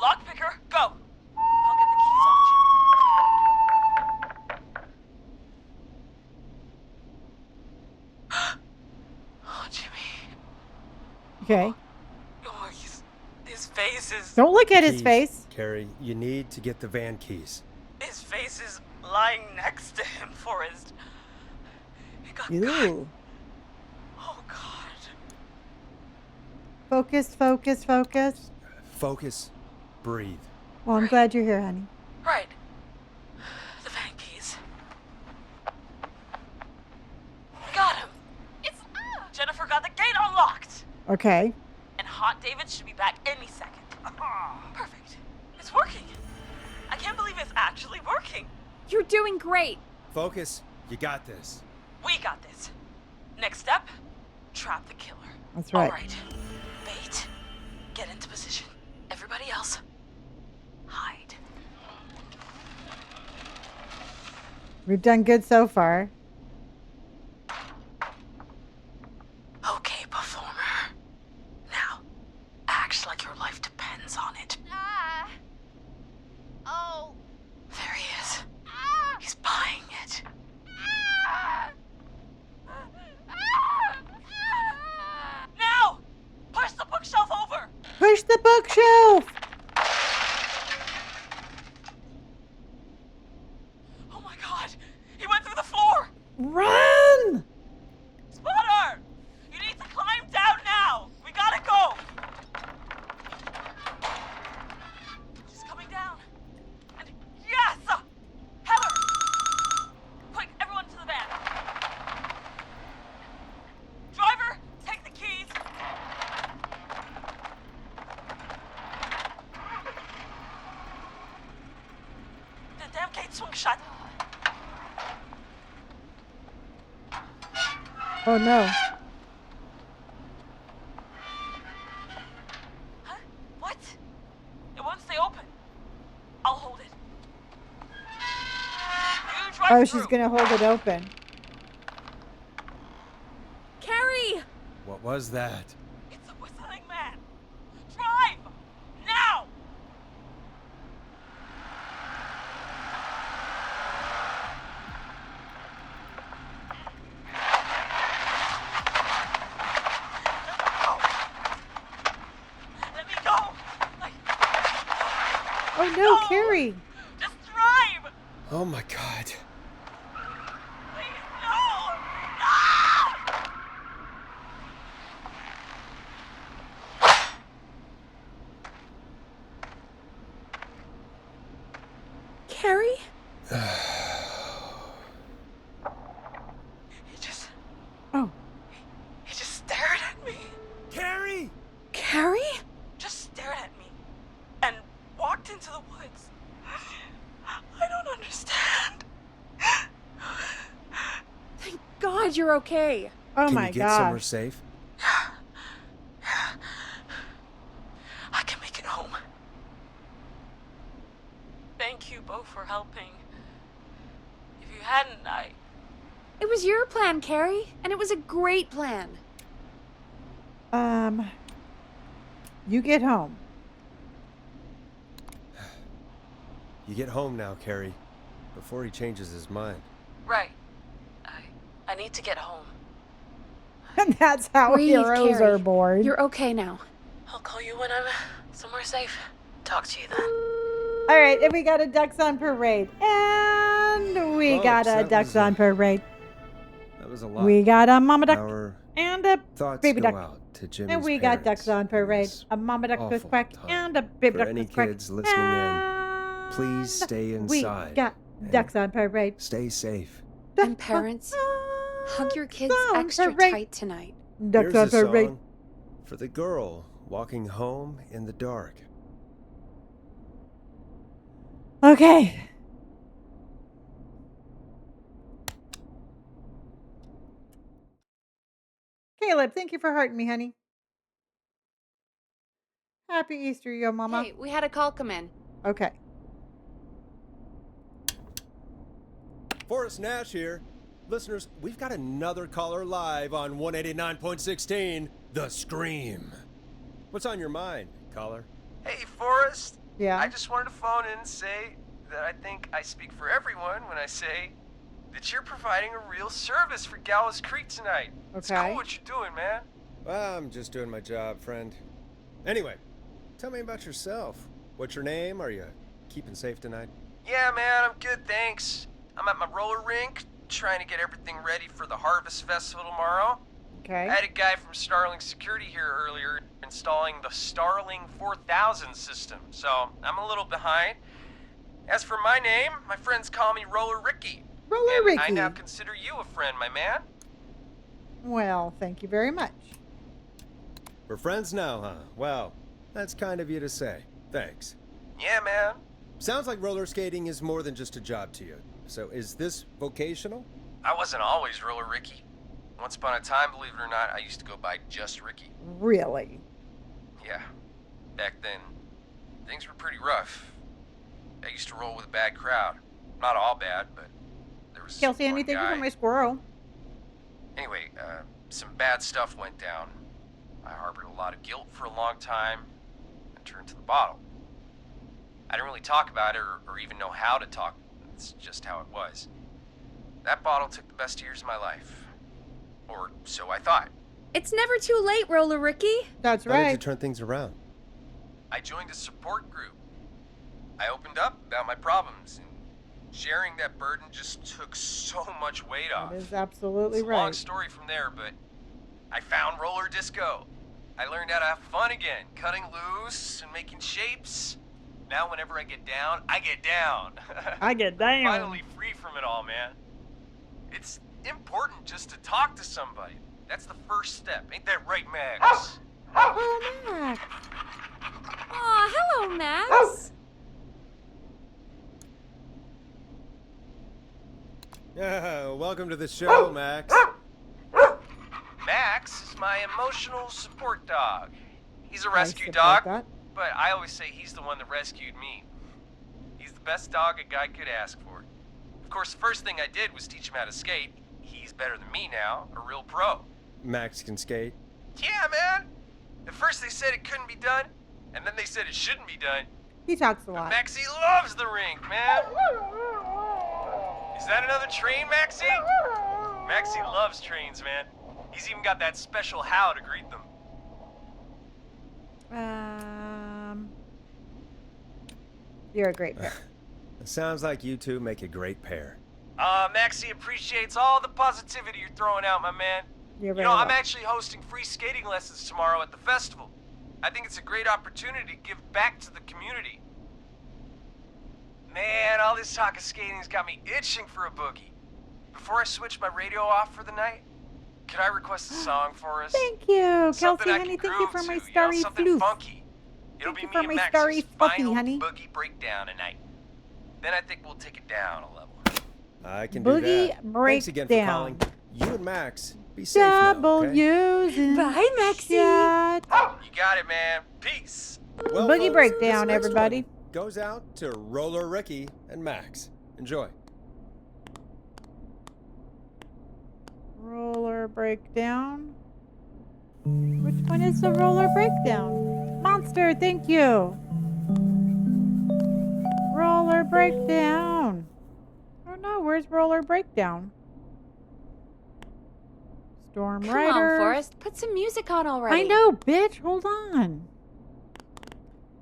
Lockpicker, go. I'll get the keys off Jimmy. Oh, Jimmy. Okay. Oh, his face is... Don't look at his Keys, face. Carrie, you need to get the van keys. His face is lying next to him, Forrest. He got Ew. cut. Oh, God. Focus, focus, focus. Focus. Breathe. Well, I'm glad you're here, honey. Right. The van keys. We got him. It's... Jennifer got the gate unlocked. Okay. And Hot David should be back any second. Perfect. It's working. I can't believe it's actually working. You're doing great. Focus. You got this. We got this. Next step, trap the killer. That's right. All right. Bait. Get into position. Everybody else, hide. We've done good so far. Okay, performer. Now, act like your life depends on it. Oh. There he is. He's buying it. Now! Push the bookshelf over! Push the bookshelf. Oh my God! He went through the floor! Run! Spotter! You need to climb down now! We gotta go! She's coming down. And yes! Heather! Quick, everyone to the van. Driver, take the keys. The damn gate swung shut. Oh, no. Huh? What? It won't stay open. I'll hold it. You drive Oh, through. she's going to hold it open. Carrie! What was that? It's a whistling man. Drive! Now! Let me go! Oh, no, Carrie. Just drive! Oh my God. Please, no! Ah! Carrie? He just... Oh. He just stared at me. Carrie! Carrie? Just stared at me. And walked into the woods. I don't understand. Thank God you're okay. Oh, Can my you get somewhere gosh. safe? I can make it home. Thank you both for helping. If you hadn't, It was your plan, Carrie, and it was a great plan. You get home. You get home now, Carrie, before he changes his mind. Right. I need to get home. And that's how Breathe, heroes Carrie. are born. You're okay now. I'll call you when I'm somewhere safe. talk to you then. All right, and we got a Ducks on Parade. And we got a Ducks on Parade. That was a lot. We got a Mama Duck Our and a thoughts Baby go Duck. out to Jimmy's And we got parents Ducks on Parade. this A Mama Duck goes awful quack time. and a Baby For Duck any goes quack. kids listening in, please stay inside. We got and Ducks on Parade. Stay safe. And parents, hug your kids on extra parade. tight tonight. Ducks on Here's a Parade. song for the girl walking home in the dark. Okay. Caleb, thank you for hurting me, honey. Happy Easter, yo mama. Hey, we had a call come in. Okay. Forrest Nash here. Listeners, we've got another caller live on 189.16, The Scream. What's on your mind, caller? Hey, Forrest. Yeah. I just wanted to phone in and say that I think I speak for everyone when I say that you're providing a real service for Gallows Creek tonight. It's Okay. cool what you're doing, man. Well, I'm just doing my job, friend. Anyway, tell me about yourself. What's your name? Are you keeping safe tonight? Yeah, man, I'm good, thanks. I'm at my roller rink, trying to get everything ready for the Harvest Festival tomorrow. Okay. I had a guy from Starling Security here earlier installing the Starling 4000 system, so I'm a little behind. As for my name, my friends call me Roller Ricky. Roller and Ricky. I now consider you a friend, my man. Well, thank you very much. We're friends now, huh? Well, that's kind of you to say. Thanks. Yeah, man. Sounds like roller skating is more than just a job to you. So is this vocational? I wasn't always Roller Ricky. Once upon a time, believe it or not, I used to go by just Ricky. Really? Yeah. Back then, things were pretty rough. I used to roll with a bad crowd. Not all bad, but there was Kelsey, one anything guy. for my squirrel? Anyway, some bad stuff went down. I harbored a lot of guilt for a long time and turned to the bottle. I didn't really talk about it or even know how to talk. It's just how it was. That bottle took the best years of my life. Or so I thought. It's never too late, Roller Ricky. That's How did you right. turn things around? I joined a support group. I opened up about my problems, and sharing that burden just took so much weight off. That is absolutely It's a long right. story from there, but I found roller disco. I learned how to have fun again, cutting loose and making shapes. Now whenever I get down, I get down. I get I'm down. finally free from it all, man. It's important just to talk to somebody. That's the first step. Ain't that right, Max? Oh, Max. Aw, hello, Max. Yeah, welcome to the show, Max. Max is my emotional support dog. He's a I rescue support dog, that. but I always say he's the one that rescued me. He's the best dog a guy could ask for. Of course, the first thing I did was teach him how to skate. He's better than me now, a real pro. Max can skate. Yeah, man. At first they said it couldn't be done, and then they said it shouldn't be done. He talks a lot. Maxie loves the rink, man. Is that another train, Maxie? Maxie loves trains, man. He's even got that special how to greet them. You're a great pair. It sounds like you two make a great pair. Maxie appreciates all the positivity you're throwing out, my man. You're You very know, I'm welcome. actually hosting free skating lessons tomorrow at the festival. I think it's a great opportunity to give back to the community. Man, all this talk of skating's got me itching for a boogie. Before I switch my radio off for the night, could I request a song for us? Thank you, Something Kelsey, I honey. can Thank you groove for my to, starry something floof. funky. It'll Thank be you me for and my starry Max's fluffy, final honey. boogie breakdown tonight. Then I think we'll take it down a level. I can Boogie do that. Thanks again for breakdown. calling. You and Max, be safe now, Double okay? using. Bye, Maxie. shot. You got it, man. Peace. Well, Boogie folks, breakdown, this next everybody. one goes out to Roller Ricky and Max. Enjoy. Roller breakdown. Which one is the roller breakdown? Monster, thank you. Roller breakdown. Oh no, where's roller breakdown? Storm Come Rider. on, Forrest. Put some music on already. I know, bitch. Hold on.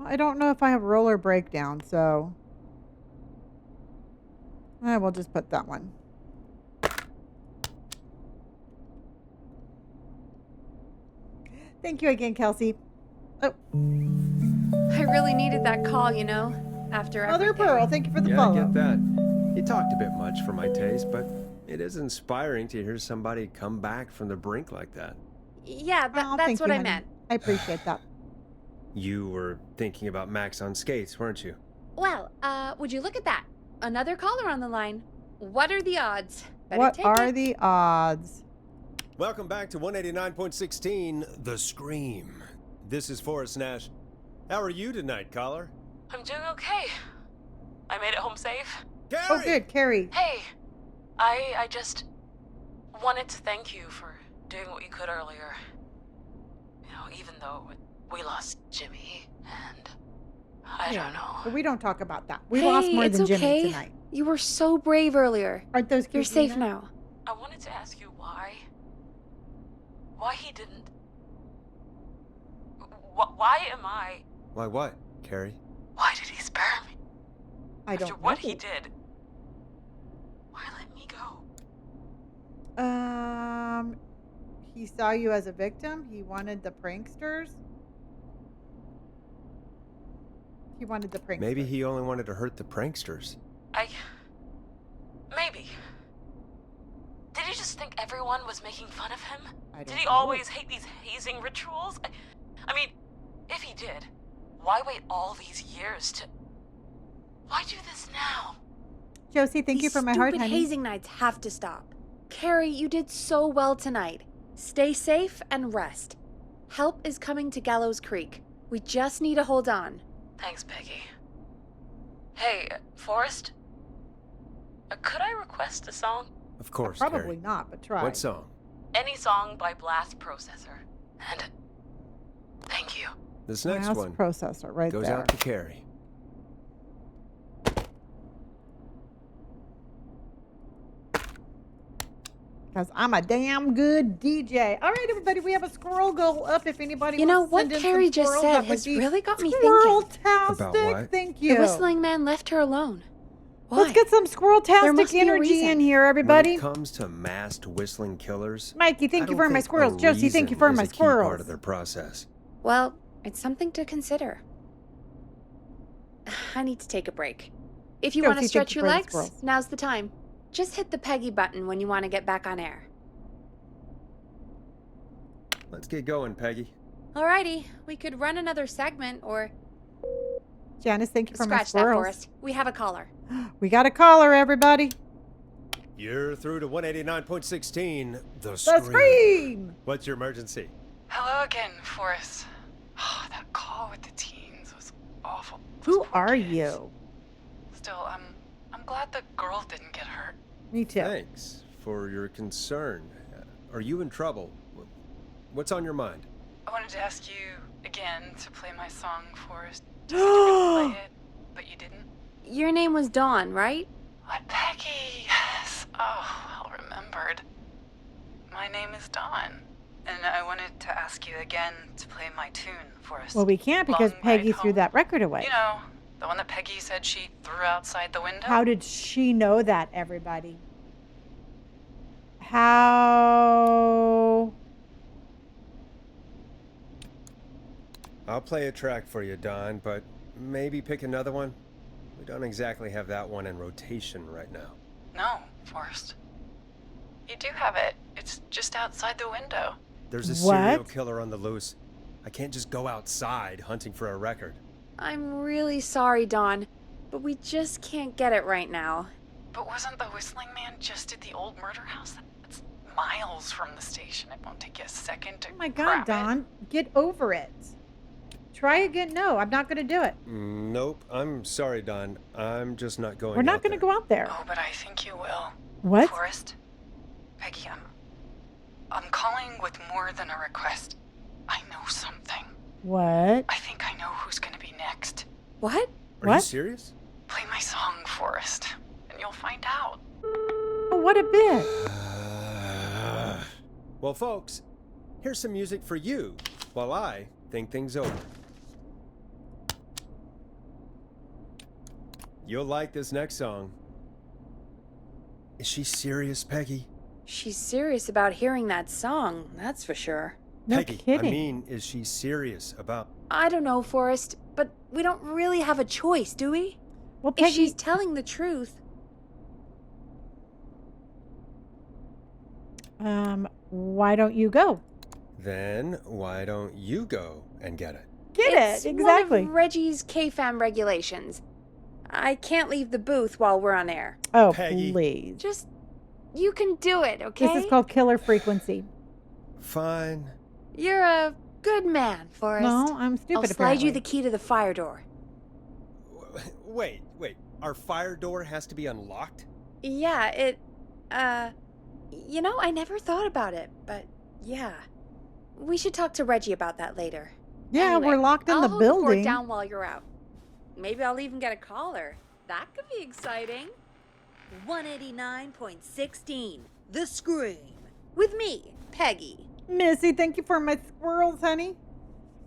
I don't know if I have roller breakdown, so I will just put that one. Thank you again, Kelsey. Oh. I really needed that call, you know, after Mother everything. Pearl, thank you for the Yeah, follow. I get that. You talked a bit much for my taste, but it is inspiring to hear somebody come back from the brink like that. Yeah, Oh, that's thank what you, I honey. meant. I appreciate that. You were thinking about Max on skates, weren't you? Well, would you look at that? Another caller on the line. What are the odds? Better What take are it. the odds? Welcome back to 189.16, The Scream. This is Forrest Nash. How are you tonight, caller? I'm doing okay. I made it home safe. Carrie! Oh, good, Carrie. Hey, I just wanted to thank you for doing what you could earlier. You know, even though we lost Jimmy, and I don't know. But we don't talk about that. We Hey, lost more it's than Jimmy okay. tonight. You were so brave earlier. Aren't those You're cute, safe Nina? now. I wanted to ask you why he didn't. Why am I? Why what, Carrie? Why did he spare me? I After don't what know. he did. Why let me go? He saw you as a victim. He wanted the pranksters. He wanted the pranksters. Maybe he only wanted to hurt the pranksters. Maybe. Did he just think everyone was making fun of him? I Did don't he know. always hate these hazing rituals? I mean, if he did, why wait all these years to... Why do this now? Josie, thank you for my heart, Stupid honey. hazing nights have to stop. Carrie, you did so well tonight. Stay safe and rest. Help is coming to Gallows Creek. We just need to hold on. Thanks, Peggy. Hey, Forrest? Could I request a song? Of course, Probably Carrie. not, but try. What song? Any song by Blast Processor. And thank you. This next Mouse one processor right goes there. out to Carrie. Because I'm a damn good DJ. All right, everybody, we have a squirrel goal up. If anybody You know, wants to what send in Carrie some just squirrels, said that would has be really got me thinking. squirrel-tastic. About what? Thank you. The whistling man left her alone. Why? Let's get some There squirrel-tastic must be a energy reason. in here, When everybody. it comes to masked whistling killers, Mikey, thank I you don't for my think squirrels. a Josie, thank you for reason my is a key part squirrels. of their process. Well, it's something to consider. I need to take a break. If you want to Josie, stretch thank you your for the legs, squirrels. now's the time. Just hit the Peggy button when you want to get back on air. Let's get going, Peggy. Alrighty, we could run another segment or Janice, thank you for my scratch that, squirrels. Forrest. We have a caller. We got a caller, everybody. You're through to 189.16, The The Scream. Scream! What's your emergency? Hello again, Forrest. Oh, that call with the teens was awful. Who are you? Still, I'm glad the girl didn't get hurt. Me too. Thanks for your concern. Are you in trouble? What's on your mind? I wanted to ask you again to play my song, Forrest. Just to play it, but you didn't. Your name was Dawn, right? What, Peggy? Yes. Oh, well remembered. My name is Dawn, and I wanted to ask you again to play my tune, Forrest. Well, we can't because Long Peggy Ride threw Home. that record away. You know, the one that Peggy said she threw outside the window? How did she know that, everybody? How? I'll play a track for you, Don, but maybe pick another one. We don't exactly have that one in rotation right now. No, Forrest. You do have it. It's just outside the window. There's a serial What? killer on the loose. I can't just go outside hunting for a record. I'm really sorry, Dawn, but we just can't get it right now. But wasn't the whistling man just at the old murder house? That's miles from the station. It won't take you a second to Oh my grab God, Don. Get over it. Try again. No, I'm not going to do it. Nope. I'm sorry, Don. I'm just not going We're not out going to there. go out there. Oh, but I think you will. What? Forrest? Peggy, I'm calling with more than a request. I know something. What? I think I know who's gonna be next. What? Are you What? serious? Play my song, Forrest, and you'll find out. Oh, what a bit. Well, folks, here's some music for you while I think things over. You'll like this next song. Is she serious, Peggy? She's serious about hearing that song, that's for sure. No Peggy, kidding. I mean, is she serious about... I don't know, Forrest, but we don't really have a choice, do we? Well, Peggy... If she's telling the truth... Why don't you go? Then why don't you go and get it? Get it, exactly. One of Reggie's K-Fam regulations. I can't leave the booth while we're on air. Oh, Peggy. please. Just, you can do it, okay? This is called killer frequency. Fine. You're a good man, Forrest. No, I'm stupid, I'll slide apparently. you the key to the fire door. Wait. Our fire door has to be unlocked? Yeah, it, you know, I never thought about it, but yeah. We should talk to Reggie about that later. Yeah, Anyway, we're locked in I'll the hold the fort building. down while you're out. Maybe I'll even get a caller. That could be exciting. 189.16, The Scream. With me, Peggy. Missy, thank you for my squirrels, honey.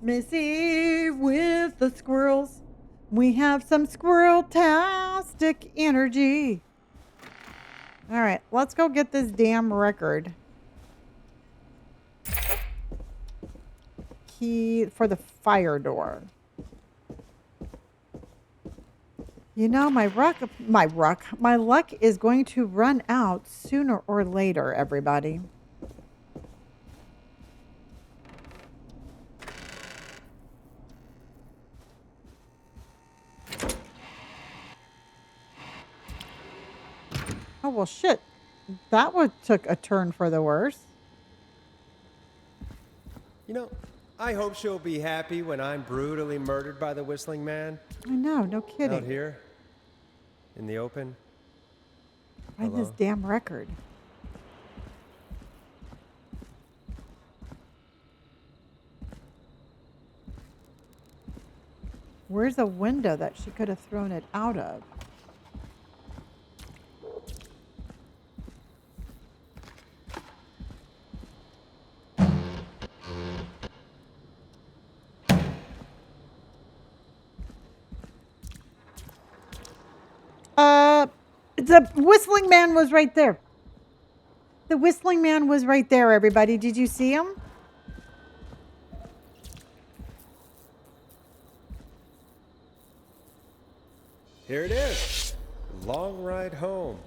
Missy with the squirrels. We have some squirrel-tastic energy. All right, let's go get this damn record. Key for the fire door. You know, my luck is going to run out sooner or later, everybody. Oh, well, shit. That one took a turn for the worse. You know, I hope she'll be happy when I'm brutally murdered by the Whistling Man. I know, no kidding. Out here, in the open. Find this damn record. Where's a window that she could have thrown it out of? The Whistling Man was right there. The Whistling Man was right there, everybody. Did you see him? Here it is. Long ride home.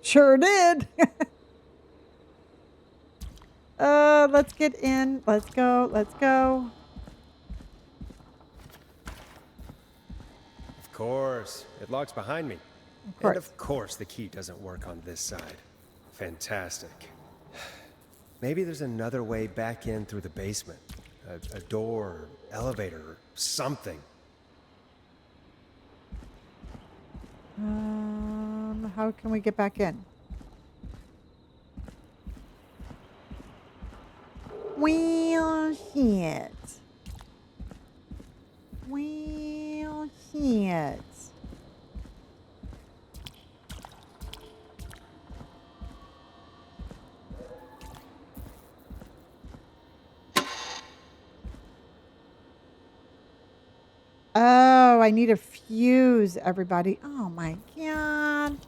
Sure did. Let's get in. Let's go. Let's go. Of course. It locks behind me. And of course the key doesn't work on this side. Fantastic. Maybe there's another way back in through the basement. A door, elevator, or something. How can we get back in? Well, shit. Well, shit. Oh, I need a fuse, everybody. Oh my God.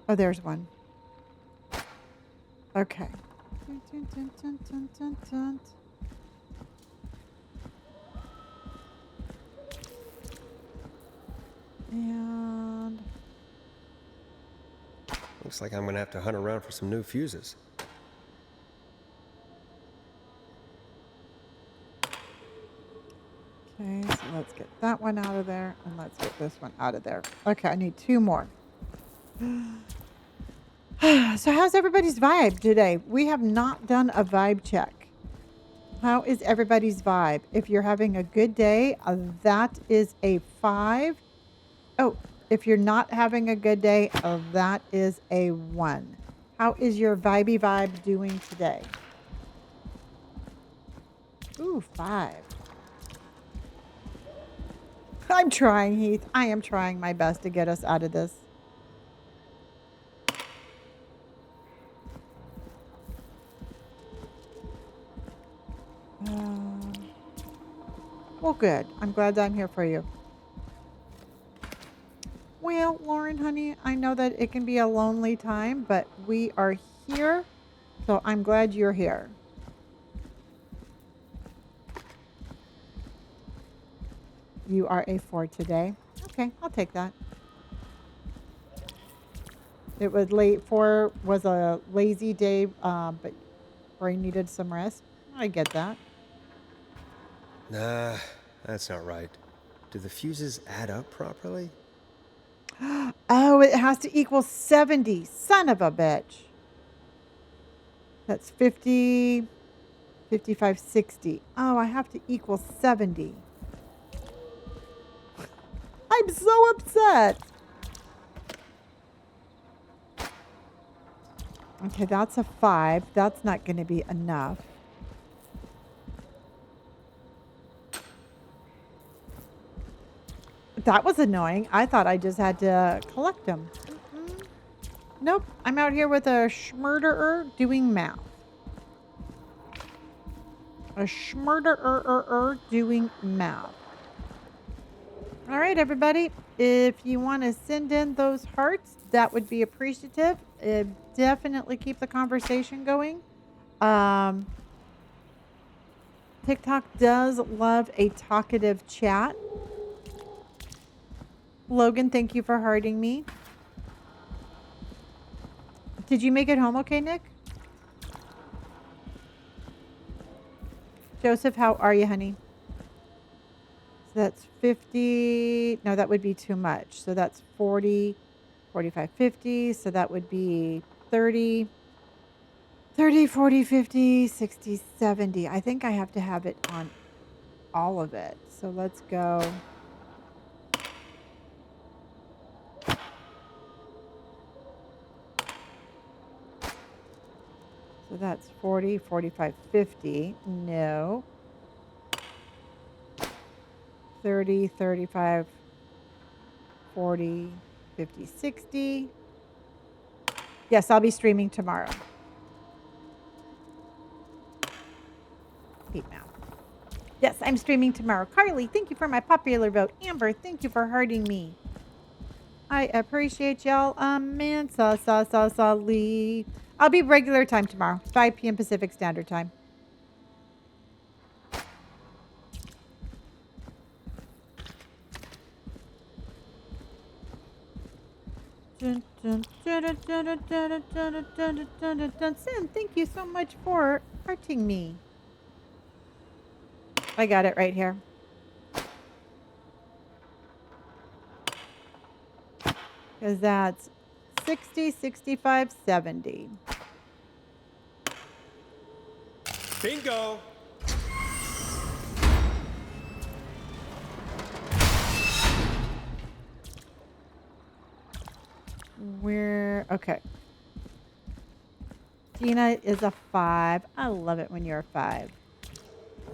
Oh, there's one. Okay. And Looks like I'm gonna have to hunt around for some new fuses. okay, so let's get that one out of there, and let's get this one out of there. Okay, I need two more. So how's everybody's vibe today? We have not done a vibe check. How is everybody's vibe? If you're having a good day, that is a 5. Oh, if you're not having a good day, that is a 1. How is your vibey vibe doing today? Ooh, 5. I'm trying, Heath. I am trying my best to get us out of this. Well, good. I'm glad that I'm here for you. Well, Lauren, honey, I know that it can be a lonely time, but we are here, so I'm glad you're here. You are a 4 today. Okay, I'll take that. It was late. 4 was a lazy day, but brain needed some rest. I get that. Nah, that's not right. Do the fuses add up properly? Oh, it has to equal 70. Son of a bitch. That's 50, 55, 60. Oh, I have to equal 70. I'm so upset. Okay, that's a 5. That's not going to be enough. That was annoying. I thought I just had to collect them. Nope. I'm out here with a schmurderer doing math. A schmurderer doing math. All right, everybody. If you want to send in those hearts, that would be appreciative. Definitely keep the conversation going. TikTok does love a talkative chat. Logan, thank you for hearting me. Did you make it home okay, Nick? Joseph, how are you, honey? So that's 50. No, that would be too much. So that's 40, 45, 50. So that would be 30, 40, 50, 60, 70. I think I have to have it on all of it. So let's go. So that's 40, 45, 50. No. 30, 35, 40, 50, 60. Yes, I'll be streaming tomorrow. Hate math. Yes, I'm streaming tomorrow. Carly, thank you for my popular vote. Amber, thank you for hurting me. I appreciate y'all. Man, Lee. I'll be regular time tomorrow, 5 p.m. Pacific Standard Time. Sin, thank you so much for hurting me. I got it right here. Because that's 60, 65, 70. Bingo! Okay. Gina is a 5. I love it when you're a 5.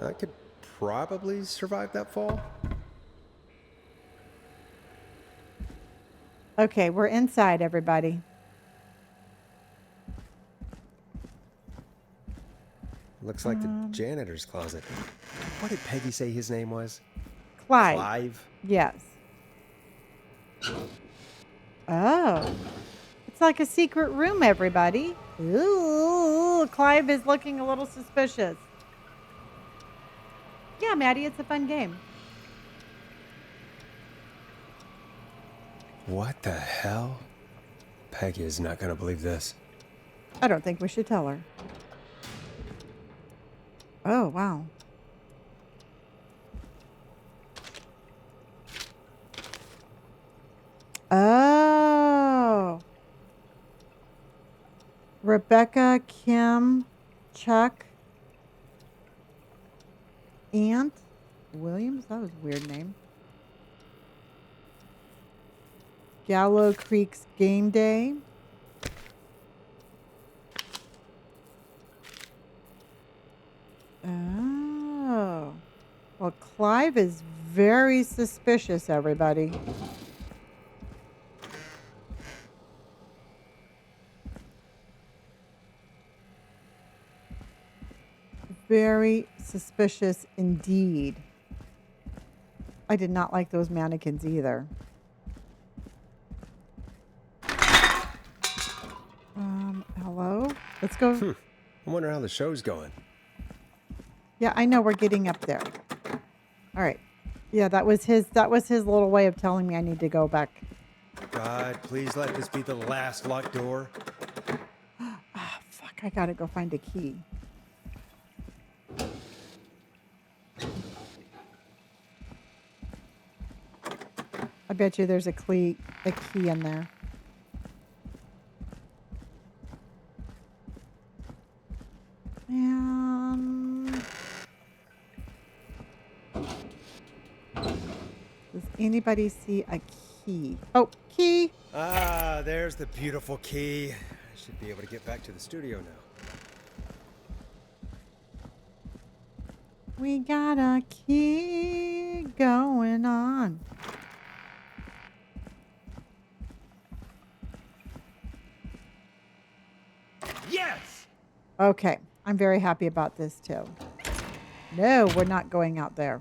I could probably survive that fall. Okay, we're inside, everybody. Looks like the janitor's closet. What did Peggy say his name was? Clive. Clive? Yes. Oh. It's like a secret room, everybody. Ooh, Clive is looking a little suspicious. Yeah, Maddie, it's a fun game. What the hell? Peggy is not going to believe this. I don't think we should tell her. Oh, wow. Oh. Rebecca, Kim, Chuck, Aunt Williams. That was a weird name. Gallows Creek's game day. Oh. Well, Clive is very suspicious, everybody. Very suspicious indeed. I did not like those mannequins either. Hello? Let's go. I wonder how the show's going. Yeah, I know we're getting up there. All right. Yeah, that was his little way of telling me I need to go back. God, please let this be the last locked door. Fuck, I gotta go find a key. I bet you there's a key in there. Does anybody see a key? Oh, key! Ah, there's the beautiful key. I should be able to get back to the studio now. We got a key going on. Yes! Okay, I'm very happy about this too. No, we're not going out there.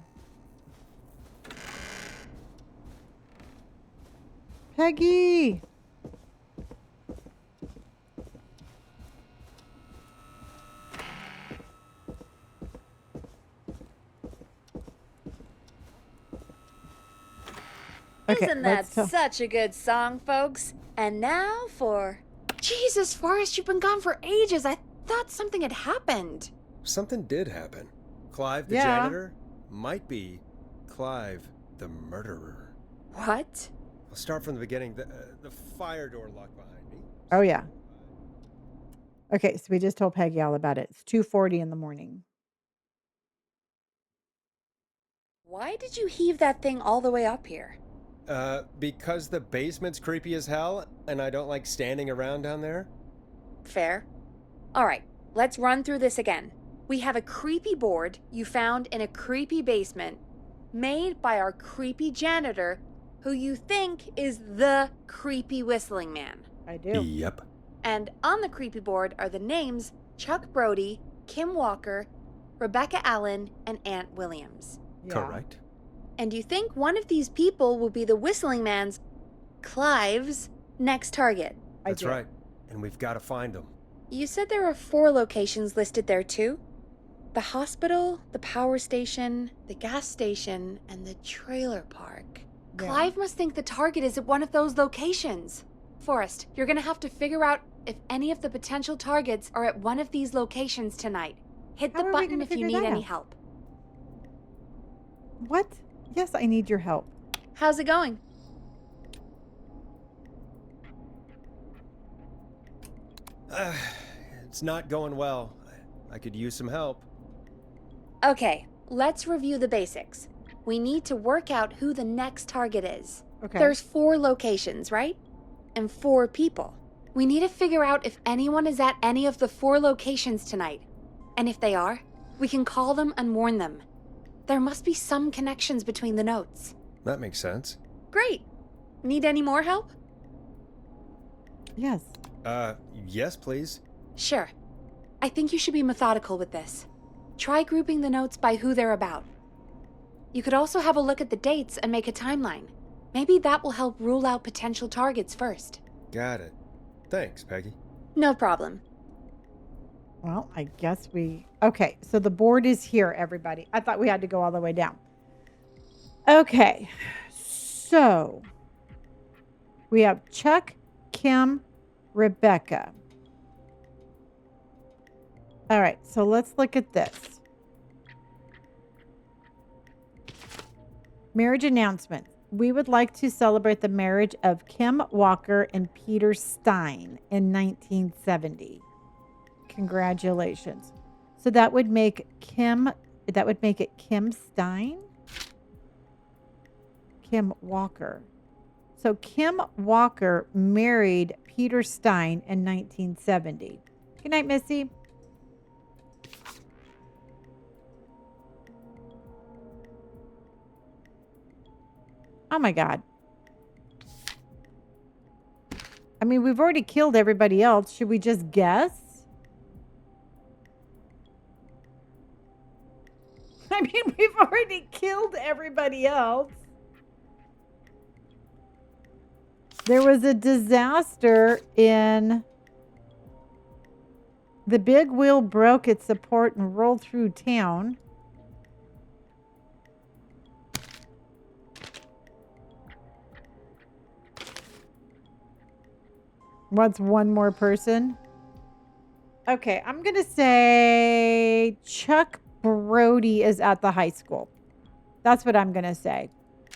Peggy! Okay, Isn't that such a good song, folks? And now for... Jesus, Forrest, you've been gone for ages. I thought something had happened. Something did happen. Clive the janitor might be Clive the murderer. What? I'll start from the beginning. The fire door locked behind me. Oh, yeah. Okay, so we just told Peggy all about it. It's 2:40 in the morning. Why did you heave that thing all the way up here? Because the basement's creepy as hell, and I don't like standing around down there. Fair. All right, let's run through this again. We have a creepy board you found in a creepy basement, made by our creepy janitor, who you think is the creepy whistling man. I do. Yep. And on the creepy board are the names Chuck Brody, Kim Walker, Rebecca Allen, and Aunt Williams. Yeah. Correct. And you think one of these people will be the whistling man's, Clive's, next target. That's right. And we've got to find them. You said there are 4 locations listed there too? The hospital, the power station, the gas station, and the trailer park. Yeah. Clive must think the target is at one of those locations. Forrest, you're gonna have to figure out if any of the potential targets are at one of these locations tonight. Hit the button if you need any help. What? Yes, I need your help. How's it going? It's not going well. I could use some help. Okay, let's review the basics. We need to work out who the next target is. Okay. There's 4 locations, right? And 4 people. We need to figure out if anyone is at any of the 4 locations tonight. And if they are, we can call them and warn them. There must be some connections between the notes. That makes sense. Great. Need any more help? Yes. Yes, please. Sure. I think you should be methodical with this. Try grouping the notes by who they're about. You could also have a look at the dates and make a timeline. Maybe that will help rule out potential targets first. Got it. Thanks, Peggy. No problem. Well, I guess okay, so the board is here, everybody. I thought we had to go all the way down. Okay, so we have Chuck, Kim, Rebecca. All right, so let's look at this. Marriage announcement. We would like to celebrate the marriage of Kim Walker and Peter Stein in 1970. Congratulations. So that would make it Kim Stein? Kim Walker. So Kim Walker married Peter Stein in 1970. Good night, Missy. Oh my God. I mean, we've already killed everybody else. Should we just guess? I mean, we've already killed everybody else. There was a disaster in... The big wheel broke its support and rolled through town. What's one more person? Okay, I'm going to say Chuck Brody is at the high school. That's what I'm going to say.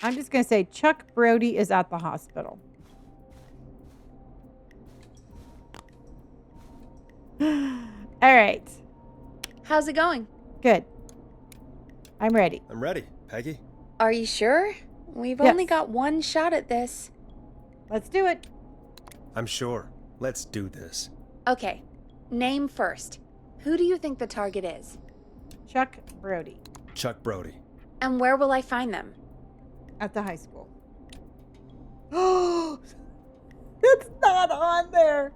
I'm just going to say Chuck Brody is at the hospital. All right. How's it going? Good. I'm ready. I'm ready, Peggy. Are you sure? We've only got one shot at this. Let's do it. I'm sure. Let's do this. Okay. Name first. Who do you think the target is? Chuck Brody. Chuck Brody. And where will I find them? At the high school. Oh, it's not on there.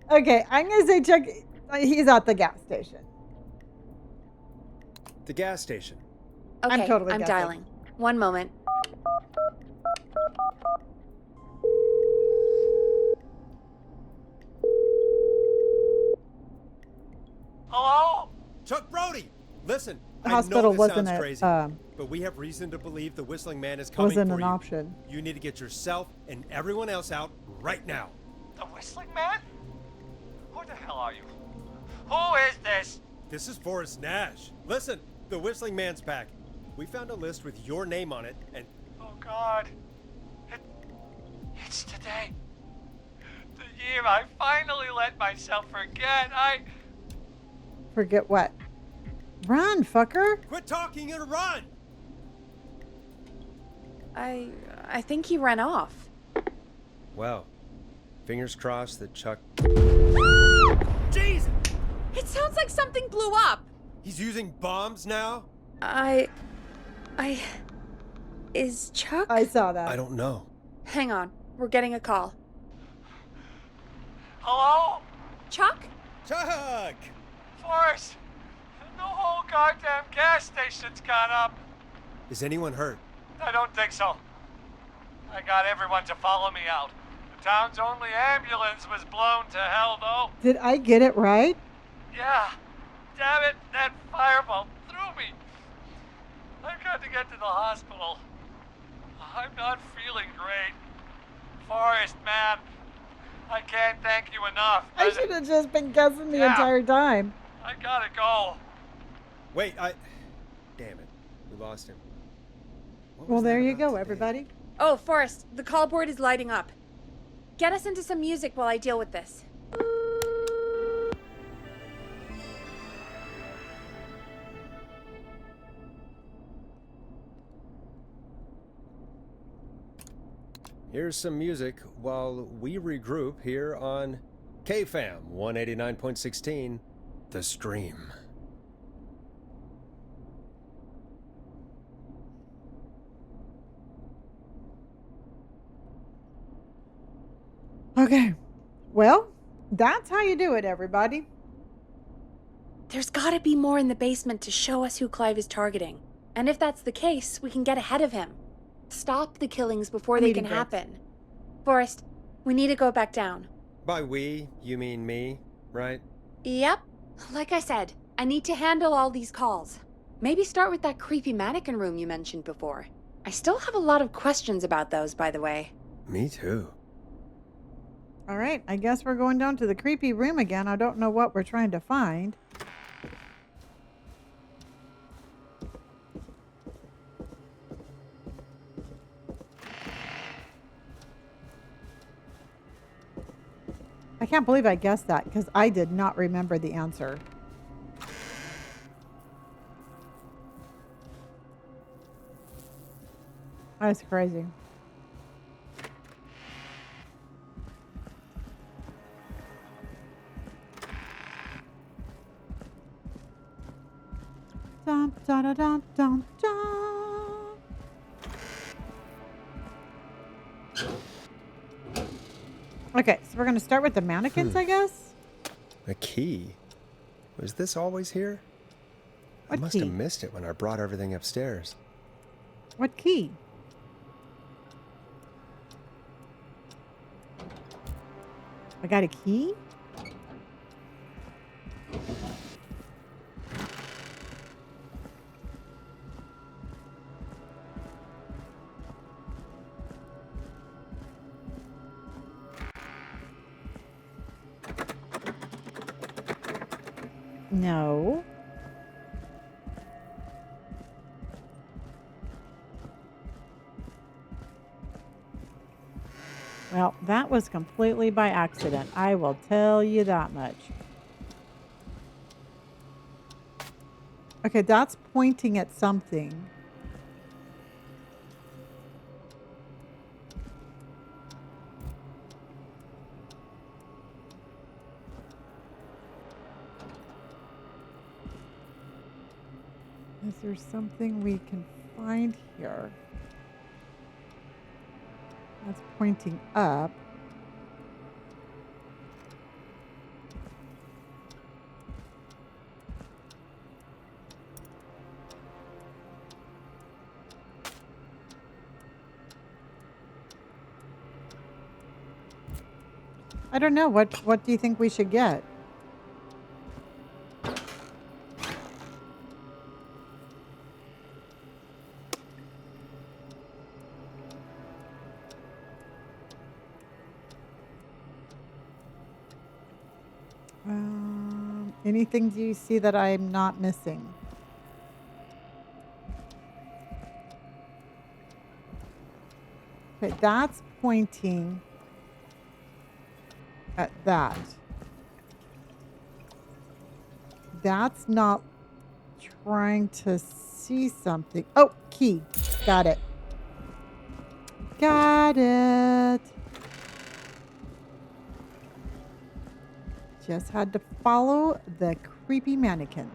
Okay, I'm going to say Chuck, he's at the gas station. The gas station. Okay, I'm totally I'm guessing. dialing. One moment. Hello? Chuck Brody! Listen, The I hospital know this wasn't sounds a, crazy, but we have reason to believe the Whistling Man is coming wasn't for an you. option. You need to get yourself and everyone else out right now. The Whistling Man? Who the hell are you? Who is this? This is Forrest Nash. Listen, the Whistling Man's back. We found a list with your name on it, and... Oh, God. It's today. The year I finally let myself forget. Forget what? Run, fucker. Quit talking and run! I think he ran off. Well, fingers crossed that Chuck... Jesus! It sounds like something blew up. He's using bombs now? Is Chuck? I saw that. I don't know. Hang on. We're getting a call. Hello? Chuck? Chuck! Forrest! The whole goddamn gas station's gone up. Is anyone hurt? I don't think so. I got everyone to follow me out. The town's only ambulance was blown to hell, though. Did I get it right? Yeah. Damn it, that fireball threw me. I've got to get to the hospital. I'm not feeling great. Forrest, man, I can't thank you enough. I should have just been guessing the entire time. I gotta go. Wait, Damn it. We lost him. Well, there you go, everybody. Oh, Forrest, the call board is lighting up. Get us into some music while I deal with this. Here's some music while we regroup here on KFAM 189.16, The Stream. Okay. Well, that's how you do it, everybody. There's gotta be more in the basement to show us who Clive is targeting. And if that's the case, we can get ahead of him. Stop the killings before they can happen. Forrest, we need to go back down. By we, you mean me, right? Yep. Like I said, I need to handle all these calls. Maybe start with that creepy mannequin room you mentioned before. I still have a lot of questions about those, by the way. Me too. All right, I guess we're going down to the creepy room again. I don't know what we're trying to find. I can't believe I guessed that because I did not remember the answer. That's crazy. Dun, dun, dun, dun, dun, dun. Okay, so we're going to start with the mannequins, I guess? A key? Was this always here? I must have missed it when I brought everything upstairs. What key? I got a key? No. Well, that was completely by accident. I will tell you that much. Okay, that's pointing at something. Is there something we can find here? That's pointing up. I don't know. What do you think we should get? Anything do you see that I'm not missing? Okay, that's pointing at that. That's not trying to see something. Oh, key. Got it. Got it. Just had to follow the creepy mannequins.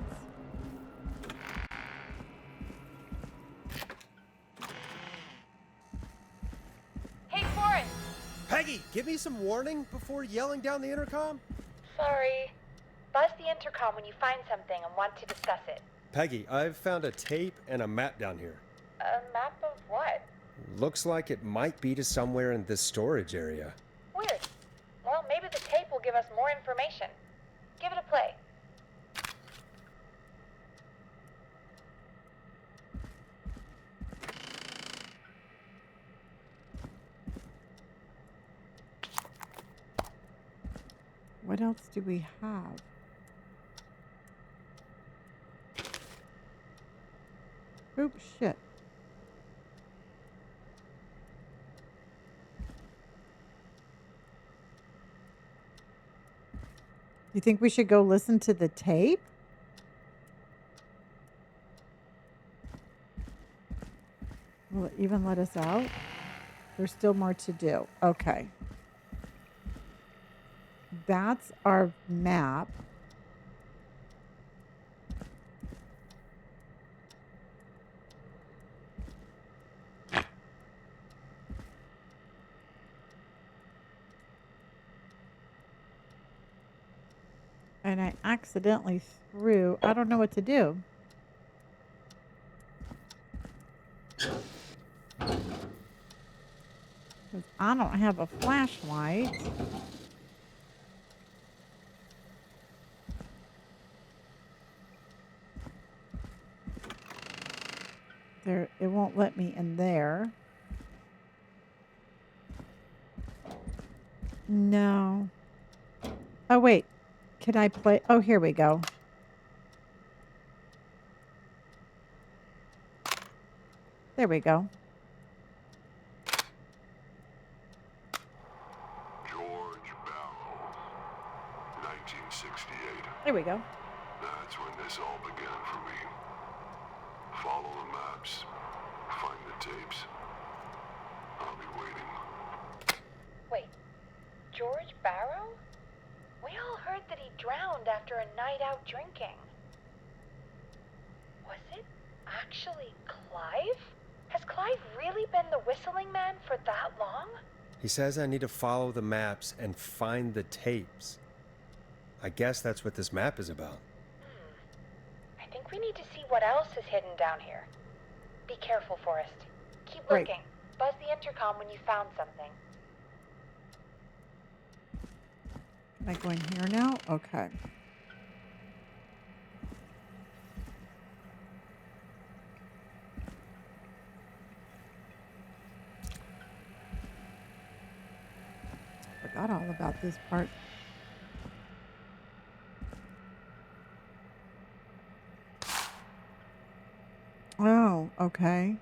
Hey, Forrest! Peggy, give me some warning before yelling down the intercom. Sorry. Buzz the intercom when you find something and want to discuss it. Peggy, I've found a tape and a map down here. A map of what? Looks like it might be to somewhere in this storage area. Weird. Well, maybe the tape will give us more information. Give it a play. What else do we have? Oh, shit. You think we should go listen to the tape? Will it even let us out? There's still more to do. Okay. That's our map. And I accidentally threw, I don't know what to do. Because I don't have a flashlight. There, it won't let me in there. No. Oh, wait. Can I play? Oh, here we go. There we go. George Barrow, 1968. There we go. That's when this all began for me. Follow the maps. Find the tapes. I'll be waiting. Wait. George Barrow? We all heard that he drowned after a night out drinking. Was it actually Clive? Has Clive really been the whistling man for that long? He says I need to follow the maps and find the tapes. I guess that's what this map is about. I think we need to see what else is hidden down here. Be careful, Forrest. Keep Right. looking. Buzz the intercom when you found something. Am I going here now? Okay. Forgot all about this part. Oh, okay.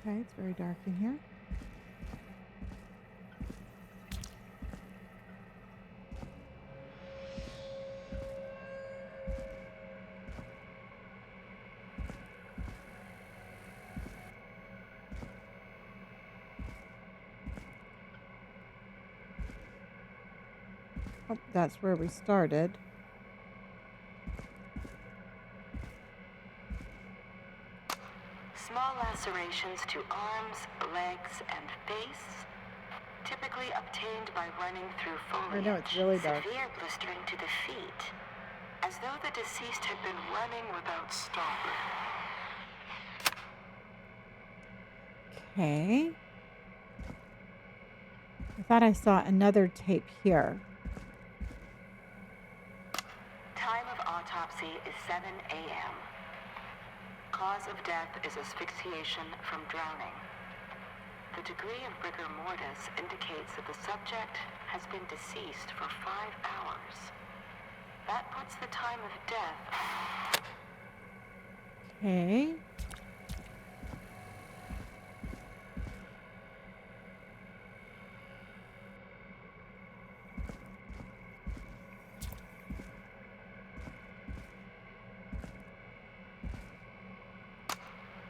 Okay, it's very dark in here. Oh, that's where we started. Small lacerations to arms, legs, and face, typically obtained by running through foliage. I know, it's really dark. Severe blistering to the feet, as though the deceased had been running without stopping. Okay. I thought I saw another tape here. Time of autopsy is 7 a.m. Cause of death is asphyxiation from drowning. The degree of rigor mortis indicates that the subject has been deceased for 5 hours. That puts the time of death. Okay.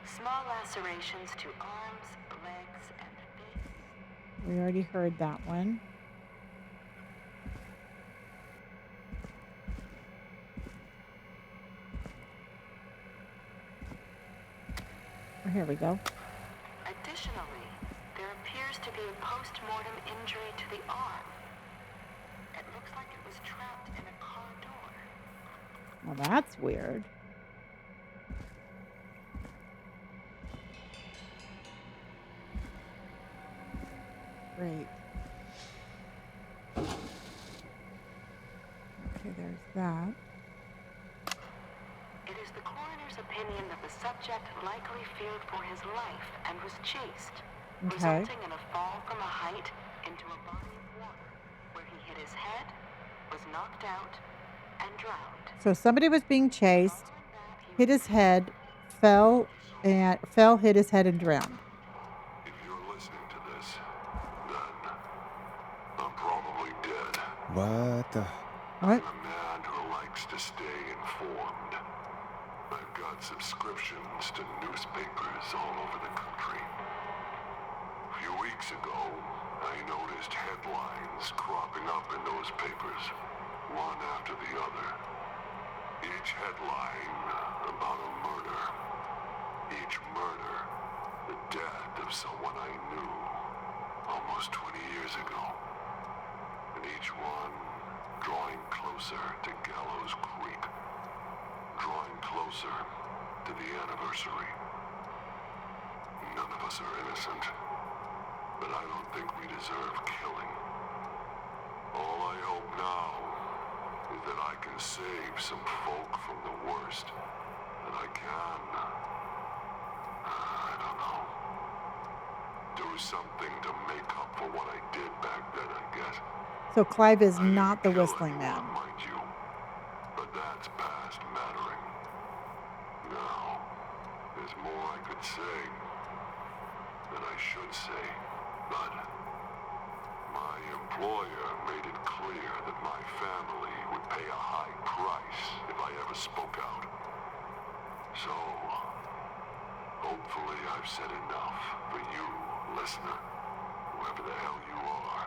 Small lacerations to arms, legs, and face. We already heard that one. Oh, here we go. Additionally, there appears to be a post-mortem injury to the arm. It looks like it was trapped in a car door. Well, that's weird. Great. Okay, there's that. It is the coroner's opinion that the subject likely feared for his life and was chased, Okay. resulting in a fall from a height into a body of water, where he hit his head, was knocked out, and drowned. So somebody was being chased, hit his head, fell, hit his head, and drowned. If you're listening to this, then I'm probably dead. What the? What? I'm a man who likes to stay informed. I've got subscriptions to newspapers all over the country. A few weeks ago, I noticed headlines cropping up in those papers, one after the other. Each headline about a murder. Each murder, the death of someone I knew almost 20 years ago. And each one drawing closer to Gallows Creek. Drawing closer to the anniversary. None of us are innocent, but I don't think we deserve killing. All I hope now is that I can save some folk from the worst that I can. I don't know. Do something to make up for what I did back then, I guess. So Clive is not the whistling man. Mind you, but that's past mattering. Now, there's more I could say that I should say, but my employer made it clear that my family would pay a high price if I ever spoke out. So, hopefully I've said enough for you, listener, whoever the hell you are,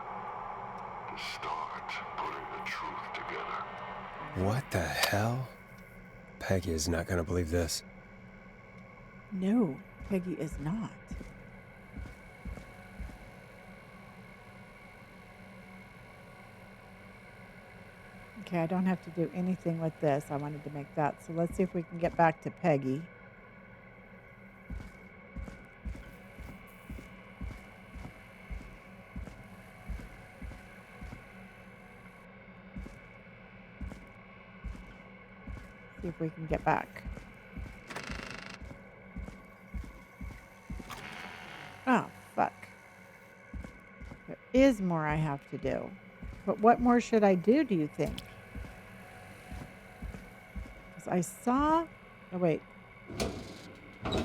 to start putting the truth together. What the hell? Peggy is not going to believe this. No, Peggy is not. Okay, I don't have to do anything with this. I wanted to make that. So let's see if we can get back to Peggy. See if we can get back. Oh, fuck. There is more I have to do. But what more should I do you think? Because I saw... Oh, wait. Because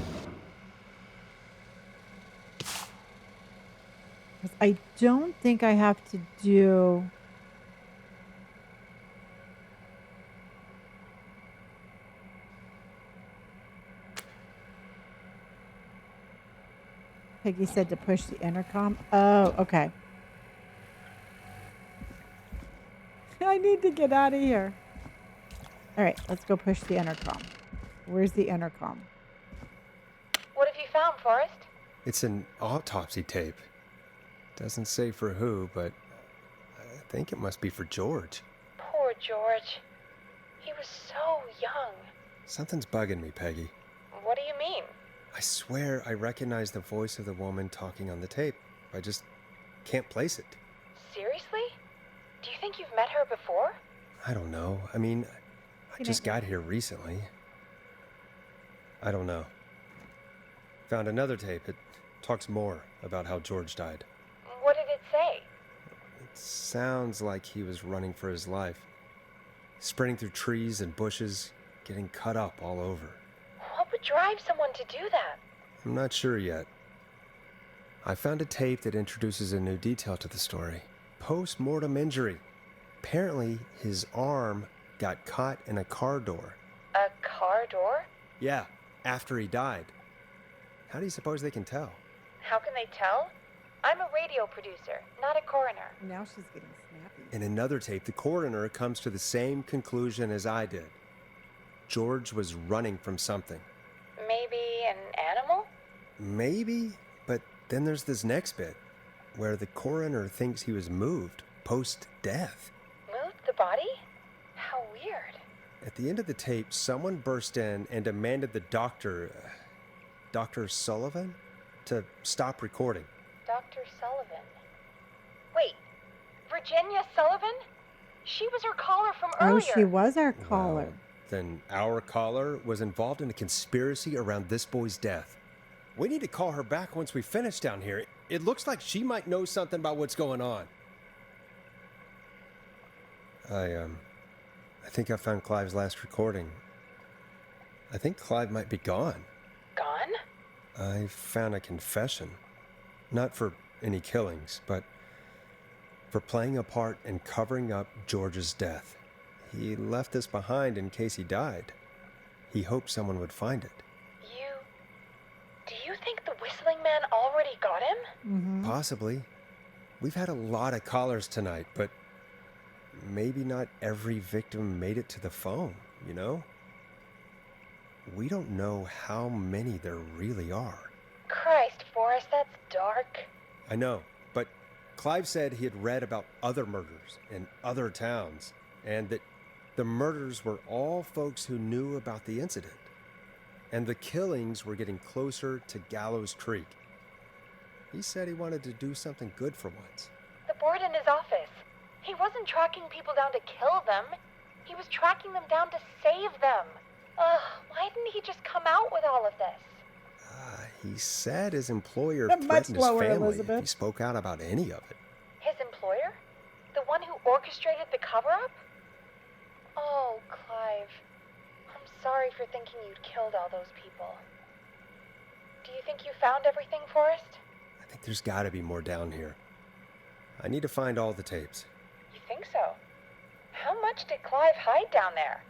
I don't think I have to do... Peggy said to push the intercom. Oh, okay. I need to get out of here. All right, let's go push the intercom. Where's the intercom? What have you found, Forrest? It's an autopsy tape. Doesn't say for who, but I think it must be for George. Poor George. He was so young. Something's bugging me, Peggy. What do you mean? I swear I recognize the voice of the woman talking on the tape. I just can't place it. Seriously? Do you think you've met her before? I don't know. I mean, I just got here recently. I don't know. Found another tape. It talks more about how George died. What did it say? It sounds like he was running for his life. Sprinting through trees and bushes, getting cut up all over. What would drive someone to do that? I'm not sure yet. I found a tape that introduces a new detail to the story. Post-mortem injury. Apparently, his arm got caught in a car door. A car door? Yeah, after he died. How do you suppose they can tell? How can they tell? I'm a radio producer, not a coroner. Now she's getting snappy. In another tape, the coroner comes to the same conclusion as I did. George was running from something. Maybe an animal? Maybe, but then there's this next bit, where the coroner thinks he was moved post-death. Moved the body? How weird. At the end of the tape, someone burst in and demanded the doctor, Dr. Sullivan, to stop recording. Dr. Sullivan. Wait, Virginia Sullivan? She was our caller from earlier. Oh, she was our caller. Well, then our caller was involved in a conspiracy around this boy's death. We need to call her back once we finish down here. It looks like she might know something about what's going on. I think I found Clive's last recording. I think Clive might be gone. Gone? I found a confession. Not for any killings, but for playing a part in covering up George's death. He left this behind in case he died. He hoped someone would find it. Do you think the whistling man already got him? Mm-hmm. Possibly. We've had a lot of callers tonight, but maybe not every victim made it to the phone, you know? We don't know how many there really are. Christ, Forrest, that's dark. I know, but Clive said he had read about other murders in other towns, and that the murders were all folks who knew about the incident. And the killings were getting closer to Gallows Creek. He said he wanted to do something good for once. The board in his office. He wasn't tracking people down to kill them. He was tracking them down to save them. Ugh, why didn't he just come out with all of this? He said his employer Much threatened his lower, family Elizabeth. if he spoke out about any of it. His employer? The one who orchestrated the cover-up? Oh, Clive. I'm sorry for thinking you'd killed all those people. Do you think you found everything, Forrest? I think there's got to be more down here. I need to find all the tapes. You think so? How much did Clive hide down there?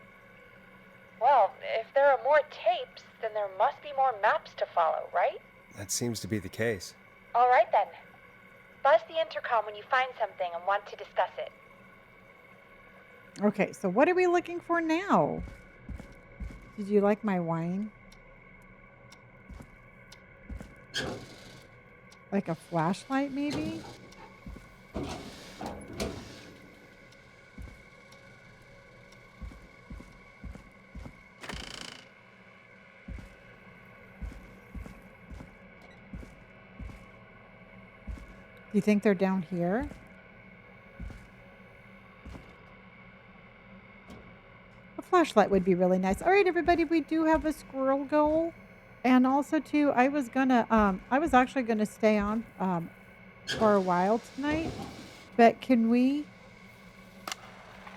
Well, if there are more tapes, then there must be more maps to follow, right? That seems to be the case. All right, then. Buzz the intercom when you find something and want to discuss it. Okay, so what are we looking for now? Did you like my wine? Like a flashlight, maybe? you think they're down here? A flashlight would be really nice. All right, everybody, we do have a squirrel goal. And also, too, I was actually gonna stay on for a while tonight. But can we?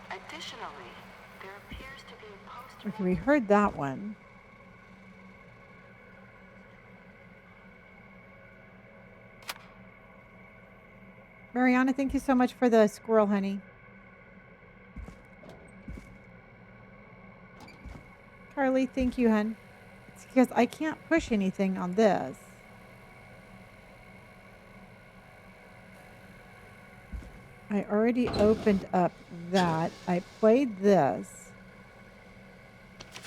Additionally, there appears to be a post. Okay, we heard that one. Mariana, thank you so much for the squirrel, honey. Carly, thank you, hun. It's because I can't push anything on this. I already opened up that. I played this.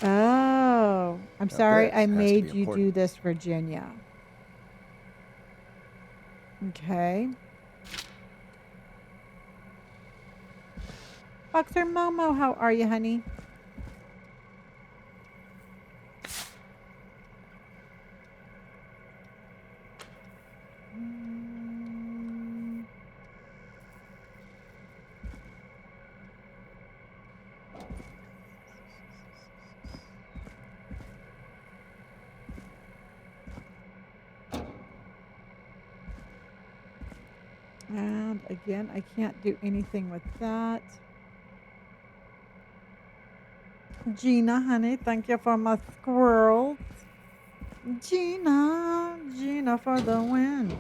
Oh, I'm sorry I made you do this, Virginia. Okay. Boxer Momo, how are you, honey? And again, I can't do anything with that. Gina, honey, thank you for my squirrels. Gina for the win.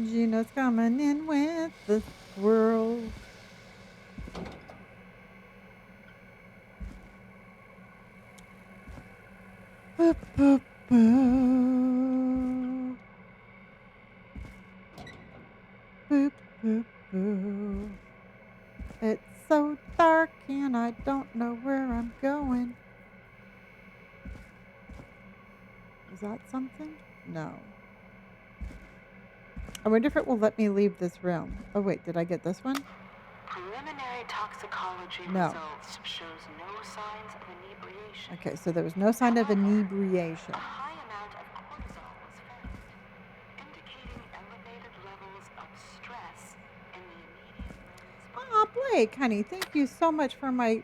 Gina's coming in with the squirrels. Boop, boop, boo. Boop, boop, boo. It's so dark and I don't know where I'm going. Is that something? No. I wonder if it will let me leave this room. Oh wait, did I get this one? Preliminary toxicology No. results shows no signs of inebriation. Okay, so there was no sign of inebriation. A high amount of cortisol was found, indicating elevated levels of stress in the immediate. Ah, Blake, honey, thank you so much for my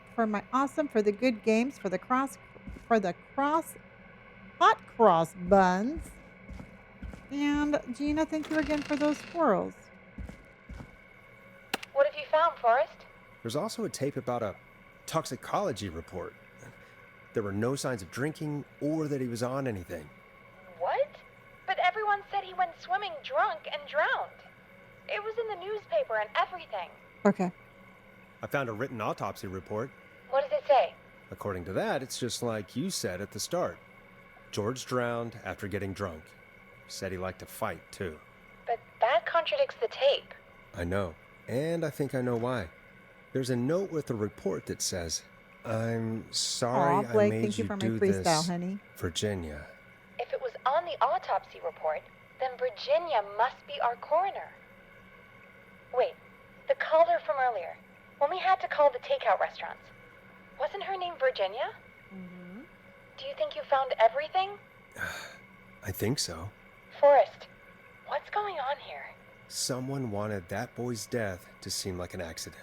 awesome, for the good games, for the hot cross buns. And Gina, thank you again for those squirrels. What have you found, Forrest? There's also a tape about a toxicology report. There were no signs of drinking or that he was on anything. What? But everyone said he went swimming drunk and drowned. It was in the newspaper and everything. Okay. I found a written autopsy report. What does it say? According to that, it's just like you said at the start. George drowned after getting drunk. Said he liked to fight, too. But that contradicts the tape. I know. And I think I know why. There's a note with the report that says, "I'm sorry Aw, Blake, I made thank you you for my do freestyle, this, honey. Virginia." If it was on the autopsy report, then Virginia must be our coroner. Wait, the caller from earlier, when we had to call the takeout restaurants, wasn't her name Virginia? Mm-hmm. Do you think you found everything? I think so. Forrest, what's going on here? Someone wanted that boy's death to seem like an accident.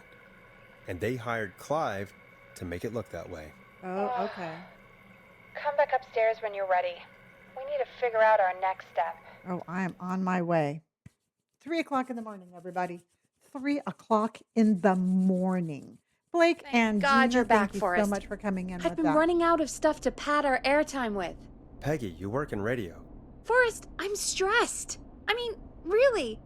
And they hired Clive to make it look that way. Oh, okay. Come back upstairs when you're ready. We need to figure out our next step. Oh, I am on my way. 3 o'clock in the morning, everybody. 3 o'clock in the morning. Blake and God, Gina, you're back, thank you Forrest. so much for coming in I've with been that. running out of stuff to pad our airtime with. Peggy, you work in radio. Forrest, I'm stressed. I mean, really.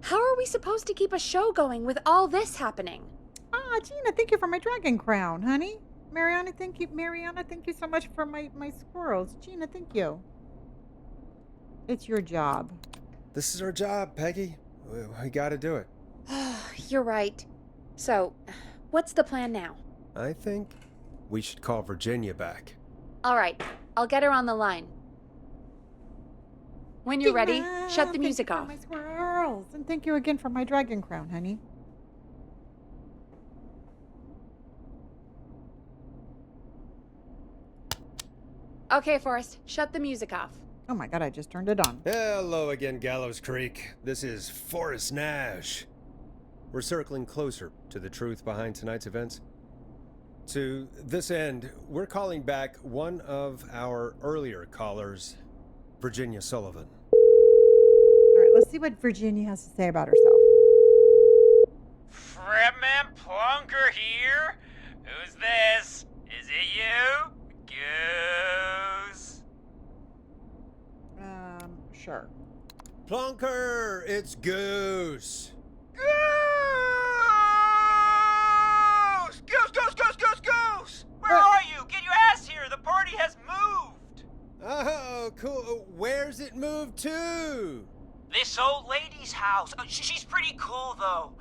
How are we supposed to keep a show going with all this happening? Ah, Gina, thank you for my dragon crown, honey. Mariana, thank you so much for my squirrels. Gina, thank you. It's your job. This is our job, Peggy. We gotta do it. You're right. So, what's the plan now? I think we should call Virginia back. All right, I'll get her on the line. When you're ready, shut the music off. My squirrels. And thank you again for my dragon crown, honey. Okay, Forrest, shut the music off. Oh my god, I just turned it on. Hello again, Gallows Creek. This is Forrest Nash. We're circling closer to the truth behind tonight's events. To this end, we're calling back one of our earlier callers, Virginia Sullivan. All right, let's see what Virginia has to say about herself. Fredman Plunker here? Who's this? Is it you? Goose? Sure. Plunker, it's Goose. Goose! Goose! Where are you? Get your ass here! The party has moved! Oh, cool. Where's it moved to? This old lady's house. She's pretty cool, though.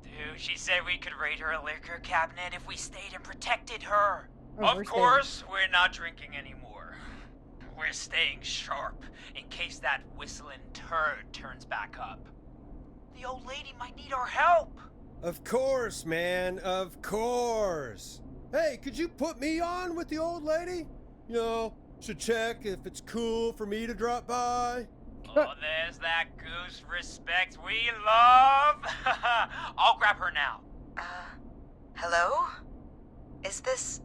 Dude, she said we could raid her liquor cabinet if we stayed and protected her. Of course, we're not drinking anymore. We're staying sharp in case that whistling turd turns back up. The old lady might need our help. Of course, man. Of course. Hey, could you put me on with the old lady? You know, to check if it's cool for me to drop by. Oh, there's that Goose respect we love. I'll grab her now. Hello? Is this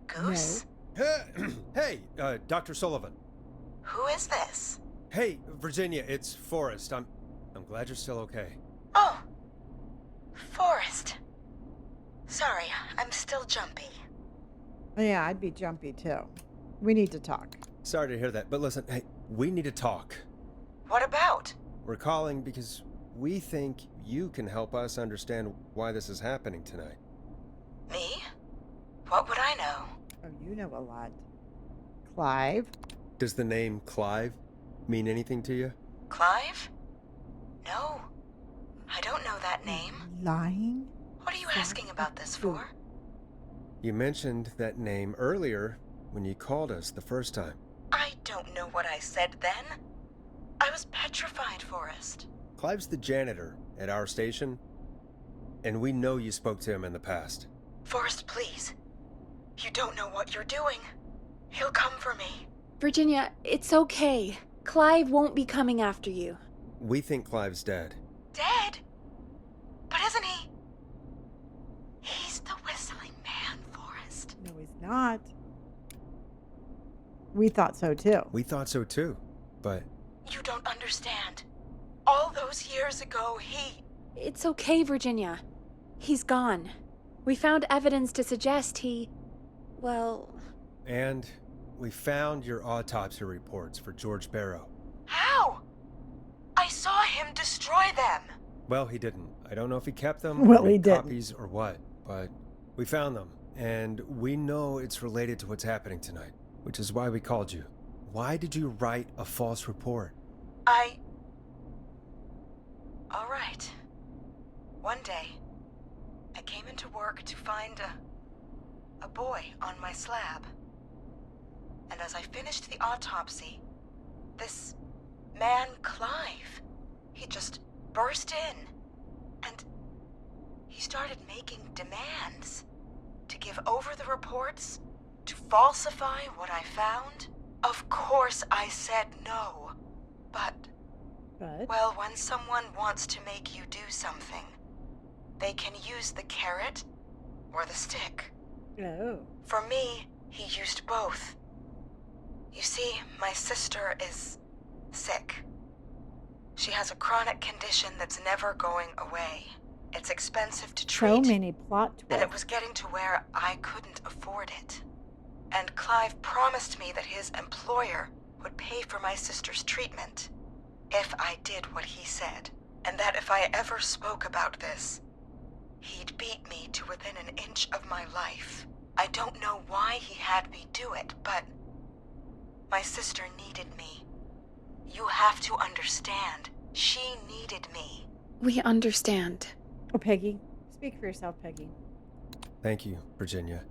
Goose? Hey, Dr. Sullivan. Who is this? Hey, Virginia, it's Forrest. I'm glad you're still okay. Oh, Forrest. Sorry, I'm still jumpy. Yeah, I'd be jumpy too. We need to talk. Sorry to hear that, but listen, hey, we need to talk. What about? We're calling because we think you can help us understand why this is happening tonight. Me? What would I know? Oh, you know a lot. Clive? Does the name Clive mean anything to you? Clive? No. I don't know that name. Lying? What are you asking about this for? You mentioned that name earlier when you called us the first time. I don't know what I said then. I was petrified, Forrest. Clive's the janitor at our station, and we know you spoke to him in the past. Forrest, please. You don't know what you're doing. He'll come for me. Virginia, it's okay. Clive won't be coming after you. We think Clive's dead. Dead? But isn't he? He's the whistling man, Forrest. No, he's not. We thought so too. We thought so too, but... You don't understand. All those years ago, he... It's okay, Virginia. He's gone. We found evidence to suggest he... well... And we found your autopsy reports for George Barrow. How? I saw him destroy them. Well, he didn't. I don't know if he kept them, well, or he made didn't. copies or what, but we found them, and we know it's related to what's happening tonight, which is why we called you. Why did you write a false report? All right. One day, I came into work to find a boy on my slab. And as I finished the autopsy, this man, Clive, he just burst in. And he started making demands to give over the reports, to falsify what I found. Of course I said no. But, well, when someone wants to make you do something, they can use the carrot or the stick. Oh. For me, he used both. You see, my sister is sick. She has a chronic condition that's never going away. It's expensive to treat. So many plot twists. And it was getting to where I couldn't afford it. And Clive promised me that his employer would pay for my sister's treatment if I did what he said. And that if I ever spoke about this, he'd beat me to within an inch of my life. I don't know why he had me do it, but my sister needed me. You have to understand. She needed me. We understand. Oh, Peggy. Speak for yourself, Peggy. Thank you, Virginia.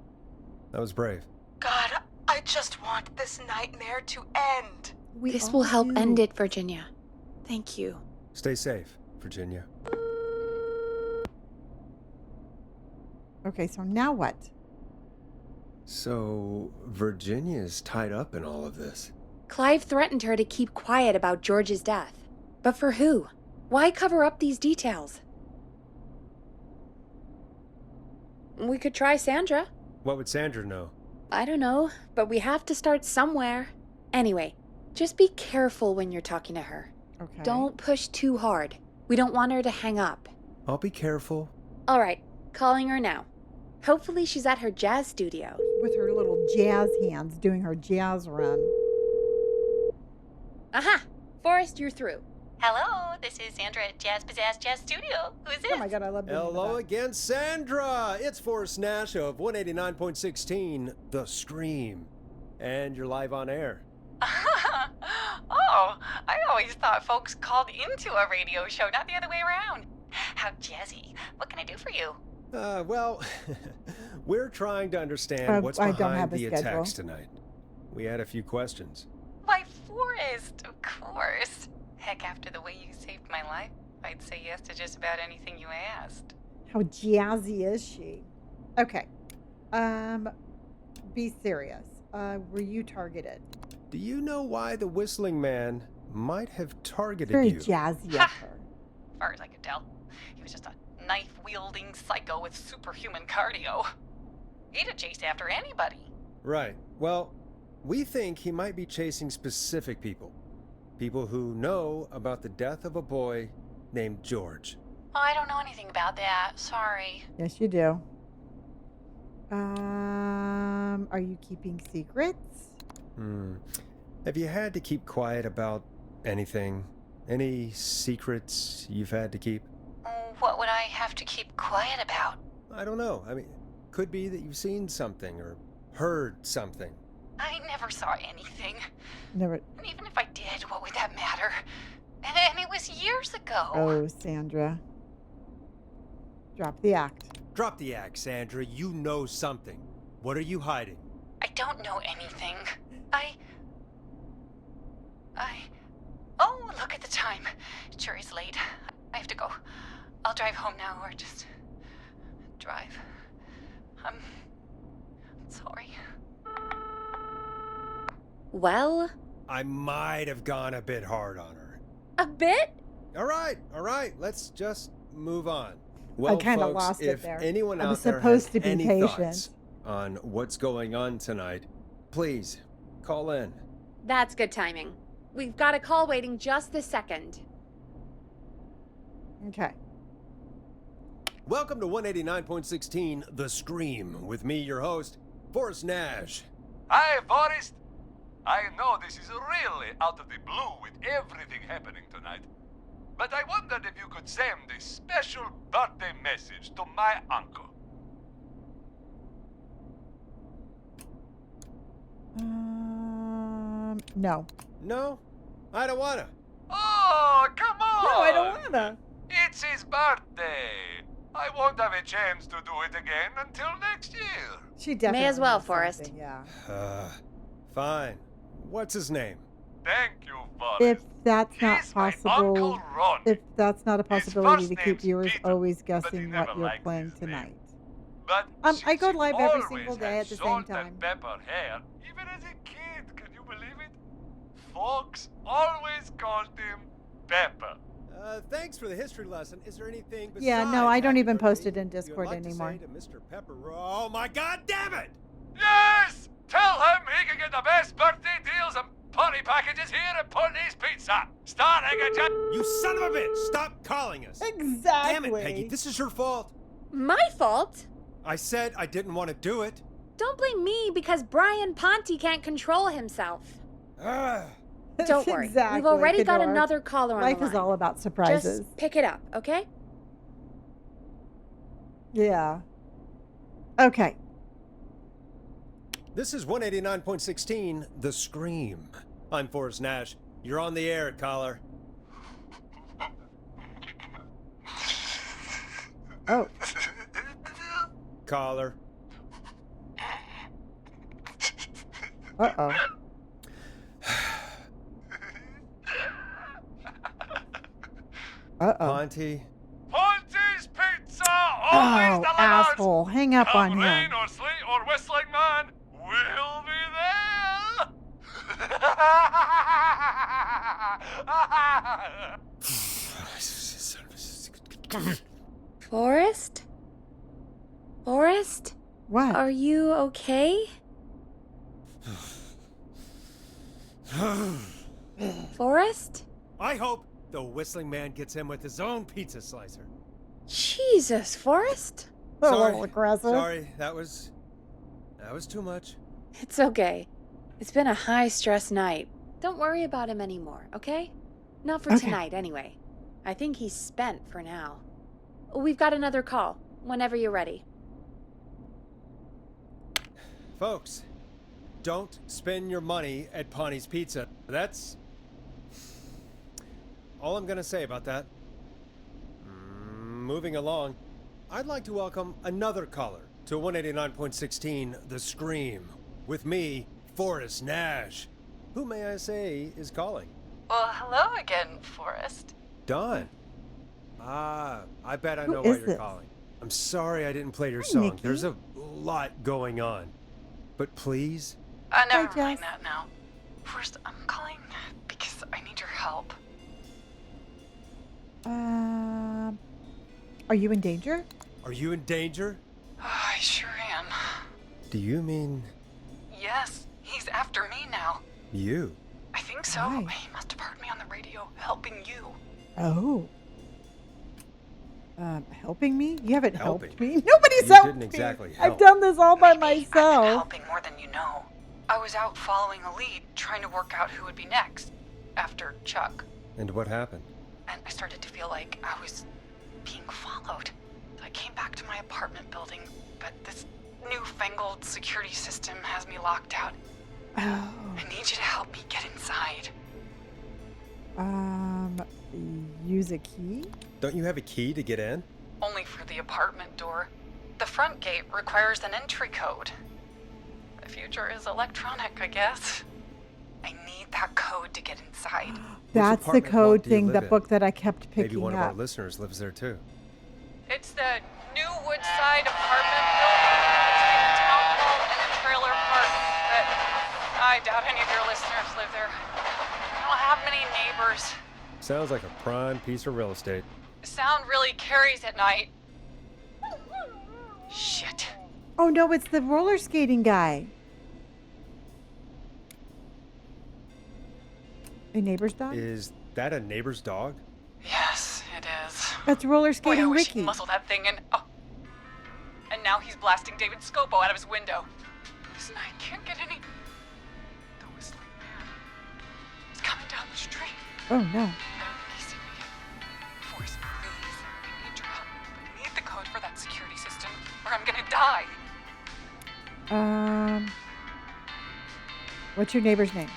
That was brave. God, I just want this nightmare to end. This will help end it, Virginia. Thank you. Stay safe, Virginia. Okay, so now what? So, Virginia's tied up in all of this. Clive threatened her to keep quiet about George's death. But for who? Why cover up these details? We could try Sandra. What would Sandra know? I don't know, but we have to start somewhere. Anyway, just be careful when you're talking to her. Okay. Don't push too hard. We don't want her to hang up. I'll be careful. All right, calling her now. Hopefully she's at her jazz studio. With her little jazz hands doing her jazz run. Aha! Forrest, you're through. Hello, this is Sandra at Jazz Pizzazz Jazz Studio. Who's this? Oh my god, I love doing Hello again, Sandra! It's Forrest Nash of 189.16, The Scream. And you're live on air. Oh, I always thought folks called into a radio show, not the other way around. How jazzy. What can I do for you? Well, we're trying to understand what's I don't behind have a the schedule. attacks tonight. We had a few questions. Why, Forrest, of course. Heck, after the way you saved my life, I'd say yes to just about anything you asked. How jazzy is she? Okay. Be serious. Were you targeted? Do you know why the Whistling Man might have targeted Very you? jazzy of her. As far as I could tell, he was just a knife-wielding psycho with superhuman cardio. He'd have chased after anybody. Right. Well, we think he might be chasing specific people. People who know about the death of a boy named George. Oh, I don't know anything about that. Sorry. Yes, you do. Are you keeping secrets? Have you had to keep quiet about anything? Any secrets you've had to keep? What would I have to keep quiet about? I don't know. I mean, could be that you've seen something or heard something. I never saw anything. Never. And even if I did, what would that matter? And it was years ago. Oh, Sandra. Drop the act. Drop the act, Sandra. You know something. What are you hiding? I don't know anything. Oh, look at the time. It sure is late. I have to go. I'll drive home now, or just drive. I'm sorry. Well? I might have gone a bit hard on her. A bit? All right. Let's just move on. Well, I kind of folks, lost it if there. anyone I out was there supposed has to be any patient. thoughts on what's going on tonight, please call in. That's good timing. We've got a call waiting just this second. Okay. Welcome to 189.16, The Scream, with me, your host, Forrest Nash. Hi, Forrest. I know this is really out of the blue with everything happening tonight, but I wondered if you could send a special birthday message to my uncle. No. No? I don't wanna. Oh, come on! No, I don't wanna. It's his birthday. I won't have a chance to do it again until next year. She definitely May as well, knows Forrest. something, Yeah. Fine. What's his name? Thank you, Forrest. If that's not He's my possible, Uncle Ron. if that's not a possibility to first keep name's viewers Peter, always he guessing never what you're liked playing his name. tonight. But I go since live he every always single day had at the same salt time. and pepper hair, even as a kid, can you believe it? Folks always called him Pepper. Thanks for the history lesson. Is there anything besides Yeah, no, I don't happy even post birthday it in you'd Discord like to anymore. say to Mr. Pepper? Oh my god damn it! Yes! Tell him he can get the best birthday deals and party packages here at Putney's Pizza. Starting at just... You son of a bitch! Stop calling us! Exactly. Damn it, Peggy, this is your fault. My fault? I said I didn't want to do it. Don't blame me because Brian Ponte can't control himself. Don't worry. Exactly, We've already got Fedor. another caller on Life the line. is all about surprises. Just pick it up, okay? Yeah. Okay. This is 189.16, The Scream. I'm Forrest Nash. You're on the air, caller. Oh. Caller. Uh-oh. Uh-oh. Ponte. Ponte's Pizza! Always Oh, the last! asshole. Hang up on Rain him. or sleet or whistling man, we'll be there! Forrest? Forrest? What? Are you okay? Forrest? I hope the whistling man gets him with his own pizza slicer. Jesus, Forrest? A Sorry, little aggressive. Sorry, that was too much. It's okay. It's been a high-stress night. Don't worry about him anymore, okay? Not for Okay. tonight, anyway. I think he's spent for now. We've got another call, whenever you're ready. Folks, don't spend your money at Pawnee's Pizza. That's all I'm gonna say about that. Moving along, I'd like to welcome another caller to 189.16 The Scream. With me, Forrest Nash. Who, may I say, is calling? Well, hello again, Forrest. Don. I bet I Who know why is you're this? calling. I'm sorry I didn't play your Hi, song. Nikki. There's a lot going on. But please, Never Jess. mind that now. First, I'm calling because I need your help. Are you in danger? are you in danger? I sure am. Do you mean Yes, he's after me now. you? I think so. Why? He must have heard me on the radio helping you. Oh. Helping me? You haven't Helping? helped me. Nobody's You helped didn't me. exactly I've help. done this all by Maybe I've been myself. helping more than you know. I was out following a lead, trying to work out who would be next after Chuck. And what happened? And I started to feel like I was being followed. So I came back to my apartment building, but this newfangled security system has me locked out. Oh. I need you to help me get inside. Use a key? Don't you have a key to get in? Only for the apartment door. The front gate requires an entry code. The future is electronic, I guess. I need that code to get inside. That's the apartment block code do you thing, live the in? book that I kept Maybe picking one of our up. listeners lives there too. It's the new Woodside apartment building between the town hall and the trailer park. But I doubt any of your listeners live there. I don't have many neighbors. Sounds like a prime piece of real estate. The sound really carries at night. Shit. Oh no, it's the roller skating guy. A neighbor's dog? Is that a neighbor's dog? Yes, it is. That's roller Boy, I skating wish Ricky. he'd muscle that thing in. Oh. And now he's blasting David Scopo out of his window. This night can't get any. The whistling man. He's coming down the street. Oh no. I don't think he's seen me yet. Forrest, please. I need your help. I need the code for that security system, or I'm gonna die. What's your neighbor's name?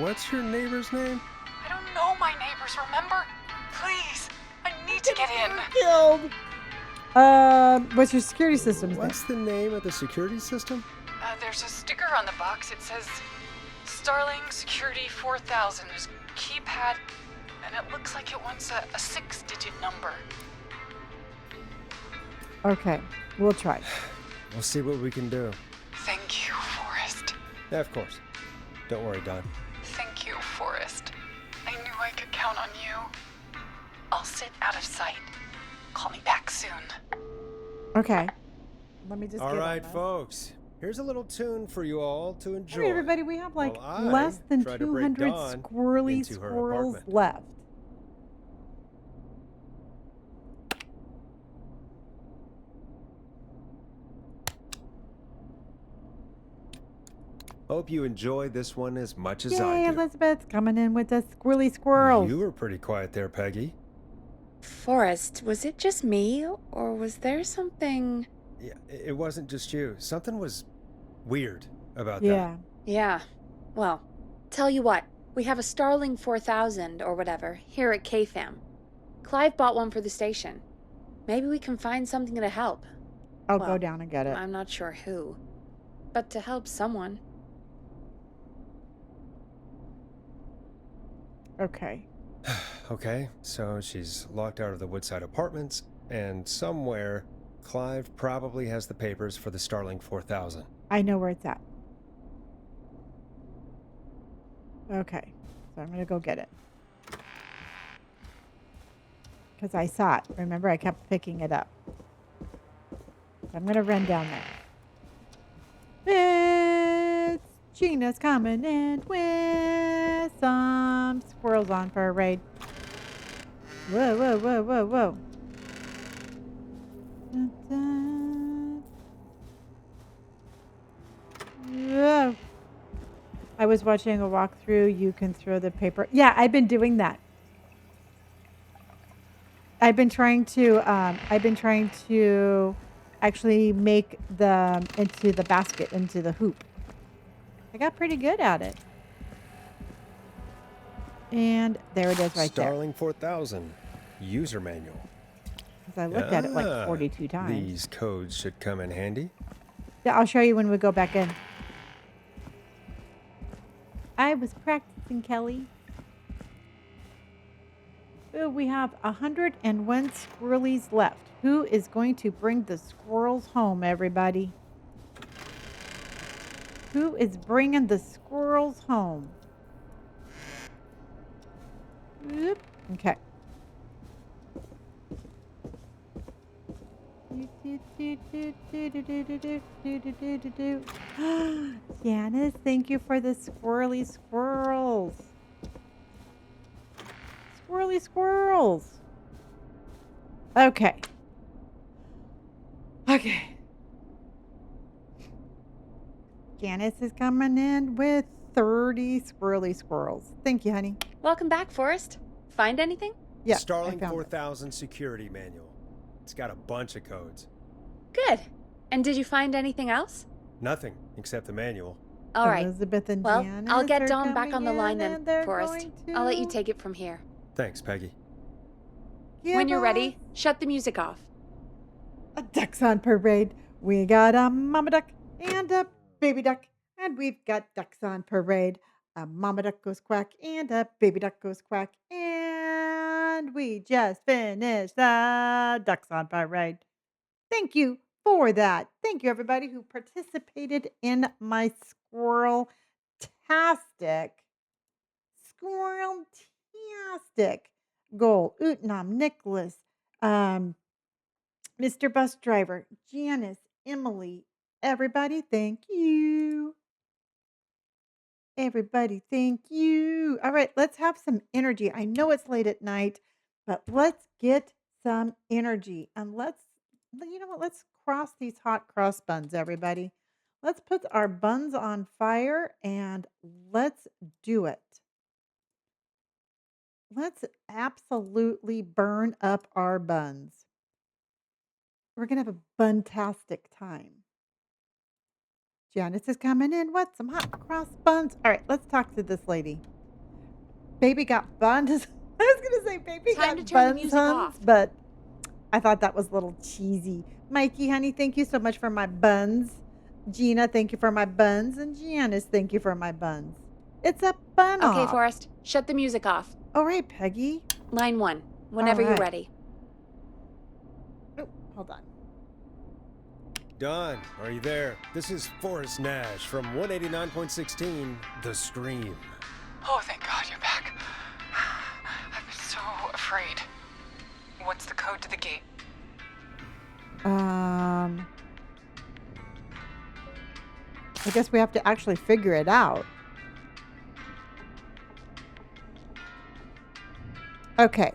What's your neighbor's name? I don't know my neighbors, remember? Please. I need to get in. Killed. What's your security system's name? What's the name of the security system? There's a sticker on the box. It says Starling Security 4000 is keypad, and it looks like it wants a 6-digit number. Okay, we'll try. We'll see what we can do. Thank you, Forrest. Yeah, of course. Don't worry, Don. Thank you, Forrest. I knew I could count on you. I'll sit out of sight. Call me back soon. Okay. Let me just All get right, on this. folks. Here's a little tune for you all to enjoy. Hey, everybody, we have like while I less than try to break 200 Dawn squirrely into her squirrels apartment. left. Hope you enjoyed this one as much as I Yay, do. Elizabeth's coming in with the squirrely squirrels. You were pretty quiet there, Peggy. Forrest, was it just me, or was there something... Yeah, it wasn't just you. Something was weird about Yeah. Yeah. Well, tell you what, we have a Starling 4000 or whatever here at KFAM. Clive bought one for the station. Maybe we can find something to help. I'll Well, go down and get it. I'm not sure who, but to help someone. Okay. Okay, so she's locked out of the Woodside Apartments, and somewhere, Clive probably has the papers for the Starling 4000. I know where it's at. Okay. So I'm going to go get it. Because I saw it. Remember, I kept picking it up. So I'm going to run down there. It's Gina's coming in with some squirrels on parade. Whoa, whoa, whoa, whoa, whoa. Dun, dun. Whoa. I was watching a walkthrough. You can throw the paper. Yeah, I've been doing that. I've been trying to actually make the into the basket, into the hoop. I got pretty good at it. And there it is right Starling 4000 user manual. Because I looked at it like 42 times. These codes should come in handy. Yeah, I'll show you when we go back in. I was practicing, Kelly. Oh, we have 101 squirrelies left. Who is going to bring the squirrels home, everybody? Who is bringing the squirrels home? Oop. Okay. Janice, thank you for the squirrely squirrels. Squirrely squirrels. Okay. Okay. Janice is coming in with 30 squirrely squirrels. Thank you, honey. Welcome back, Forrest. Find anything? Yeah. Starling 4000 security manual. It's got a bunch of codes. Good. And did you find anything else? Nothing except the manual. All right. Elizabeth and well, Janice I'll get are Dawn back on the coming line in, then, and Forrest. they're I'll let you going take it from here. Thanks, Peggy. When you're ready, shut the music off. A ducks on parade. We got a mama duck and a baby duck, and we've got ducks on parade. A mama duck goes quack and a baby duck goes quack, and we just finished the ducks on parade. Thank you for that. Thank you, everybody who participated in my squirrel-tastic goal. Utnam, Nicholas, Mr. Bus Driver, Janice, Emily, everybody, thank you. Everybody, thank you. All right, let's have some energy. I know it's late at night, but let's get some energy. And you know what? Let's cross these hot cross buns, everybody. Let's put our buns on fire and let's do it. Let's absolutely burn up our buns. We're going to have a buntastic time. Janice is coming in with some hot cross buns. All right, let's talk to this lady. Baby got buns. I was going to say baby Time got to turn the buns, music off. but I thought that was a little cheesy. Mikey, honey, thank you so much for my buns. Gina, thank you for my buns. And Janice, thank you for my buns. It's a bun off. Okay, Forrest, shut the music off. All right, Peggy. Line 1, whenever you're ready. Oh, hold on. Don, are you there? This is Forrest Nash from 189.16, The Scream. Oh, thank God you're back. I'm so afraid. What's the code to the gate? I guess we have to actually figure it out. Okay.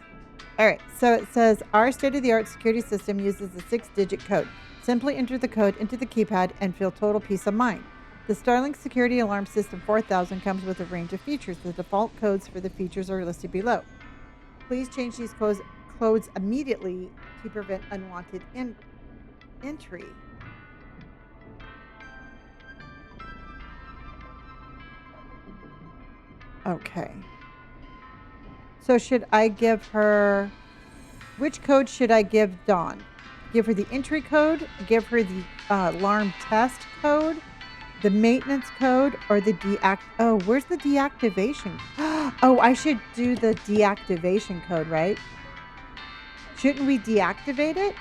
All right. So it says our state-of-the-art security system uses a 6-digit code. Simply enter the code into the keypad and feel total peace of mind. The Starling Security Alarm System 4000 comes with a range of features. The default codes for the features are listed below. Please change these codes immediately to prevent unwanted entry. Okay. So should I give her... Which code should I give Dawn? Give her the entry code, give her the alarm test code, the maintenance code, or the Oh, where's the deactivation? Oh, I should do the deactivation code, right? Shouldn't we deactivate it?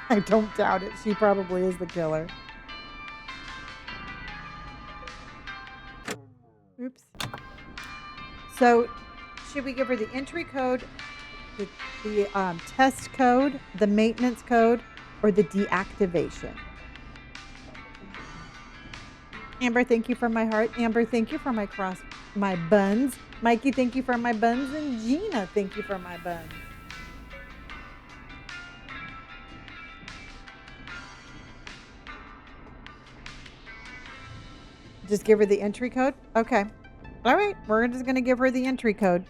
I don't doubt it. She probably is the killer. So, should we give her the entry code, the test code, the maintenance code, or the deactivation? Amber, thank you for my heart. Amber, thank you for my buns. Mikey, thank you for my buns. And Gina, thank you for my buns. Just give her the entry code? Okay. All right. We're just going to give her the entry code.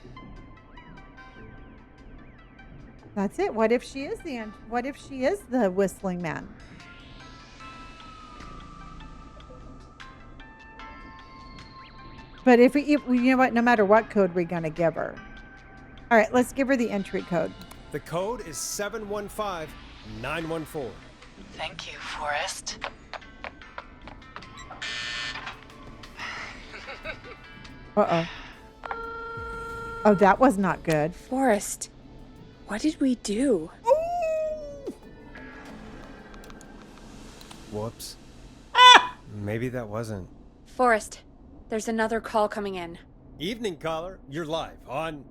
That's it. What if she is the whistling man? But if you know what, no matter what code we're going to give her. All right, let's give her the entry code. The code is 715914. Thank you, Forrest. Uh-oh. Oh, that was not good. Forrest, what did we do? Whoops. Maybe that wasn't. Forrest, there's another call coming in. Evening, caller. You're live on...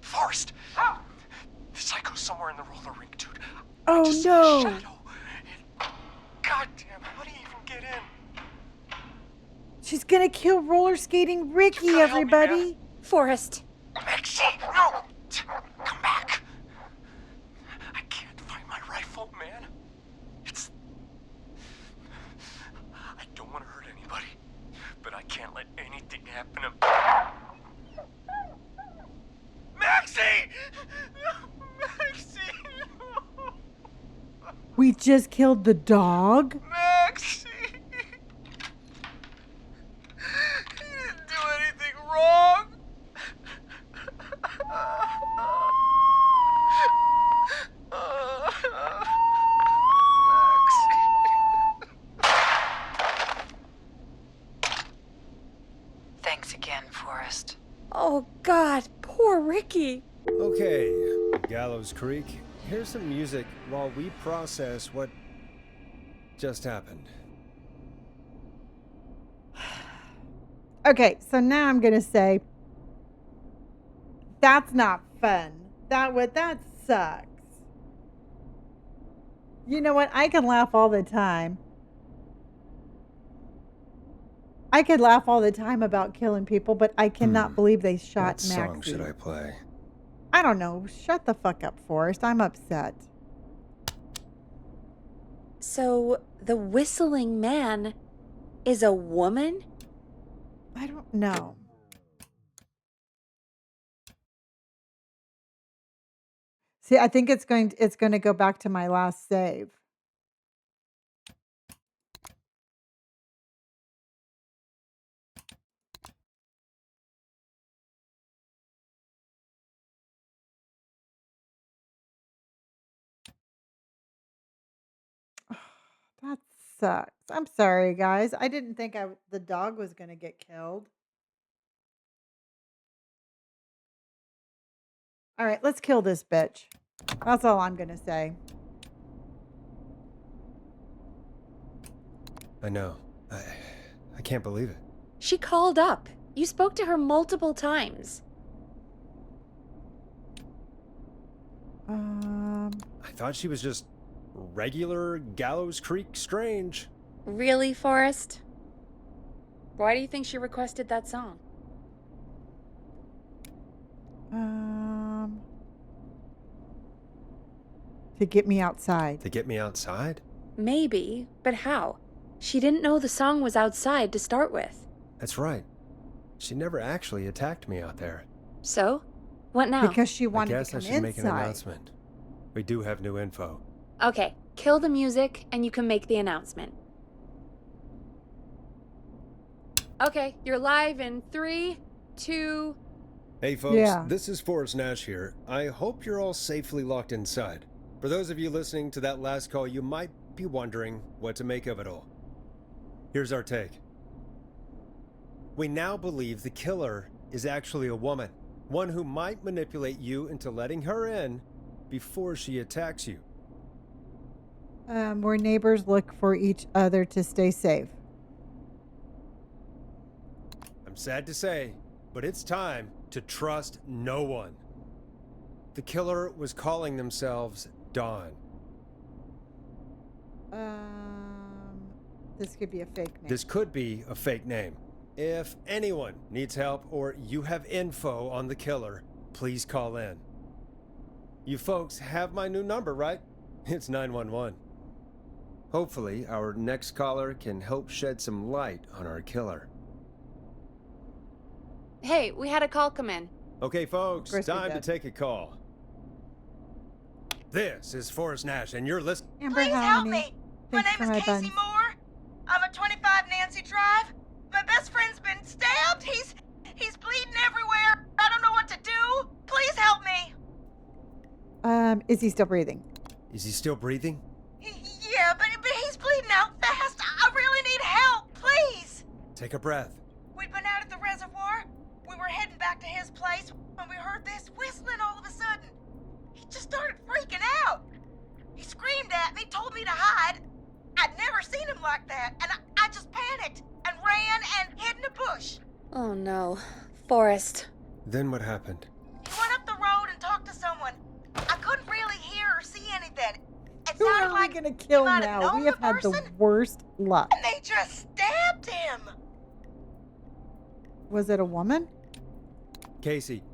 Forrest! The psycho's somewhere in the roller rink, dude. Oh, I just no. saw a shadow. Goddamn, how do you even get in? She's going to kill roller skating Ricky, everybody. Forrest. Maxie, no! Come back. I can't find my rifle, man. I don't want to hurt anybody, but I can't let anything happen to... Maxie! Maxie! We just killed the dog? Maxie! He didn't do anything wrong! Thanks again, Forrest. Oh, God, poor Ricky. Okay, Gallows Creek. Here's some music while we process what just happened. Okay, so now I'm going to say, that's not fun. That sucks. You know what? I can laugh all the time. I could laugh all the time about killing people, but I cannot believe they shot What Maxie. song should I play? I don't know. Shut the fuck up, Forrest. I'm upset. So, the whistling man is a woman? I don't know. See, I think it's going to go back to my last save. That sucks. I'm sorry, guys. I didn't think the dog was going to get killed. All right, let's kill this bitch. That's all I'm going to say. I know. I can't believe it. She called up. You spoke to her multiple times. I thought she was just regular Gallows Creek Strange. Really, Forrest? Why do you think she requested that song? To get me outside. To get me outside? Maybe, but how? She didn't know the song was outside to start with. That's right. She never actually attacked me out there. So? What now? Because she wanted I guess to come I should make an inside. announcement. We do have new info. Okay, kill the music and you can make the announcement. Okay, you're live in 3, 2... Hey folks, Yeah. this is Forrest Nash here. I hope you're all safely locked inside. For those of you listening to that last call, you might be wondering what to make of it all. Here's our take. We now believe the killer is actually a woman. One who might manipulate you into letting her in before she attacks you. Where neighbors look for each other to stay safe. sad to say, but it's time to trust no one. The killer was calling themselves Dawn. This could be a fake name. This could be a fake name. If anyone needs help or you have info on the killer, please call in. You folks have my new number, right? It's 911. Hopefully, our next caller can help shed some light on our killer. Hey, we had a call come in. Okay, folks, course we time to did. take a call. This is Forrest Nash, and you're listening. Amber, Please help me. My Thanks name for is my Casey buns. Moore. I'm at 25 Nancy Drive. My best friend's been stabbed. He's bleeding everywhere. I don't know what to do. Please help me. Is he still breathing? Is he still breathing? Yeah, but he's bleeding out fast. I really need help. Please. Take a breath. We'd been out at the reservoir. We were heading back to his place when we heard this whistling all of a sudden. He just started freaking out. He screamed at me, told me to hide. I'd never seen him like that, and I just panicked and ran and hid in a bush. Oh no. Forrest. Then what happened? He went up the road and talked to someone. I couldn't really hear or see anything. It Who sounded are like we gonna kill he might have now? known We have the had person, the worst luck. and they just stabbed him. Was it a woman? Casey,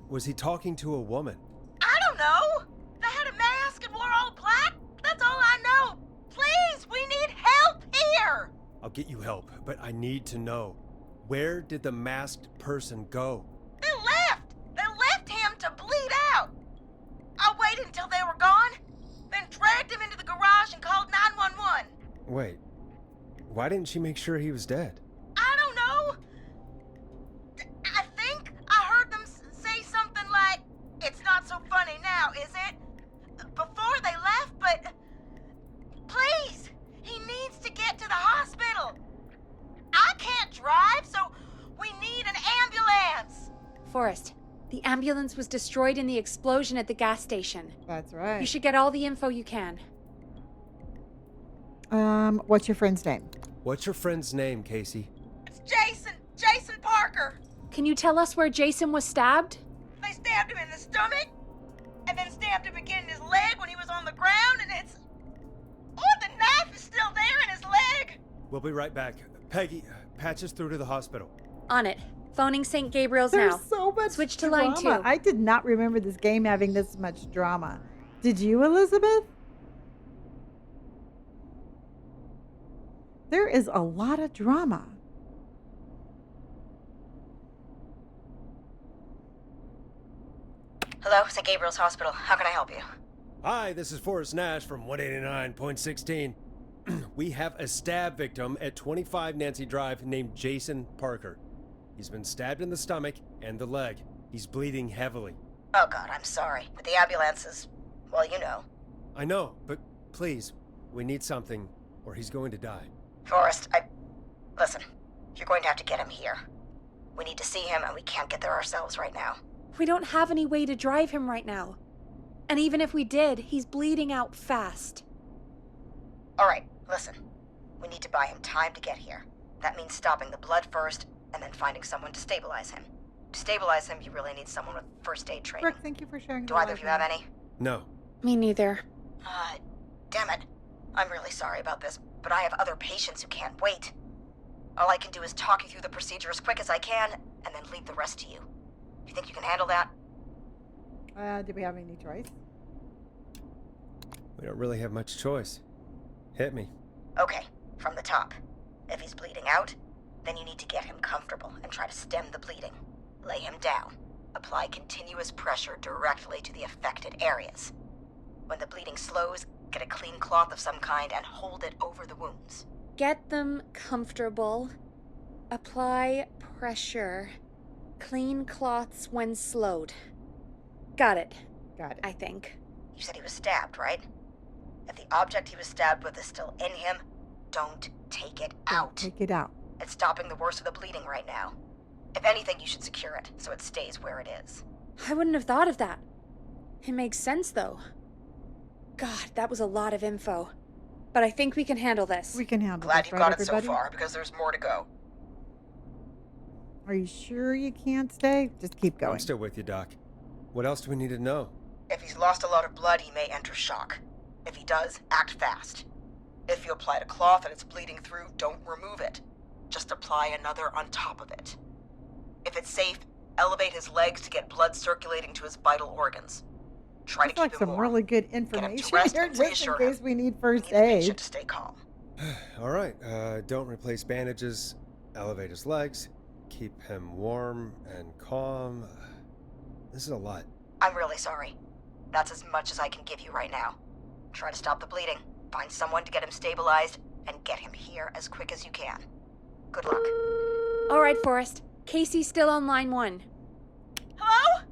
was he talking to a woman? I don't know. They had a mask and wore all black. That's all I know. Please, we need help here. I'll get you help, but I need to know. Where did the masked person go? They left. They left him to bleed out. I waited until they were gone, then dragged him into the garage and called 911. Wait, why didn't she make sure he was dead? I don't know. I think I heard them say something like, "It's not so funny now, is it?" before they left, but please, he needs to get to the hospital. I can't drive, so we need an ambulance. Forrest, the ambulance was destroyed in the explosion at the gas station. That's right. You should get all the info you can. What's your friend's name? What's your friend's name, Casey? It's Jason Parker. Can you tell us where Jason was stabbed? They stabbed him in the stomach, and then stabbed him again in his leg when he was on the ground, and it's... Oh, the knife is still there in his leg. We'll be right back. Peggy, patch us through to the hospital. On it. Phoning St. Gabriel's There's now. so much Switch to drama. line 2. I did not remember this game having this much drama. Did you, Elizabeth? There is a lot of drama. Hello, St. Gabriel's Hospital. How can I help you? Hi, this is Forrest Nash from 189.16. We have a stab victim at 25 Nancy Drive named Jason Parker. He's been stabbed in the stomach and the leg. He's bleeding heavily. Oh, God, I'm sorry. But the ambulance is... well, you know. I know, but please, we need something, or he's going to die. Forrest, listen, you're going to have to get him here. We need to see him, and we can't get there ourselves right now. We don't have any way to drive him right now. And even if we did, he's bleeding out fast. All right, listen. We need to buy him time to get here. That means stopping the blood first, and then finding someone to stabilize him. To stabilize him, you really need someone with first aid training. Rick, thank you for sharing. Do either of you have any? No. Me neither. Damn it. I'm really sorry about this, but I have other patients who can't wait. All I can do is talk you through the procedure as quick as I can, and then leave the rest to you. You think you can handle that? Do we have any choice? We don't really have much choice. Hit me. Okay, from the top. If he's bleeding out, then you need to get him comfortable and try to stem the bleeding. Lay him down. Apply continuous pressure directly to the affected areas. When the bleeding slows, get a clean cloth of some kind and hold it over the wounds. Get them comfortable. Apply pressure. Clean cloths when slowed. Got it. Got it. I think. You said he was stabbed, right? If the object he was stabbed with is still in him, don't take it out. Take it out. It's stopping the worst of the bleeding right now. If anything, you should secure it so it stays where it is. I wouldn't have thought of that. It makes sense, though. God, that was a lot of info. But I think we can handle this. We can handle Glad this, you right, got it so everybody? far, because there's more to go. Are you sure you can't stay? Just keep going. I'm still with you, Doc. What else do we need to know? If he's lost a lot of blood, he may enter shock. If he does, act fast. If you applied a cloth and it's bleeding through, don't remove it. Just apply another on top of it. If it's safe, elevate his legs to get blood circulating to his vital organs. Try to keep like him some warm. really good Get him to information rest here and just in reassure case him. we need first Need the patient aid. to stay calm. All right, don't replace bandages, elevate his legs, keep him warm and calm. This is a lot. I'm really sorry. That's as much as I can give you right now. Try to stop the bleeding, find someone to get him stabilized, and get him here as quick as you can. Good luck. All right, Forrest. Casey's still on line 1. Hello?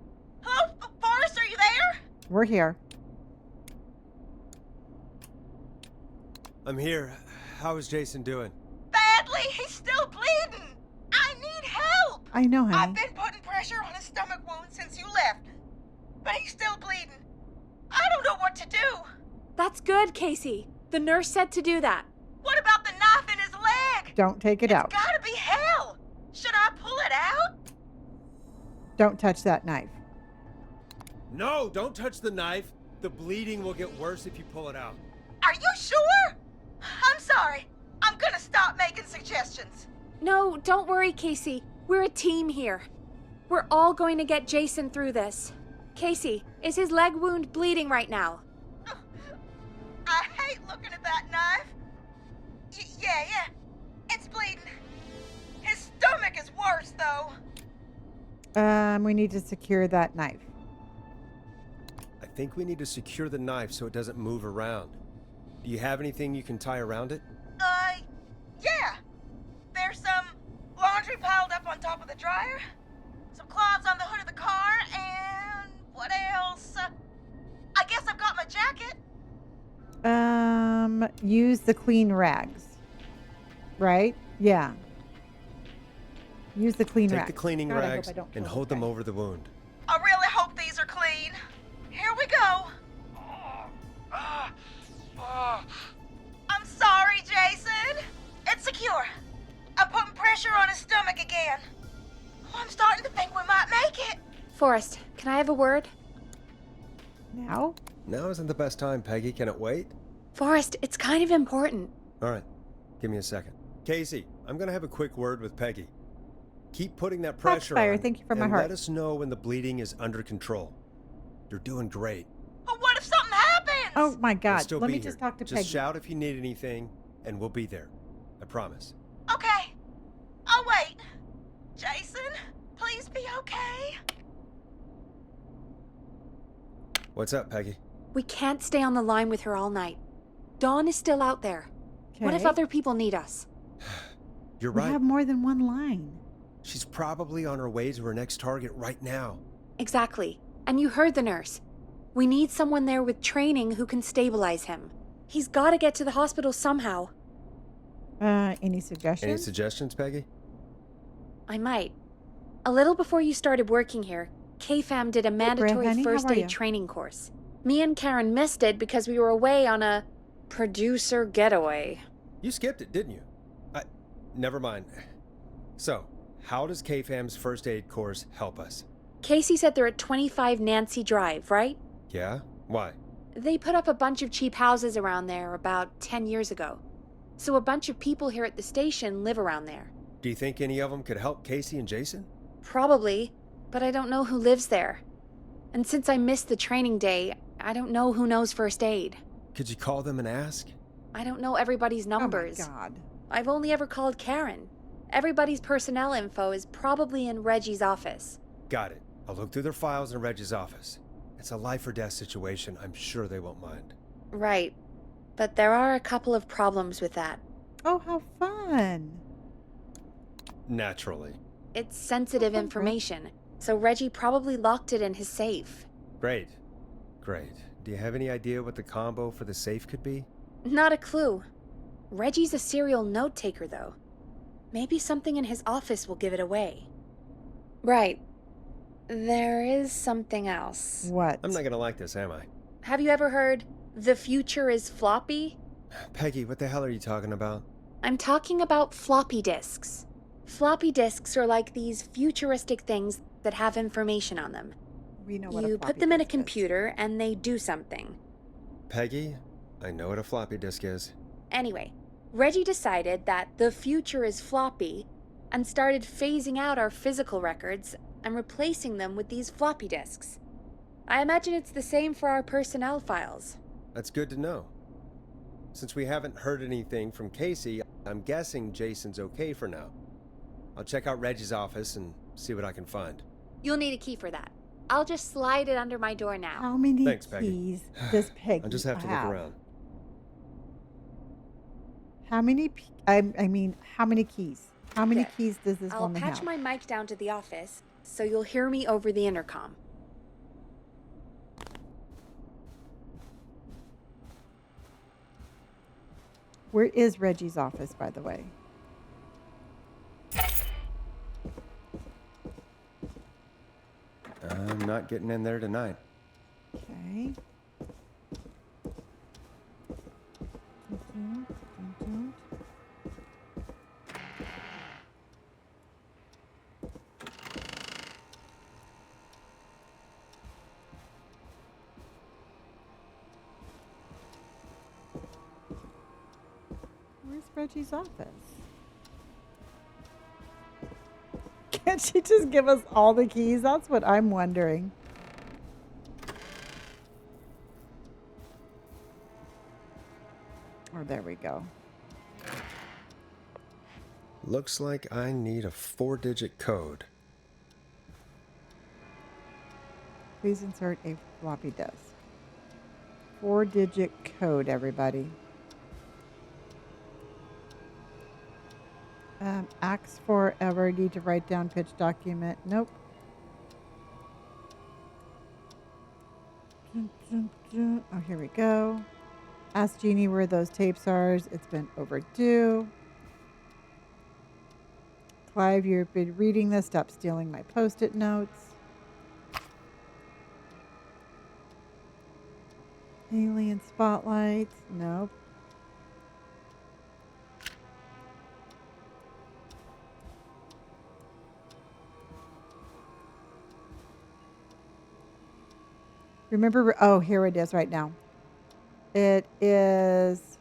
Hello? Forrest, are you there? We're here. I'm here. How is Jason doing? Badly. He's still bleeding. I need help. I know, honey. I've been putting pressure on his stomach wound since you left, but he's still bleeding. I don't know what to do. That's good, Casey. The nurse said to do that. What about the knife in his leg? Don't take it out. Gotta be hell. Should I pull it out? Don't touch that knife. No, don't touch the knife. The bleeding will get worse if you pull it out. Are you sure? I'm sorry. I'm gonna stop making suggestions. No, don't worry, Casey. We're a team here. We're all going to get Jason through this. Casey, is his leg wound bleeding right now? I hate looking at that knife. Yeah. It's bleeding. His stomach is worse, though. We need to secure that knife. I think we need to secure the knife so it doesn't move around. Do you have anything you can tie around it? Yeah. There's some laundry piled up on top of the dryer, some cloths on the hood of the car, and what else? I guess I've got my jacket. Use the clean rags. Right? Yeah. Use the clean rags. Take the cleaning God, I hope rags I don't and kill hold this them guy. over the wound. I really hope these are clean. Here we go. I'm sorry, Jason. It's secure. I'm putting pressure on his stomach again. Oh, I'm starting to think we might make it. Forrest, can I have a word? Now? Now isn't the best time, Peggy. Can it wait? Forrest, it's kind of important. All right, give me a second. Casey, I'm going to have a quick word with Peggy. Keep putting that pressure Foxfire, on. thank you for my and heart. let us know when the bleeding is under control. You're doing great. But what if something happens? Oh my We'll God. still Let be me here. just talk to Just Peggy. shout if you need anything, and we'll be there. I promise. Okay. I'll wait. Jason, please be okay. What's up, Peggy? We can't stay on the line with her all night. Dawn is still out there. What if Okay. other people need us? You're We right. have more than one line. She's probably on her way to her next target right now. Exactly. And you heard the nurse. We need someone there with training who can stabilize him. He's got to get to the hospital somehow. Any suggestions? Any suggestions, Peggy? I might. A little before you started working here, KFAM did a mandatory honey, how first are aid you? training course. Me and Karen missed it because we were away on a producer getaway. You skipped it, didn't you? Never mind. So, how does KFAM's first aid course help us? Casey said they're at 25 Nancy Drive, right? Yeah? Why? They put up a bunch of cheap houses around there about 10 years ago. So a bunch of people here at the station live around there. Do you think any of them could help Casey and Jason? Probably, but I don't know who lives there. And since I missed the training day, I don't know who knows first aid. Could you call them and ask? I don't know everybody's numbers. Oh my God. I've only ever called Karen. Everybody's personnel info is probably in Reggie's office. Got it. I'll look through their files in Reggie's office. It's a life or death situation. I'm sure they won't mind. Right. But there are a couple of problems with that. Oh, how fun. Naturally. It's sensitive information, so Reggie probably locked it in his safe. Great. Great. Do you have any idea what the combo for the safe could be? Not a clue. Reggie's a serial note taker, though. Maybe something in his office will give it away. Right. There is something else. What? I'm not gonna like this, am I? Have you ever heard, the future is floppy? Peggy, what the hell are you talking about? I'm talking about floppy disks. Floppy disks are like these futuristic things that have information on them. We know what a You floppy put them in a disk is. computer and they do something. Peggy, I know what a floppy disk is. Anyway, Reggie decided that the future is floppy and started phasing out our physical records and replacing them with these floppy disks. I imagine it's the same for our personnel files. That's good to know. Since we haven't heard anything from Casey, I'm guessing Jason's okay for now. I'll check out Reggie's office and see what I can find. You'll need a key for that. I'll just slide it under my door now. How many Thanks, Peggy. keys does Peggy I'll just have to look around. How many? How many keys? How many Good. keys does this I'll woman patch have? my mic down to the office so you'll hear me over the intercom. Where is Reggie's office, by the way? I'm not getting in there tonight. Okay. Where's Reggie's office? Can't she just give us all the keys? That's what I'm wondering. Oh, there we go. Looks like I need a 4-digit code. Please insert a floppy disk. 4-digit code, everybody. Ask for ever. Need to write down pitch document. Nope. Oh, here we go. Ask Jeannie where those tapes are. It's been overdue. Clive, you've been reading this. Stop stealing my post-it notes. Alien spotlight. Nope. Remember, oh, here it is right now. It is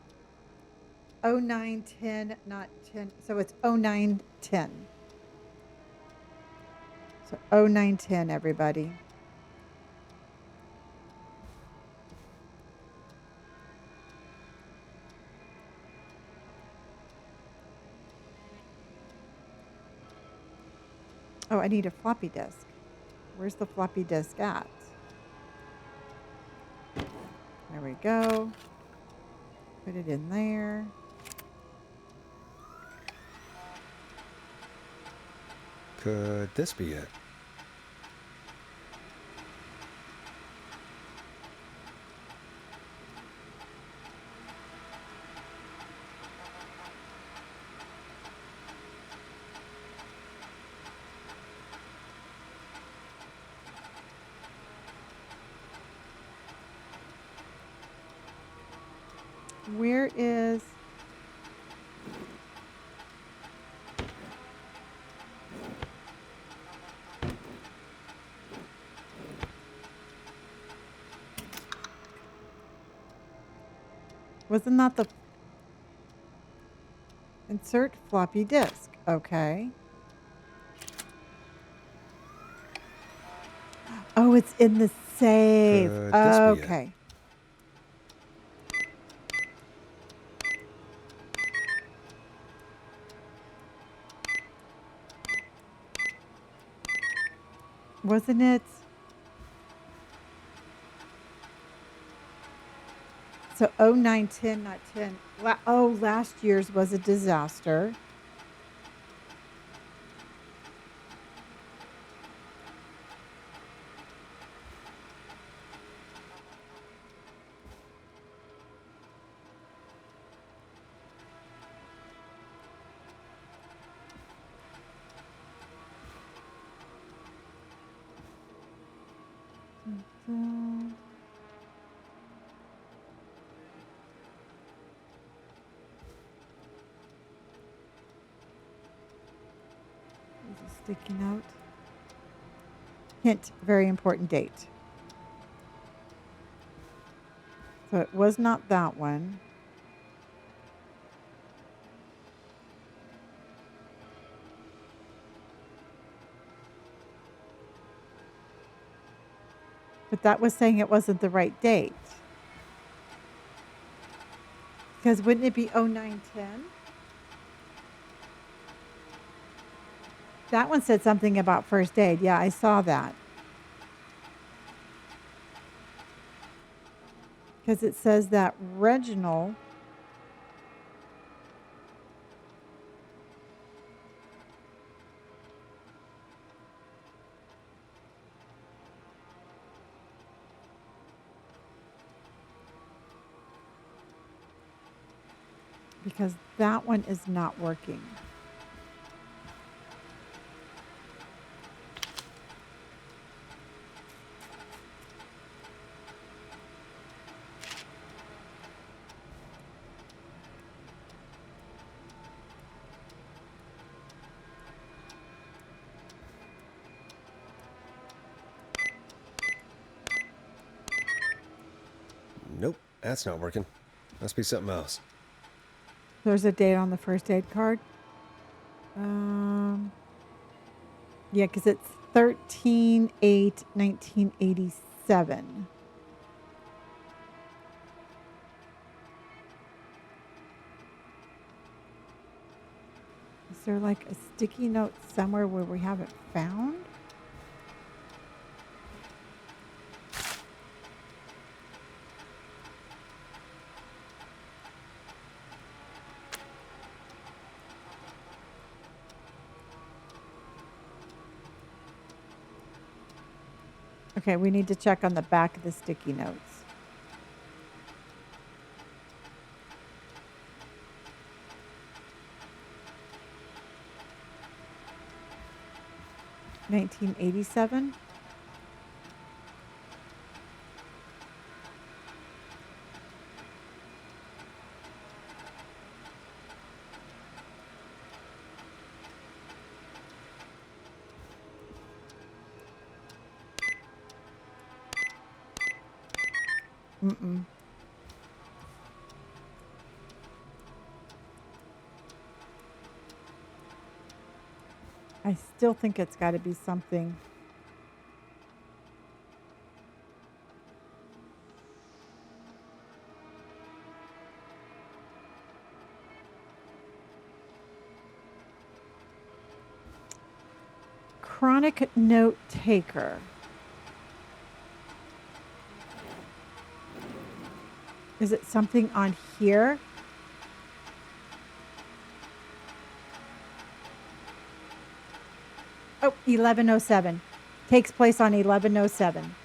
0910, not 10. So it's 0910. So 0910, everybody. Oh, I need a floppy disk. Where's the floppy disk at? There we go. Put it in there. Could this be it? Where is... Wasn't that the... Insert floppy disk. Okay. Oh, it's in the save. Could this be it? Okay. Wasn't it? So 0910, not 10. Oh, last year's was a disaster. Sticky note. Hint, very important date. So it was not that one. But that was saying it wasn't the right date. Because wouldn't it be 0910? That one said something about first aid. Yeah, I saw that. Because it says that Reginald because that one is not working. Nope, that's not working. Must be something else. There's a date on the first aid card. Yeah, because it's 13/8/1987. Is there like a sticky note somewhere where we haven't found? Okay, we need to check on the back of the sticky notes. $1987. Mm-mm. I still think it's got to be something. Chronic note taker. Is it something on here? Oh, 1107. Takes place on 1107.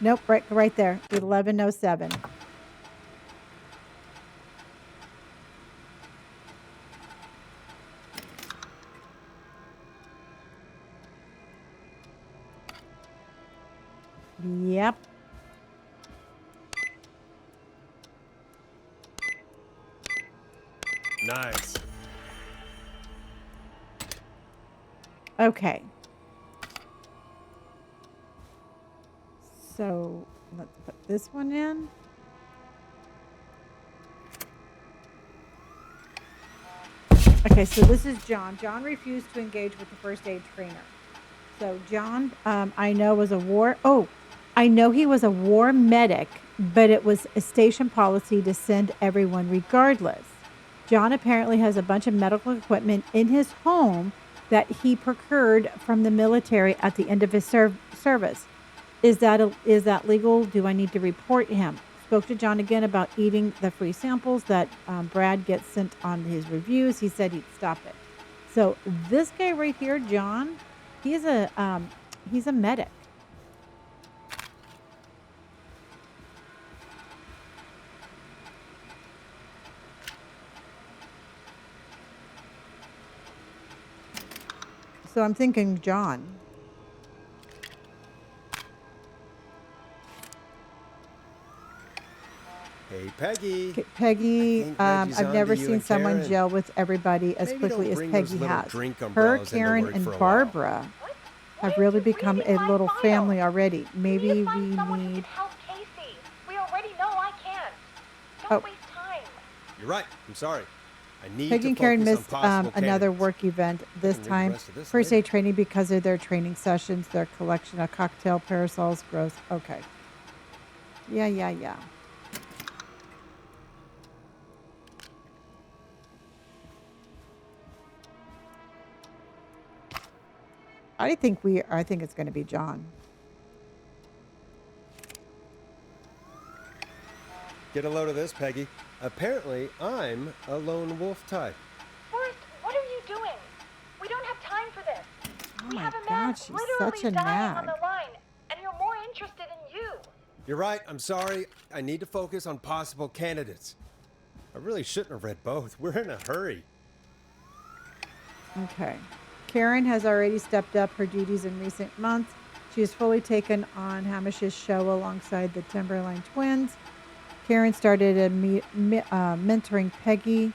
Nope, right there. 1107. Yep. Nice. Okay. So let's put this one in. Okay, so this is John. John refused to engage with the first aid trainer. So John, I know was a war. Oh, I know he was a war medic, but it was a station policy to send everyone regardless. John apparently has a bunch of medical equipment in his home that he procured from the military at the end of his service. Is that legal? Do I need to report him? Spoke to John again about eating the free samples that Brad gets sent on his reviews. He said he'd stop it. So this guy right here, John, he's a medic. So I'm thinking John. Hey, Peggy. Okay, Peggy, think Reggie's I've on never to you seen and someone Karen. gel with everybody as Maybe quickly don't as bring those Peggy little has. drink Her, umbrellas into Karen, work and for a while. Barbara have really become a little family already. Maybe we need... Help Casey. We already know I can. Oh. Don't waste time. You're right. I'm sorry. I need Peggy to and Karen focus on missed possible another candidates. work event this can read the time. rest of this First later. aid training because of their training sessions, their collection of cocktail parasols. Gross. Okay. Yeah. I think it's going to be John. Get a load of this, Peggy. Apparently, I'm a lone wolf type. Forrest, what are you doing? We don't have time for this. Oh We my have a God, man she's literally such a dying on nag. the line, and you're more interested in you. You're right. I'm sorry. I need to focus on possible candidates. I really shouldn't have read both. We're in a hurry. Okay. Karen has already stepped up her duties in recent months. She has fully taken on Hamish's show alongside the Timberline twins. Karen started mentoring Peggy.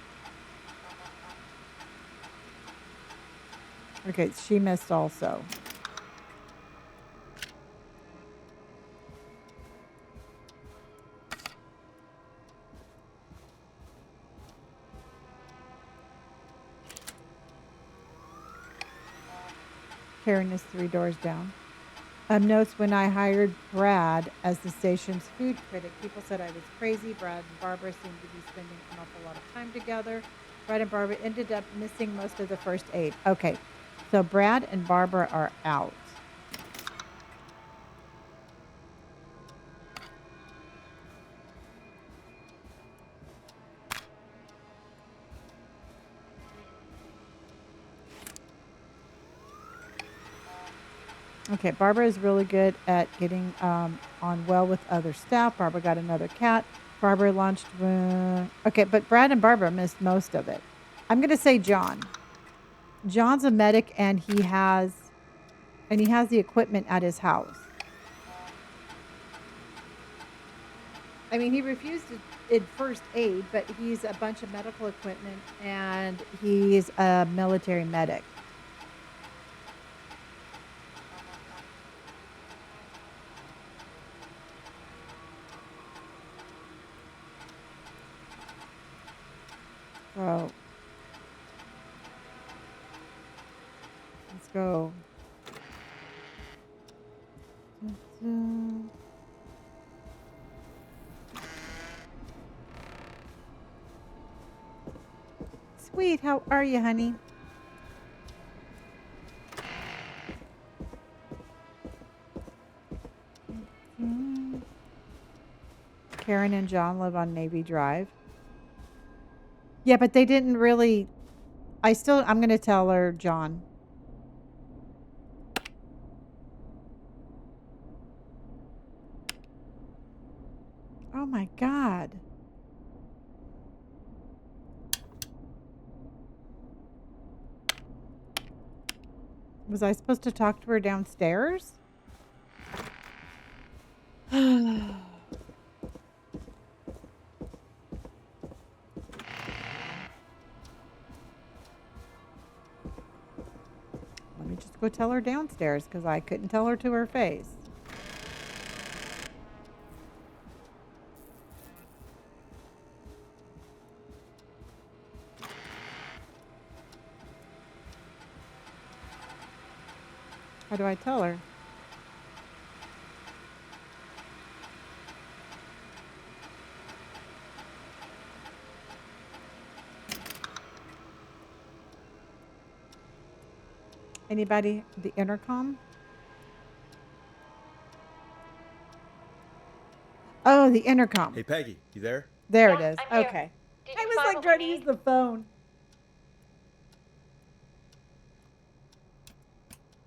Okay, she missed also. Karen is 3 doors down. Notes: when I hired Brad as the station's food critic, people said I was crazy. Brad and Barbara seemed to be spending an awful lot of time together. Brad and Barbara ended up missing most of the first aid. Okay, so Brad and Barbara are out. Okay, Barbara is really good at getting on well with other staff. Barbara got another cat. Barbara launched... okay, but Brad and Barbara missed most of it. I'm going to say John. John's a medic, and he has the equipment at his house. I mean, he refused first aid, but he's a bunch of medical equipment, and he's a military medic. So, let's go. Sweet, how are you, honey? Karen and John live on Navy Drive. Yeah, but they didn't really... I'm going to tell her John. Oh my God. Was I supposed to talk to her downstairs? Let me just go tell her downstairs because I couldn't tell her to her face. How do I tell her? Anybody? The intercom? Oh, the intercom. Hey, Peggy, you there? There it is. I'm here. Okay. Did I you was find like what trying we to use need? the phone.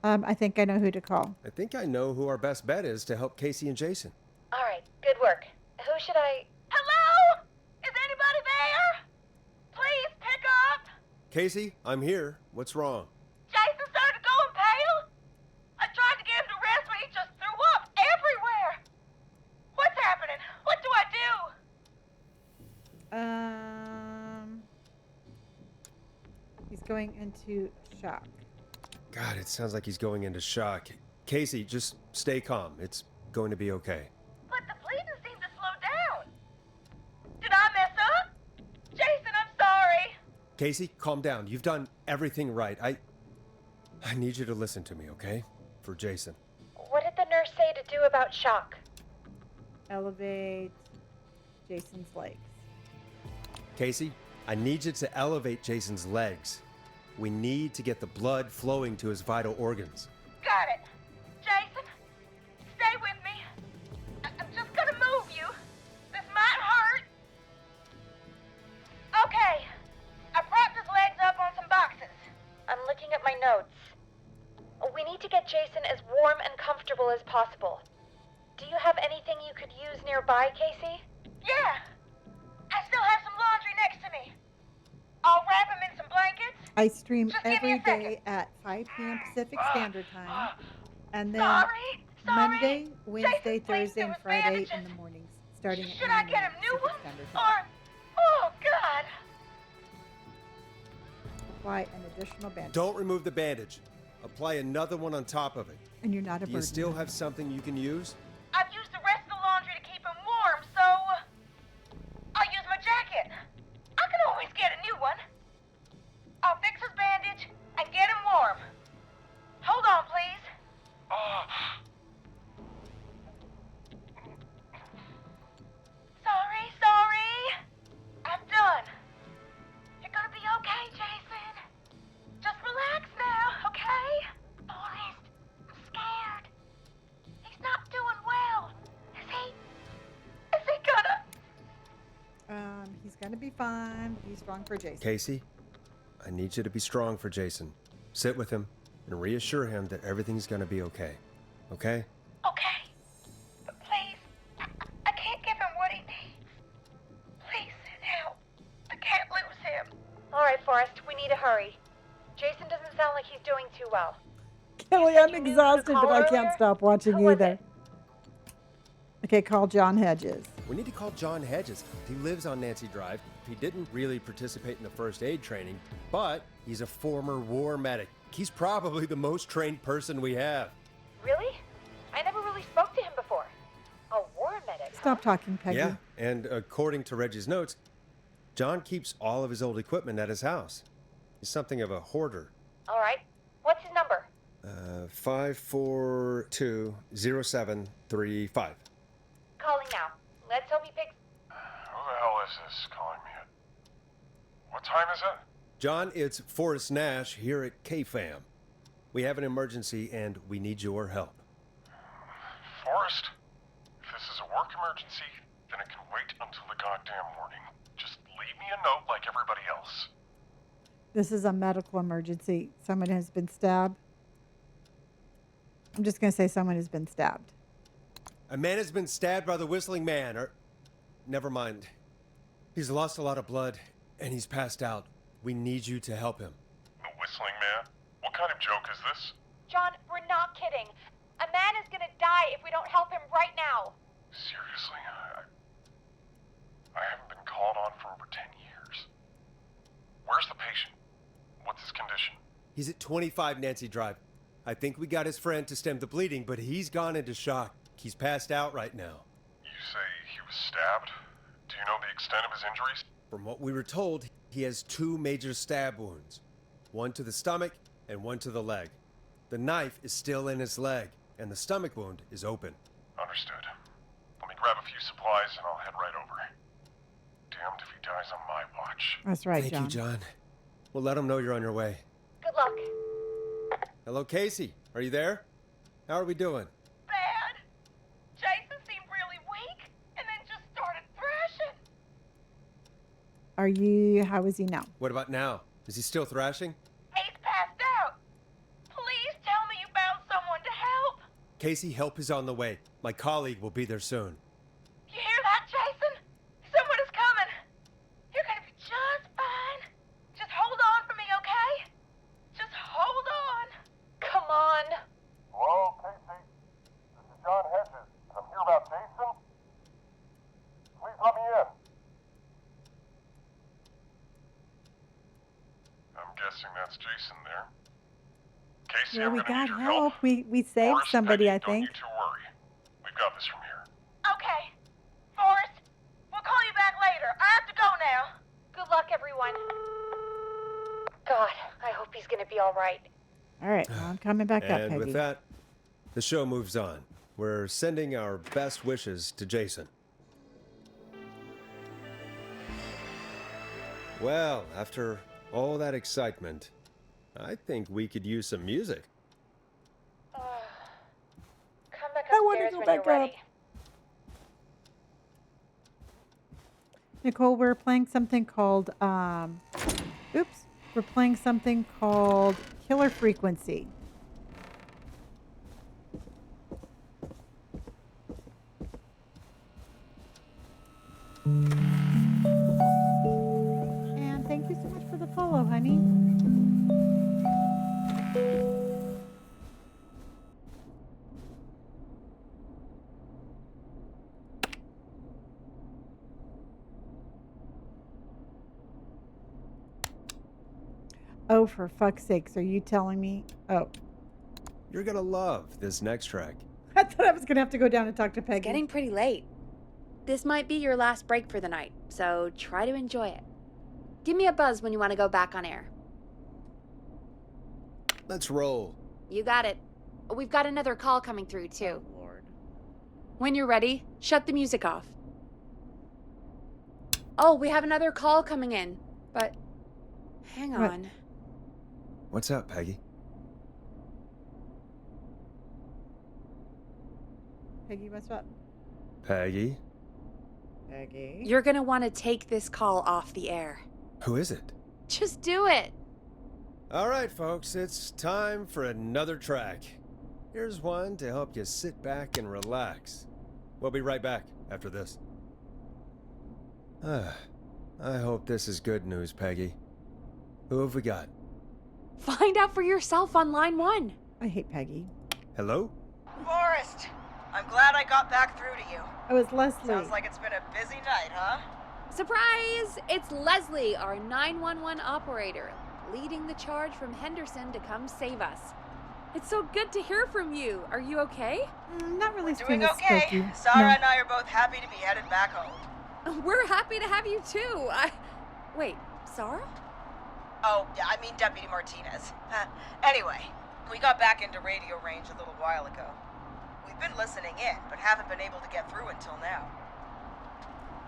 I think I know who to call. I think I know who our best bet is to help Casey and Jason. All right, good work. Who should I... Hello? Is anybody there? Please pick up. Casey, I'm here. What's wrong? Jason started going pale. I tried to get him to rest, but he just threw up everywhere. What's happening? What do I do? going into shock. God, it sounds like he's going into shock. Casey, just stay calm. It's going to be okay. But the bleeding seemed to slow down. Did I mess up? Jason, I'm sorry. Casey, calm down. You've done everything right. I need you to listen to me, okay? For Jason. What did the nurse say to do about shock? Elevate Jason's legs. Casey, I need you to elevate Jason's legs. We need to get the blood flowing to his vital organs. Got it. Jason, stay with me. I'm just gonna move you. This might hurt. Okay. I propped his legs up on some boxes. I'm looking at my notes. We need to get Jason as warm and comfortable as possible. Do you have anything you could use nearby, Casey? Yeah. I still have some laundry next to me. I'll wrap him in some blankets. I stream Just give me every a second. day at 5 p.m. Pacific Standard Time. And then Sorry. Monday, Wednesday, Jason, please Thursday, do and his Friday bandages. in the mornings, starting at Should 9 I get a.m. him new Pacific ones? Standard Time. Oh, God. Apply an additional bandage. Don't remove the bandage. Apply another one on top of it. And you're not a Do you burden. still have something you can use? I've used the rest of the laundry to keep him warm, so I'll use my jacket. I can always get a new one. I'll fix his bandage and get him warm. Hold on, please. Sorry. I'm done. You're gonna be okay, Jason. Just relax now, okay? Forrest, I'm scared. He's not doing well. Is he gonna? He's gonna be fine. Be strong for Jason. Casey, I need you to be strong for Jason. Sit with him and reassure him that everything's gonna be okay. Okay? Okay. But please, I can't give him what he needs. Please send help. I can't lose him. All right, Forrest, we need to hurry. Jason doesn't sound like he's doing too well. Kelly, I'm exhausted, but I can't stop watching Who was either. Okay, call John Hedges. We need to call John Hedges. He lives on Nancy Drive. He didn't really participate in the first aid training, but he's a former war medic. He's probably the most trained person we have. Really? I never really spoke to him before. A war medic. Stop talking, Peggy. Yeah, and according to Reggie's notes, John keeps all of his old equipment at his house. He's something of a hoarder. All right. What's his number? 5420735. Calling now. Let's hope he picks. Who the hell is this calling me at? What time is it? John, it's Forrest Nash here at KFAM. We have an emergency and we need your help. Forrest, if this is a work emergency, then it can wait until the goddamn morning. Just leave me a note like everybody else. This is a medical emergency. Someone has been stabbed. I'm just going to say someone has been stabbed. A man has been stabbed by the Whistling Man, or... Never mind. He's lost a lot of blood, and he's passed out. We need you to help him. The Whistling Man? What kind of joke is this? John, we're not kidding. A man is gonna die if we don't help him right now. Seriously? I haven't been called on for over 10 years. Where's the patient? What's his condition? He's at 25 Nancy Drive. I think we got his friend to stem the bleeding, but he's gone into shock. He's passed out right now. You say he was stabbed? Do you know the extent of his injuries? From what we were told, he has 2 major stab wounds. One to the stomach and one to the leg. The knife is still in his leg, and the stomach wound is open. Understood. Let me grab a few supplies and I'll head right over. Damned if he dies on my watch. That's right, Thank John. you, John. We'll let him know you're on your way. Good luck. Hello, Casey. Are you there? How are we doing? Bad. Jason seemed really weak and then just started thrashing. How is he now? What about now? Is he still thrashing? He's passed out. Please tell me you found someone to help. Casey, help is on the way. My colleague will be there soon. You hear that, Jason? Someone is coming. You're gonna be just fine. Just hold on for me, okay? Just hold on. Come on. Hello, Casey. This is John Hedges. I'm here about Jason. Please let me in. I'm guessing guessing that's Jason there. Casey, Well, I'm we gonna need got your help. help. We saved Forrest, somebody, Peggy, I think. Don't you two worry. We've got this from here. Okay. Forrest, we'll call you back later. I have to go now. Good luck, everyone. God, I hope he's gonna be all right. All right, well, I'm coming back up, And Peggy. with that, the show moves on. We're sending our best wishes to Jason. Well, after all that excitement, I think we could use some music. Come back I want to upstairs go when back you're up. ready. Nicole, we're playing something called, we're playing something called Killer Frequency. And thank you so much for the follow, honey. Oh, for fuck's sakes, are you telling me? Oh, You're gonna love this next track. I thought I was going to have to go down and talk to Peggy. It's getting pretty late. This might be your last break for the night, so try to enjoy it. Give me a buzz when you want to go back on air. Let's roll. You got it. We've got another call coming through, too. Lord. When you're ready, shut the music off. Oh, we have another call coming in, but hang What? on. What's up, Peggy? Peggy, what's up? Peggy? Peggy? You're gonna want to take this call off the air. Who is it? Just do it. All right, folks, it's time for another track. Here's one to help you sit back and relax. We'll be right back after this. I hope this is good news, Peggy. Who have we got? Find out for yourself on line 1. I hate Peggy. Hello? Forrest, I'm glad I got back through to you. Oh, it's Leslie. Sounds like it's been a busy night, huh? Surprise! It's Leslie, our 911 operator, leading the charge from Henderson to come save us. It's so good to hear from you. Are you okay? Not really Doing feeling okay. spooky. Sarah No. and I are both happy to be headed back home. We're happy to have you too. Wait, Sarah? Oh, yeah, I mean Deputy Martinez. Anyway, we got back into radio range a little while ago. We've been listening in, but haven't been able to get through until now.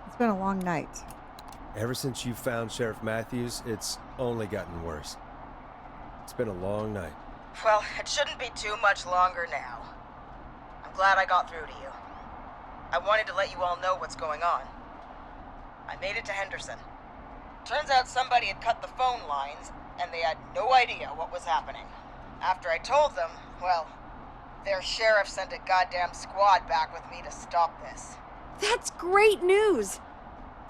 It's been a long night. Ever since you found Sheriff Matthews, it's only gotten worse. It's been a long night. Well, it shouldn't be too much longer now. I'm glad I got through to you. I wanted to let you all know what's going on. I made it to Henderson. Turns out somebody had cut the phone lines, and they had no idea what was happening. After I told them, well, their sheriff sent a goddamn squad back with me to stop this. That's great news.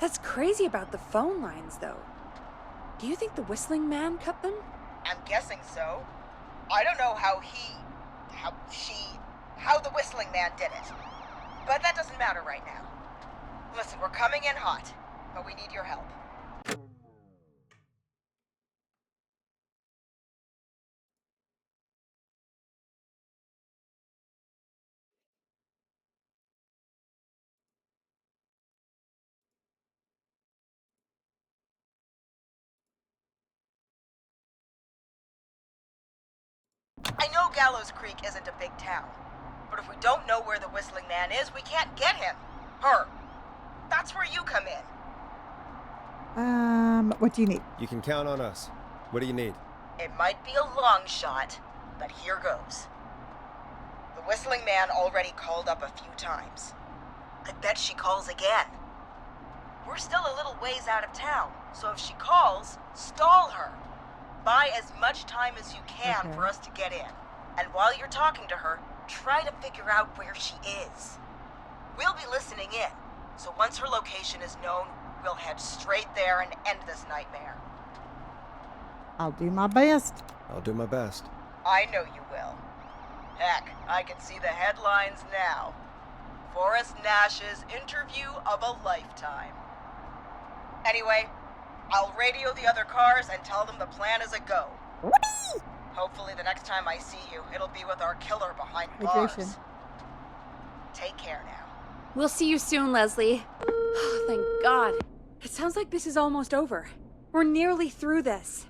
That's crazy about the phone lines, though. Do you think the Whistling Man cut them? I'm guessing so. I don't know how the Whistling Man did it. But that doesn't matter right now. Listen, we're coming in hot, but we need your help. I know Gallows Creek isn't a big town, but if we don't know where the Whistling Man is, we can't get him. Her. That's where you come in. What do you need? You can count on us. What do you need? It might be a long shot, but here goes. The Whistling Man already called up a few times. I bet she calls again. We're still a little ways out of town, so if she calls, stall her. Buy as much time as you can for us to get in. And while you're talking to her, try to figure out where she is. We'll be listening in, so once her location is known, we'll head straight there and end this nightmare. I'll do my best. I'll do my best. I know you will. Heck, I can see the headlines now. Forrest Nash's interview of a lifetime. Anyway, I'll radio the other cars and tell them the plan is a go. Hopefully the next time I see you, it'll be with our killer behind bars. Hydration. Take care now. We'll see you soon, Leslie. Oh, thank God. It sounds like this is almost over. We're nearly through this.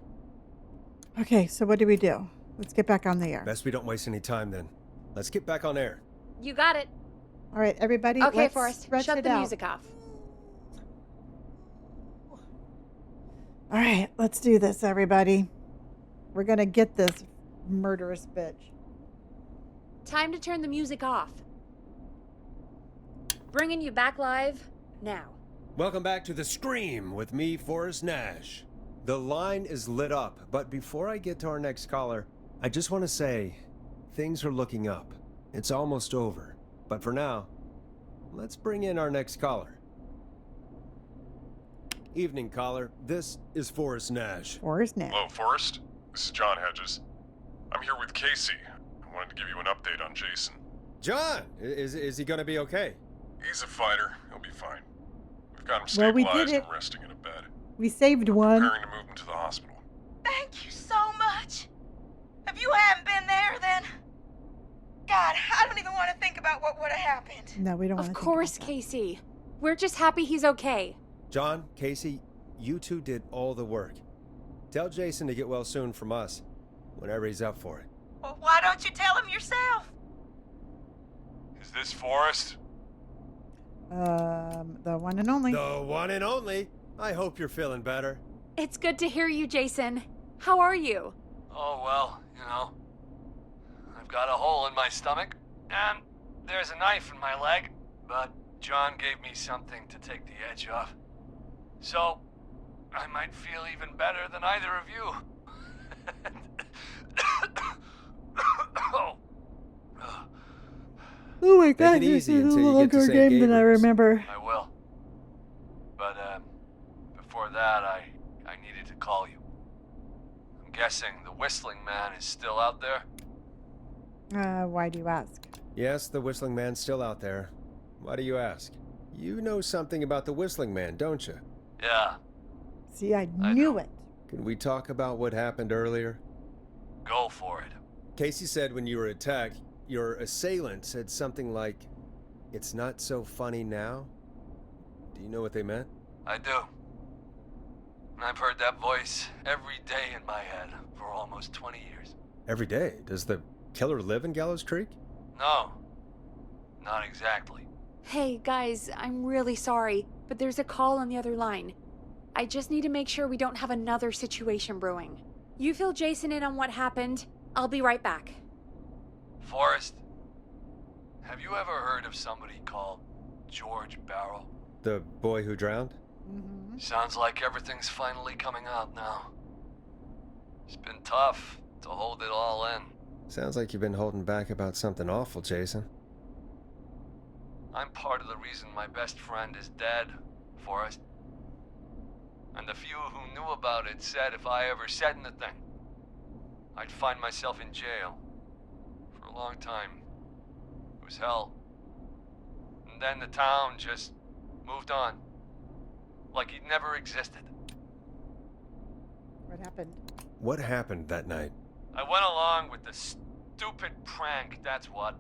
Okay, so what do we do? Let's get back on the air. Best we don't waste any time then. Let's get back on air. You got it. All right, everybody. Okay, let's Forrest, stretch shut it the out. music off. All right, let's do this, everybody. We're going to get this murderous bitch. Time to turn the music off. Bringing you back live now. Welcome back to The Scream with me, Forrest Nash. The line is lit up, but before I get to our next caller, I just want to say, things are looking up. It's almost over. But for now, let's bring in our next caller. Evening, caller. This is Forrest Nash. Forrest Nash. Hello, Forrest. This is John Hedges. I'm here with Casey. I wanted to give you an update on Jason. John, is he going to be okay? He's a fighter. He'll be fine. We've got him Well, we stabilized did it. and resting in a bed. We saved one. Preparing to move him to the hospital. Thank you so much. If you hadn't been there, then... God, I don't even want to think about what would have happened. No, we don't want Of to. course, Casey. We're just happy he's okay. John, Casey, you two did all the work. Tell Jason to get well soon from us, whenever he's up for it. Well, why don't you tell him yourself? Is this Forrest? The one and only. The one and only. I hope you're feeling better. It's good to hear you, Jason. How are you? Oh, well, you know. I've got a hole in my stomach, and there's a knife in my leg, but John gave me something to take the edge off. So, I might feel even better than either of you. Oh my God, it this easy is a until you get to longer St. game than I Gabriel's. remember. I will. But, before that, I needed to call you. I'm guessing the Whistling Man is still out there? Why do you ask? Yes, the Whistling Man's still out there. Why do you ask? You know something about the Whistling Man, don't you? Yeah. See, I knew it. Can we talk about what happened earlier? Go for it. Casey said when you were attacked, your assailant said something like, "It's not so funny now." Do you know what they meant? I do. And I've heard that voice every day in my head for almost 20 years. Every day. Does the killer live in Gallows Creek? No. Not exactly. Hey, guys, I'm really sorry, but there's a call on the other line. I just need to make sure we don't have another situation brewing. You fill Jason in on what happened. I'll be right back. Forrest, have you ever heard of somebody called George Barrow? The boy who drowned? Sounds like everything's finally coming out now. It's been tough to hold it all in. Sounds like you've been holding back about something awful, Jason. I'm part of the reason my best friend is dead, Forrest. And the few who knew about it said if I ever said anything, I'd find myself in jail. For a long time. It was hell. And then the town just moved on. Like he'd never existed. What happened? What happened that night? I went along with the stupid prank, that's what.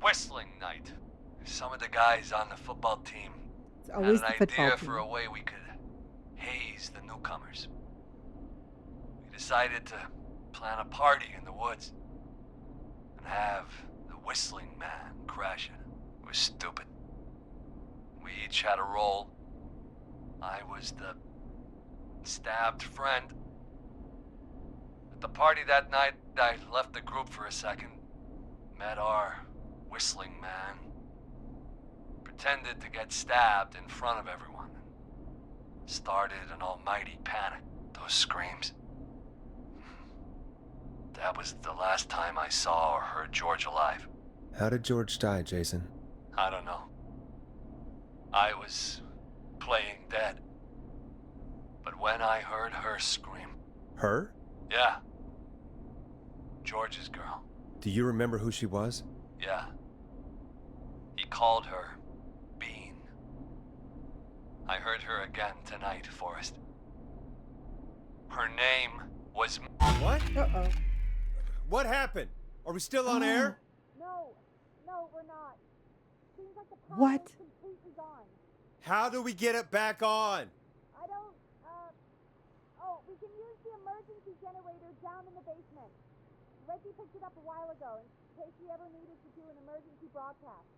Whistling night. Some of the guys on the football team It's had always an the football idea team. for a way we could haze the newcomers. We decided to plan a party in the woods and have the Whistling Man crash it. It was stupid. We each had a role. I was the stabbed friend. At the party that night, I left the group for a second, met our Whistling Man, pretended to get stabbed in front of everyone, started an almighty panic. Those screams. That was the last time I saw or heard George alive. How did George die, Jason? I don't know. I was playing dead. But when I heard her scream... Her? Yeah. George's girl. Do you remember who she was? Yeah. He called her Bean. I heard her again tonight, Forrest. Her name was... What? Uh-oh. What happened? Are we still on air? No, we're not. Seems like the power What? is completely gone. How do we get it back on? I don't, oh, we can use the emergency generator down in the basement. Reggie picked it up a while ago in case we ever needed to do an emergency broadcast.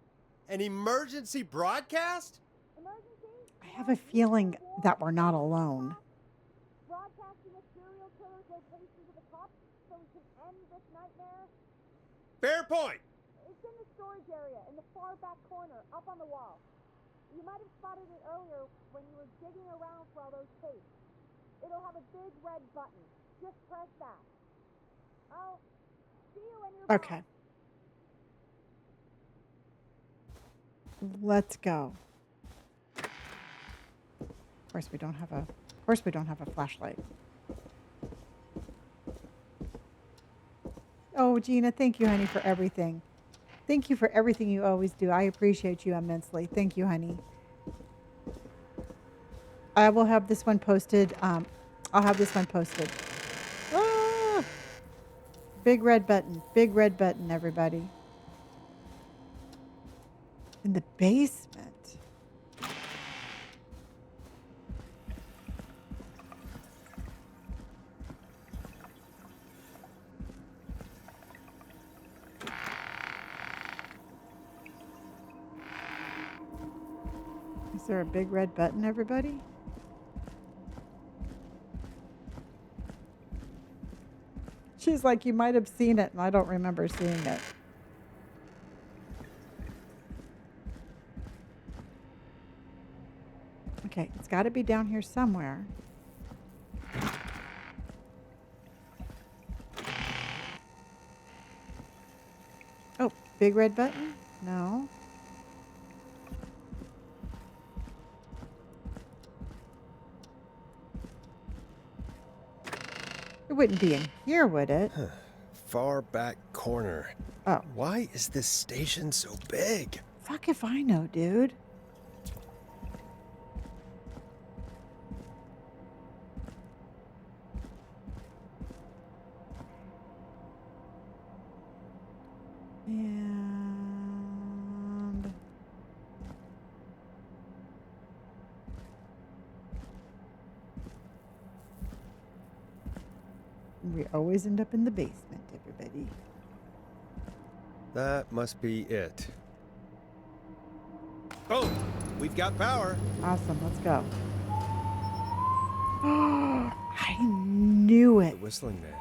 An emergency broadcast? Emergency? I have a feeling that we're not alone. Broadcasting a serial killer's location to the cops so we can end this nightmare? Fair point. It's in the storage area in the far back corner, up on the wall. You might have spotted it earlier when you were digging around for all those tapes. It'll have a big red button. Just press that. I'll see you when you're Okay. Let's go. Of course we don't have a flashlight. Oh, Gina, thank you, honey, for everything. Thank you for everything you always do. I appreciate you immensely. Thank you, honey. I will have this one posted. I'll have this one posted. Ah! Big red button. Big red button, everybody. In the basement. Is there a big red button, everybody? She's like, you might have seen it, and I don't remember seeing it. Okay, it's got to be down here somewhere. Oh, big red button? No. It wouldn't be in here, would it? Huh. Far back corner. Oh. Why is this station so big? Fuck if I know, dude. And we always end up in the basement, everybody. That must be it. Boom! We've got power. Awesome, let's go. I knew it. The whistling man.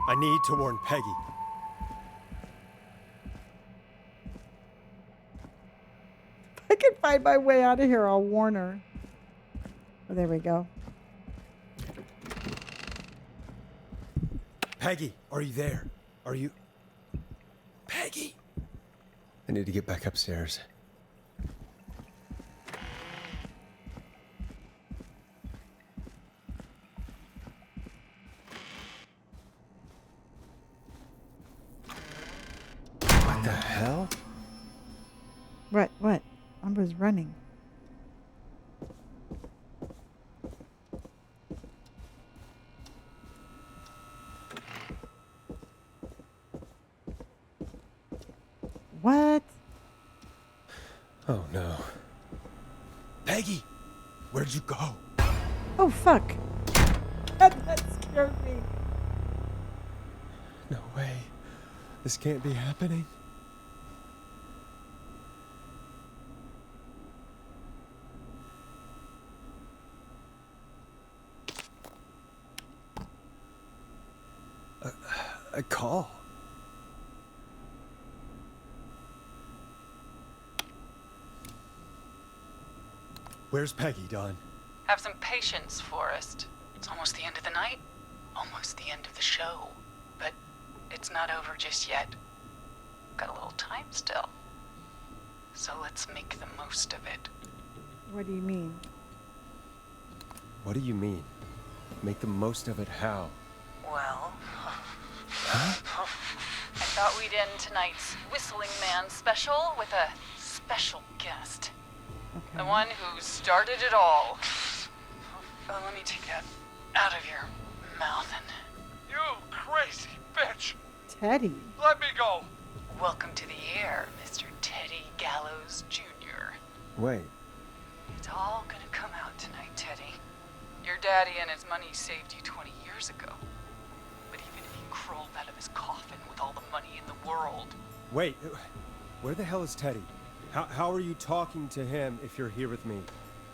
I need to warn Peggy. If I can find my way out of here, I'll warn her. Oh, there we go. Peggy, are you there? Are you... Peggy! I need to get back upstairs. What the hell? What? I was running. What? Oh no. Peggy! Where'd you go? Oh, fuck. That scared me. No way. This can't be happening. A call. Where's Peggy, Don? Have some patience, Forrest. It's almost the end of the night, almost the end of the show. But it's not over just yet. Got a little time still. So let's make the most of it. What do you mean? What do you mean? Make the most of it how? Well, Huh? I thought we'd end tonight's Whistling Man special with a special guest. Okay. The one who started it all. Let me take that out of here. mouthing. You crazy bitch! Teddy. Let me go! Welcome to the air, Mr. Teddy Gallows Jr. Wait. It's all gonna come out tonight, Teddy. Your daddy and his money saved you 20 years ago. But even if he crawled out of his coffin with all the money in the world... Wait, where the hell is Teddy? How are you talking to him if you're here with me?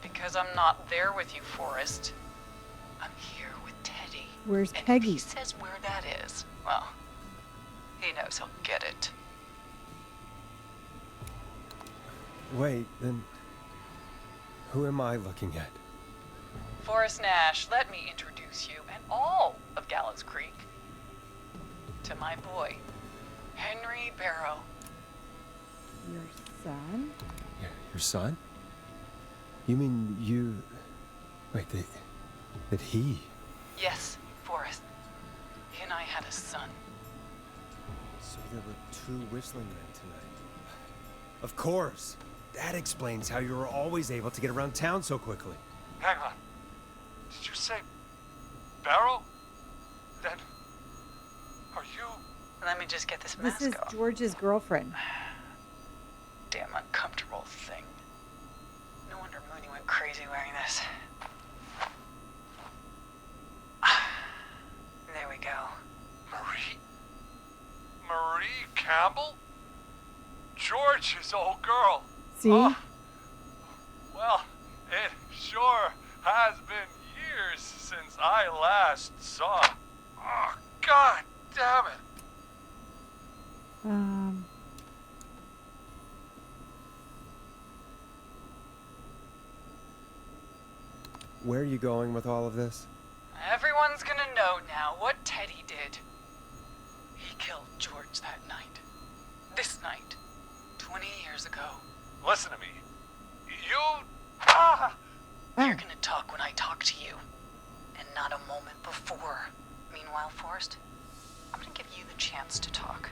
Because I'm not there with you, Forrest. I'm here with Teddy. Where's and Peggy? If he says where that is, well, he knows he'll get it. Wait, then who am I looking at? Forrest Nash, let me introduce you and all of Gallows Creek to my boy, Henry Barrow. Your son? Your son? You mean you... Wait, that he... Yes, Forrest. He and I had a son. So there were 2 whistling men tonight. Of course! That explains how you were always able to get around town so quickly. Hang on. Did you say Barrow? Then are you... Let me just get this mask This is off. George's girlfriend. Damn uncomfortable thing. No wonder Mooney went crazy wearing this. There we go. Marie Campbell? George's old girl. See? Well, it sure has been years since I last saw. Oh, God damn it. Where are you going with all of this? Everyone's gonna know now what Teddy did. He killed George that night. This night. 20 years ago. Listen to me. You're gonna talk when I talk to you. And not a moment before. Meanwhile, Forrest, I'm gonna give you the chance to talk.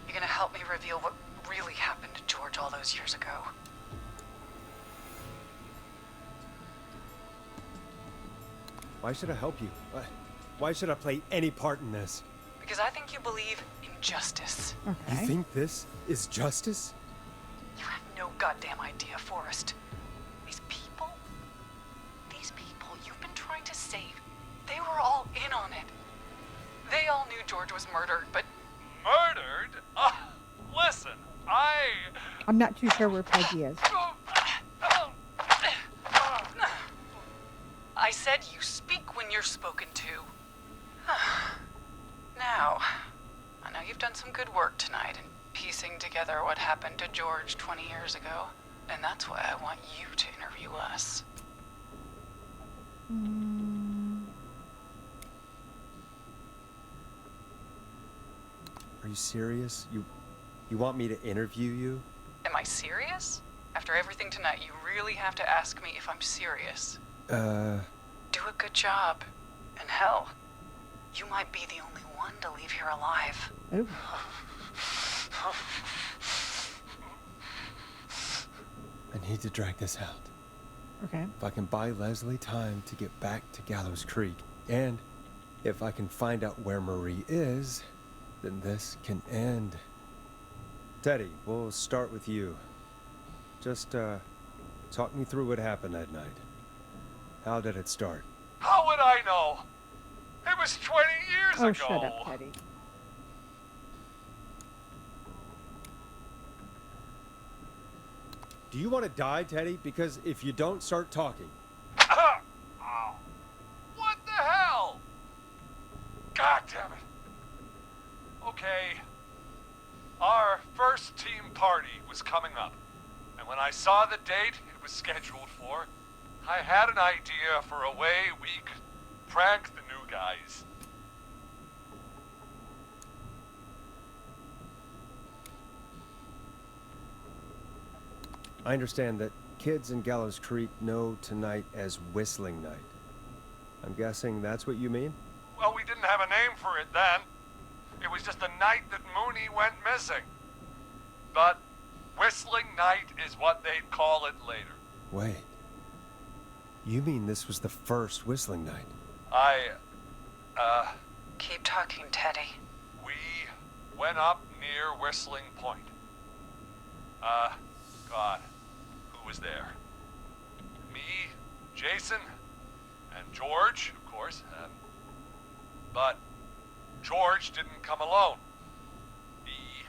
You're gonna help me reveal what really happened to George all those years ago. Why should I help you? Why should I play any part in this? Because I think you believe in justice. You think this is justice? You have no goddamn idea, Forrest. These people you've been trying to save, they were all in on it. They all knew George was murdered, but... Murdered? Listen, I'm not too sure where Peggy is. I said you speak when you're spoken to. Now, I know you've done some good work tonight in piecing together what happened to George 20 years ago, and that's why I want you to interview us. Are you serious? You want me to interview you? Am I serious? After everything tonight, you really have to ask me if I'm serious. Do a good job. And hell, you might be the only one to leave here alive. Ooh. I need to drag this out. Okay. If I can buy Leslie time to get back to Gallows Creek, and if I can find out where Marie is, then this can end. Teddy, we'll start with you. Just, talk me through what happened that night. How did it start? How would I know? It was 20 years ago. Shut up, Teddy. Do you want to die, Teddy? Because if you don't start talking... What the hell? God damn it. Okay. Our first team party was coming up. And when I saw the date it was scheduled for, I had an idea for a way we could prank the new guys. I understand that kids in Gallows Creek know tonight as Whistling Night. I'm guessing that's what you mean? Well, we didn't have a name for it then. It was just the night that Mooney went missing. But Whistling Night is what they'd call it later. Wait. You mean this was the first Whistling Night? Keep talking, Teddy. We went up near Whistling Point. God, who was there? Me, Jason, and George, of course. But George didn't come alone. He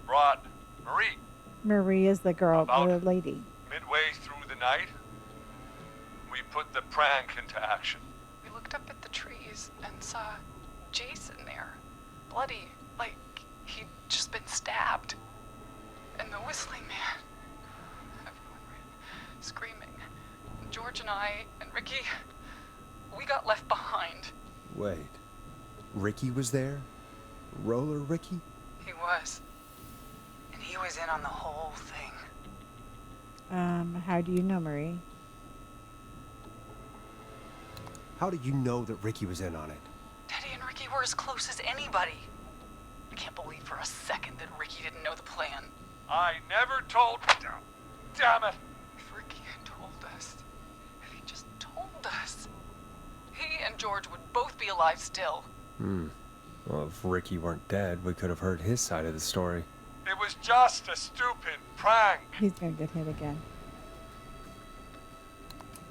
brought Marie. Marie is the girl, the lady. Midway through the night, we put the prank into action. We looked up at the trees and saw Jason there, bloody, like he'd just been stabbed. And the whistling man, everyone ran, screaming. George and I and Ricky, we got left behind. Wait, Ricky was there? Roller Ricky? He was. And he was in on the whole thing. How do you know, Marie? How did you know that Ricky was in on it? Teddy and Ricky were as close as anybody. I can't believe for a second that Ricky didn't know the plan. I never told... Damn it! If Ricky had told us, if he just told us, he and George would both be alive still. Well, if Ricky weren't dead, we could have heard his side of the story. It was just a stupid prank. He's gonna get hit again.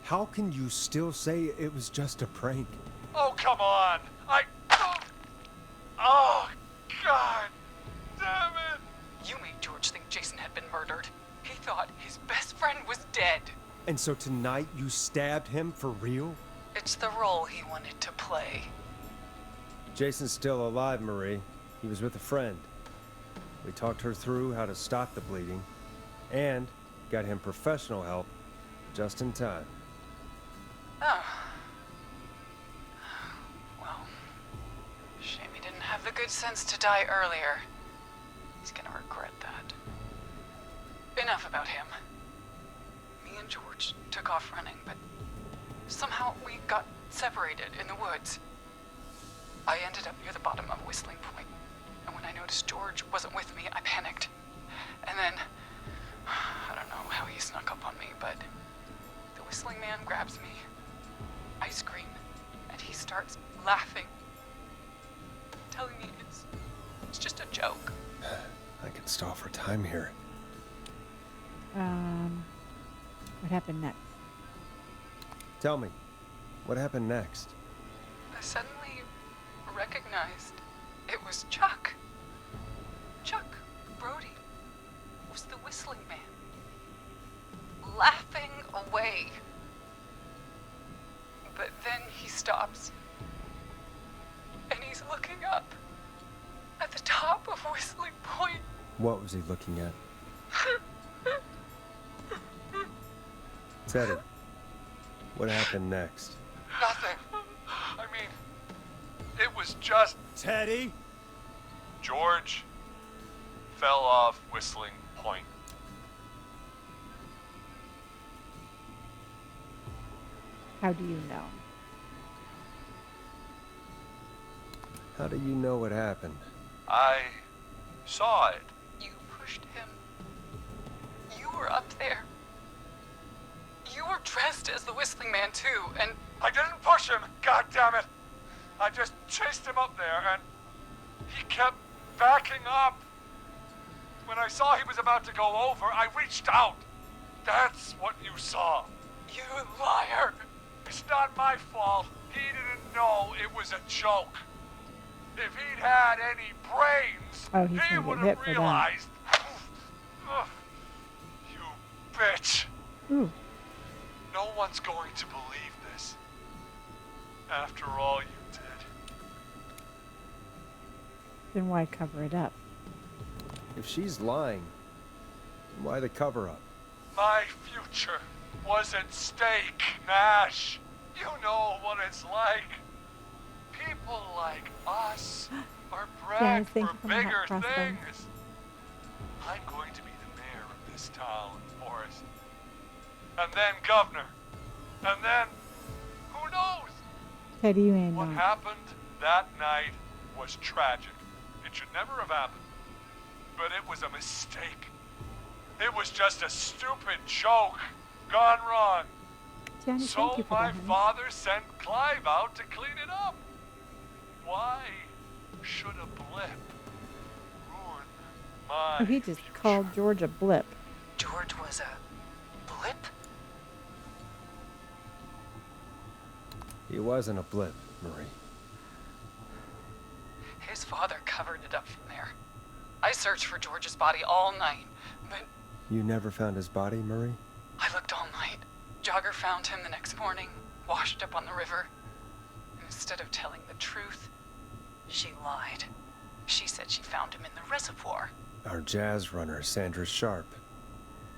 How can you still say it was just a prank? Oh, come on! Oh, God! Damn it! You made George think Jason had been murdered. He thought his best friend was dead. And so tonight you stabbed him for real? It's the role he wanted to play. Jason's still alive, Marie. He was with a friend. We talked her through how to stop the bleeding and got him professional help just in time. Oh. Well, shame he didn't have the good sense to die earlier. He's gonna regret that. Enough about him. Me and George took off running, but somehow we got separated in the woods. I ended up near the bottom of Whistling Point, and when I noticed George wasn't with me, I panicked. And then, I don't know how he snuck up on me, but the whistling man grabs me. I scream, and he starts laughing, telling me it's just a joke. I can stall for time here. What happened next? Tell me, what happened next? I suddenly recognized it was Chuck. Chuck Brody was the whistling man, laughing away. But then he stops, and he's looking up at the top of Whistling Point. What was he looking at? Teddy, what happened next? Nothing. I mean, it was just... Teddy? George fell off Whistling Point. How do you know? How do you know what happened? I saw it. You pushed him. You were up there. You were dressed as the whistling man too, and... I didn't push him, God damn it! I just chased him up there, and he kept backing up. When I saw he was about to go over, I reached out. That's what you saw. You liar! It's not my fault. He didn't know it was a joke. If he'd had any brains, he would have realized. You bitch. Ooh. No one's going to believe this. After all you did. Then why cover it up? If she's lying, then why the cover-up? My future was at stake, Nash. You know what it's like. People like us are bred for bigger things. I'm going to be the mayor of this town, Forrest. And then governor. And then, who knows? Teddy, you ain't What not. happened that night was tragic. It should never have happened. But it was a mistake. It was just a stupid joke gone wrong. Johnny, So thank you for my that, honey. father sent Clive out to clean it up. Why should a blip ruin my... Oh, he just called George a blip. George was a blip? He wasn't a blip, Marie. His father covered it up from there. I searched for George's body all night, but You never found his body, Marie? I looked all night. Jogger found him the next morning, washed up on the river. And instead of telling the truth, she lied. She said she found him in the reservoir. Our jazz runner, Sandra Sharp.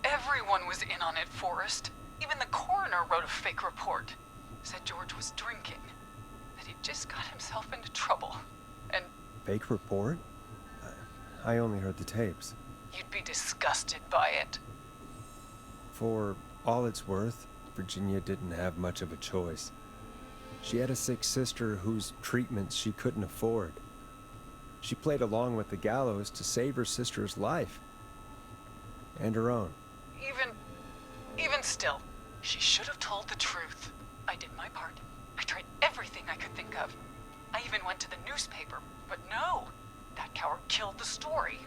Everyone was in on it, Forrest. Even the coroner wrote a fake report. Said George was drinking. That he'd just got himself into trouble. And Fake report? I only heard the tapes. you'd be disgusted by it. For all it's worth, Virginia didn't have much of a choice. She had a sick sister whose treatments she couldn't afford. She played along with the gallows to save her sister's life. And her own. Even still, she should have told the truth. I did my part. I tried everything I could think of. I even went to the newspaper, but no. That coward killed the story.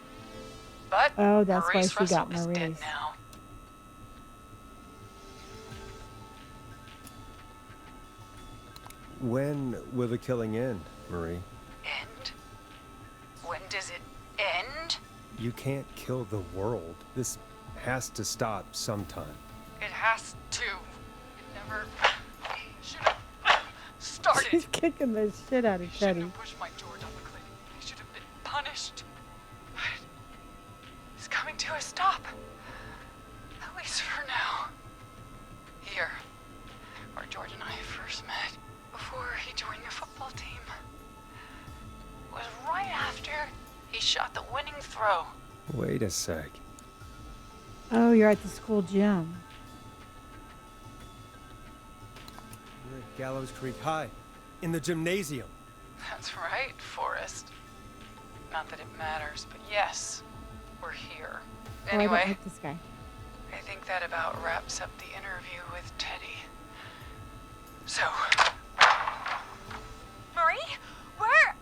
But Oh, that's why Maurice she Russell got is dead Maurice. now. When will the killing end, Marie? End? When does it end? You can't kill the world. This has to stop sometime. It has to. It never should have started. She's kicking the shit out of Shouldn't Teddy. have pushed my George off the cliff. He should have been punished. But it's coming to a stop. At least for now. Here, where George and I first met, before he joined your football team, was right after he shot the winning throw. Wait a sec. Oh, you're at the school gym. We're at Gallows Creek High, in the gymnasium. That's right, Forrest. Not that it matters, but yes, we're here. Oh, I don't Anyway, like this guy. I think that about wraps up the interview with Teddy. So, Marie? Where?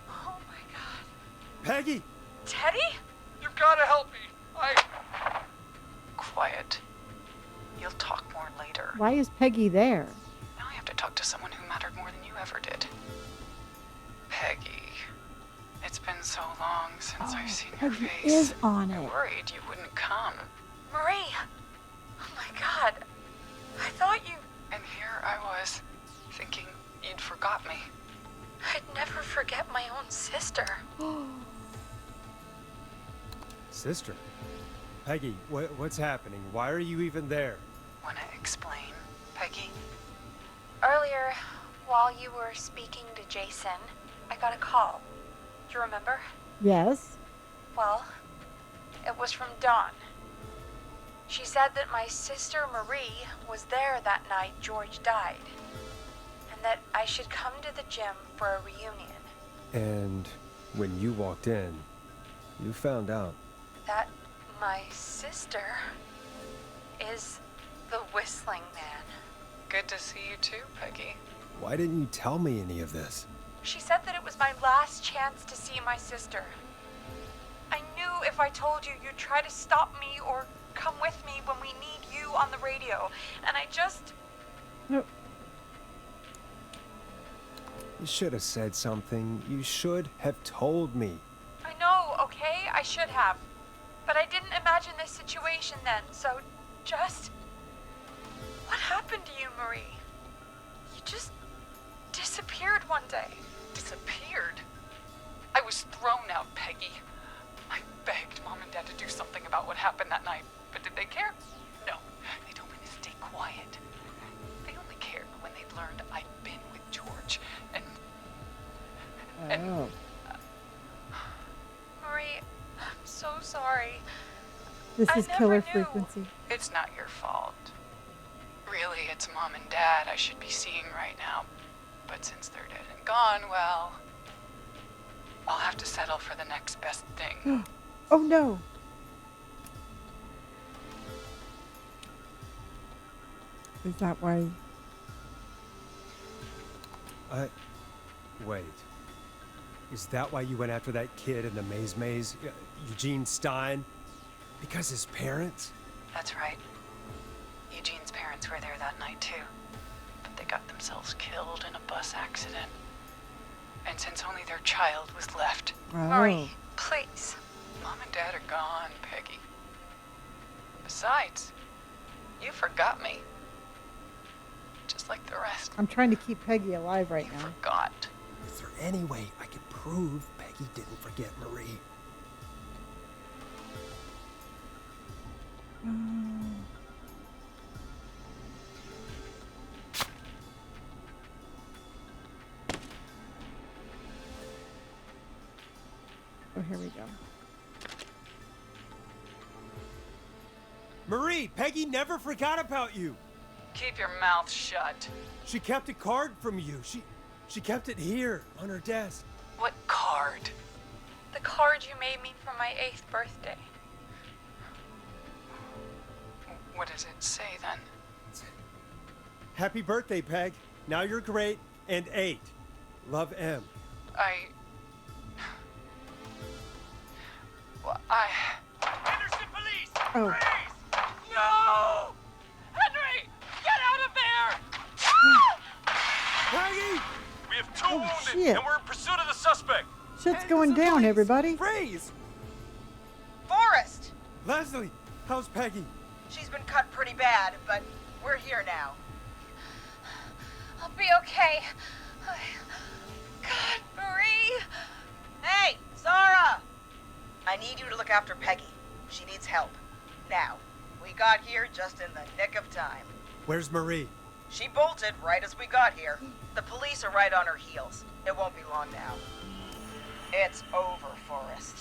Oh my god. Peggy! Teddy? You've got to help me. quiet. You'll talk more later. Why is Peggy there? Now I have to talk to someone who mattered more than you ever did. Peggy. It's been so long since I've seen your Peggy face. is on I it. worried you wouldn't come. Marie! Oh my god. I thought you... And here I was, thinking you'd forgot me. I'd never forget my own sister. Sister? Peggy, what's happening? Why are you even there? Wanna explain, Peggy? Earlier, while you were speaking to Jason, I got a call. Do you remember? Yes. Well, it was from Dawn. She said that my sister Marie was there that night George died, and that I should come to the gym for a reunion. And when you walked in, you found out. That my sister is the Whistling Man. Good to see you too, Peggy. Why didn't you tell me any of this? She said that it was my last chance to see my sister. I knew if I told you, you'd try to stop me or come with me when we need you on the radio. And I just... No. You should have said something. You should have told me. I know, okay? I should have. But I didn't imagine this situation then, so just... What happened to you, Marie? You just disappeared one day. Disappeared? I was thrown out, Peggy. I begged Mom and Dad to do something about what happened that night, but did they care? No. They told me to stay quiet. They only cared when they'd learned I'd been with George, and... Oh. Marie, I'm so sorry. This I is never killer knew. frequency. It's not your fault. Really, it's Mom and Dad I should be seeing right now. But since they're dead and gone, well... I'll have to settle for the next best thing. Oh no. Is that why? Wait. Is that why you went after that kid in the maze? Eugene Stein? Because his parents? That's right. Eugene's parents were there that night too. But they got themselves killed in a bus accident. And since only their child was left. Oh. Marie, please. Mom and Dad are gone, Peggy. Besides, you forgot me. Just like the rest. I'm trying to keep Peggy alive right now. Forgot. Is there any way I could prove Peggy didn't forget Marie? Oh, here we go. Marie, Peggy never forgot about you. Keep your mouth shut. She kept a card from you. She kept it here on her desk. What card? The card you made me for my 8th birthday. What does it say then? Happy birthday, Peg. Now you're great and 8. Love, M. Henderson police! Oh. Freeze! No! Henry! Get out of there! Peggy! We have 2 Oh, wounded, shit. and we're in pursuit of the suspect. Shit's going down, everybody. Freeze! Forrest! Leslie, how's Peggy? She's been cut pretty bad, but we're here now. I'll be okay. God, Marie. Hey, Zara! I need you to look after Peggy. She needs help. Now, we got here just in the nick of time. Where's Marie? She bolted right as we got here. The police are right on her heels. It won't be long now. It's over, Forrest.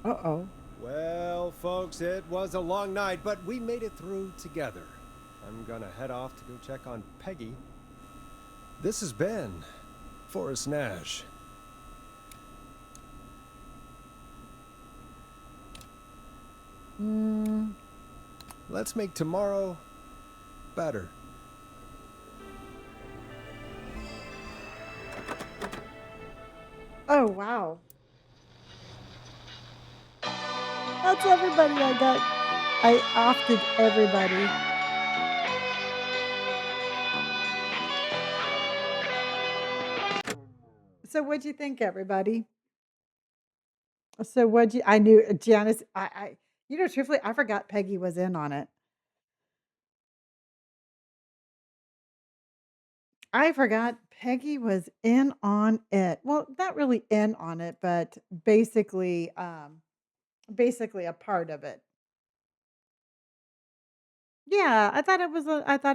Uh-oh. Well, folks, it was a long night, but we made it through together. I'm gonna head off to go check on Peggy. This has been Forrest Nash. Let's make tomorrow better. Oh, wow. That's everybody I got. I opted everybody. So what'd you think, everybody? So I knew Janice, truthfully, I forgot Peggy was in on it. I forgot Peggy was in on it. Well, not really in on it, but basically a part of it. Yeah, I thought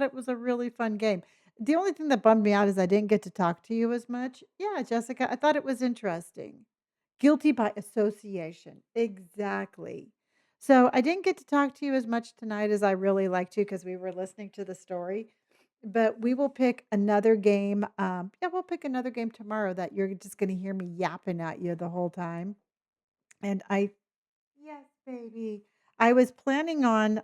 it was a really fun game. The only thing that bummed me out is I didn't get to talk to you as much. Yeah, Jessica, I thought it was interesting. Guilty by association. Exactly. So I didn't get to talk to you as much tonight as I really like to because we were listening to the story. But we will pick another game. Yeah, we'll pick another game tomorrow that you're just going to hear me yapping at you the whole time. And yes, baby. I was planning on.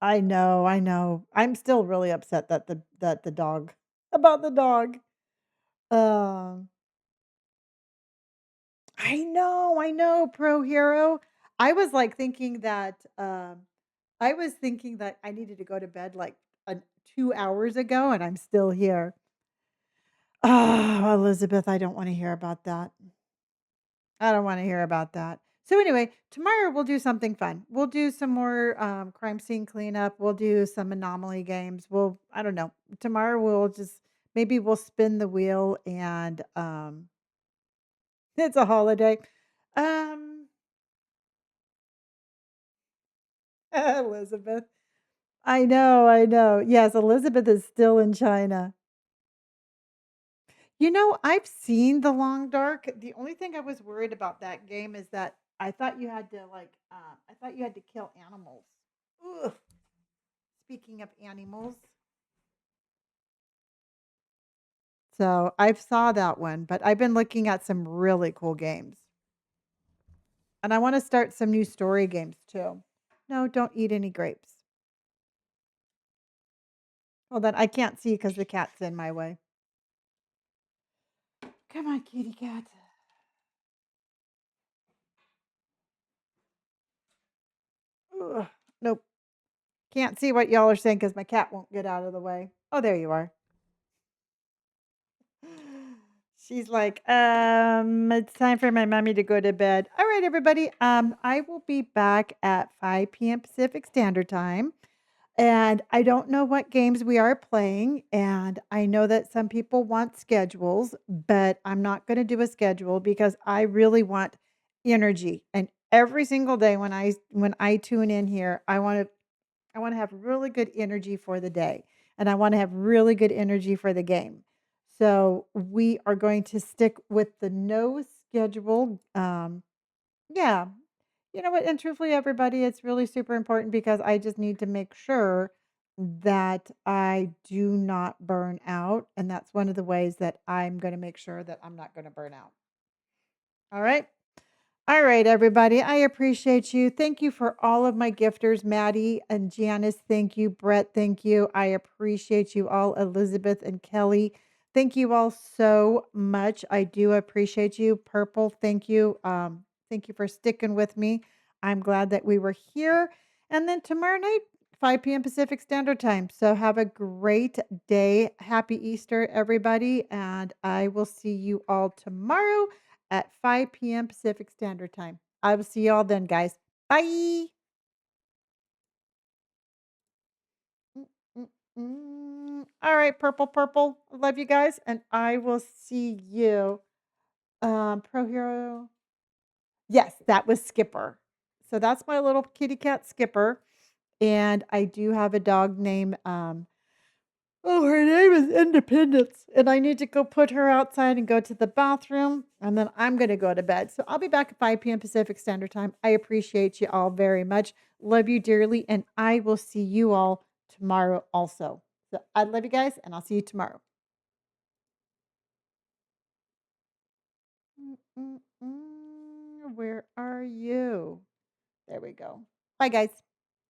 I know, I know. I'm still really upset that the dog about the dog. Um, I know, Pro Hero. I was like thinking that I needed to go to bed like 2 hours ago, and I'm still here. Oh, Elizabeth, I don't want to hear about that. I don't want to hear about that. So anyway, tomorrow we'll do something fun. We'll do some more crime scene cleanup. We'll do some anomaly games. I don't know. Tomorrow maybe we'll spin the wheel and it's a holiday. Um, Elizabeth. I know, I know. Yes, Elizabeth is still in China. I've seen The Long Dark. The only thing I was worried about that game is that I thought you had to kill animals. Ugh. Speaking of animals. So I've saw that one, but I've been looking at some really cool games. And I want to start some new story games too. No, don't eat any grapes. Hold on, I can't see because the cat's in my way. Come on, kitty cat. Ugh, nope. Can't see what y'all are saying because my cat won't get out of the way. Oh, there you are. She's like, it's time for my mommy to go to bed. All right, everybody. I will be back at 5 p.m. Pacific Standard Time. And I don't know what games we are playing. And I know that some people want schedules, but I'm not going to do a schedule because I really want energy. And every single day when I tune in here, I want to have really good energy for the day, and I want to have really good energy for the game. So we are going to stick with the no schedule. Yeah, you know what? And truthfully, everybody, it's really super important because I just need to make sure that I do not burn out, and that's one of the ways that I'm going to make sure that I'm not going to burn out. All right. All right, everybody. I appreciate you. Thank you for all of my gifters, Maddie and Janice. Thank you, Brett. Thank you. I appreciate you all, Elizabeth and Kelly. Thank you all so much. I do appreciate you, Purple. Thank you. Thank you for sticking with me. I'm glad that we were here. And then tomorrow night, 5 p.m. Pacific Standard Time. So have a great day. Happy Easter, everybody. And I will see you all tomorrow at 5 p.m. Pacific Standard Time. I will see you all then, guys. Bye. All right, Purple Purple. I love you guys, and I will see you. Pro Hero. Yes, that was Skipper. So that's my little kitty cat Skipper. And I do have a dog named oh, her name is Independence, and I need to go put her outside and go to the bathroom, and then I'm going to go to bed. So I'll be back at 5 p.m. Pacific Standard Time. I appreciate you all very much. Love you dearly, and I will see you all tomorrow also. So I love you guys, and I'll see you tomorrow. Where are you? There we go. Bye, guys.